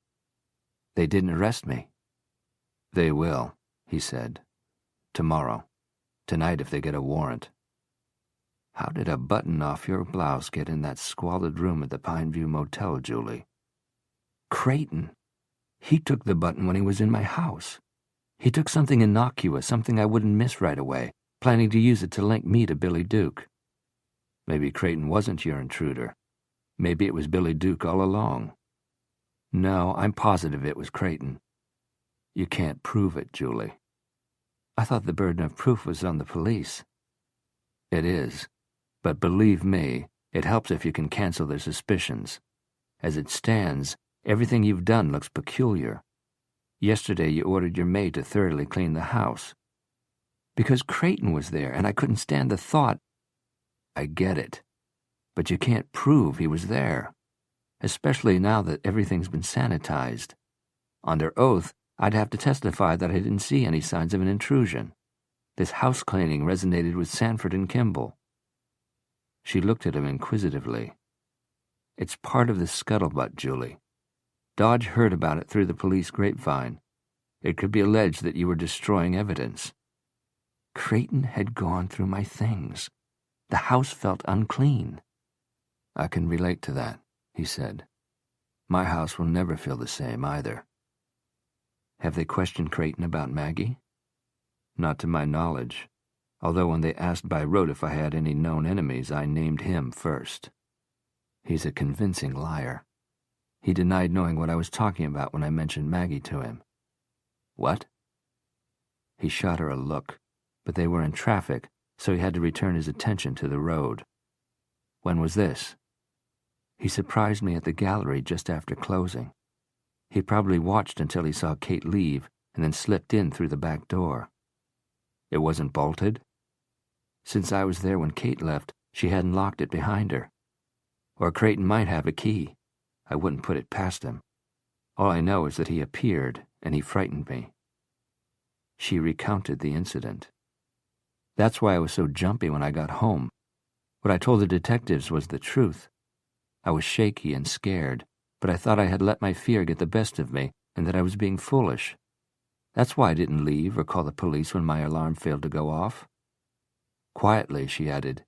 They didn't arrest me. They will, he said. Tomorrow. Tonight if they get a warrant. How did a button off your blouse get in that squalid room at the Pineview Motel, Julie? Creighton. He took the button when he was in my house. He took something innocuous, something I wouldn't miss right away, planning to use it to link me to Billy Duke. Maybe Creighton wasn't your intruder. Maybe it was Billy Duke all along. No, I'm positive it was Creighton. You can't prove it, Julie. I thought the burden of proof was on the police. It is. But believe me, it helps if you can cancel their suspicions. As it stands, everything you've done looks peculiar. Yesterday you ordered your maid to thoroughly clean the house. Because Creighton was there, and I couldn't stand the thought. I get it. But you can't prove he was there, especially now that everything's been sanitized. Under oath, I'd have to testify that I didn't see any signs of an intrusion. This house cleaning resonated with Sanford and Kimball. She looked at him inquisitively. It's part of the scuttlebutt, Julie. Dodge heard about it through the police grapevine. It could be alleged that you were destroying evidence. Creighton had gone through my things. The house felt unclean. I can relate to that, he said. My house will never feel the same either. Have they questioned Creighton about Maggie? Not to my knowledge, although when they asked by rote if I had any known enemies, I named him first. He's a convincing liar. He denied knowing what I was talking about when I mentioned Maggie to him. What? He shot her a look, but they were in traffic, so he had to return his attention to the road. When was this? He surprised me at the gallery just after closing. He probably watched until he saw Kate leave and then slipped in through the back door. It wasn't bolted? Since I was there when Kate left, she hadn't locked it behind her. Or Creighton might have a key. I wouldn't put it past him. All I know is that he appeared, and he frightened me. She recounted the incident. That's why I was so jumpy when I got home. What I told the detectives was the truth. I was shaky and scared, but I thought I had let my fear get the best of me and that I was being foolish. That's why I didn't leave or call the police when my alarm failed to go off. Quietly, she added,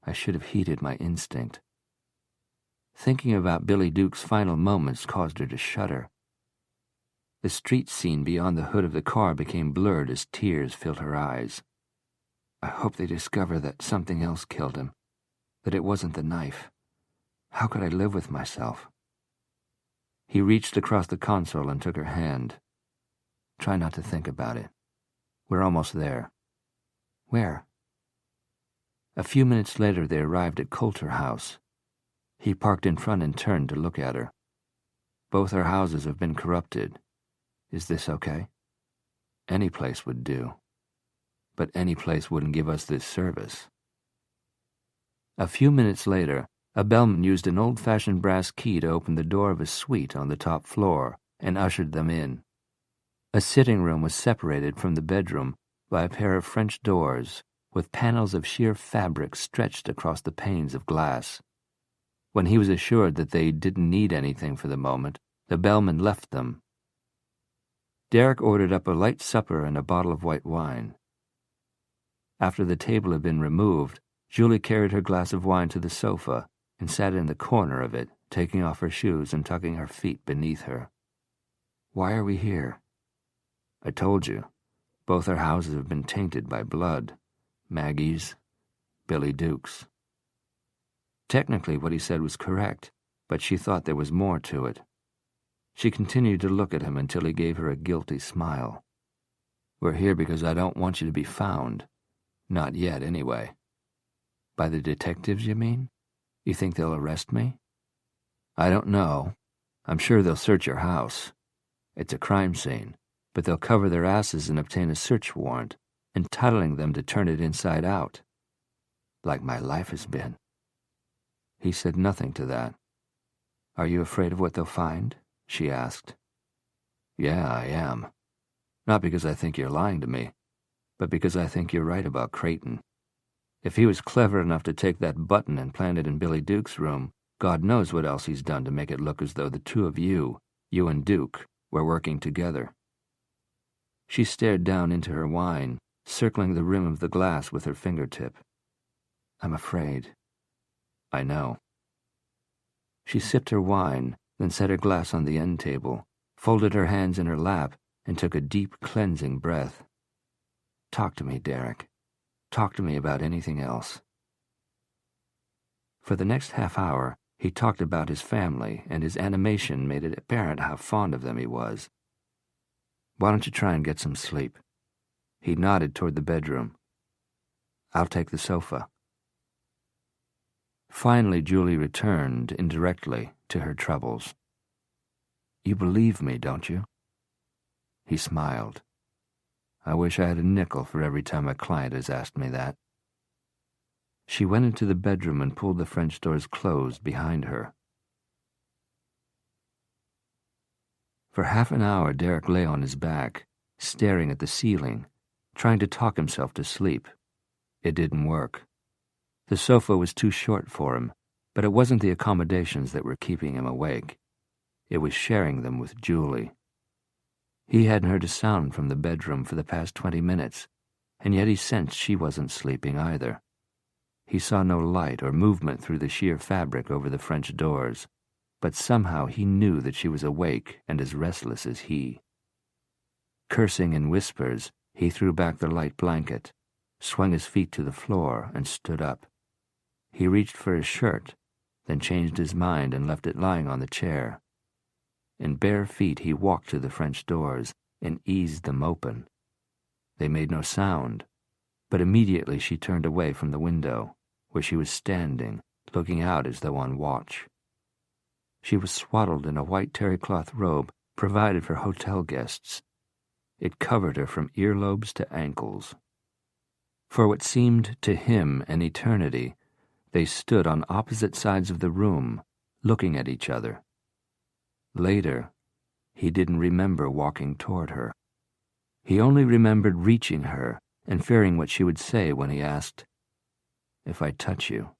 I should have heeded my instinct. Thinking about Billy Duke's final moments caused her to shudder. The street scene beyond the hood of the car became blurred as tears filled her eyes. I hope they discover that something else killed him, that it wasn't the knife. How could I live with myself? He reached across the console and took her hand. Try not to think about it. We're almost there. Where? A few minutes later they arrived at Coulter House. He parked in front and turned to look at her. Both our houses have been corrupted. Is this okay? Any place would do. But any place wouldn't give us this service. A few minutes later, a bellman used an old-fashioned brass key to open the door of a suite on the top floor and ushered them in. A sitting room was separated from the bedroom by a pair of French doors with panels of sheer fabric stretched across the panes of glass. When he was assured that they didn't need anything for the moment, the bellman left them. Derek ordered up a light supper and a bottle of white wine. After the table had been removed, Julie carried her glass of wine to the sofa and sat in the corner of it, taking off her shoes and tucking her feet beneath her. Why are we here? I told you, both our houses have been tainted by blood. Maggie's, Billy Duke's. Technically what he said was correct, but she thought there was more to it. She continued to look at him until he gave her a guilty smile. We're here because I don't want you to be found. Not yet, anyway. By the detectives, you mean? You think they'll arrest me? I don't know. I'm sure they'll search your house. It's a crime scene, but they'll cover their asses and obtain a search warrant, entitling them to turn it inside out. Like my life has been. He said nothing to that. Are you afraid of what they'll find? She asked. Yeah, I am. Not because I think you're lying to me, but because I think you're right about Creighton. If he was clever enough to take that button and plant it in Billy Duke's room, God knows what else he's done to make it look as though the two of you and Duke, were working together. She stared down into her wine, circling the rim of the glass with her fingertip. I'm afraid. I know. She sipped her wine, then set her glass on the end table, folded her hands in her lap, and took a deep, cleansing breath. Talk to me, Derek. Talk to me about anything else. For the next half hour, he talked about his family, and his animation made it apparent how fond of them he was. Why don't you try and get some sleep? He nodded toward the bedroom. "I'll take the sofa." Finally, Julie returned indirectly to her troubles. "You believe me, don't you?" He smiled. "I wish I had a nickel for every time a client has asked me that." She went into the bedroom and pulled the French doors closed behind her. For half an hour, Derek lay on his back, staring at the ceiling, trying to talk himself to sleep. It didn't work. The sofa was too short for him, but it wasn't the accommodations that were keeping him awake. It was sharing them with Julie. He hadn't heard a sound from the bedroom for the past 20 minutes, and yet he sensed she wasn't sleeping either. He saw no light or movement through the sheer fabric over the French doors, but somehow he knew that she was awake and as restless as he. Cursing in whispers, he threw back the light blanket, swung his feet to the floor, and stood up. He reached for his shirt, then changed his mind and left it lying on the chair. In bare feet he walked to the French doors and eased them open. They made no sound, but immediately she turned away from the window, where she was standing, looking out as though on watch. She was swaddled in a white terry-cloth robe provided for hotel guests. It covered her from earlobes to ankles. For what seemed to him an eternity, they stood on opposite sides of the room, looking at each other. Later, he didn't remember walking toward her. He only remembered reaching her and fearing what she would say when he asked, "If I touch you,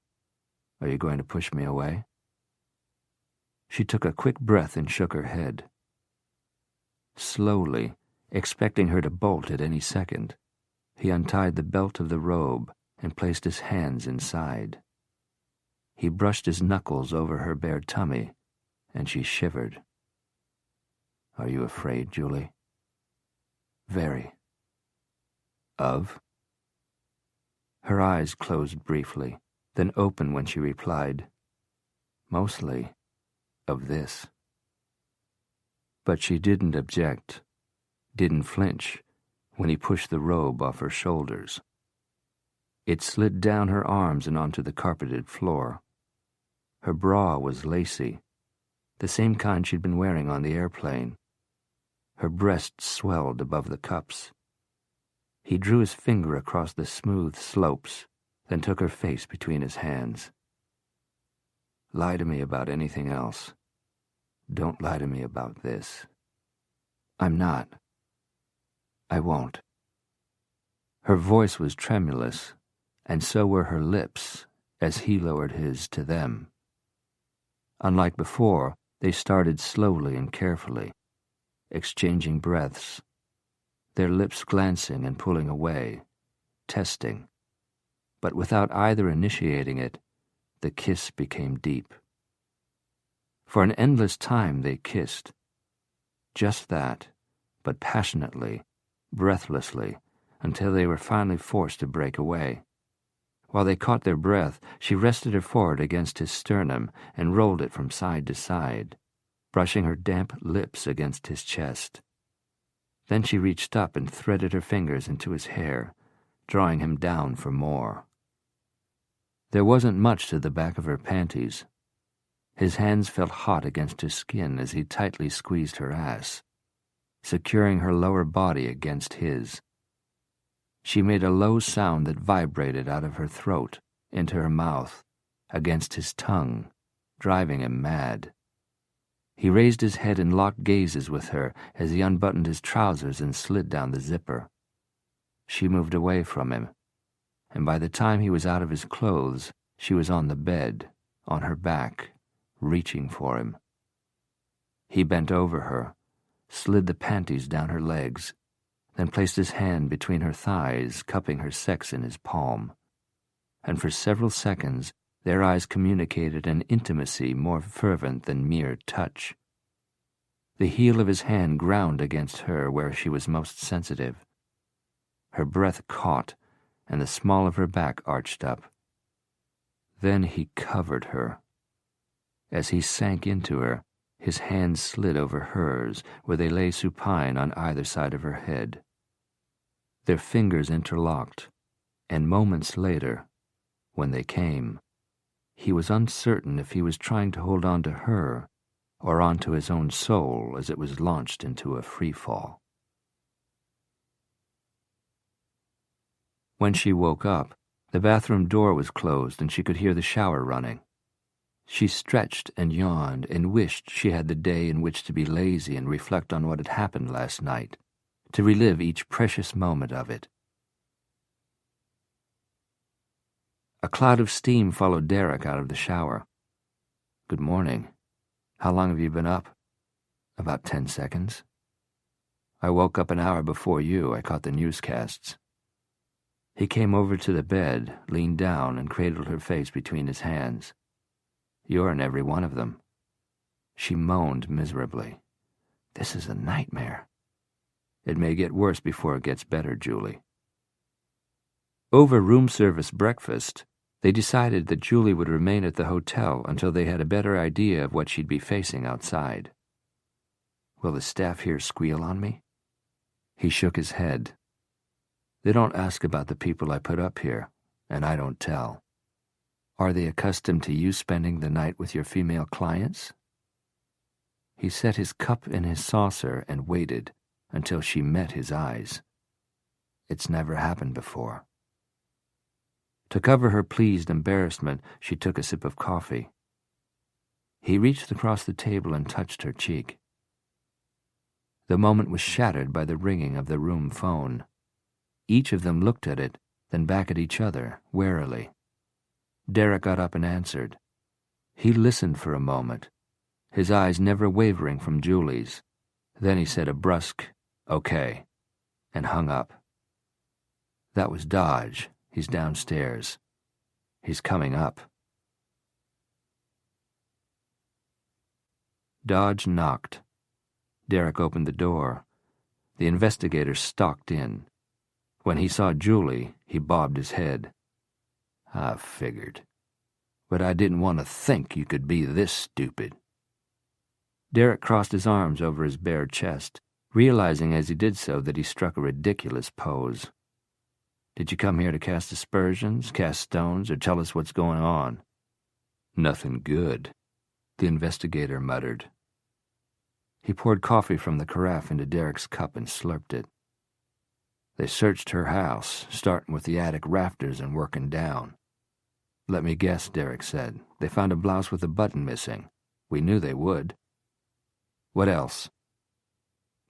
are you going to push me away?" She took a quick breath and shook her head. Slowly, expecting her to bolt at any second, he untied the belt of the robe and placed his hands inside. He brushed his knuckles over her bare tummy, and she shivered. "Are you afraid, Julie?" "Very." "Of?" Her eyes closed briefly, then opened when she replied, "Mostly of this." But she didn't object, didn't flinch when he pushed the robe off her shoulders. It slid down her arms and onto the carpeted floor. Her bra was lacy, the same kind she'd been wearing on the airplane. Her breasts swelled above the cups. He drew his finger across the smooth slopes, then took her face between his hands. "Lie to me about anything else. Don't lie to me about this." "I'm not. I won't." Her voice was tremulous, and so were her lips as he lowered his to them. Unlike before, they started slowly and carefully, exchanging breaths, their lips glancing and pulling away, testing. But without either initiating it, the kiss became deep. For an endless time they kissed. Just that, but passionately, breathlessly, until they were finally forced to break away. While they caught their breath, she rested her forehead against his sternum and rolled it from side to side, brushing her damp lips against his chest. Then she reached up and threaded her fingers into his hair, drawing him down for more. There wasn't much to the back of her panties. His hands felt hot against her skin as he tightly squeezed her ass, securing her lower body against his. She made a low sound that vibrated out of her throat into her mouth, against his tongue, driving him mad. He raised his head and locked gazes with her as he unbuttoned his trousers and slid down the zipper. She moved away from him, and by the time he was out of his clothes, she was on the bed, on her back, reaching for him. He bent over her, slid the panties down her legs, then placed his hand between her thighs, cupping her sex in his palm. And for several seconds, their eyes communicated an intimacy more fervent than mere touch. The heel of his hand ground against her where she was most sensitive. Her breath caught, and the small of her back arched up. Then he covered her. As he sank into her, his hands slid over hers, where they lay supine on either side of her head. Their fingers interlocked, and moments later, when they came, he was uncertain if he was trying to hold on to her or onto his own soul as it was launched into a free fall. When she woke up, the bathroom door was closed and she could hear the shower running. She stretched and yawned and wished she had the day in which to be lazy and reflect on what had happened last night, to relive each precious moment of it. A cloud of steam followed Derek out of the shower. "Good morning. How long have you been up?" "About 10 seconds. I woke up an hour before you. I caught the newscasts." He came over to the bed, leaned down, and cradled her face between his hands. "You're in every one of them." She moaned miserably. "This is a nightmare." "It may get worse before it gets better, Julie." Over room service breakfast, they decided that Julie would remain at the hotel until they had a better idea of what she'd be facing outside. "Will the staff here squeal on me?" He shook his head. "They don't ask about the people I put up here, and I don't tell. Are they accustomed to you spending the night with your female clients?" He set his cup in his saucer and waited until she met his eyes. "It's never happened before." To cover her pleased embarrassment, she took a sip of coffee. He reached across the table and touched her cheek. The moment was shattered by the ringing of the room phone. Each of them looked at it, then back at each other, warily. Derek got up and answered. He listened for a moment, his eyes never wavering from Julie's. Then he said a brusque, "Okay," and hung up. "That was Dodge. He's downstairs. He's coming up." Dodge knocked. Derek opened the door. The investigator stalked in. When he saw Julie, he bobbed his head. "I figured. But I didn't want to think you could be this stupid." Derek crossed his arms over his bare chest, realizing as he did so that he struck a ridiculous pose. "Did you come here to cast aspersions, cast stones, or tell us what's going on?" "Nothing good," the investigator muttered. He poured coffee from the carafe into Derek's cup and slurped it. "They searched her house, starting with the attic rafters and working down." "Let me guess," Derek said. "They found a blouse with a button missing. We knew they would." "What else?"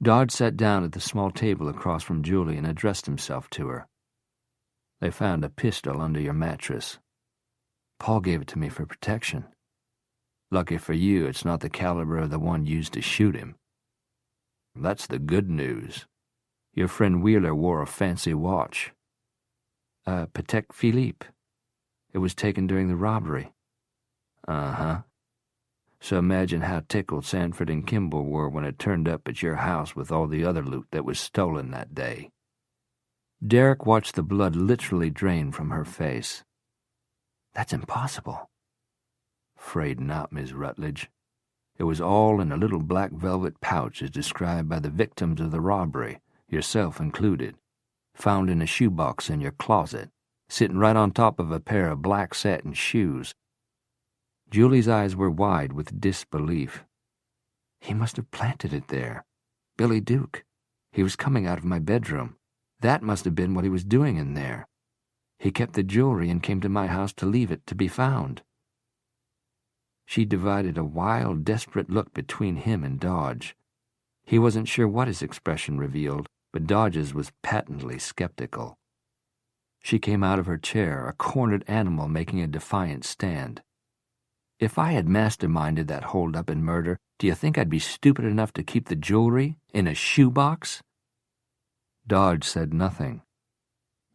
Dodge sat down at the small table across from Julie and addressed himself to her. "They found a pistol under your mattress. Paul gave it to me for protection. Lucky for you, it's not the caliber of the one used to shoot him." "That's the good news. Your friend Wheeler wore a fancy watch." Patek Philippe. It was taken during the robbery." "Uh-huh. So imagine how tickled Sanford and Kimball were when it turned up at your house with all the other loot that was stolen that day." Derek watched the blood literally drain from her face. "That's impossible." "Afraid not, Miss Rutledge. It was all in a little black velvet pouch as described by the victims of the robbery, yourself included, found in a shoebox in your closet, sitting right on top of a pair of black satin shoes." Julie's eyes were wide with disbelief. "He must have planted it there. Billy Duke. He was coming out of my bedroom. That must have been what he was doing in there. He kept the jewelry and came to my house to leave it to be found." She divided a wild, desperate look between him and Dodge. He wasn't sure what his expression revealed, but Dodge's was patently skeptical. She came out of her chair, a cornered animal making a defiant stand. "If I had masterminded that hold-up and murder, do you think I'd be stupid enough to keep the jewelry in a shoebox?" Dodge said nothing.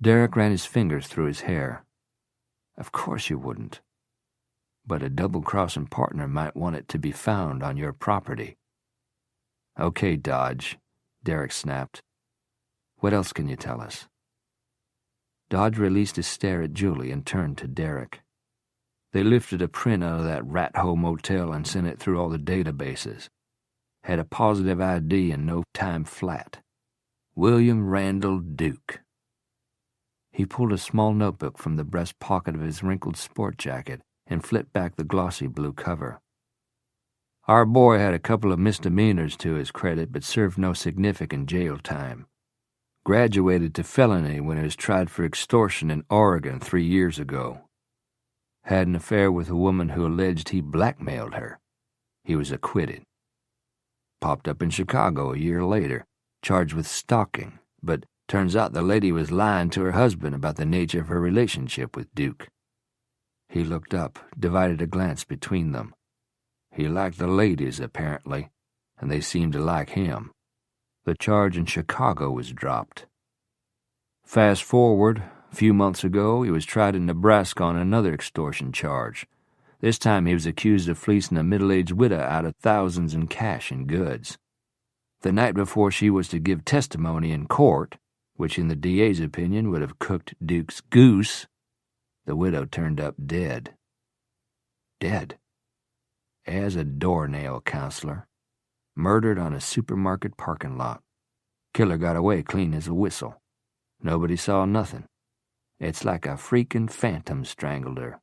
Derek ran his fingers through his hair. "Of course you wouldn't. But a double-crossing partner might want it to be found on your property." "Okay, Dodge," Derek snapped. "What else can you tell us?" Dodge released his stare at Julie and turned to Derek. "They lifted a print out of that rat-hole motel and sent it through all the databases. Had a positive ID and no time flat. William Randall Duke." He pulled a small notebook from the breast pocket of his wrinkled sport jacket and flipped back the glossy blue cover. Our boy had a couple of misdemeanors to his credit, but served no significant jail time. Graduated to felony when he was tried for extortion in Oregon 3 years ago. Had an affair with a woman who alleged he blackmailed her. He was acquitted. Popped up in Chicago a year later, charged with stalking, but turns out the lady was lying to her husband about the nature of her relationship with Duke. He looked up, divided a glance between them. He liked the ladies, apparently, and they seemed to like him. The charge in Chicago was dropped. Fast forward, a few months ago, he was tried in Nebraska on another extortion charge. This time he was accused of fleecing a middle-aged widow out of thousands in cash and goods. The night before she was to give testimony in court, which in the DA's opinion would have cooked Duke's goose, the widow turned up dead. Dead. As a doornail, counselor. Murdered on a supermarket parking lot. Killer got away clean as a whistle. Nobody saw nothing. It's like a freaking phantom strangled her.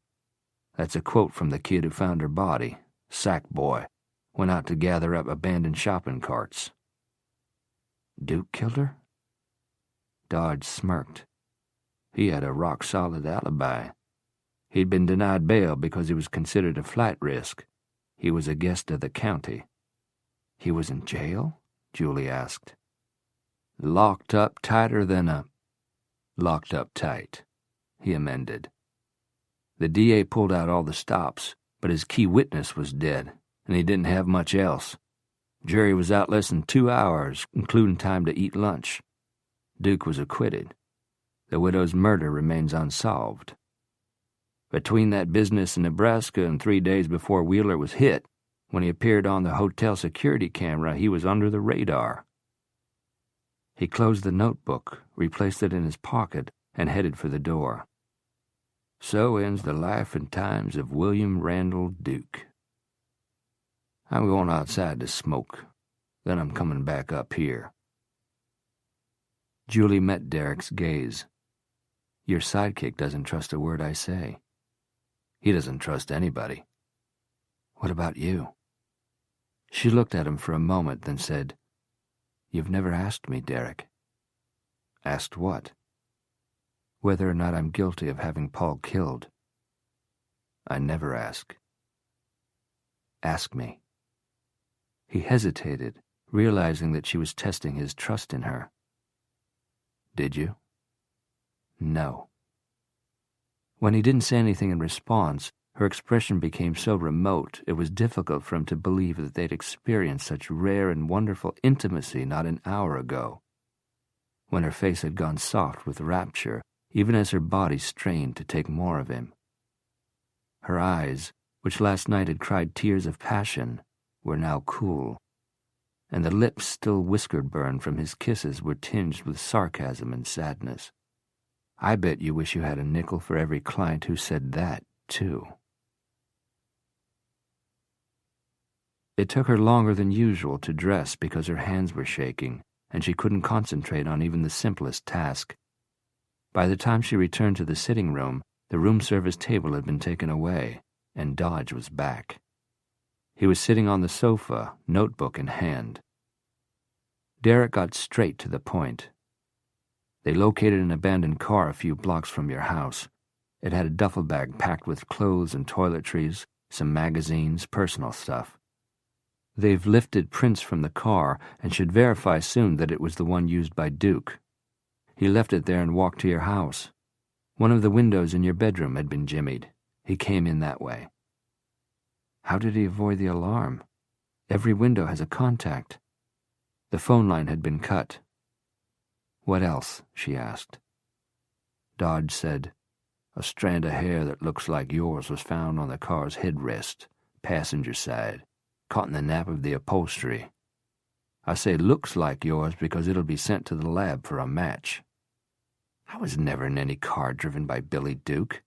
That's a quote from the kid who found her body, sack boy, went out to gather up abandoned shopping carts. Duke killed her? Dodge smirked. He had a rock-solid alibi. He'd been denied bail because he was considered a flight risk. He was a guest of the county. He was in jail? Julie asked. Locked up tighter than a... Locked up tight, he amended. The DA pulled out all the stops, but his key witness was dead, and he didn't have much else. Jury was out less than 2 hours, including time to eat lunch. Duke was acquitted. The widow's murder remains unsolved. Between that business in Nebraska and 3 days before Wheeler was hit, when he appeared on the hotel security camera, he was under the radar. He closed the notebook, replaced it in his pocket, and headed for the door. So ends the life and times of William Randall Duke. I'm going outside to smoke. Then I'm coming back up here. Julie met Derek's gaze. Your sidekick doesn't trust a word I say. He doesn't trust anybody. What about you? She looked at him for a moment, then said, You've never asked me, Derek. Asked what? Whether or not I'm guilty of having Paul killed. I never ask. Ask me. He hesitated, realizing that she was testing his trust in her. Did you? No. When he didn't say anything in response, her expression became so remote it was difficult for him to believe that they'd experienced such rare and wonderful intimacy not an hour ago. When her face had gone soft with rapture, even as her body strained to take more of him. Her eyes, which last night had cried tears of passion, were now cool, and the lips still whiskered-burn from his kisses were tinged with sarcasm and sadness. I bet you wish you had a nickel for every client who said that, too. It took her longer than usual to dress because her hands were shaking, and she couldn't concentrate on even the simplest task. By the time she returned to the sitting room, the room service table had been taken away, and Dodge was back. He was sitting on the sofa, notebook in hand. Derek got straight to the point. They located an abandoned car a few blocks from your house. It had a duffel bag packed with clothes and toiletries, some magazines, personal stuff. They've lifted prints from the car and should verify soon that it was the one used by Duke. He left it there and walked to your house. One of the windows in your bedroom had been jimmied. He came in that way. How did he avoid the alarm? Every window has a contact. The phone line had been cut. What else? She asked. Dodge said, A strand of hair that looks like yours was found on the car's headrest, passenger side, caught in the nap of the upholstery. I say looks like yours because it'll be sent to the lab for a match. I was never in any car driven by Billy Duke.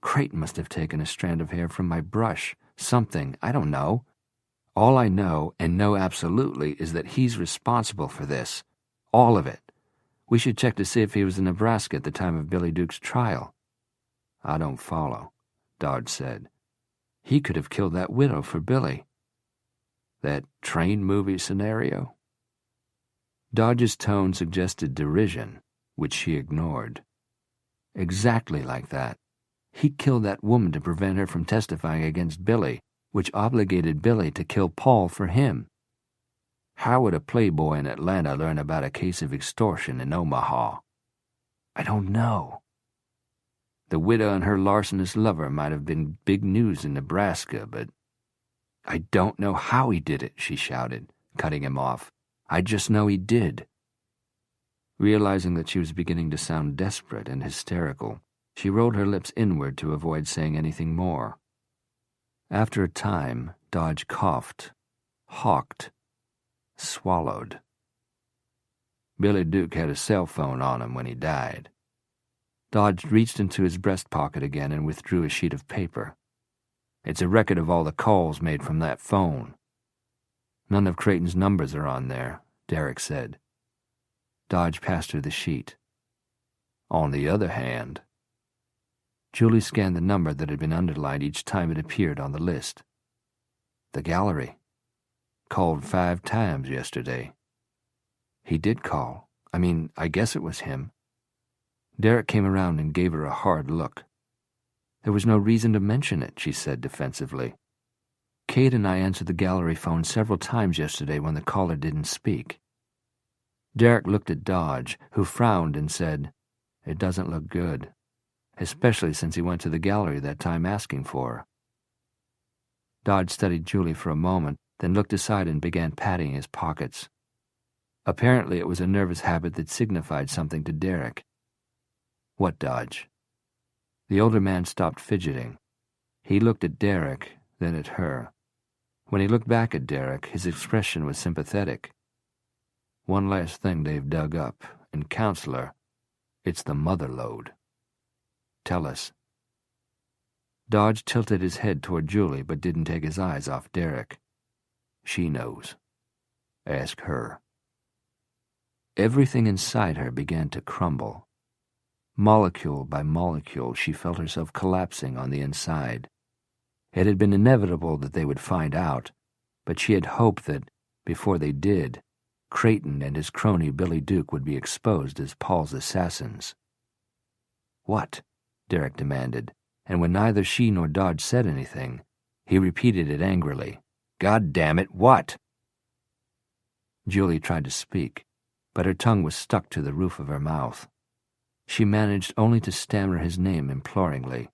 Creighton must have taken a strand of hair from my brush. Something, I don't know. All I know, and know absolutely, is that he's responsible for this. All of it. We should check to see if he was in Nebraska at the time of Billy Duke's trial." "I don't follow," Dodge said. "He could have killed that widow for Billy." "That train movie scenario?" Dodge's tone suggested derision, which she ignored. "Exactly like that. He killed that woman to prevent her from testifying against Billy, which obligated Billy to kill Paul for him. How would a playboy in Atlanta learn about a case of extortion in Omaha? I don't know. The widow and her larcenous lover might have been big news in Nebraska, but I don't know how he did it," she shouted, cutting him off. "I just know he did." Realizing that she was beginning to sound desperate and hysterical, she rolled her lips inward to avoid saying anything more. After a time, Dodge coughed, hawked, swallowed. "Billy Duke had a cell phone on him when he died." Dodge reached into his breast pocket again and withdrew a sheet of paper. "It's a record of all the calls made from that phone." "None of Creighton's numbers are on there," Derek said. Dodge passed her the sheet. "On the other hand..." Julie scanned the number that had been underlined each time it appeared on the list. "The gallery. Called 5 times yesterday." "He did call. I guess it was him." Derek came around and gave her a hard look. "There was no reason to mention it," she said defensively. "Kate and I answered the gallery phone several times yesterday when the caller didn't speak." Derek looked at Dodge, who frowned and said, "It doesn't look good, especially since he went to the gallery that time asking for her." Dodge studied Julie for a moment, then looked aside and began patting his pockets. Apparently it was a nervous habit that signified something to Derek. "What, Dodge?" The older man stopped fidgeting. He looked at Derek, then at her. When he looked back at Derek, his expression was sympathetic. "One last thing they've dug up, and, Counselor, it's the mother lode. Tell us." Dodge tilted his head toward Julie but didn't take his eyes off Derek. "She knows. Ask her." Everything inside her began to crumble. Molecule by molecule, she felt herself collapsing on the inside. It had been inevitable that they would find out, but she had hoped that, before they did, Creighton and his crony Billy Duke would be exposed as Paul's assassins. "What?" Derek demanded, and when neither she nor Dodge said anything, he repeated it angrily. "God damn it, what?" Julie tried to speak, but her tongue was stuck to the roof of her mouth. She managed only to stammer his name imploringly.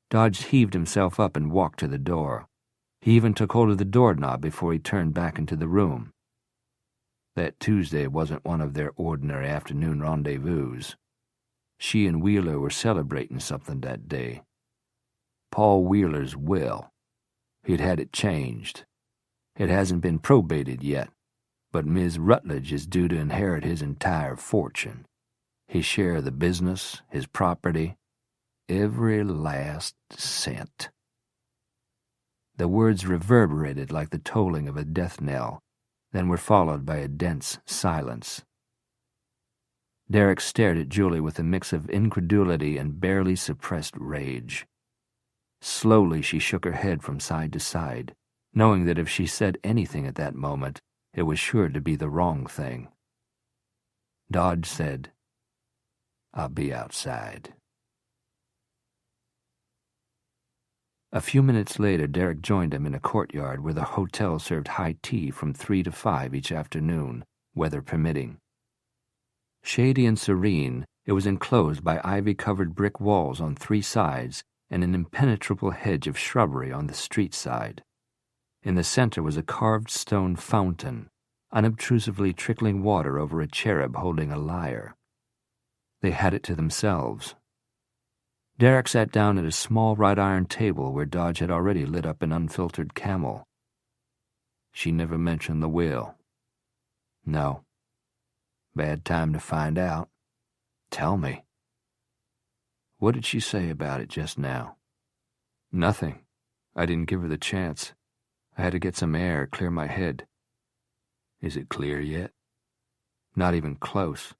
Dodge heaved himself up and walked to the door. He even took hold of the doorknob before he turned back into the room. That Tuesday wasn't one of their ordinary afternoon rendezvous. She and Wheeler were celebrating something that day. Paul Wheeler's will. He'd had it changed. It hasn't been probated yet, but Ms. Rutledge is due to inherit his entire fortune. His share of the business, his property, every last cent. The words reverberated like the tolling of a death knell, then were followed by a dense silence. Derek stared at Julie with a mix of incredulity and barely suppressed rage. Slowly she shook her head from side to side, knowing that if she said anything at that moment, it was sure to be the wrong thing. Dodge said, "I'll be outside." A few minutes later, Derek joined him in a courtyard where the hotel served high tea from 3 to 5 each afternoon, weather permitting. Shady and serene, it was enclosed by ivy-covered brick walls on 3 sides and an impenetrable hedge of shrubbery on the street side. In the center was a carved stone fountain, unobtrusively trickling water over a cherub holding a lyre. They had it to themselves. Derek sat down at a small wrought-iron table where Dodge had already lit up an unfiltered Camel. "She never mentioned the will." "No." "Bad time to find out." "Tell me." "What did she say about it just now?" "Nothing. I didn't give her the chance. I had to get some air, clear my head." "Is it clear yet?" "Not even close.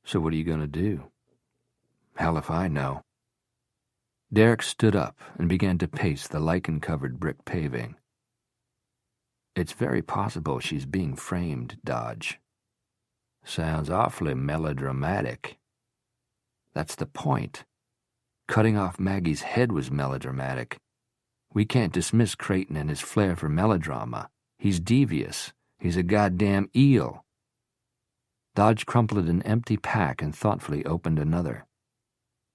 So what are you going to do? Hell if I know. Derek stood up and began to pace the lichen-covered brick paving. It's very possible she's being framed, Dodge. Sounds awfully melodramatic. That's the point. Cutting off Maggie's head was melodramatic. We can't dismiss Creighton and his flair for melodrama. He's devious. He's a goddamn eel. Dodge crumpled an empty pack and thoughtfully opened another.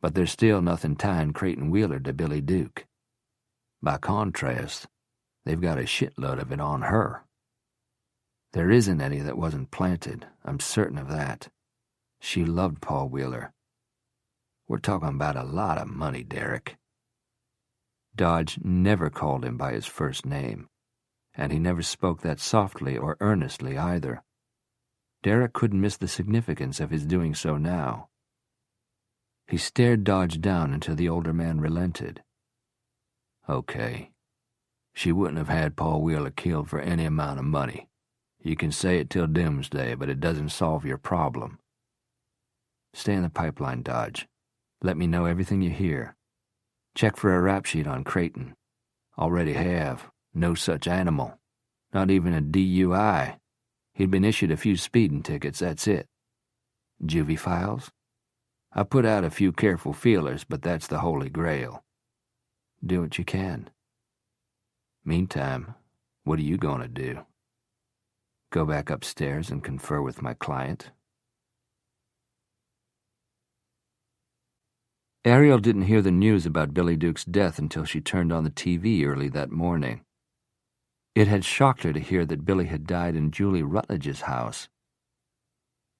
But there's still nothing tying Creighton Wheeler to Billy Duke. By contrast, they've got a shitload of it on her. There isn't any that wasn't planted, I'm certain of that. She loved Paul Wheeler. We're talking about a lot of money, Derek. Dodge never called him by his first name, and he never spoke that softly or earnestly either. Derek couldn't miss the significance of his doing so now. He stared Dodge down until the older man relented. Okay. She wouldn't have had Paul Wheeler killed for any amount of money. You can say it till doomsday, but it doesn't solve your problem. Stay in the pipeline, Dodge. Let me know everything you hear. Check for a rap sheet on Creighton. Already have. No such animal. Not even a DUI. He'd been issued a few speeding tickets, that's it. Juvie files? I put out a few careful feelers, but that's the holy grail. Do what you can. Meantime, what are you going to do? Go back upstairs and confer with my client? Ariel didn't hear the news about Billy Duke's death until she turned on the TV early that morning. It had shocked her to hear that Billy had died in Julie Rutledge's house.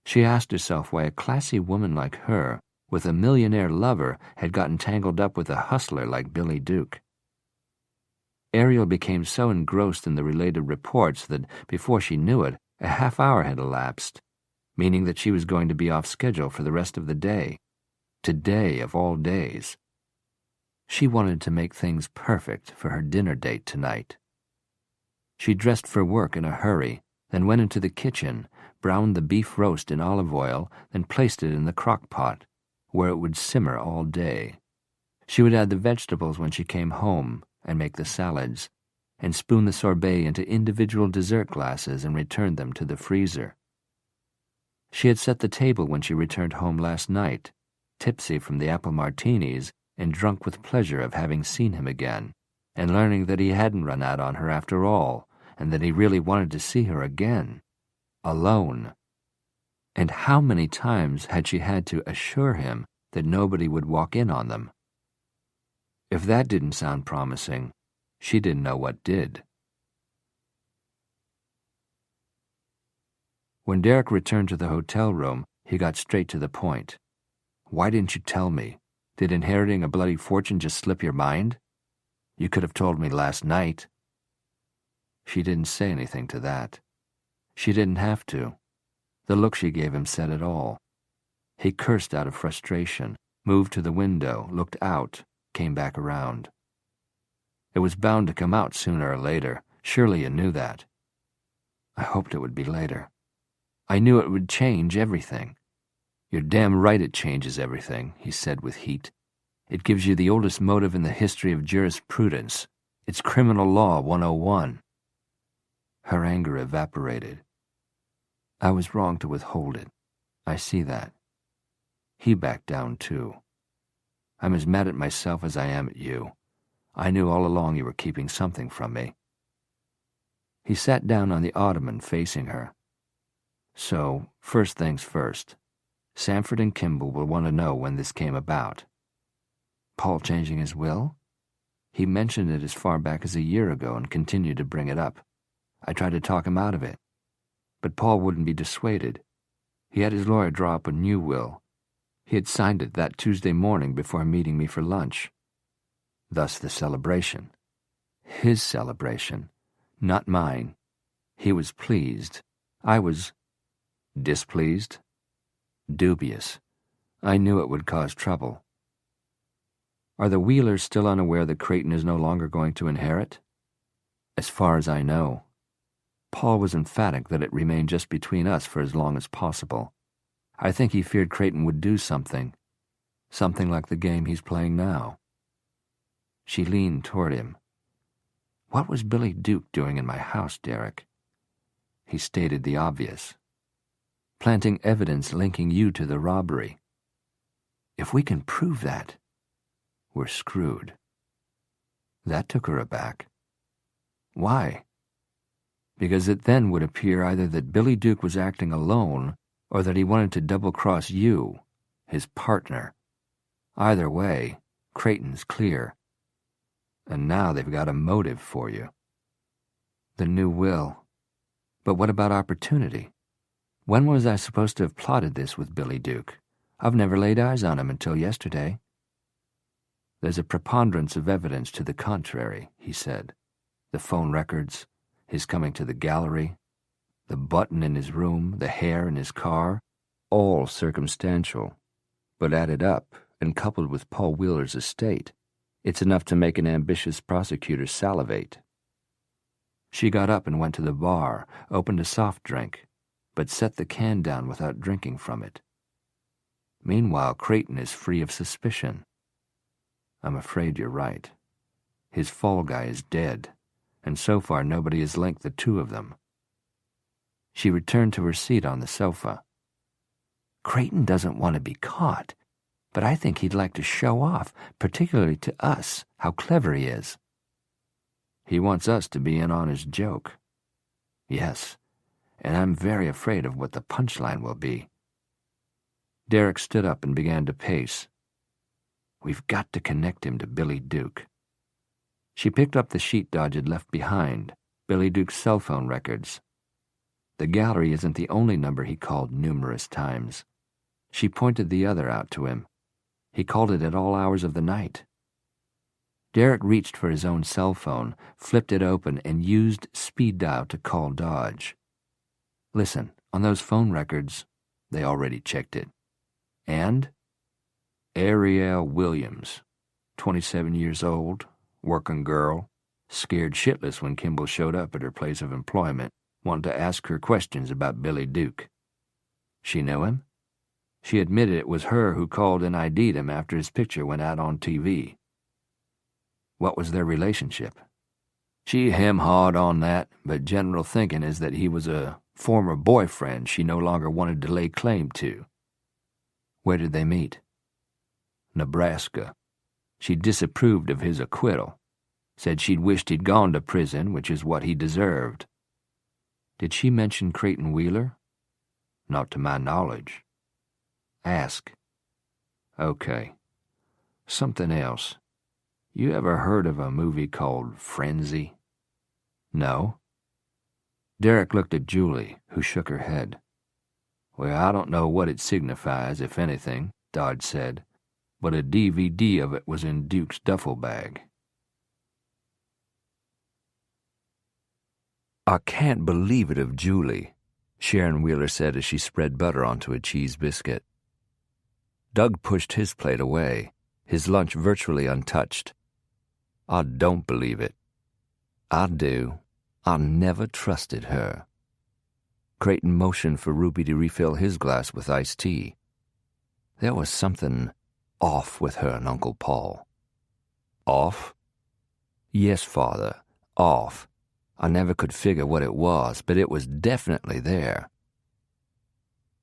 She asked herself why a classy woman like her, with a millionaire lover, had gotten tangled up with a hustler like Billy Duke. Ariel became so engrossed in the related reports that, before she knew it, a half hour had elapsed, meaning that she was going to be off schedule for the rest of the day. Today of all days. She wanted to make things perfect for her dinner date tonight. She dressed for work in a hurry, then went into the kitchen, browned the beef roast in olive oil, then placed it in the crock pot, where it would simmer all day. She would add the vegetables when she came home, and make the salads, and spoon the sorbet into individual dessert glasses and return them to the freezer. She had set the table when she returned home last night, tipsy from the apple martinis and drunk with pleasure of having seen him again, and learning that he hadn't run out on her after all, and that he really wanted to see her again, alone. And how many times had she had to assure him that nobody would walk in on them? If that didn't sound promising, she didn't know what did. When Derek returned to the hotel room, he got straight to the point. Why didn't you tell me? Did inheriting a bloody fortune just slip your mind? You could have told me last night. She didn't say anything to that. She didn't have to. The look she gave him said it all. He cursed out of frustration, moved to the window, looked out, came back around. It was bound to come out sooner or later. Surely you knew that. I hoped it would be later. I knew it would change everything. You're damn right it changes everything, he said with heat. It gives you the oldest motive in the history of jurisprudence. It's criminal law 101. Her anger evaporated. I was wrong to withhold it. I see that. He backed down too. I'm as mad at myself as I am at you. I knew all along you were keeping something from me. He sat down on the ottoman facing her. So, first things first. Sanford and Kimball will want to know when this came about. Paul changing his will? He mentioned it as far back as a year ago and continued to bring it up. I tried to talk him out of it. But Paul wouldn't be dissuaded. He had his lawyer draw up a new will. He had signed it that Tuesday morning before meeting me for lunch. Thus the celebration. His celebration, not mine. He was pleased. I was displeased, dubious. I knew it would cause trouble. Are the Wheelers still unaware that Creighton is no longer going to inherit? As far as I know. Paul was emphatic that it remained just between us for as long as possible. I think he feared Creighton would do something like the game he's playing now. She leaned toward him. What was Billy Duke doing in my house, Derek? He stated the obvious. Planting evidence linking you to the robbery. If we can prove that, we're screwed. That took her aback. Why? Because it then would appear either that Billy Duke was acting alone or that he wanted to double-cross you, his partner. Either way, Creighton's clear. And now they've got a motive for you. The new will. But what about opportunity? When was I supposed to have plotted this with Billy Duke? I've never laid eyes on him until yesterday. There's a preponderance of evidence to the contrary, he said. The phone records, his coming to the gallery, the button in his room, the hair in his car, all circumstantial. But added up and coupled with Paul Wheeler's estate, it's enough to make an ambitious prosecutor salivate. She got up and went to the bar, opened a soft drink, but set the can down without drinking from it. Meanwhile, Creighton is free of suspicion. I'm afraid you're right. His fall guy is dead, and so far nobody has linked the two of them. She returned to her seat on the sofa. Creighton doesn't want to be caught, but I think he'd like to show off, particularly to us, how clever he is. He wants us to be in on his joke. Yes, and I'm very afraid of what the punchline will be. Derek stood up and began to pace. We've got to connect him to Billy Duke. She picked up the sheet Dodge had left behind, Billy Duke's cell phone records. The gallery isn't the only number he called numerous times. She pointed the other out to him. He called it at all hours of the night. Derek reached for his own cell phone, flipped it open, and used speed dial to call Dodge. Listen, on those phone records, they already checked it. And? Ariel Williams, 27 years old, working girl, scared shitless when Kimball showed up at her place of employment, wanted to ask her questions about Billy Duke. She knew him? She admitted it was her who called and ID'd him after his picture went out on TV. What was their relationship? She hem-hawed on that, but general thinking is that he was a former boyfriend she no longer wanted to lay claim to. Where did they meet? Nebraska. She disapproved of his acquittal, said she'd wished he'd gone to prison, which is what he deserved. Did she mention Creighton Wheeler? Not to my knowledge. Ask. Okay. Something else. You ever heard of a movie called Frenzy? No. Derek looked at Julie, who shook her head. Well, I don't know what it signifies, if anything, Dodge said, but a DVD of it was in Duke's duffel bag. I can't believe it of Julie, Sharon Wheeler said as she spread butter onto a cheese biscuit. Doug pushed his plate away, his lunch virtually untouched. I don't believe it. I do. I never trusted her. Creighton motioned for Ruby to refill his glass with iced tea. There was something off with her and Uncle Paul. Off? Yes, Father, off. I never could figure what it was, but it was definitely there.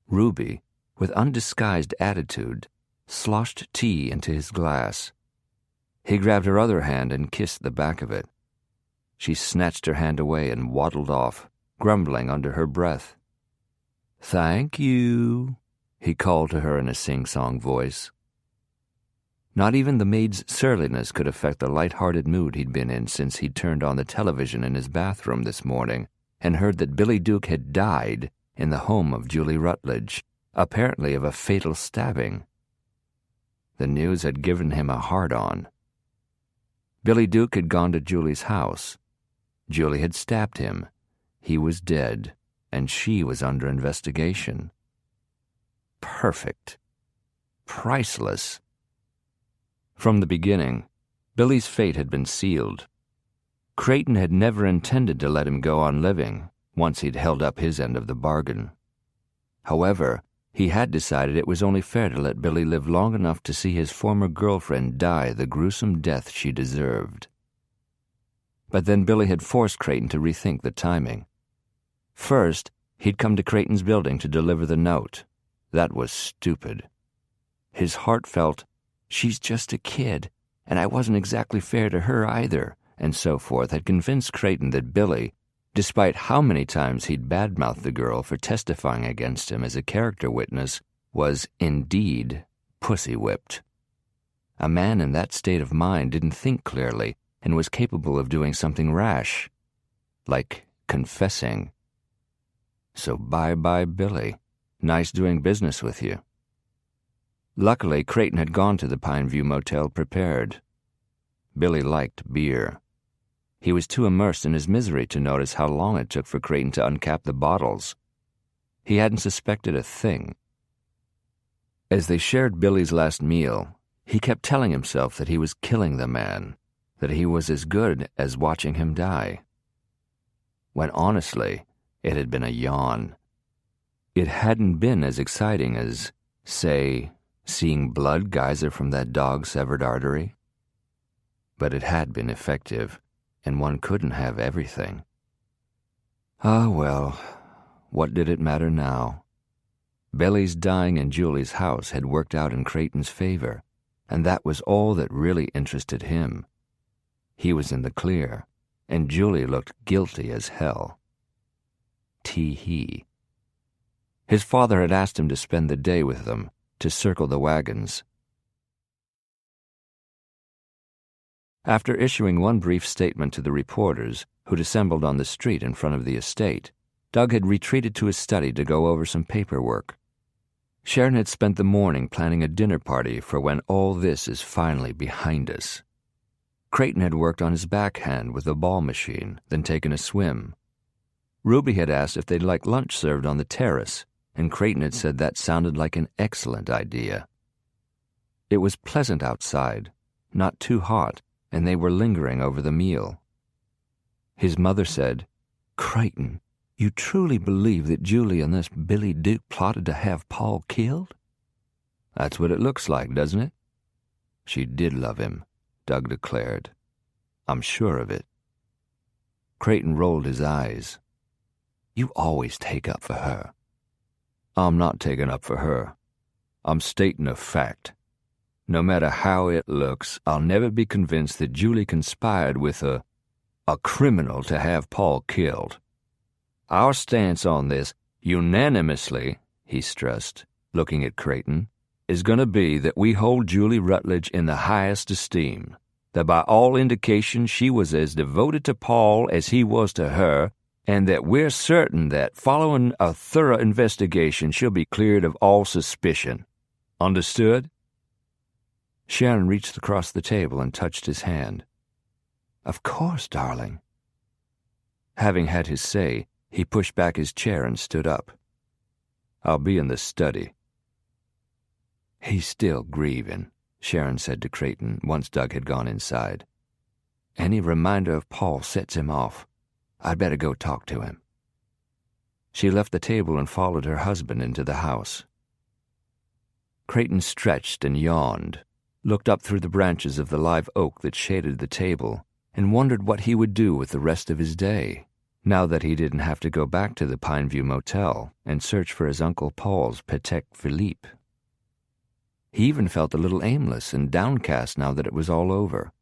Ruby, with undisguised attitude, sloshed tea into his glass. He grabbed her other hand and kissed the back of it. She snatched her hand away and waddled off, grumbling under her breath. Thank you, he called to her in a sing-song voice. Not even the maid's surliness could affect the light-hearted mood he'd been in since he'd turned on the television in his bathroom this morning and heard that Billy Duke had died in the home of Julie Rutledge, apparently of a fatal stabbing. The news had given him a hard-on. Billy Duke had gone to Julie's house. Julie had stabbed him. He was dead, and she was under investigation. Perfect. Priceless. From the beginning, Billy's fate had been sealed. Creighton had never intended to let him go on living once he'd held up his end of the bargain. However, He had decided it was only fair to let Billy live long enough to see his former girlfriend die the gruesome death she deserved. But then Billy had forced Creighton to rethink the timing. First, he'd come to Creighton's building to deliver the note. That was stupid. His heart felt, she's just a kid, and I wasn't exactly fair to her either, and so forth, had convinced Creighton that Billy, despite how many times he'd badmouthed the girl for testifying against him as a character witness, was indeed pussy-whipped. A man in that state of mind didn't think clearly and was capable of doing something rash, like confessing. So bye-bye, Billy. Nice doing business with you. Luckily, Creighton had gone to the Pineview Motel prepared. Billy liked beer. He was too immersed in his misery to notice how long it took for Creighton to uncap the bottles. He hadn't suspected a thing. As they shared Billy's last meal, he kept telling himself that he was killing the man, that he was as good as watching him die. When honestly, it had been a yawn. It hadn't been as exciting as, say, seeing blood geyser from that dog's severed artery. But it had been effective, and one couldn't have everything. Ah, well, what did it matter now? Billy's dying in Julie's house had worked out in Creighton's favor, and that was all that really interested him. He was in the clear, and Julie looked guilty as hell. Tee-hee. His father had asked him to spend the day with them, to circle the wagons. After issuing one brief statement to the reporters, who'd assembled on the street in front of the estate, Doug had retreated to his study to go over some paperwork. Sharon had spent the morning planning a dinner party for when all this is finally behind us. Creighton had worked on his backhand with the ball machine, then taken a swim. Ruby had asked if they'd like lunch served on the terrace, and Creighton had said that sounded like an excellent idea. It was pleasant outside, not too hot, and they were lingering over the meal. His mother said, "Creighton, you truly believe that Julie and this Billy Duke plotted to have Paul killed?" "That's what it looks like, doesn't it?" "She did love him," Doug declared. "I'm sure of it." Creighton rolled his eyes. "You always take up for her." "I'm not taking up for her. I'm stating a fact. No matter how it looks, I'll never be convinced that Julie conspired with a criminal to have Paul killed. Our stance on this, unanimously," he stressed, looking at Creighton, "is going to be that we hold Julie Rutledge in the highest esteem, that by all indications she was as devoted to Paul as he was to her, and that we're certain that following a thorough investigation she'll be cleared of all suspicion. Understood?" Sharon reached across the table and touched his hand. "Of course, darling." Having had his say, he pushed back his chair and stood up. "I'll be in the study." "He's still grieving," Sharon said to Creighton once Doug had gone inside. "Any reminder of Paul sets him off. I'd better go talk to him." She left the table and followed her husband into the house. Creighton stretched and yawned, looked up through the branches of the live oak that shaded the table, and wondered what he would do with the rest of his day, now that he didn't have to go back to the Pineview Motel and search for his Uncle Paul's Patek Philippe. He even felt a little aimless and downcast now that it was all over.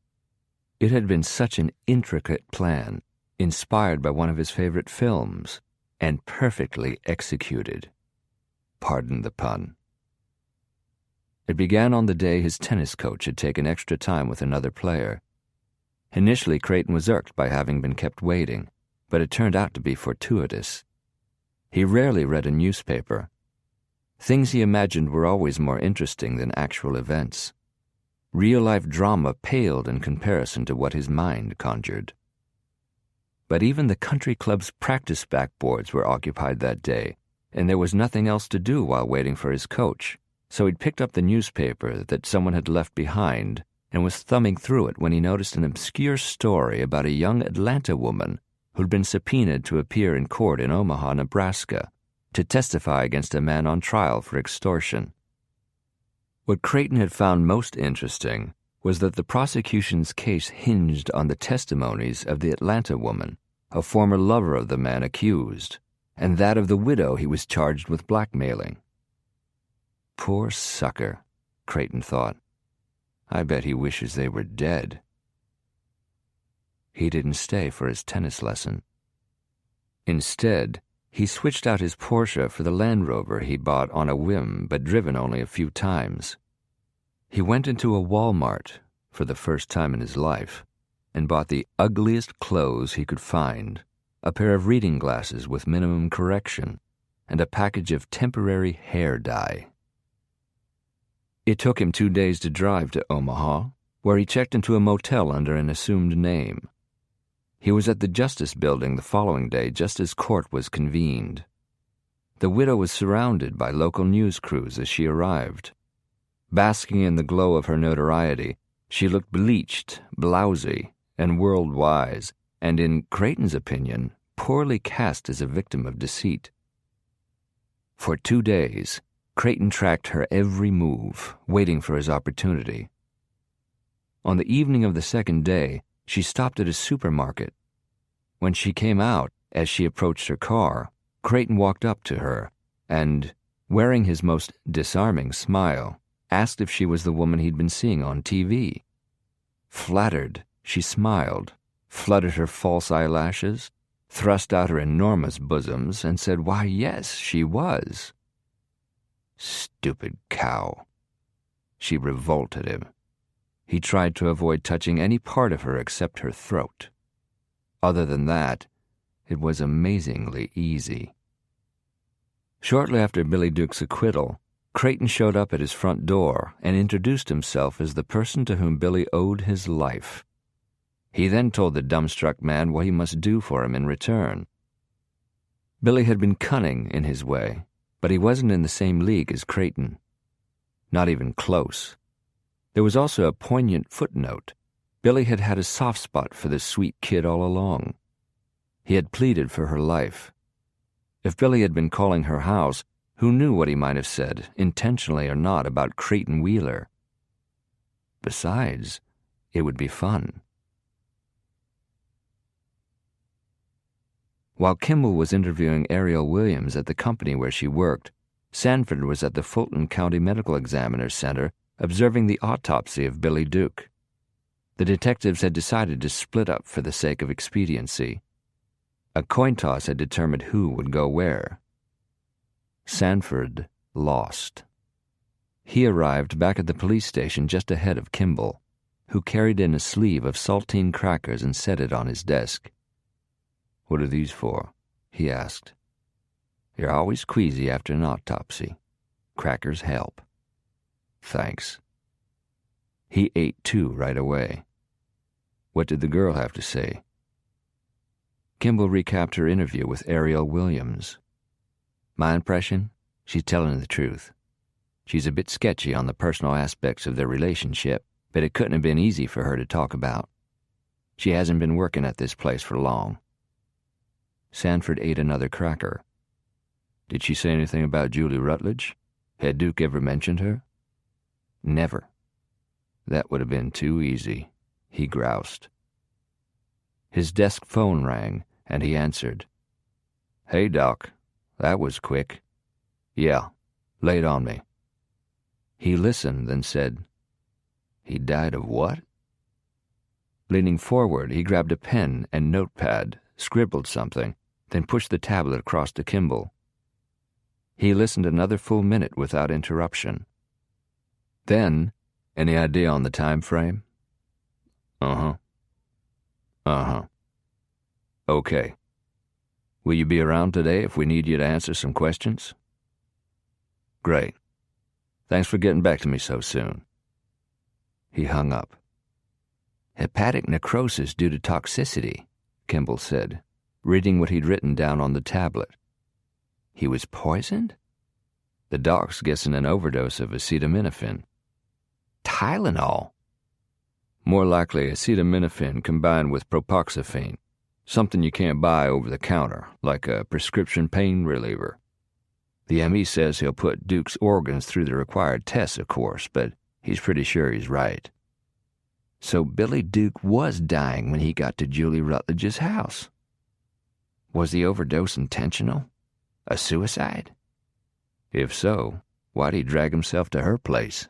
It had been such an intricate plan, inspired by one of his favorite films, and perfectly executed. Pardon the pun. It began on the day his tennis coach had taken extra time with another player. Initially, Creighton was irked by having been kept waiting, but it turned out to be fortuitous. He rarely read a newspaper. Things he imagined were always more interesting than actual events. Real-life drama paled in comparison to what his mind conjured. But even the country club's practice backboards were occupied that day, and there was nothing else to do while waiting for his coach, so he'd picked up the newspaper that someone had left behind and was thumbing through it when he noticed an obscure story about a young Atlanta woman who'd been subpoenaed to appear in court in Omaha, Nebraska, to testify against a man on trial for extortion. What Creighton had found most interesting was that the prosecution's case hinged on the testimonies of the Atlanta woman, a former lover of the man accused, and that of the widow he was charged with blackmailing. Poor sucker, Creighton thought. I bet he wishes they were dead. He didn't stay for his tennis lesson. Instead, he switched out his Porsche for the Land Rover he bought on a whim but driven only a few times. He went into a Walmart, for the first time in his life, and bought the ugliest clothes he could find, a pair of reading glasses with minimum correction, and a package of temporary hair dye. It took him 2 days to drive to Omaha, where he checked into a motel under an assumed name. He was at the Justice Building the following day just as court was convened. The widow was surrounded by local news crews as she arrived. Basking in the glow of her notoriety, she looked bleached, blousy, and world-wise, and in Creighton's opinion, poorly cast as a victim of deceit. For 2 days, Creighton tracked her every move, waiting for his opportunity. On the evening of the second day, she stopped at a supermarket. When she came out, as she approached her car, Creighton walked up to her and, wearing his most disarming smile, asked if she was the woman he'd been seeing on TV. Flattered, she smiled, fluttered her false eyelashes, thrust out her enormous bosoms, and said, "Why, yes, she was." Stupid cow. She revolted him. He tried to avoid touching any part of her except her throat. Other than that, it was amazingly easy. Shortly after Billy Duke's acquittal, Creighton showed up at his front door and introduced himself as the person to whom Billy owed his life. He then told the dumbstruck man what he must do for him in return. Billy had been cunning in his way, but he wasn't in the same league as Creighton. Not even close. There was also a poignant footnote. Billy had had a soft spot for this sweet kid all along. He had pleaded for her life. If Billy had been calling her house, who knew what he might have said, intentionally or not, about Creighton Wheeler? Besides, it would be fun. While Kimball was interviewing Ariel Williams at the company where she worked, Sanford was at the Fulton County Medical Examiner's Center observing the autopsy of Billy Duke. The detectives had decided to split up for the sake of expediency. A coin toss had determined who would go where. Sanford lost. He arrived back at the police station just ahead of Kimball, who carried in a sleeve of saltine crackers and set it on his desk. "What are these for?" he asked. "You're always queasy after an autopsy. Crackers help." "Thanks." He ate 2 right away. What did the girl have to say? Kimball recapped her interview with Ariel Williams. "My impression? She's telling the truth. She's a bit sketchy on the personal aspects of their relationship, but it couldn't have been easy for her to talk about. She hasn't been working at this place for long." Sanford ate another cracker. "Did she say anything about Julie Rutledge? Had Duke ever mentioned her?" "Never." "That would have been too easy," he groused. His desk phone rang, and he answered. "Hey, Doc. That was quick." "Yeah, lay it on me." He listened, then said, "He died of what?" Leaning forward, he grabbed a pen and notepad, scribbled something, then pushed the tablet across to Kimball. He listened another full minute without interruption. Then, "Any idea on the time frame?" Uh-huh. Okay. Will you be around today if we need you to answer some questions?" "Great. Thanks for getting back to me so soon." He hung up. "Hepatic necrosis due to toxicity," Kimball said, reading what he'd written down on the tablet. "He was poisoned?" "The doc's guessing an overdose of acetaminophen." "Tylenol?" "More likely acetaminophen combined with propoxyphene, something you can't buy over the counter, like a prescription pain reliever." The ME says he'll put Duke's organs through the required tests, of course, but he's pretty sure he's right. So Billy Duke was dying when he got to Julie Rutledge's house. Was the overdose intentional? A suicide? If so, why'd he drag himself to her place?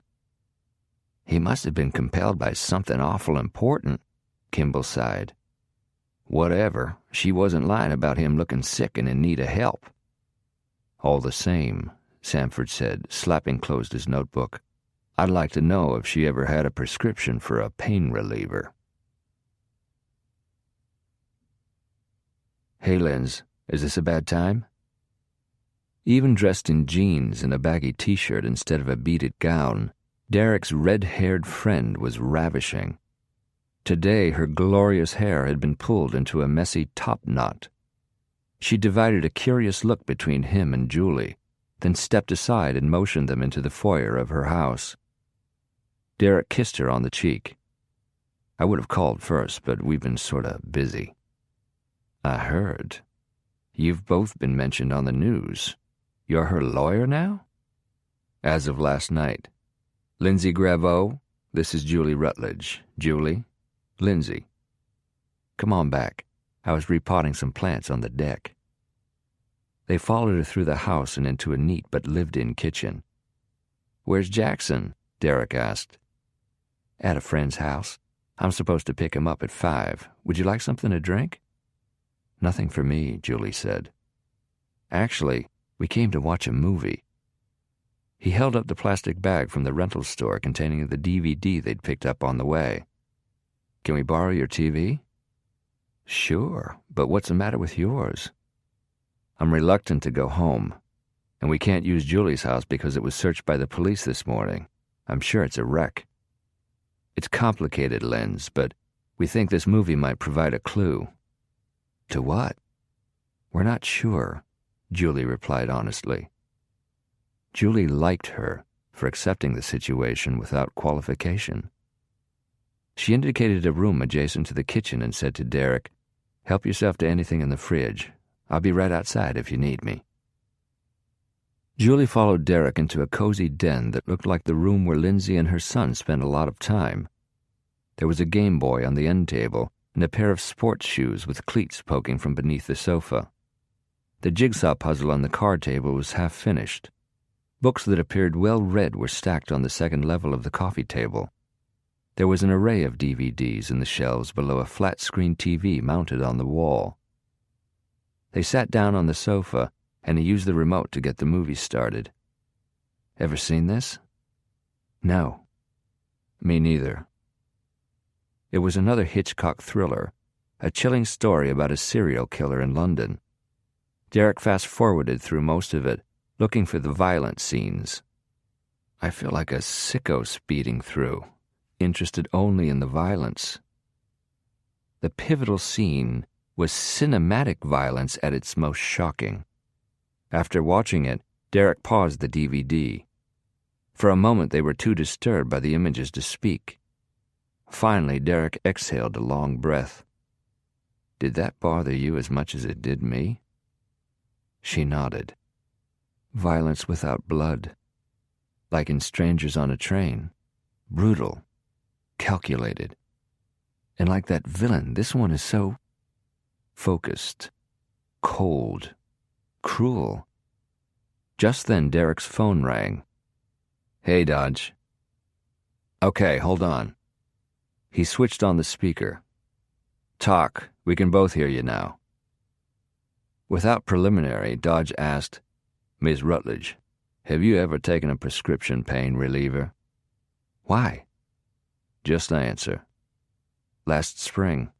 He must have been compelled by something awful important, Kimball sighed. Whatever, she wasn't lying about him looking sick and in need of help. All the same, Sanford said, slapping closed his notebook, I'd like to know if she ever had a prescription for a pain reliever. Hey, Linz, is this a bad time? Even dressed in jeans and a baggy t-shirt instead of a beaded gown, Derek's red-haired friend was ravishing. Today her glorious hair had been pulled into a messy top knot. She divided a curious look between him and Julie, then stepped aside and motioned them into the foyer of her house. Derek kissed her on the cheek. I would have called first, but we've been sort of busy. I heard. You've both been mentioned on the news. You're her lawyer now? As of last night. Lindsay Graveau, this is Julie Rutledge. Julie, Lindsay. Come on back. I was repotting some plants on the deck. They followed her through the house and into a neat but lived-in kitchen. Where's Jackson? Derek asked. At a friend's house. I'm supposed to pick him up at 5. Would you like something to drink? Nothing for me, Julie said. Actually, we came to watch a movie. He held up the plastic bag from the rental store containing the DVD they'd picked up on the way. Can we borrow your TV? Sure, but what's the matter with yours? I'm reluctant to go home, and we can't use Julie's house because it was searched by the police this morning. I'm sure it's a wreck. It's complicated, Linz, but we think this movie might provide a clue. To what? We're not sure, Julie replied honestly. Julie liked her for accepting the situation without qualification. She indicated a room adjacent to the kitchen and said to Derek, Help yourself to anything in the fridge. I'll be right outside if you need me. Julie followed Derek into a cozy den that looked like the room where Lindsay and her son spent a lot of time. There was a Game Boy on the end table and a pair of sports shoes with cleats poking from beneath the sofa. The jigsaw puzzle on the card table was half finished. Books that appeared well read were stacked on the second level of the coffee table. There was an array of DVDs in the shelves below a flat-screen TV mounted on the wall. They sat down on the sofa, and he used the remote to get the movie started. Ever seen this? No. Me neither. It was another Hitchcock thriller, a chilling story about a serial killer in London. Derek fast-forwarded through most of it, looking for the violent scenes. I feel like a sicko speeding through, interested only in the violence. The pivotal scene was cinematic violence at its most shocking. After watching it, Derek paused the DVD. For a moment they were too disturbed by the images to speak. Finally, Derek exhaled a long breath. Did that bother you as much as it did me? She nodded. Violence without blood. Like in Strangers on a Train. Brutal. Calculated. And like that villain, this one is so focused. Cold. Cruel. Just then Derek's phone rang. Hey, Dodge. Okay, hold on. He switched on the speaker. Talk. We can both hear you now. Without preliminary, Dodge asked, Miss Rutledge, have you ever taken a prescription pain reliever? Why? Just answer. Last spring.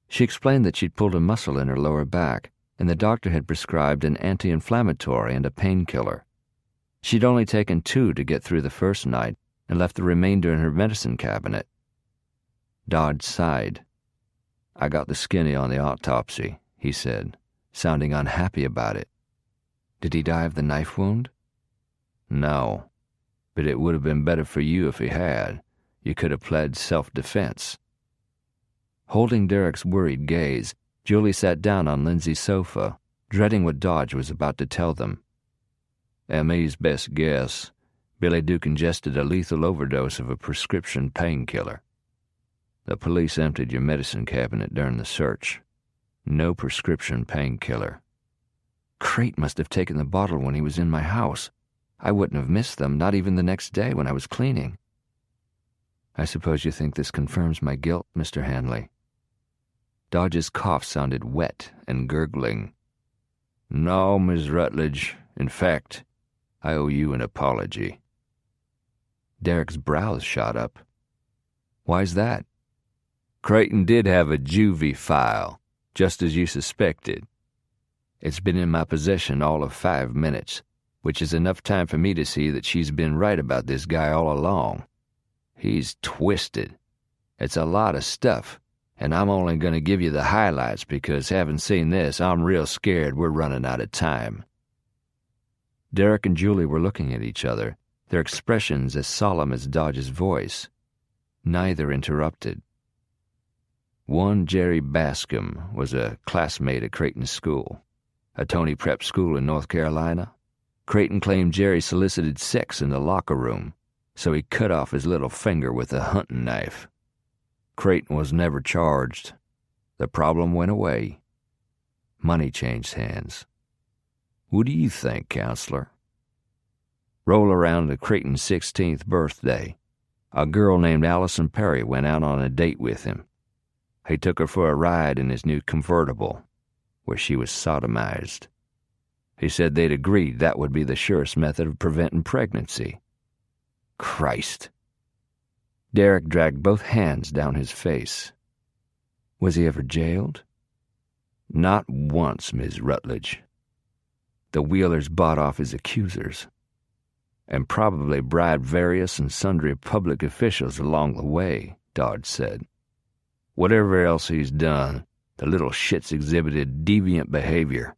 She explained that she'd pulled a muscle in her lower back, and the doctor had prescribed an anti-inflammatory and a painkiller. She'd only taken 2 to get through the first night and left the remainder in her medicine cabinet. Dodge sighed. I got the skinny on the autopsy, he said, sounding unhappy about it. Did he die of the knife wound? No, but it would have been better for you if he had. You could have pled self-defense. Holding Derek's worried gaze, Julie sat down on Lindsay's sofa, dreading what Dodge was about to tell them. M.E.'s best guess. Billy Duke ingested a lethal overdose of a prescription painkiller. The police emptied your medicine cabinet during the search. No prescription painkiller. Crate must have taken the bottle when he was in my house. I wouldn't have missed them, not even the next day when I was cleaning. I suppose you think this confirms my guilt, Mr. Hanley. Dodge's cough sounded wet and gurgling. No, Miss Rutledge. In fact, I owe you an apology. Derek's brows shot up. Why's that? Creighton did have a juvie file, just as you suspected. It's been in my possession all of 5 minutes, which is enough time for me to see that she's been right about this guy all along. He's twisted. It's a lot of stuff, and I'm only going to give you the highlights because, having seen this, I'm real scared we're running out of time. Derek and Julie were looking at each other, their expressions as solemn as Dodge's voice. Neither interrupted. One Jerry Bascom was a classmate at Creighton's school, a Tony prep school in North Carolina. Creighton claimed Jerry solicited sex in the locker room, so he cut off his little finger with a hunting knife. Creighton was never charged. The problem went away. Money changed hands. What do you think, counselor? Roll around to Creighton's 16th birthday. A girl named Allison Perry went out on a date with him. He took her for a ride in his new convertible, where she was sodomized. He said they'd agreed that would be the surest method of preventing pregnancy. Christ. Derek dragged both hands down his face. Was he ever jailed? Not once, Miss Rutledge. The Wheelers bought off his accusers, and probably bribed various and sundry public officials along the way, Dodge said. Whatever else he's done, the little shit's exhibited deviant behavior.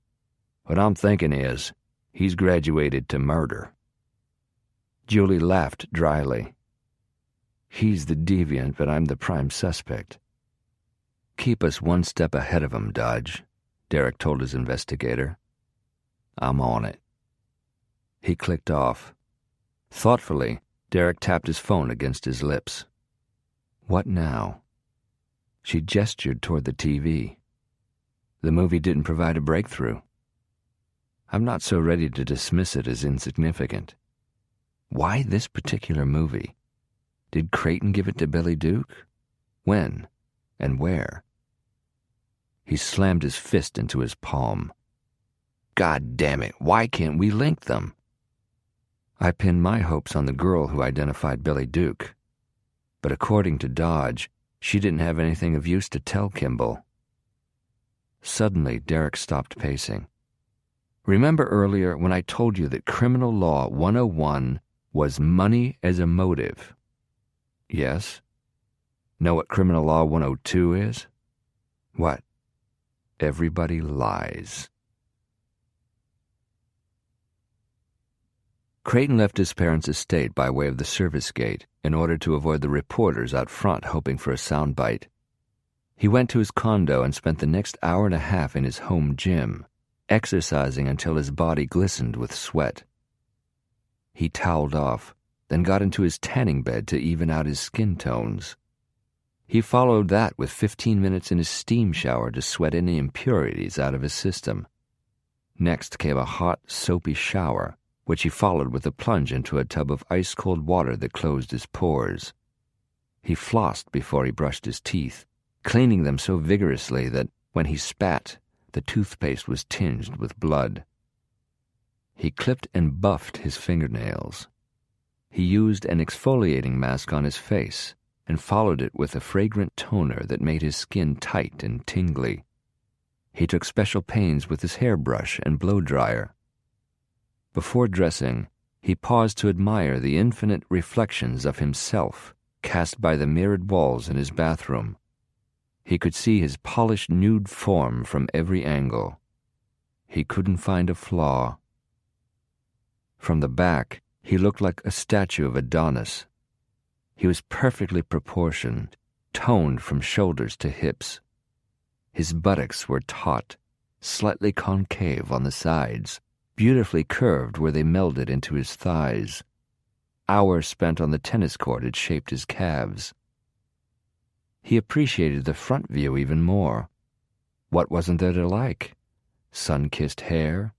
What I'm thinking is, he's graduated to murder. Julie laughed dryly. He's the deviant, but I'm the prime suspect. Keep us one step ahead of him, Dodge, Derek told his investigator. I'm on it. He clicked off. Thoughtfully, Derek tapped his phone against his lips. What now? She gestured toward the TV. The movie didn't provide a breakthrough. I'm not so ready to dismiss it as insignificant. Why this particular movie? Did Creighton give it to Billy Duke? When? And where? He slammed his fist into his palm. God damn it, why can't we link them? I pinned my hopes on the girl who identified Billy Duke. But according to Dodge, she didn't have anything of use to tell Kimball. Suddenly, Derek stopped pacing. Remember earlier when I told you that Criminal Law 101 was money as a motive? Yes. Know what Criminal Law 102 is? What? Everybody lies. Creighton left his parents' estate by way of the service gate in order to avoid the reporters out front hoping for a soundbite. He went to his condo and spent the next hour and a half in his home gym, exercising until his body glistened with sweat. He toweled off, then got into his tanning bed to even out his skin tones. He followed that with 15 minutes in his steam shower to sweat any impurities out of his system. Next came a hot, soapy shower, which he followed with a plunge into a tub of ice-cold water that closed his pores. He flossed before he brushed his teeth, cleaning them so vigorously that, when he spat, the toothpaste was tinged with blood. He clipped and buffed his fingernails. He used an exfoliating mask on his face and followed it with a fragrant toner that made his skin tight and tingly. He took special pains with his hairbrush and blow-dryer. Before dressing, he paused to admire the infinite reflections of himself cast by the mirrored walls in his bathroom. He could see his polished nude form from every angle. He couldn't find a flaw. From the back, he looked like a statue of Adonis. He was perfectly proportioned, toned from shoulders to hips. His buttocks were taut, slightly concave on the sides, beautifully curved where they melded into his thighs. Hours spent on the tennis court had shaped his calves. He appreciated the front view even more. What wasn't there to like? Sun-kissed hair,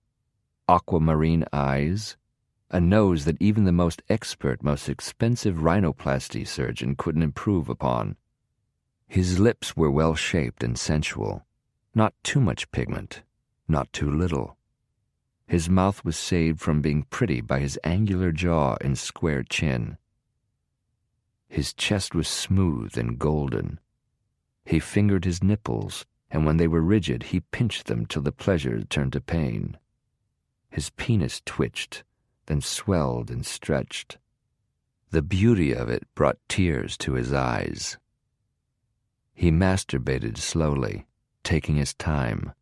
aquamarine eyes, a nose that even the most expert, most expensive rhinoplasty surgeon couldn't improve upon. His lips were well-shaped and sensual, not too much pigment, not too little. His mouth was saved from being pretty by his angular jaw and square chin. His chest was smooth and golden. He fingered his nipples, and when they were rigid, he pinched them till the pleasure turned to pain. His penis twitched, then swelled and stretched. The beauty of it brought tears to his eyes. He masturbated slowly, taking his time,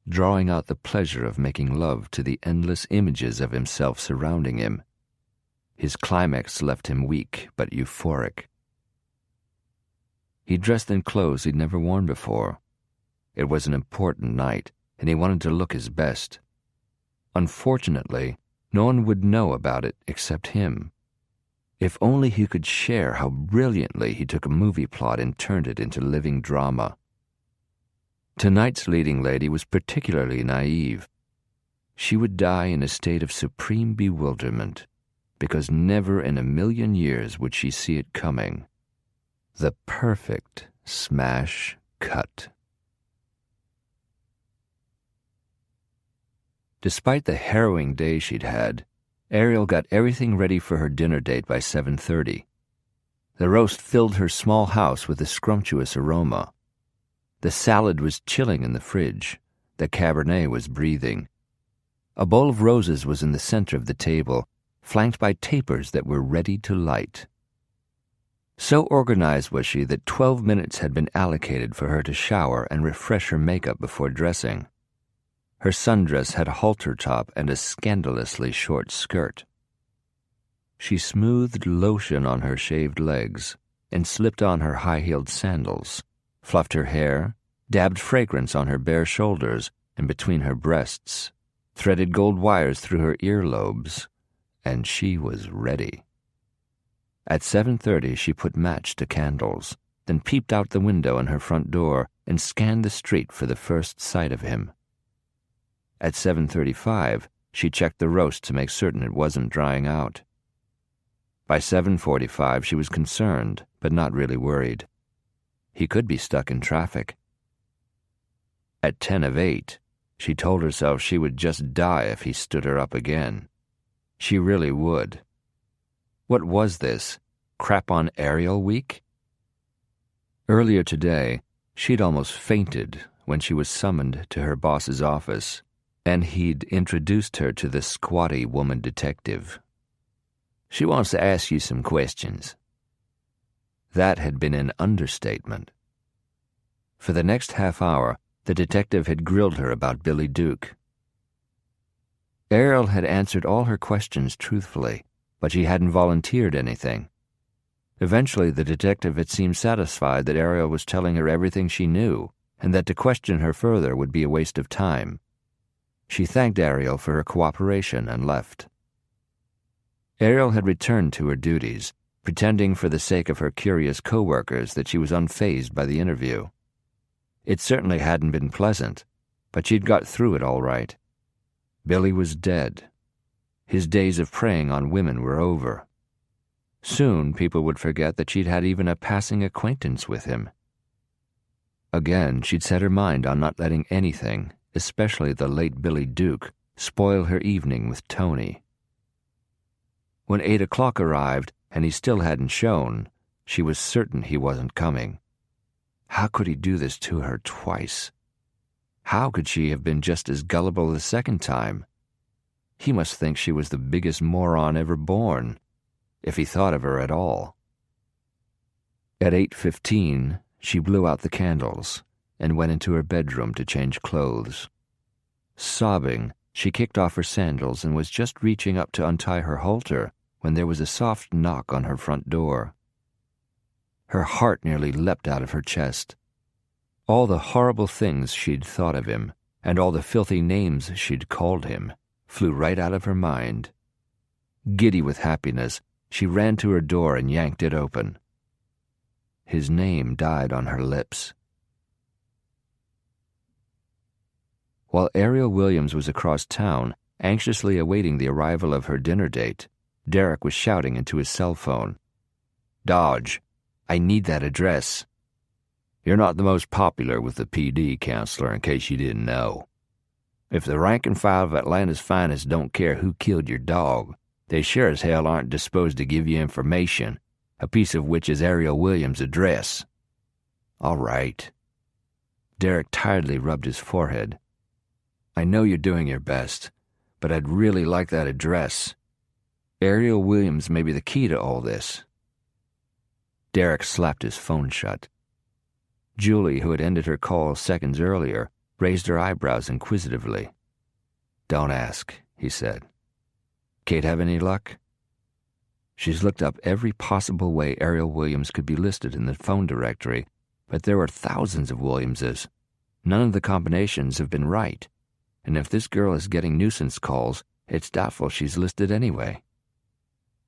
drawing out the pleasure of making love to the endless images of himself surrounding him. His climax left him weak but euphoric. He dressed in clothes he'd never worn before. It was an important night, and he wanted to look his best. Unfortunately, no one would know about it except him. If only he could share how brilliantly he took a movie plot and turned it into living drama. Tonight's leading lady was particularly naive. She would die in a state of supreme bewilderment, because never in a million years would she see it coming. The perfect smash cut. Despite the harrowing day she'd had, Ariel got everything ready for her dinner date by 7:30. The roast filled her small house with a scrumptious aroma. The salad was chilling in the fridge. The Cabernet was breathing. A bowl of roses was in the center of the table, flanked by tapers that were ready to light. So organized was she that 12 minutes had been allocated for her to shower and refresh her makeup before dressing. Her sundress had a halter top and a scandalously short skirt. She smoothed lotion on her shaved legs and slipped on her high-heeled sandals, fluffed her hair, dabbed fragrance on her bare shoulders and between her breasts, threaded gold wires through her earlobes, and she was ready. At 7:30 she put match to candles, then peeped out the window in her front door and scanned the street for the first sight of him. At 7:35 she checked the roast to make certain it wasn't drying out. By 7:45 she was concerned, but not really worried. He could be stuck in traffic. At 10:08, she told herself she would just die if he stood her up again. She really would. What was this? Crap on Ariel week? Earlier today, she'd almost fainted when she was summoned to her boss's office, and he'd introduced her to the squatty woman detective. "She wants to ask you some questions." That had been an understatement. For the next half hour, the detective had grilled her about Billy Duke. Ariel had answered all her questions truthfully, but she hadn't volunteered anything. Eventually, the detective had seemed satisfied that Ariel was telling her everything she knew, and that to question her further would be a waste of time. She thanked Ariel for her cooperation and left. Ariel had returned to her duties, pretending for the sake of her curious co-workers that she was unfazed by the interview. It certainly hadn't been pleasant, but she'd got through it all right. Billy was dead. His days of preying on women were over. Soon people would forget that she'd had even a passing acquaintance with him. Again, she'd set her mind on not letting anything, especially the late Billy Duke, spoil her evening with Tony. When 8 o'clock arrived and he still hadn't shown, she was certain he wasn't coming. How could he do this to her twice? How could she have been just as gullible the second time? He must think she was the biggest moron ever born, if he thought of her at all. At 8:15, she blew out the candles and went into her bedroom to change clothes. Sobbing, she kicked off her sandals and was just reaching up to untie her halter when there was a soft knock on her front door. Her heart nearly leapt out of her chest. All the horrible things she'd thought of him, and all the filthy names she'd called him, flew right out of her mind. Giddy with happiness, she ran to her door and yanked it open. His name died on her lips. While Ariel Williams was across town, anxiously awaiting the arrival of her dinner date, Derek was shouting into his cell phone. "Dodge, I need that address. You're not the most popular with the PD, counselor, in case you didn't know. If the rank and file of Atlanta's finest don't care who killed your dog, they sure as hell aren't disposed to give you information, a piece of which is Ariel Williams' address." "All right." Derek tiredly rubbed his forehead. "I know you're doing your best, but I'd really like that address. Ariel Williams may be the key to all this." Derek slapped his phone shut. Julie, who had ended her call seconds earlier, raised her eyebrows inquisitively. "Don't ask," he said. "Kate have any luck?" "She's looked up every possible way Ariel Williams could be listed in the phone directory, but there are thousands of Williamses. None of the combinations have been right, and if this girl is getting nuisance calls, it's doubtful she's listed anyway."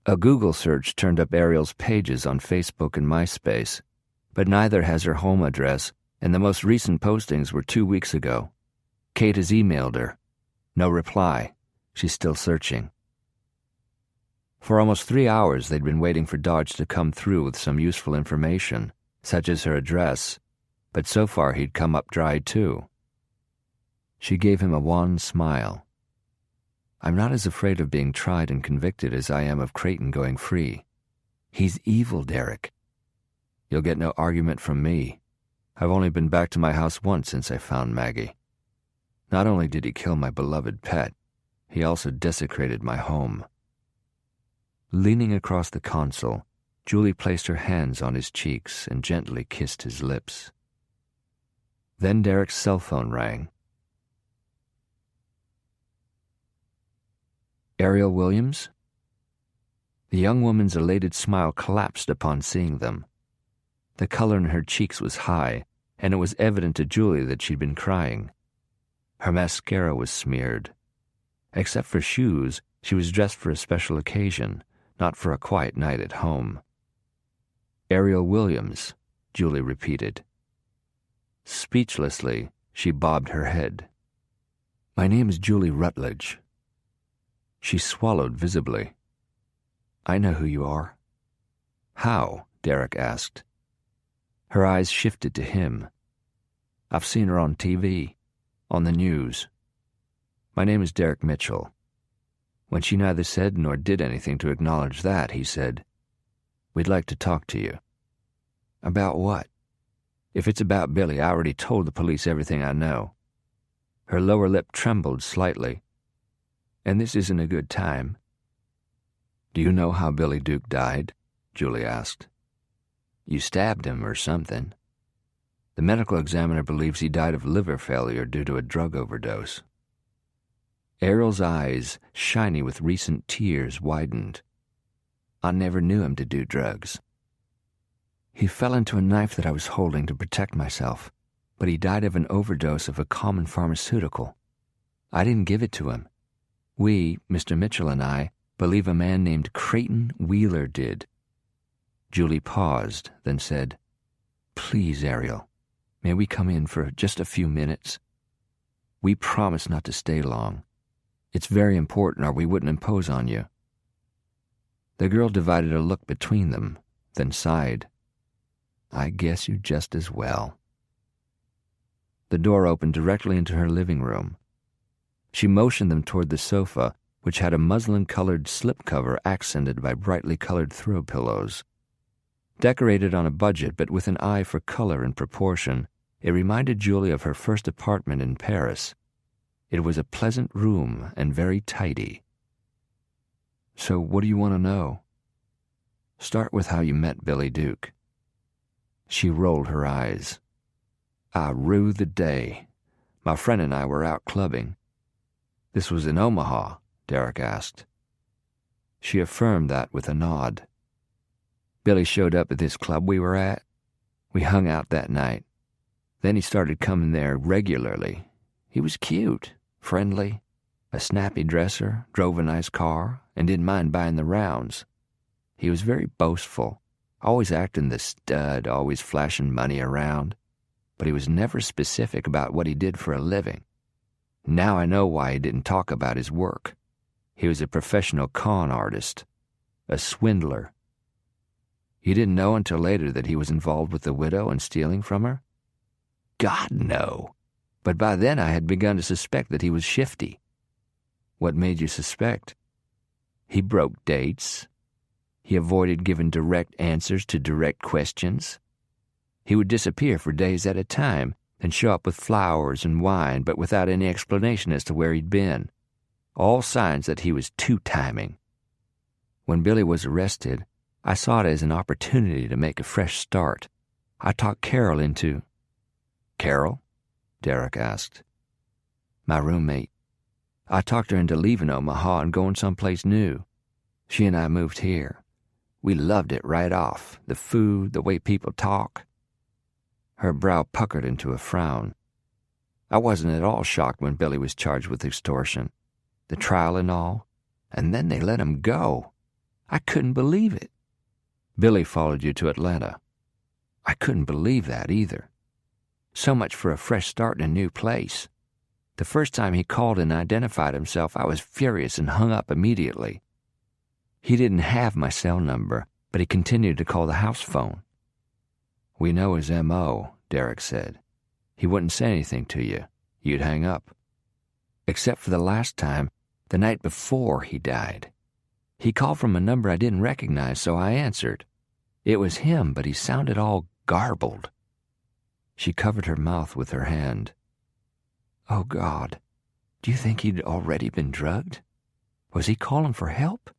A Google search turned up Ariel's pages on Facebook and MySpace, but neither has her home address, and the most recent postings were 2 weeks ago. Kate has emailed her. No reply. She's still searching. For almost 3 hours they'd been waiting for Dodge to come through with some useful information, such as her address, but so far he'd come up dry too. She gave him a wan smile. "I'm not as afraid of being tried and convicted as I am of Creighton going free. He's evil, Derek. You'll get no argument from me. I've only been back to my house once since I found Maggie. Not only did he kill my beloved pet, he also desecrated my home." Leaning across the console, Julie placed her hands on his cheeks and gently kissed his lips. Then Derek's cell phone rang. "Ariel Williams?" The young woman's elated smile collapsed upon seeing them. The color in her cheeks was high, and it was evident to Julie that she'd been crying. Her mascara was smeared. Except for shoes, she was dressed for a special occasion, not for a quiet night at home. "Ariel Williams," Julie repeated. Speechlessly, she bobbed her head. "My name is Julie Rutledge." She swallowed visibly. "I know who you are." "How?" Derek asked. Her eyes shifted to him. "I've seen her on TV, on the news. My name is Derek Mitchell." When she neither said nor did anything to acknowledge that, he said, "We'd like to talk to you." "About what?" "If it's about Billy, I already told the police everything I know." Her lower lip trembled slightly. "And this isn't a good time." "Do you know how Billy Duke died?" Julie asked. "You stabbed him or something. The medical examiner believes he died of liver failure due to a drug overdose." Ariel's eyes, shiny with recent tears, widened. "I never knew him to do drugs." "He fell into a knife that I was holding to protect myself, but he died of an overdose of a common pharmaceutical. I didn't give it to him. We, Mr. Mitchell and I, believe a man named Creighton Wheeler did." Julie paused, then said, "Please, Ariel, may we come in for just a few minutes? We promise not to stay long. It's very important or we wouldn't impose on you." The girl divided a look between them, then sighed. "I guess you just as well." The door opened directly into her living room. She motioned them toward the sofa, which had a muslin-colored slipcover accented by brightly colored throw pillows. Decorated on a budget but with an eye for color and proportion, it reminded Julie of her first apartment in Paris. It was a pleasant room and very tidy. "So what do you want to know?" "Start with how you met Billy Duke." She rolled her eyes. "I rue the day. My friend and I were out clubbing." "This was in Omaha?" Derek asked. She affirmed that with a nod. "Billy showed up at this club we were at. We hung out that night. Then he started coming there regularly. He was cute, friendly. A snappy dresser, drove a nice car, and didn't mind buying the rounds. He was very boastful, always acting the stud, always flashing money around, but he was never specific about what he did for a living. Now I know why he didn't talk about his work. He was a professional con artist, a swindler. You didn't know until later that he was involved with the widow and stealing from her? God, no. But by then I had begun to suspect that he was shifty. What made you suspect? He broke dates. He avoided giving direct answers to direct questions. He would disappear for days at a time and show up with flowers and wine, but without any explanation as to where he'd been. All signs that he was two-timing. When Billy was arrested, I saw it as an opportunity to make a fresh start. I talked Carol into... Carol? Derek asked. My roommate. I talked her into leaving Omaha and going someplace new. She and I moved here. We loved it right off, the food, the way people talk. Her brow puckered into a frown. I wasn't at all shocked when Billy was charged with extortion. The trial and all, and then they let him go. I couldn't believe it. Billy followed you to Atlanta. I couldn't believe that either. So much for a fresh start in a new place. The first time he called and identified himself, I was furious and hung up immediately. He didn't have my cell number, but he continued to call the house phone. We know his M.O., Derek said. He wouldn't say anything to you. You'd hang up. Except for the last time, the night before he died. He called from a number I didn't recognize, so I answered. It was him, but he sounded all garbled. She covered her mouth with her hand. Oh, God, do you think he'd already been drugged? Was he calling for help?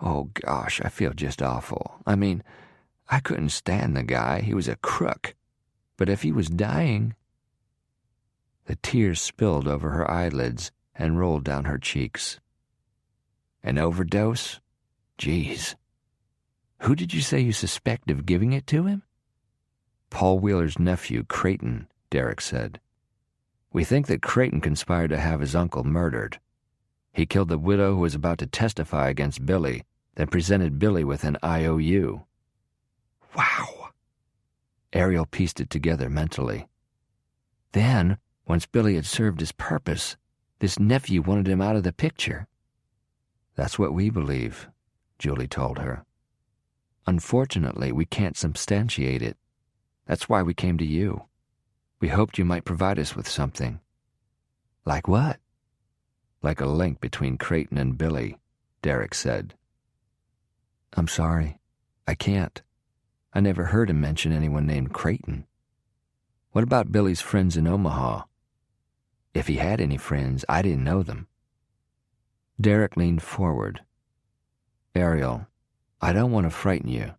Oh, gosh, I feel just awful. I mean, I couldn't stand the guy. He was a crook. But if he was dying... The tears spilled over her eyelids and rolled down her cheeks. An overdose? Geez. Who did you say you suspect of giving it to him? Paul Wheeler's nephew, Creighton, Derek said. We think that Creighton conspired to have his uncle murdered. He killed the widow who was about to testify against Billy, then presented Billy with an IOU. Wow! Ariel pieced it together mentally. Then, once Billy had served his purpose, this nephew wanted him out of the picture. That's what we believe, Julie told her. Unfortunately, we can't substantiate it. That's why we came to you. We hoped you might provide us with something. Like what? Like a link between Creighton and Billy, Derek said. I'm sorry. I can't. I never heard him mention anyone named Creighton. What about Billy's friends in Omaha? If he had any friends, I didn't know them. Derek leaned forward. Ariel, I don't want to frighten you,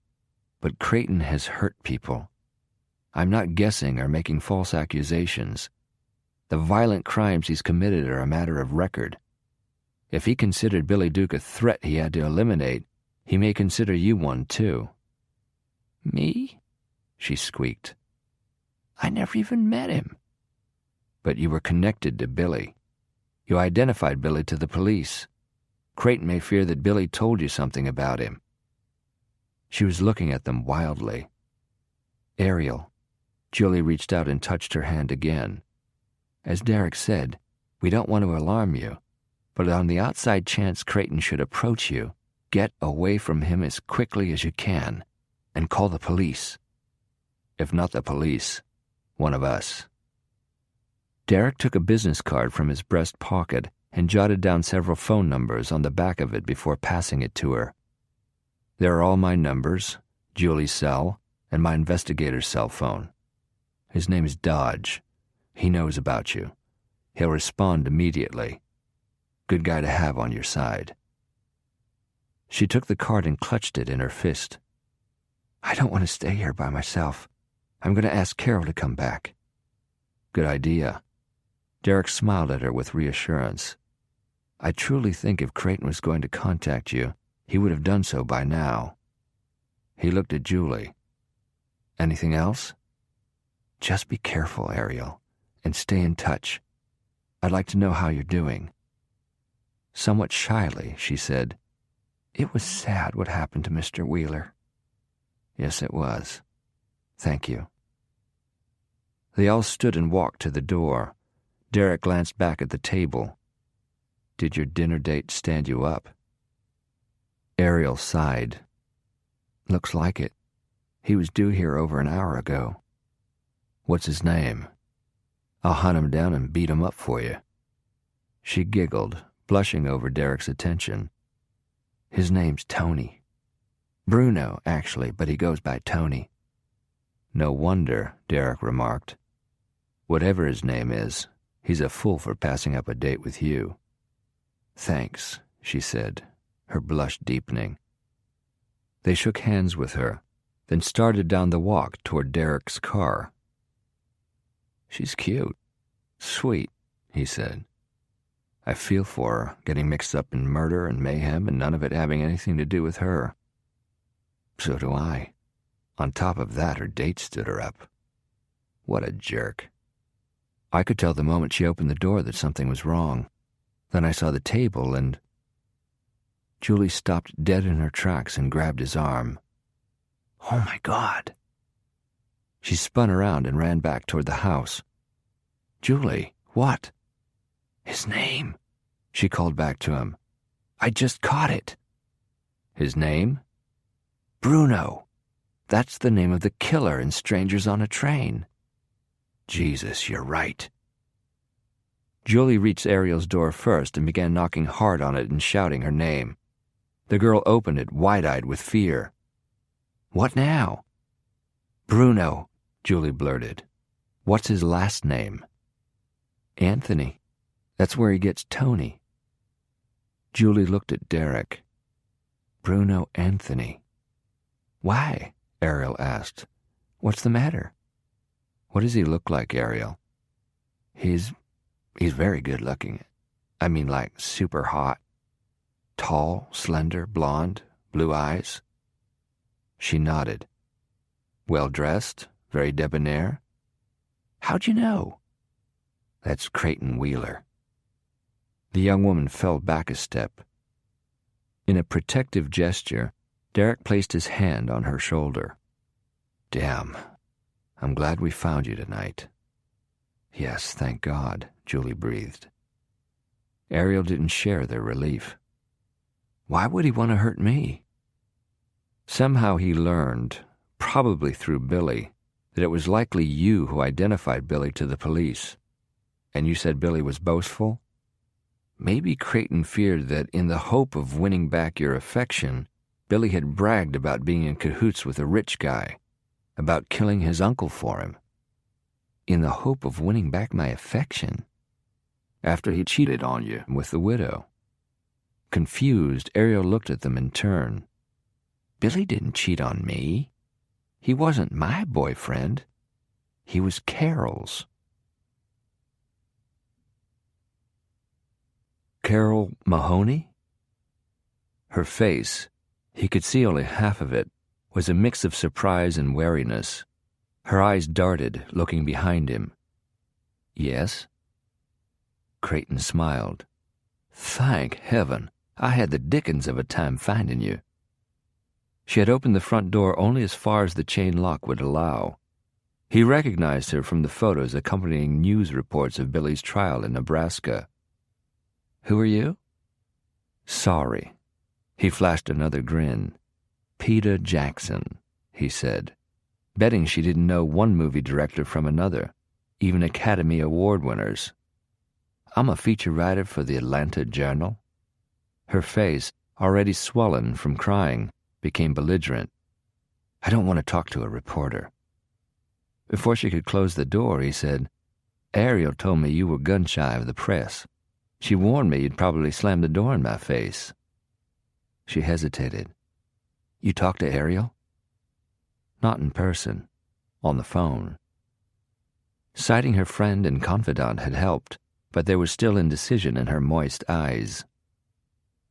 but Creighton has hurt people. I'm not guessing or making false accusations. The violent crimes he's committed are a matter of record. If he considered Billy Duke a threat he had to eliminate, he may consider you one too. Me? She squeaked. I never even met him. But you were connected to Billy. You identified Billy to the police. Creighton may fear that Billy told you something about him. She was looking at them wildly. Ariel. Julie reached out and touched her hand again. As Derek said, we don't want to alarm you, but on the outside chance Creighton should approach you, get away from him as quickly as you can and call the police. If not the police, one of us. Derek took a business card from his breast pocket and jotted down several phone numbers on the back of it before passing it to her. There are all my numbers, Julie's cell, and my investigator's cell phone. His name is Dodge. He knows about you. He'll respond immediately. Good guy to have on your side. She took the card and clutched it in her fist. I don't want to stay here by myself. I'm going to ask Carol to come back. Good idea. Derek smiled at her with reassurance. I truly think if Creighton was going to contact you, he would have done so by now. He looked at Julie. Anything else? Just be careful, Ariel, and stay in touch. I'd like to know how you're doing. Somewhat shyly, she said, "It was sad what happened to Mr. Wheeler." "Yes, it was. Thank you." They all stood and walked to the door. Derek glanced back at the table. "Did your dinner date stand you up?" Ariel sighed. "Looks like it. He was due here over an hour ago." "What's his name? I'll hunt him down and beat him up for you." She giggled, blushing over Derek's attention. "His name's Tony. Bruno, actually, but he goes by Tony." "No wonder," Derek remarked. "Whatever his name is, he's a fool for passing up a date with you." "Thanks," she said, her blush deepening. They shook hands with her, then started down the walk toward Derek's car. "She's cute. Sweet," he said. "I feel for her, getting mixed up in murder and mayhem and none of it having anything to do with her." "So do I. On top of that, her date stood her up. What a jerk. I could tell the moment she opened the door that something was wrong. Then I saw the table and—" Julie stopped dead in her tracks and grabbed his arm. "Oh, my God." She spun around and ran back toward the house. "Julie, what?" "His name," she called back to him. "I just caught it." "His name?" "Bruno. That's the name of the killer in Strangers on a Train." "Jesus, you're right." Julie reached Ariel's door first and began knocking hard on it and shouting her name. The girl opened it, wide-eyed with fear. "What now?" "Bruno," Julie blurted. "What's his last name?" "Anthony. That's where he gets Tony." Julie looked at Derek. "Bruno Anthony. Why?" Ariel asked. "What's the matter?" "What does he look like, Ariel?" He's very good looking. I mean, like, super hot. Tall, slender, blonde, blue eyes." She nodded. "Well-dressed, very debonair." "How'd you know?" "That's Creighton Wheeler." The young woman fell back a step. In a protective gesture, Derek placed his hand on her shoulder. "Damn. I'm glad we found you tonight." "Yes, thank God," Julie breathed. Ariel didn't share their relief. "Why would he want to hurt me?" Somehow he learned, probably through Billy, that it was likely you who identified Billy to the police. And you said Billy was boastful? Maybe Creighton feared that in the hope of winning back your affection, Billy had bragged about being in cahoots with a rich guy, about killing his uncle for him. In the hope of winning back my affection? After he cheated on you with the widow. Confused, Ariel looked at them in turn. Billy didn't cheat on me. He wasn't my boyfriend. He was Carol's. Carol Mahoney? Her face, he could see only half of it, was a mix of surprise and wariness. Her eyes darted, looking behind him. "Yes?" Creighton smiled. "Thank heaven, I had the dickens of a time finding you." She had opened the front door only as far as the chain lock would allow. He recognized her from the photos accompanying news reports of Billy's trial in Nebraska. "Who are you?" "Sorry." He flashed another grin. "Peter Jackson," he said, betting she didn't know one movie director from another, even Academy Award winners. "I'm a feature writer for the Atlanta Journal." Her face, already swollen from crying, became belligerent. "I don't want to talk to a reporter." Before she could close the door, he said, "Ariel told me you were gun-shy of the press. She warned me you'd probably slam the door in my face." She hesitated. "You talked to Ariel?" "Not in person. On the phone." Citing her friend and confidant had helped, but there was still indecision in her moist eyes.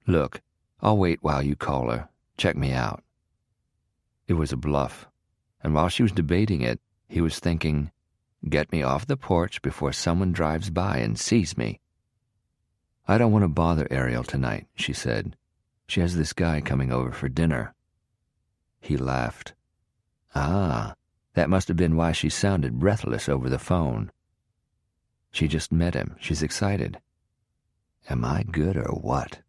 "Look, I'll wait while you call her. Check me out." It was a bluff, and while she was debating it, he was thinking, "Get me off the porch before someone drives by and sees me." "I don't want to bother Ariel tonight," she said. "She has this guy coming over for dinner." He laughed. "Ah, that must have been why she sounded breathless over the phone. She just met him. She's excited. Am I good or what?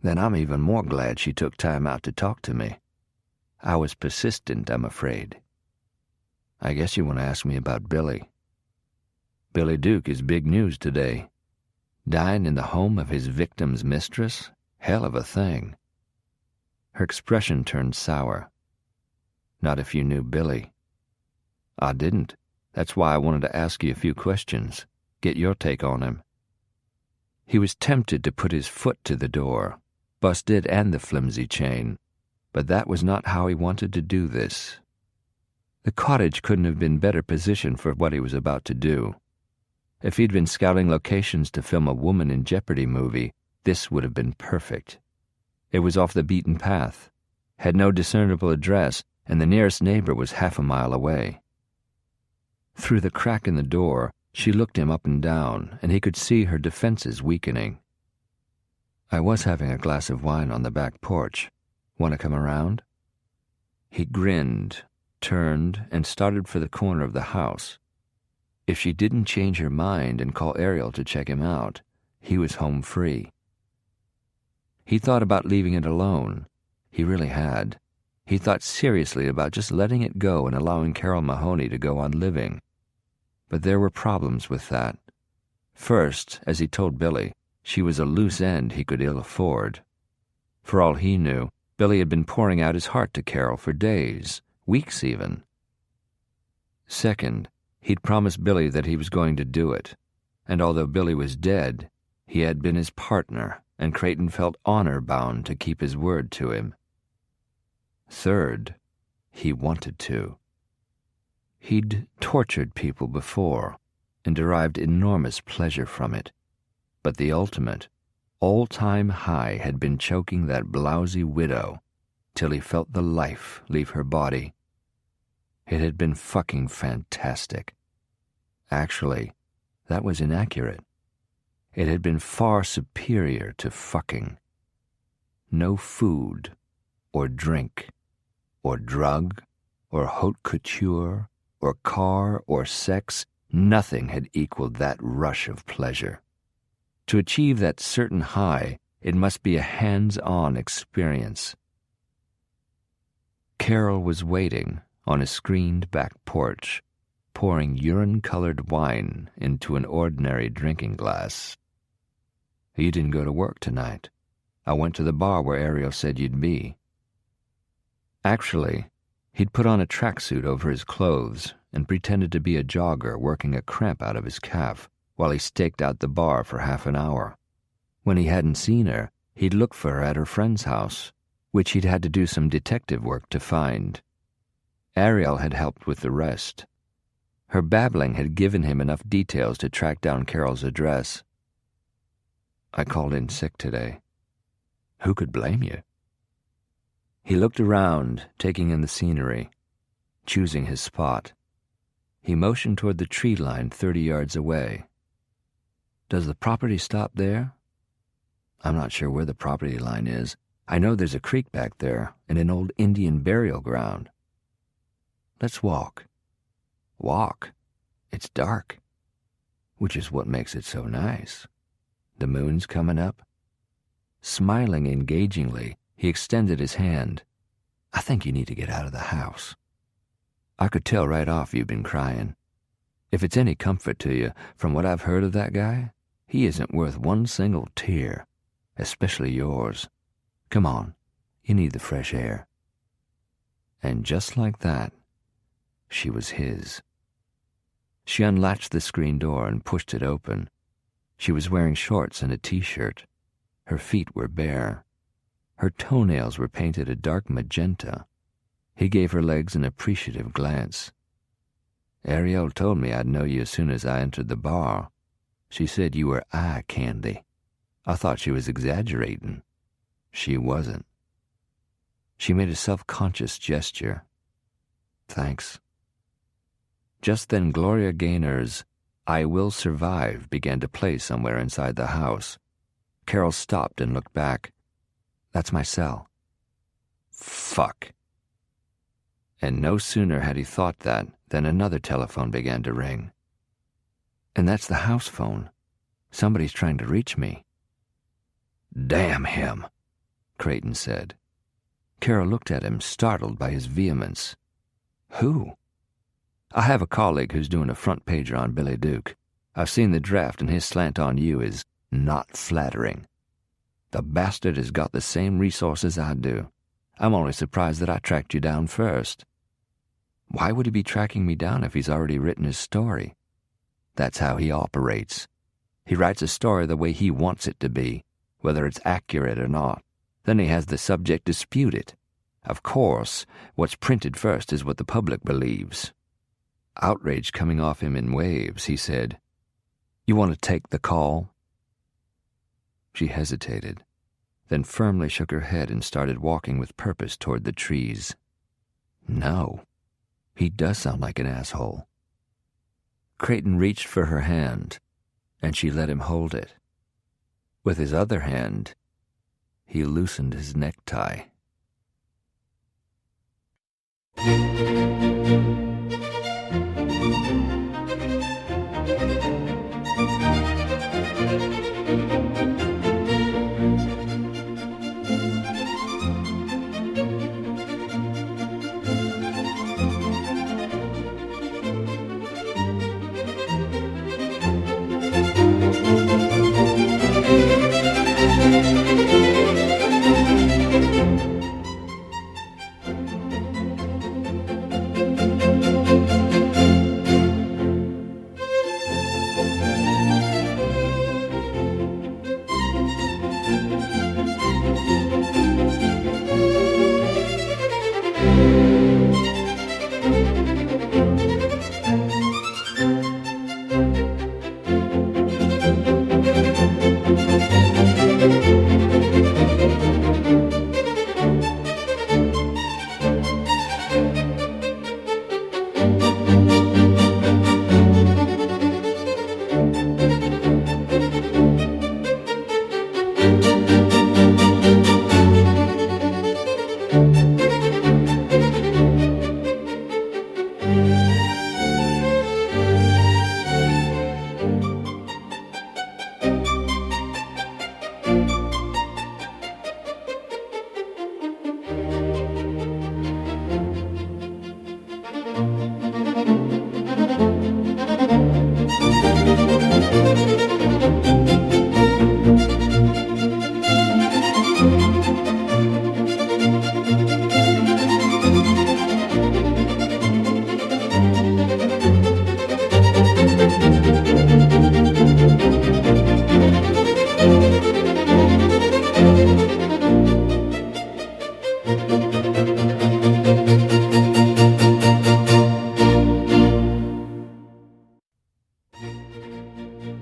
Then I'm even more glad she took time out to talk to me. I was persistent, I'm afraid. I guess you want to ask me about Billy. Billy Duke is big news today. Dying in the home of his victim's mistress? Hell of a thing." Her expression turned sour. "Not if you knew Billy." "I didn't. That's why I wanted to ask you a few questions. Get your take on him." He was tempted to put his foot to the door, bust it and the flimsy chain, but that was not how he wanted to do this. The cottage couldn't have been better positioned for what he was about to do. If he'd been scouting locations to film a woman in jeopardy movie, this would have been perfect. It was off the beaten path, had no discernible address, and the nearest neighbor was half a mile away. Through the crack in the door, she looked him up and down, and he could see her defenses weakening. "I was having a glass of wine on the back porch. Want to come around?" He grinned, turned, and started for the corner of the house. If she didn't change her mind and call Ariel to check him out, he was home free. He thought about leaving it alone. He really had. He thought seriously about just letting it go and allowing Carol Mahoney to go on living. But there were problems with that. First, as he told Billy, she was a loose end he could ill afford. For all he knew, Billy had been pouring out his heart to Carol for days, weeks even. Second, he'd promised Billy that he was going to do it, and although Billy was dead, he had been his partner, and Creighton felt honor-bound to keep his word to him. Third, he wanted to. He'd tortured people before and derived enormous pleasure from it, but the ultimate, all-time high had been choking that blousy widow till he felt the life leave her body. It had been fucking fantastic. Actually, that was inaccurate. It had been far superior to fucking. No food, or drink, or drug, or haute couture, or car, or sex, nothing had equaled that rush of pleasure. To achieve that certain high, it must be a hands-on experience. Carol was waiting on a screened back porch, pouring urine-colored wine into an ordinary drinking glass. "You didn't go to work tonight. I went to the bar where Ariel said you'd be." Actually, he'd put on a tracksuit over his clothes and pretended to be a jogger working a cramp out of his calf while he staked out the bar for half an hour. When he hadn't seen her, he'd looked for her at her friend's house, which he'd had to do some detective work to find. Ariel had helped with the rest. Her babbling had given him enough details to track down Carol's address. "I called in sick today." "Who could blame you?" He looked around, taking in the scenery, choosing his spot. He motioned toward the tree line 30 yards away. "Does the property stop there?" "I'm not sure where the property line is. I know there's a creek back there and an old Indian burial ground." "Let's walk." "Walk? It's dark." "Which is what makes it so nice. The moon's coming up." Smiling engagingly, he extended his hand. "I think you need to get out of the house. I could tell right off you've been crying. If it's any comfort to you, from what I've heard of that guy, he isn't worth one single tear, especially yours. Come on, you need the fresh air." And just like that, she was his. She unlatched the screen door and pushed it open. She was wearing shorts and a t-shirt. Her feet were bare. Her toenails were painted a dark magenta. He gave her legs an appreciative glance. "Ariel told me I'd know you as soon as I entered the bar. She said you were eye candy. I thought she was exaggerating. She wasn't." She made a self-conscious gesture. "Thanks." Just then Gloria Gaynor's "I Will Survive" began to play somewhere inside the house. Carol stopped and looked back. "That's my cell." Fuck. And no sooner had he thought that than another telephone began to ring. "And that's the house phone. Somebody's trying to reach me." "Damn him," Creighton said. Carol looked at him, startled by his vehemence. "Who?" "I have a colleague who's doing a front pager on Billy Duke. I've seen the draft, and his slant on you is not flattering. The bastard has got the same resources I do. I'm only surprised that I tracked you down first." "Why would he be tracking me down if he's already written his story?" "That's how he operates. He writes a story the way he wants it to be, whether it's accurate or not. Then he has the subject dispute it. Of course, what's printed first is what the public believes." Outrage coming off him in waves, he said, "You want to take the call?" She hesitated, then firmly shook her head and started walking with purpose toward the trees. No, he does sound like an asshole. Creighton reached for her hand, and she let him hold it. With his other hand, he loosened his necktie.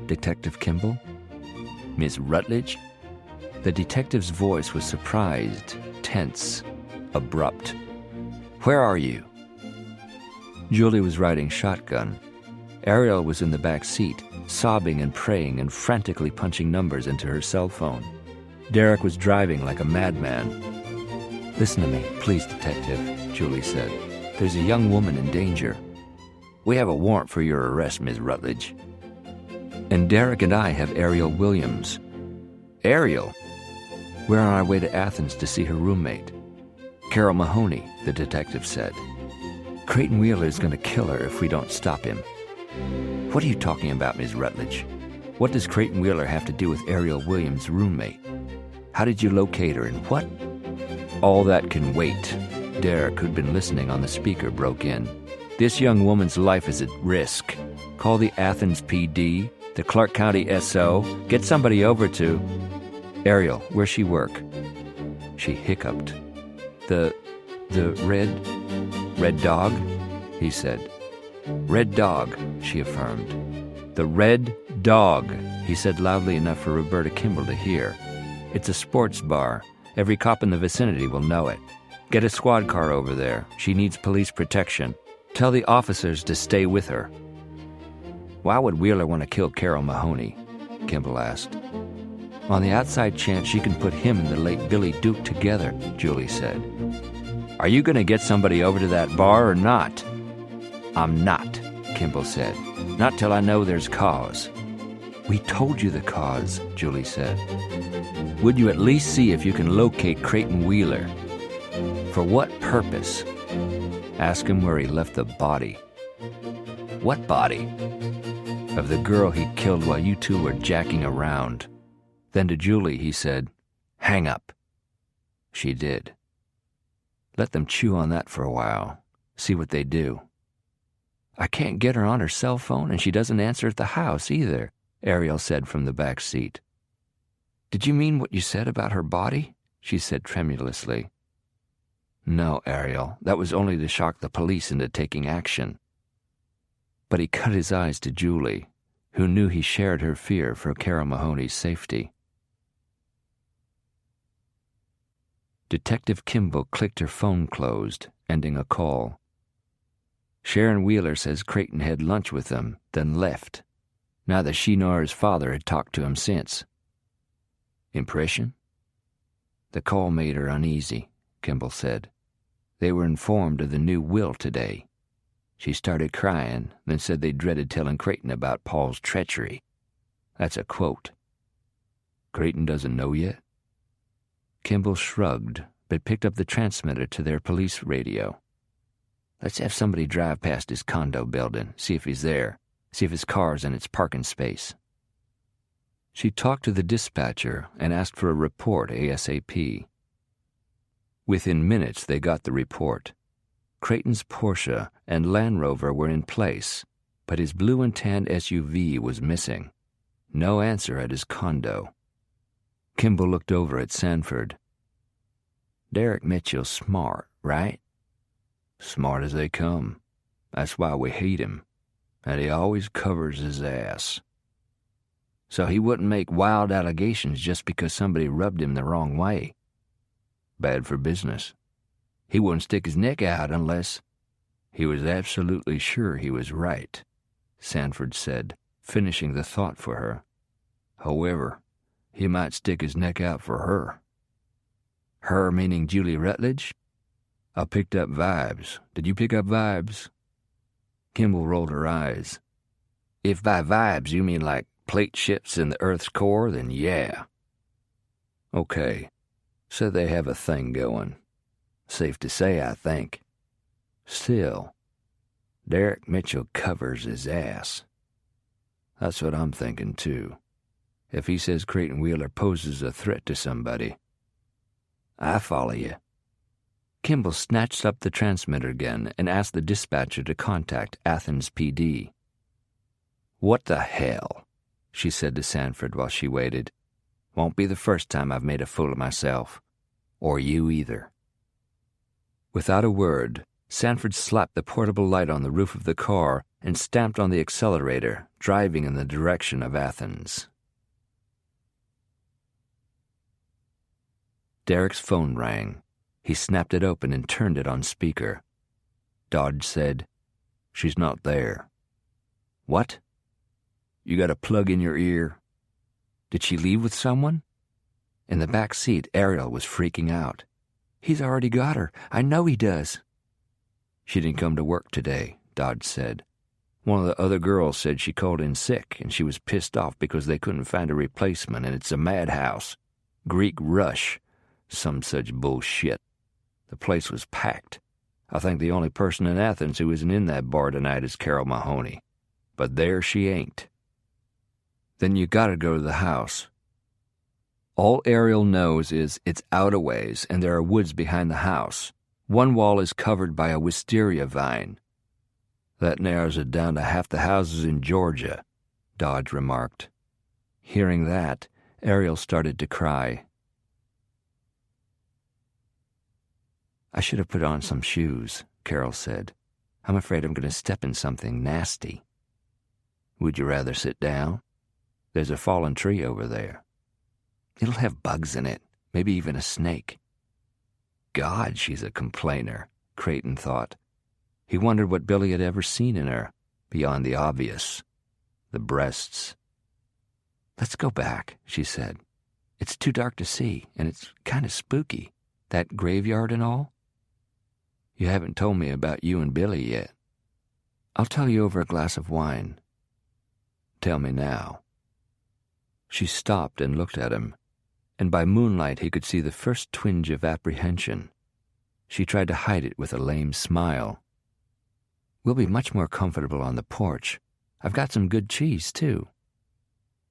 Detective Kimball? Miss Rutledge? The detective's voice was surprised, tense, abrupt. "Where are you?" Julie was riding shotgun. Ariel was in the back seat, sobbing and praying and frantically punching numbers into her cell phone. Derek was driving like a madman. "Listen to me, please, Detective," Julie said. "There's a young woman in danger." "We have a warrant for your arrest, Miss Rutledge." "And Derek and I have Ariel Williams." "Ariel?" "We're on our way to Athens to see her roommate." "Carol Mahoney," the detective said. "Creighton Wheeler's going to kill her if we don't stop him." "What are you talking about, Miss Rutledge? What does Creighton Wheeler have to do with Ariel Williams' roommate? How did you locate her and what?" "All that can wait." Derek, who'd been listening on the speaker, broke in. "This young woman's life is at risk. Call the Athens PD, the Clark County SO, get somebody over to..." "Ariel, where's she work?" She hiccuped. The Red Dog," he said. "Red Dog," she affirmed. "The Red Dog," he said loudly enough for Roberta Kimball to hear. "It's a sports bar. Every cop in the vicinity will know it. Get a squad car over there. She needs police protection. Tell the officers to stay with her." Why would Wheeler want to kill Carol Mahoney? Kimball asked. On the outside chance she can put him and the late Billy Duke together, Julie said. Are you going to get somebody over to that bar or not? I'm not, Kimball said. Not till I know there's cause. We told you the cause, Julie said. Would you at least see if you can locate Creighton Wheeler? For what purpose? Ask him where he left the body. What body? Of the girl he killed while you two were jacking around. Then to Julie he said, hang up. She did. Let them chew on that for a while. See what they do. I can't get her on her cell phone, and she doesn't answer at the house either, Ariel said from the back seat. Did you mean what you said about her body? She said tremulously. No, Ariel, that was only to shock the police into taking action. But he cut his eyes to Julie, who knew he shared her fear for Carol Mahoney's safety. Detective Kimball clicked her phone closed, ending a call. Sharon Wheeler says Creighton had lunch with them, then left. Neither she nor his father had talked to him since. Impression? The call made her uneasy, Kimball said. They were informed of the new will today. She started crying, then said they dreaded telling Creighton about Paul's treachery. That's a quote. Creighton doesn't know yet? Kimball shrugged, but picked up the transmitter to their police radio. Let's have somebody drive past his condo building, see if he's there, see if his car's in its parking space. She talked to the dispatcher and asked for a report ASAP. Within minutes they got the report. Creighton's Porsche and Land Rover were in place, but his blue and tan SUV was missing. No answer at his condo. Kimball looked over at Sanford. Derek Mitchell's smart, right? Smart as they come. That's why we hate him. And he always covers his ass. So he wouldn't make wild allegations just because somebody rubbed him the wrong way. Bad for business. He wouldn't stick his neck out unless... He was absolutely sure he was right, Sanford said, finishing the thought for her. However, he might stick his neck out for her. Her meaning Julie Rutledge? I picked up vibes. Did you pick up vibes? Kimball rolled her eyes. If by vibes you mean like plate shifts in the Earth's core, then yeah. Okay, so they have a thing going. Safe to say, I think. Still, Derek Mitchell covers his ass. That's what I'm thinking, too. If he says Creighton Wheeler poses a threat to somebody. I follow you. Kimball snatched up the transmitter again and asked the dispatcher to contact Athens PD. What the hell? She said to Sanford while she waited. Won't be the first time I've made a fool of myself. Or you either. Without a word, Sanford slapped the portable light on the roof of the car and stamped on the accelerator, driving in the direction of Athens. Derek's phone rang. He snapped it open and turned it on speaker. Dodge said, She's not there. What? You got a plug in your ear? Did she leave with someone? In the back seat, Ariel was freaking out. He's already got her. I know he does. She didn't come to work today, Dodge said. One of the other girls said she called in sick, and she was pissed off because they couldn't find a replacement, and it's a madhouse. Greek rush. Some such bullshit. The place was packed. I think the only person in Athens who isn't in that bar tonight is Carol Mahoney. But there she ain't. Then you gotta go to the house. All Ariel knows is it's out a ways and there are woods behind the house. One wall is covered by a wisteria vine. That narrows it down to half the houses in Georgia, Dodge remarked. Hearing that, Ariel started to cry. I should have put on some shoes, Carol said. I'm afraid I'm going to step in something nasty. Would you rather sit down? There's a fallen tree over there. It'll have bugs in it, maybe even a snake. God, she's a complainer, Creighton thought. He wondered what Billy had ever seen in her, beyond the obvious. the breasts. "Let's go back," she said. "It's too dark to see, and it's kind of spooky, that graveyard and all." "You haven't told me about you and Billy yet." "I'll tell you over a glass of wine." "Tell me now." She stopped and looked at him, and by moonlight he could see the first twinge of apprehension. She tried to hide it with a lame smile. "We'll be much more comfortable on the porch. I've got some good cheese, too."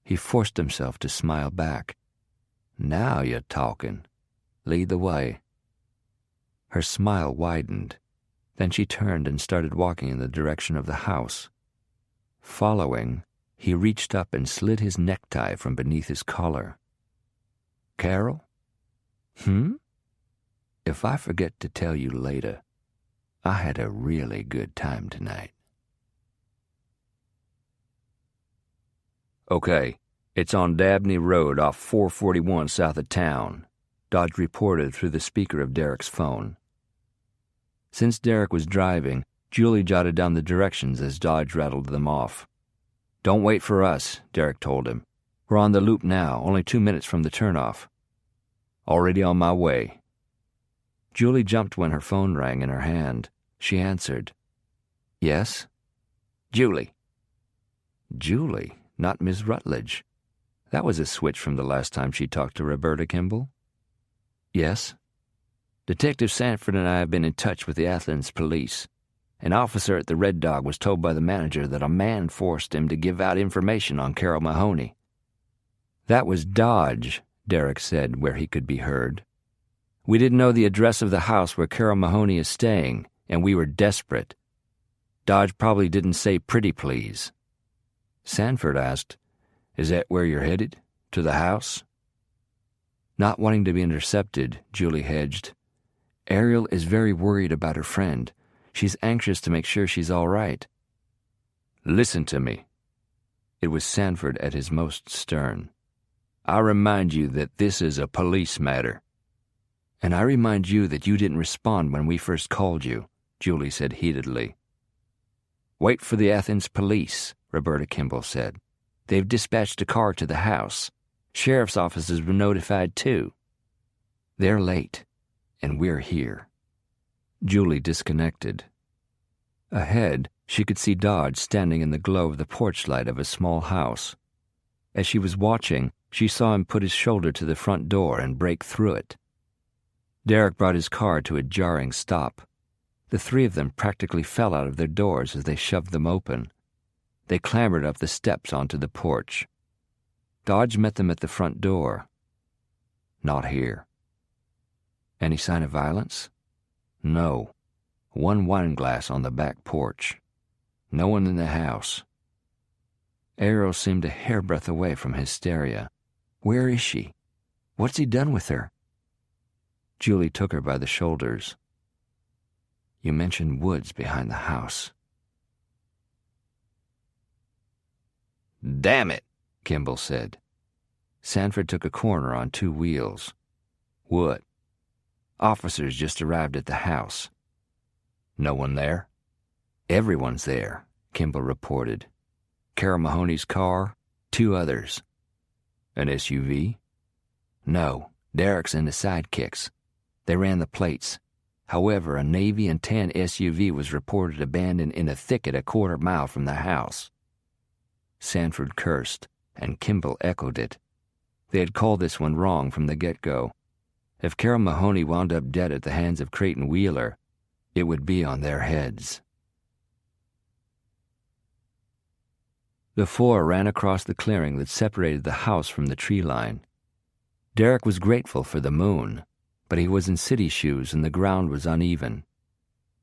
He forced himself to smile back. "Now you're talking. Lead the way." Her smile widened. Then she turned and started walking in the direction of the house. Following, he reached up and slid his necktie from beneath his collar. "Carol?" "If I forget to tell you later, I had a really good time tonight." "Okay, it's on Dabney Road off 441 south of town," Dodge reported through the speaker of Derek's phone. Since Derek was driving, Julie jotted down the directions as Dodge rattled them off. "Don't wait for us," Derek told him. "We're on the loop now, only 2 minutes from the turnoff." "Already on my way." Julie jumped when her phone rang in her hand. She answered. "Yes?" "Julie." Julie, not Miss Rutledge. That was a switch from the last time she talked to Roberta Kimball. "Yes?" "Detective Sanford and I have been in touch with the Athens police. An officer at the Red Dog was told by the manager that a man forced him to give out information on Carol Mahoney." "That was Dodge," Derek said, where he could be heard. "We didn't know the address of the house where Carol Mahoney is staying, and we were desperate. Dodge probably didn't say pretty please." Sanford asked, "Is that where you're headed? To the house?" Not wanting to be intercepted, Julie hedged. "Ariel is very worried about her friend. She's anxious to make sure she's all right." "Listen to me." It was Sanford at his most stern. "I remind you that this is a police matter." "And I remind you that you didn't respond when we first called you," Julie said heatedly. "Wait for the Athens police," Roberta Kimball said. "They've dispatched a car to the house. Sheriff's offices were notified too." "They're late, and we're here." Julie disconnected. Ahead, she could see Dodge standing in the glow of the porch light of a small house. As she was watching, she saw him put his shoulder to the front door and break through it. Derek brought his car to a jarring stop. The three of them practically fell out of their doors as they shoved them open. They clambered up the steps onto the porch. Dodge met them at the front door. "Not here." "Any sign of violence?" "No. One wine glass on the back porch. No one in the house." Ariel seemed a hairbreadth away from hysteria. "Where is she? What's he done with her?" Julie took her by the shoulders. "You mentioned woods behind the house." "Damn it," Kimball said. Sanford took a corner on 2 wheels. "What?" "Officers just arrived at the house." "No one there?" "Everyone's there," Kimball reported. "Carol Mahoney's car, 2 others." "An SUV?" "No, Derek's and the sidekicks. They ran the plates. However, a Navy and tan SUV was reported abandoned in a thicket a quarter-mile from the house." Sanford cursed, and Kimball echoed it. They had called this one wrong from the get-go. If Carol Mahoney wound up dead at the hands of Creighton Wheeler, it would be on their heads. The 4 ran across the clearing that separated the house from the tree line. Derek was grateful for the moon, but he was in city shoes and the ground was uneven.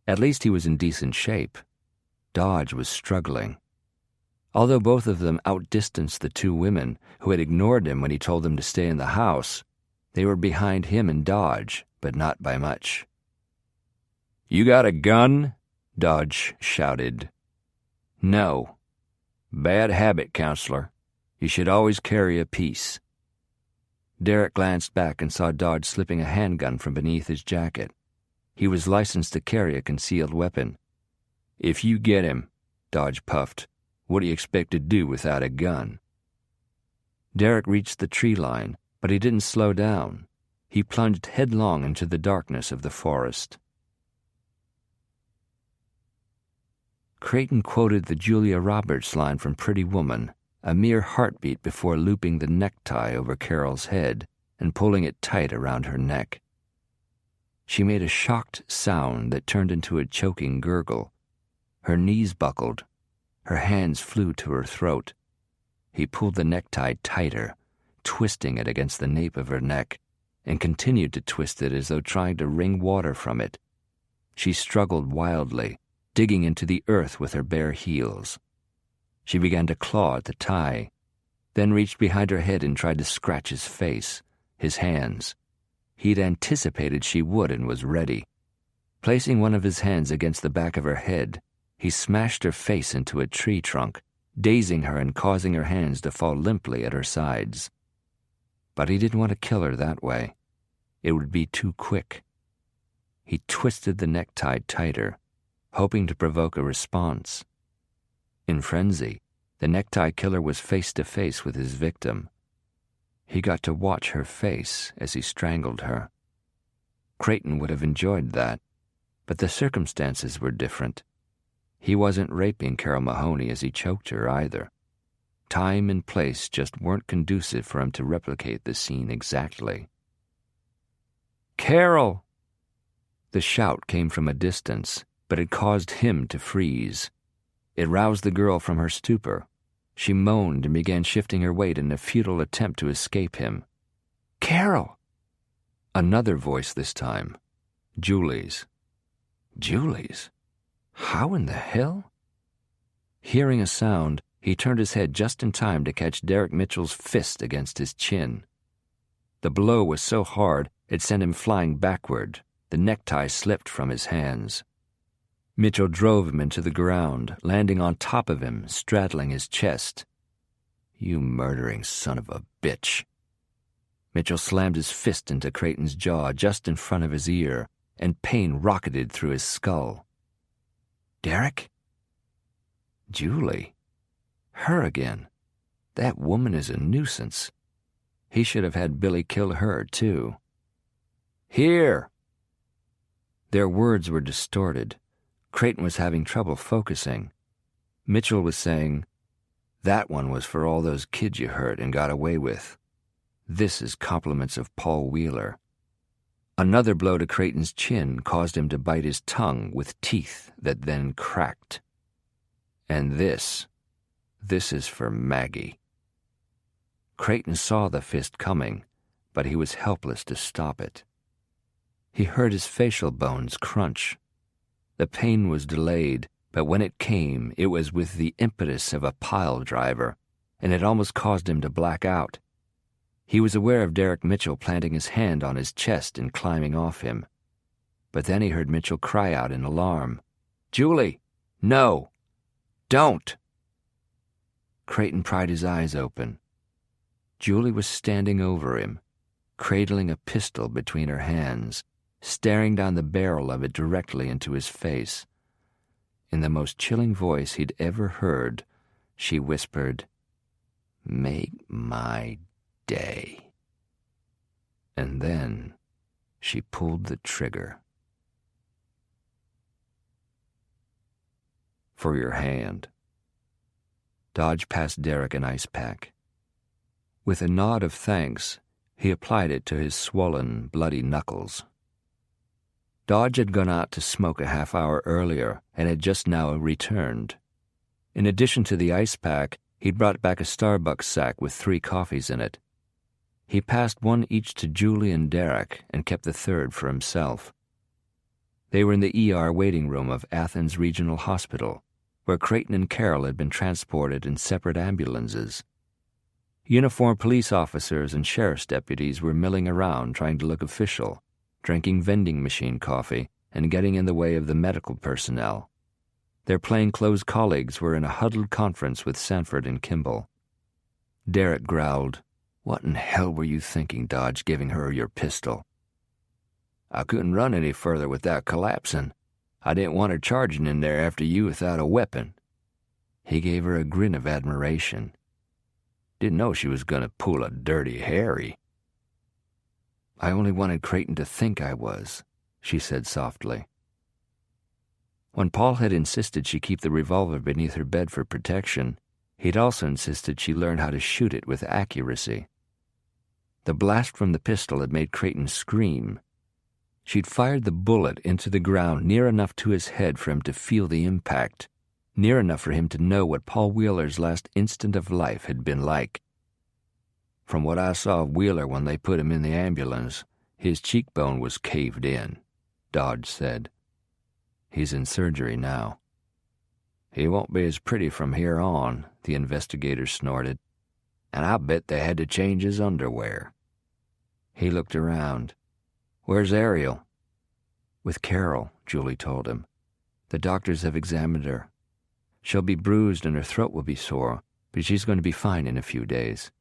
At least he was in decent shape. Dodge was struggling. Although both of them outdistanced the 2 women who had ignored him when he told them to stay in the house, they were behind him and Dodge, but not by much. "You got a gun?" Dodge shouted. "No." "Bad habit, counselor. You should always carry a piece." Derek glanced back and saw Dodge slipping a handgun from beneath his jacket. He was licensed to carry a concealed weapon. "If you get him," Dodge puffed, What do you expect to do without a gun? Derek reached the tree line, but he didn't slow down. He plunged headlong into the darkness of the forest. Creighton quoted the Julia Roberts line from Pretty Woman, a mere heartbeat before looping the necktie over Carol's head and pulling it tight around her neck. She made a shocked sound that turned into a choking gurgle. Her knees buckled. Her hands flew to her throat. He pulled the necktie tighter, twisting it against the nape of her neck, and continued to twist it as though trying to wring water from it. She struggled wildly, digging into the earth with her bare heels. She began to claw at the tie, then reached behind her head and tried to scratch his face, his hands. He'd anticipated she would and was ready. Placing one of his hands against the back of her head, he smashed her face into a tree trunk, dazing her and causing her hands to fall limply at her sides. But he didn't want to kill her that way. It would be too quick. He twisted the necktie tighter, hoping to provoke a response. In frenzy, the necktie killer was face to face with his victim. He got to watch her face as he strangled her. Creighton would have enjoyed that, but the circumstances were different. He wasn't raping Carol Mahoney as he choked her either. Time and place just weren't conducive for him to replicate the scene exactly. "Carol!" The shout came from a distance, but it caused him to freeze. It roused the girl from her stupor. She moaned and began shifting her weight in a futile attempt to escape him. "Carol!" Another voice this time. Julie's. Julie's? How in the hell? Hearing a sound, he turned his head just in time to catch Derek Mitchell's fist against his chin. The blow was so hard it sent him flying backward. The necktie slipped from his hands. Mitchell drove him into the ground, landing on top of him, straddling his chest. "You murdering son of a bitch." Mitchell slammed his fist into Creighton's jaw just in front of his ear, and pain rocketed through his skull. "Derek?" Julie. Her again. That woman is a nuisance. He should have had Billy kill her, too. "Here!" Their words were distorted. Creighton was having trouble focusing. Mitchell was saying, "That one was for all those kids you hurt and got away with. This is compliments of Paul Wheeler." Another blow to Creighton's chin caused him to bite his tongue with teeth that then cracked. "And this is for Maggie." Creighton saw the fist coming, but he was helpless to stop it. He heard his facial bones crunch. The pain was delayed, but when it came, it was with the impetus of a pile driver, and it almost caused him to black out. He was aware of Derek Mitchell planting his hand on his chest and climbing off him. But then he heard Mitchell cry out in alarm, "Julie, no! Don't!" Creighton pried his eyes open. Julie was standing over him, cradling a pistol between her hands, staring down the barrel of it directly into his face. In the most chilling voice he'd ever heard, she whispered, "Make my day." And then she pulled the trigger. "For your hand." Dodge passed Derek an ice pack. With a nod of thanks, he applied it to his swollen, bloody knuckles. Dodge had gone out to smoke a half hour earlier and had just now returned. In addition to the ice pack, he'd brought back a Starbucks sack with 3 coffees in it. He passed one each to Julie and Derek and kept the third for himself. They were in the ER waiting room of Athens Regional Hospital, where Creighton and Carol had been transported in separate ambulances. Uniformed police officers and sheriff's deputies were milling around trying to look official, drinking vending machine coffee and getting in the way of the medical personnel. Their plainclothes colleagues were in a huddled conference with Sanford and Kimball. Derek growled, "What in hell were you thinking, Dodge, giving her your pistol?" "I couldn't run any further without collapsing. I didn't want her charging in there after you without a weapon." He gave her a grin of admiration. Didn't know she was going to pull a Dirty Harry. I only wanted Creighton to think I was, she said softly. When Paul had insisted she keep the revolver beneath her bed for protection, he'd also insisted she learn how to shoot it with accuracy. The blast from the pistol had made Creighton scream. She'd fired the bullet into the ground near enough to his head for him to feel the impact, near enough for him to know what Paul Wheeler's last instant of life had been like. From what I saw of Wheeler when they put him in the ambulance, his cheekbone was caved in, Dodge said. He's in surgery now. He won't be as pretty from here on, the investigator snorted. And I bet they had to change his underwear. He looked around. Where's Ariel? With Carol, Julie told him. The doctors have examined her. She'll be bruised and her throat will be sore, but she's going to be fine in a few days.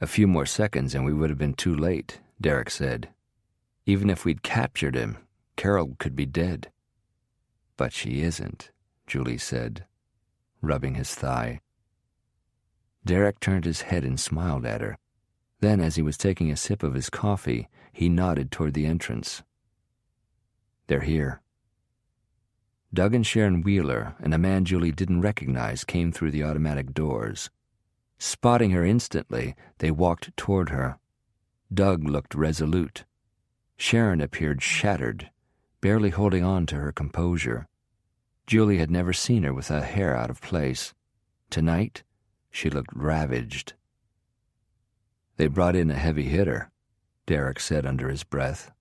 A few more seconds and we would have been too late, Derek said. Even if we'd captured him, Carol could be dead. But she isn't, Julie said, rubbing his thigh. Derek turned his head and smiled at her. Then, as he was taking a sip of his coffee, he nodded toward the entrance. They're here. Doug and Sharon Wheeler and a man Julie didn't recognize came through the automatic doors. Spotting her instantly, they walked toward her. Doug looked resolute. Sharon appeared shattered, barely holding on to her composure. Julie had never seen her with a hair out of place. Tonight, she looked ravaged. They brought in a heavy hitter, Derek said under his breath,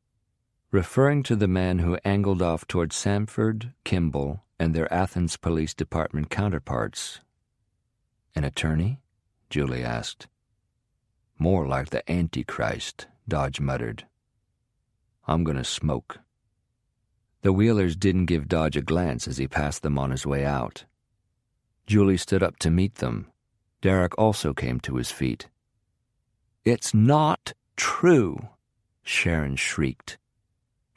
referring to the man who angled off toward Samford, Kimball, and their Athens Police Department counterparts. An attorney? Julie asked. More like the Antichrist, Dodge muttered. I'm going to smoke. The Wheelers didn't give Dodge a glance as he passed them on his way out. Julie stood up to meet them. Derek also came to his feet. It's not true, Sharon shrieked,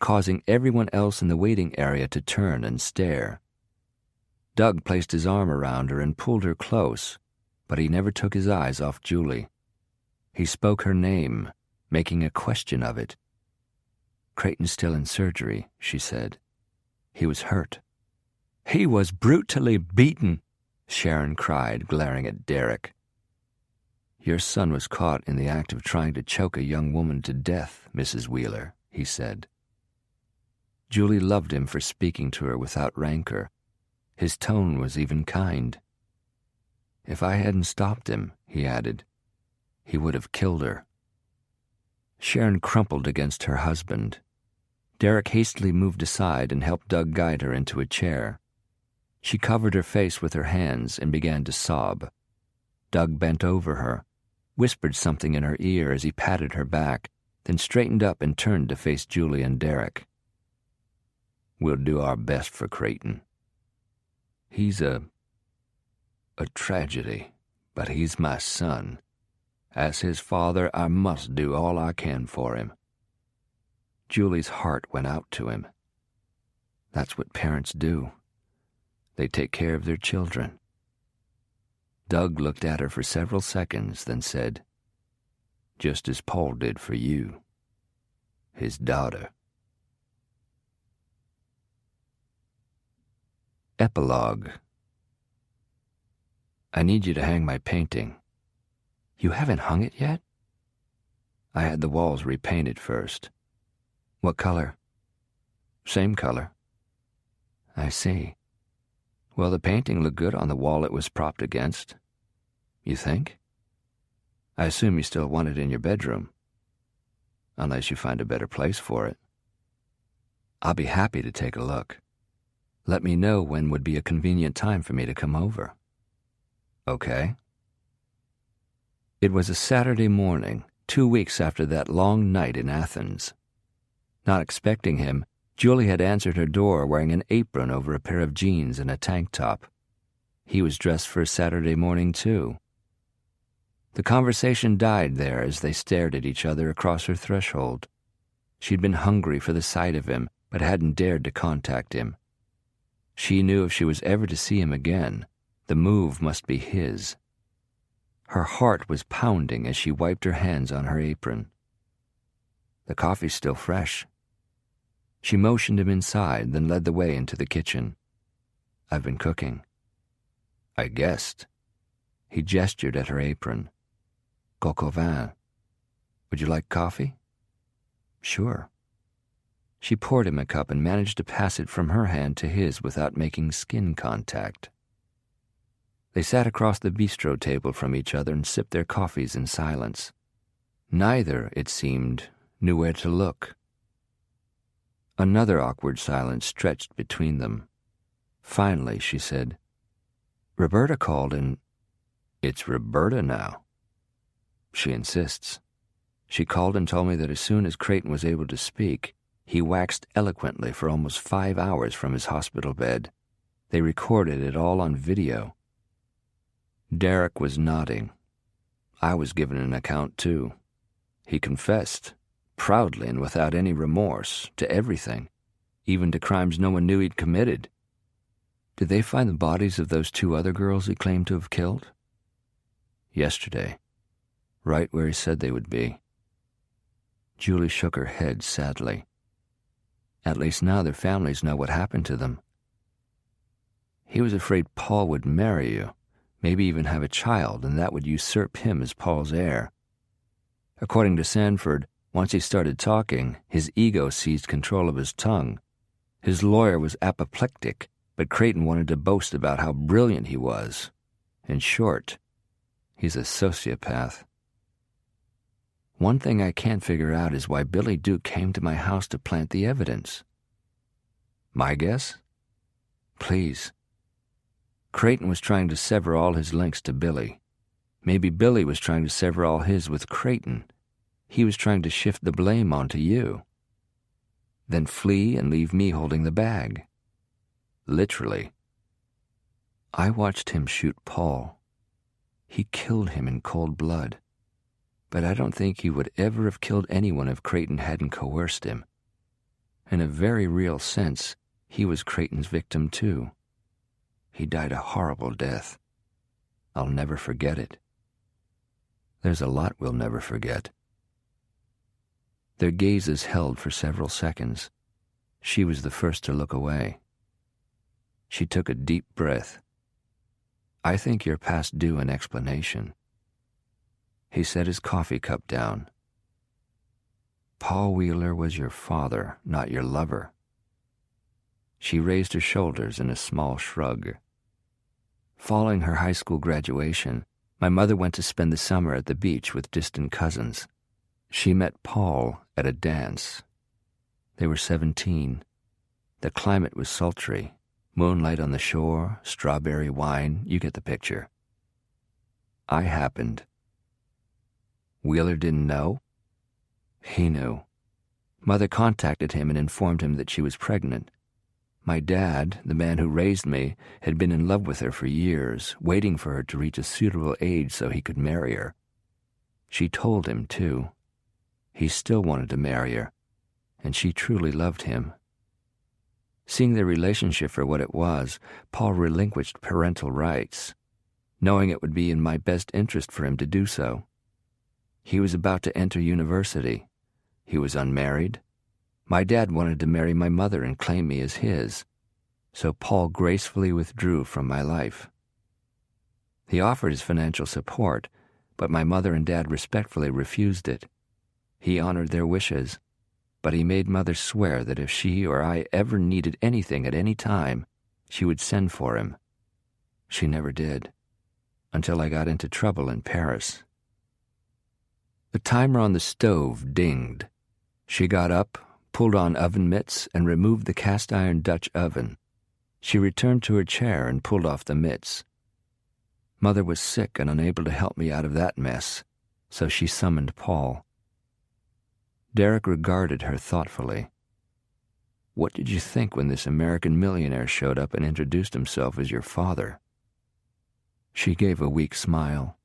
causing everyone else in the waiting area to turn and stare. Doug placed his arm around her and pulled her close, but he never took his eyes off Julie. He spoke her name, making a question of it. Creighton's still in surgery, she said. He was hurt. He was brutally beaten, Sharon cried, glaring at Derek. Your son was caught in the act of trying to choke a young woman to death, Mrs. Wheeler, he said. Julie loved him for speaking to her without rancor. His tone was even kind. If I hadn't stopped him, he added, he would have killed her. Sharon crumpled against her husband. Derek hastily moved aside and helped Doug guide her into a chair. She covered her face with her hands and began to sob. Doug bent over her, whispered something in her ear as he patted her back, then straightened up and turned to face Julie and Derek. We'll do our best for Creighton. He's a tragedy, but he's my son. As his father, I must do all I can for him. Julie's heart went out to him. That's what parents do. They take care of their children. Doug looked at her for several seconds, then said, just as Paul did for you, his daughter. Epilogue. I need you to hang my painting. You haven't hung it yet? I had the walls repainted first. What color? Same color. I see. Well, the painting looked good on the wall it was propped against. You think? I assume you still want it in your bedroom. Unless you find a better place for it. I'll be happy to take a look. Let me know when would be a convenient time for me to come over. Okay. It was a Saturday morning, 2 weeks after that long night in Athens. Not expecting him, Julie had answered her door wearing an apron over a pair of jeans and a tank top. He was dressed for a Saturday morning, too. The conversation died there as they stared at each other across her threshold. She'd been hungry for the sight of him, but hadn't dared to contact him. She knew if she was ever to see him again, The move must be his. Her heart was pounding as she wiped her hands on her apron. The coffee's still fresh. She motioned him inside, then led the way into the kitchen. I've been cooking. I guessed. He gestured at her apron. Coq au vin. Would you like coffee? Sure. She poured him a cup and managed to pass it from her hand to his without making skin contact. They sat across the bistro table from each other and sipped their coffees in silence. Neither, it seemed, knew where to look. Another awkward silence stretched between them. Finally, she said, Roberta called and... It's Roberta now. She insists. She called and told me that as soon as Creighton was able to speak, he waxed eloquently for almost 5 hours from his hospital bed. They recorded it all on video. Derek was nodding. I was given an account, too. He confessed, proudly and without any remorse, to everything, even to crimes no one knew he'd committed. Did they find the bodies of those 2 other girls he claimed to have killed? Yesterday, right where he said they would be. Julie shook her head sadly. At least now their families know what happened to them. He was afraid Paul would marry you, maybe even have a child, and that would usurp him as Paul's heir. According to Sanford, once he started talking, his ego seized control of his tongue. His lawyer was apoplectic, but Creighton wanted to boast about how brilliant he was. In short, he's a sociopath. One thing I can't figure out is why Billy Duke came to my house to plant the evidence. My guess? Please. Creighton was trying to sever all his links to Billy. Maybe Billy was trying to sever all his with Creighton. He was trying to shift the blame onto you. Then flee and leave me holding the bag. Literally. I watched him shoot Paul. He killed him in cold blood. But I don't think he would ever have killed anyone if Creighton hadn't coerced him. In a very real sense, he was Creighton's victim too. He died a horrible death. I'll never forget it. There's a lot we'll never forget. Their gazes held for several seconds. She was the first to look away. She took a deep breath. I think you're past due an explanation. He set his coffee cup down. Paul Wheeler was your father, not your lover. She raised her shoulders in a small shrug. Following her high school graduation, my mother went to spend the summer at the beach with distant cousins. She met Paul at a dance. They were 17. The climate was sultry. Moonlight on the shore, strawberry wine, you get the picture. I happened. Wheeler didn't know? He knew. Mother contacted him and informed him that she was pregnant. My dad, the man who raised me, had been in love with her for years, waiting for her to reach a suitable age so he could marry her. She told him, too. He still wanted to marry her, and she truly loved him. Seeing their relationship for what it was, Paul relinquished parental rights, knowing it would be in my best interest for him to do so. He was about to enter university. He was unmarried. My dad wanted to marry my mother and claim me as his, so Paul gracefully withdrew from my life. He offered his financial support, but my mother and dad respectfully refused it. He honored their wishes, but he made Mother swear that if she or I ever needed anything at any time, she would send for him. She never did, until I got into trouble in Paris. The timer on the stove dinged. She got up, pulled on oven mitts, and removed the cast-iron Dutch oven. She returned to her chair and pulled off the mitts. Mother was sick and unable to help me out of that mess, so she summoned Paul. Derek regarded her thoughtfully. What did you think when this American millionaire showed up and introduced himself as your father? She gave a weak smile.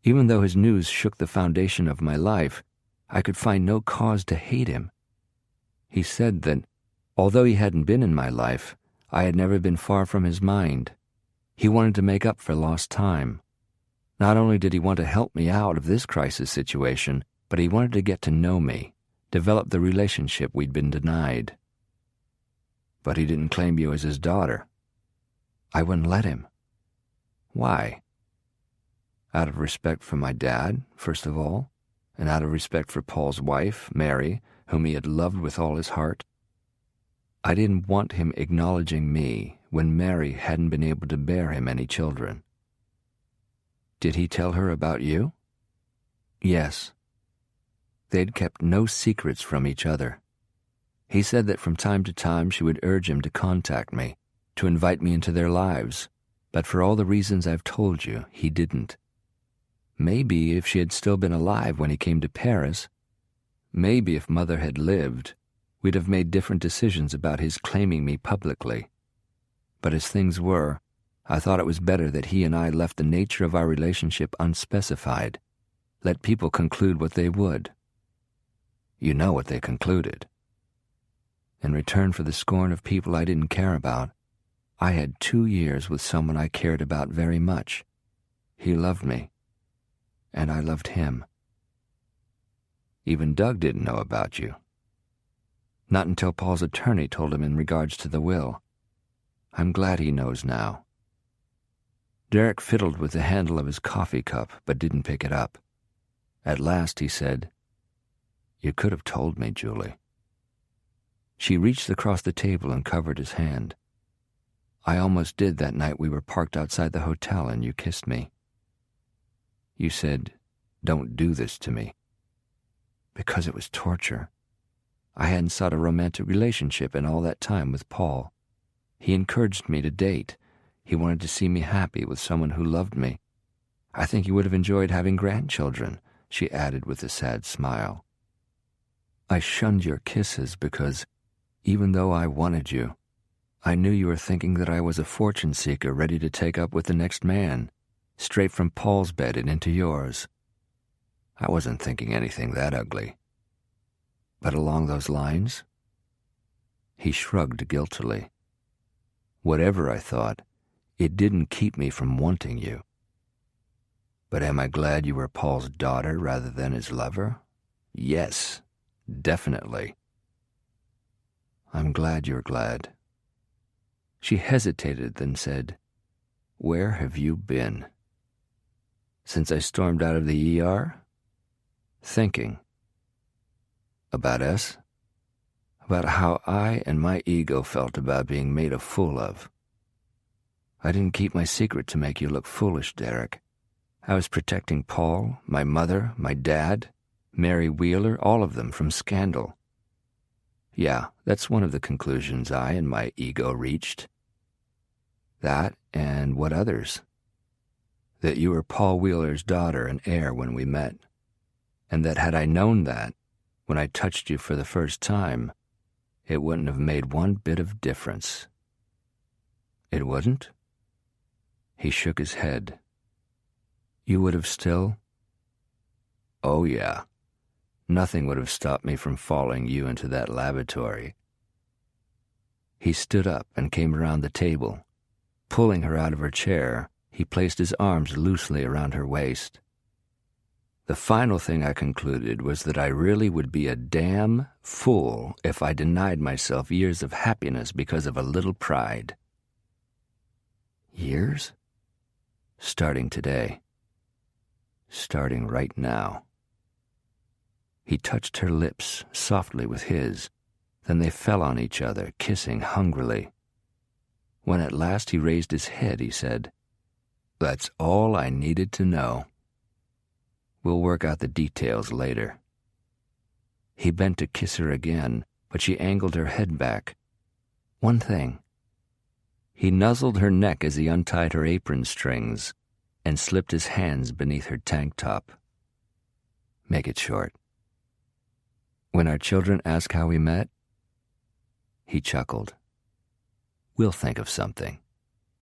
Even though his news shook the foundation of my life, I could find no cause to hate him. He said that, although he hadn't been in my life, I had never been far from his mind. He wanted to make up for lost time. Not only did he want to help me out of this crisis situation, but he wanted to get to know me, develop the relationship we'd been denied. But he didn't claim you as his daughter. I wouldn't let him. Why? Out of respect for my dad, first of all, and out of respect for Paul's wife, Mary, whom he had loved with all his heart. I didn't want him acknowledging me when Mary hadn't been able to bear him any children. Did he tell her about you? Yes. They'd kept no secrets from each other. He said that from time to time she would urge him to contact me, to invite me into their lives, but for all the reasons I've told you, he didn't. Maybe if she had still been alive when he came to Paris, maybe if Mother had lived, we'd have made different decisions about his claiming me publicly. But as things were, I thought it was better that he and I left the nature of our relationship unspecified, let people conclude what they would. You know what they concluded. In return for the scorn of people I didn't care about, I had 2 years with someone I cared about very much. He loved me, and I loved him. Even Doug didn't know about you. Not until Paul's attorney told him in regards to the will. I'm glad he knows now. Derek fiddled with the handle of his coffee cup, but didn't pick it up. At last he said, "You could have told me, Julie." She reached across the table and covered his hand. I almost did that night we were parked outside the hotel and you kissed me. You said, "Don't do this to me." Because it was torture. I hadn't sought a romantic relationship in all that time with Paul. He encouraged me to date. He wanted to see me happy with someone who loved me. I think he would have enjoyed having grandchildren, she added with a sad smile. I shunned your kisses because, even though I wanted you, I knew you were thinking that I was a fortune seeker ready to take up with the next man, straight from Paul's bed and into yours. I wasn't thinking anything that ugly. But along those lines? He shrugged guiltily. Whatever I thought, it didn't keep me from wanting you. But am I glad you were Paul's daughter rather than his lover? Yes, definitely. I'm glad you're glad. She hesitated, then said, "Where have you been?" Since I stormed out of the ER? Thinking. About us? About how I and my ego felt about being made a fool of. I didn't keep my secret to make you look foolish, Derek. I was protecting Paul, my mother, my dad, Mary Wheeler, all of them from scandal. Yeah, that's one of the conclusions I and my ego reached. That and what others? That you were Paul Wheeler's daughter and heir when we met, and that had I known that, when I touched you for the first time, it wouldn't have made one bit of difference. It wouldn't? He shook his head. You would have still? Oh, yeah. Nothing would have stopped me from following you into that lavatory. He stood up and came around the table. Pulling her out of her chair, he placed his arms loosely around her waist. The final thing I concluded was that I really would be a damn fool if I denied myself years of happiness because of a little pride. Years? Starting today. Starting right now. He touched her lips softly with his, then they fell on each other, kissing hungrily. When at last he raised his head, he said, "That's all I needed to know. We'll work out the details later." He bent to kiss her again, but she angled her head back. One thing. He nuzzled her neck as he untied her apron strings and slipped his hands beneath her tank top. Make it short. When our children ask how we met, he chuckled. We'll think of something.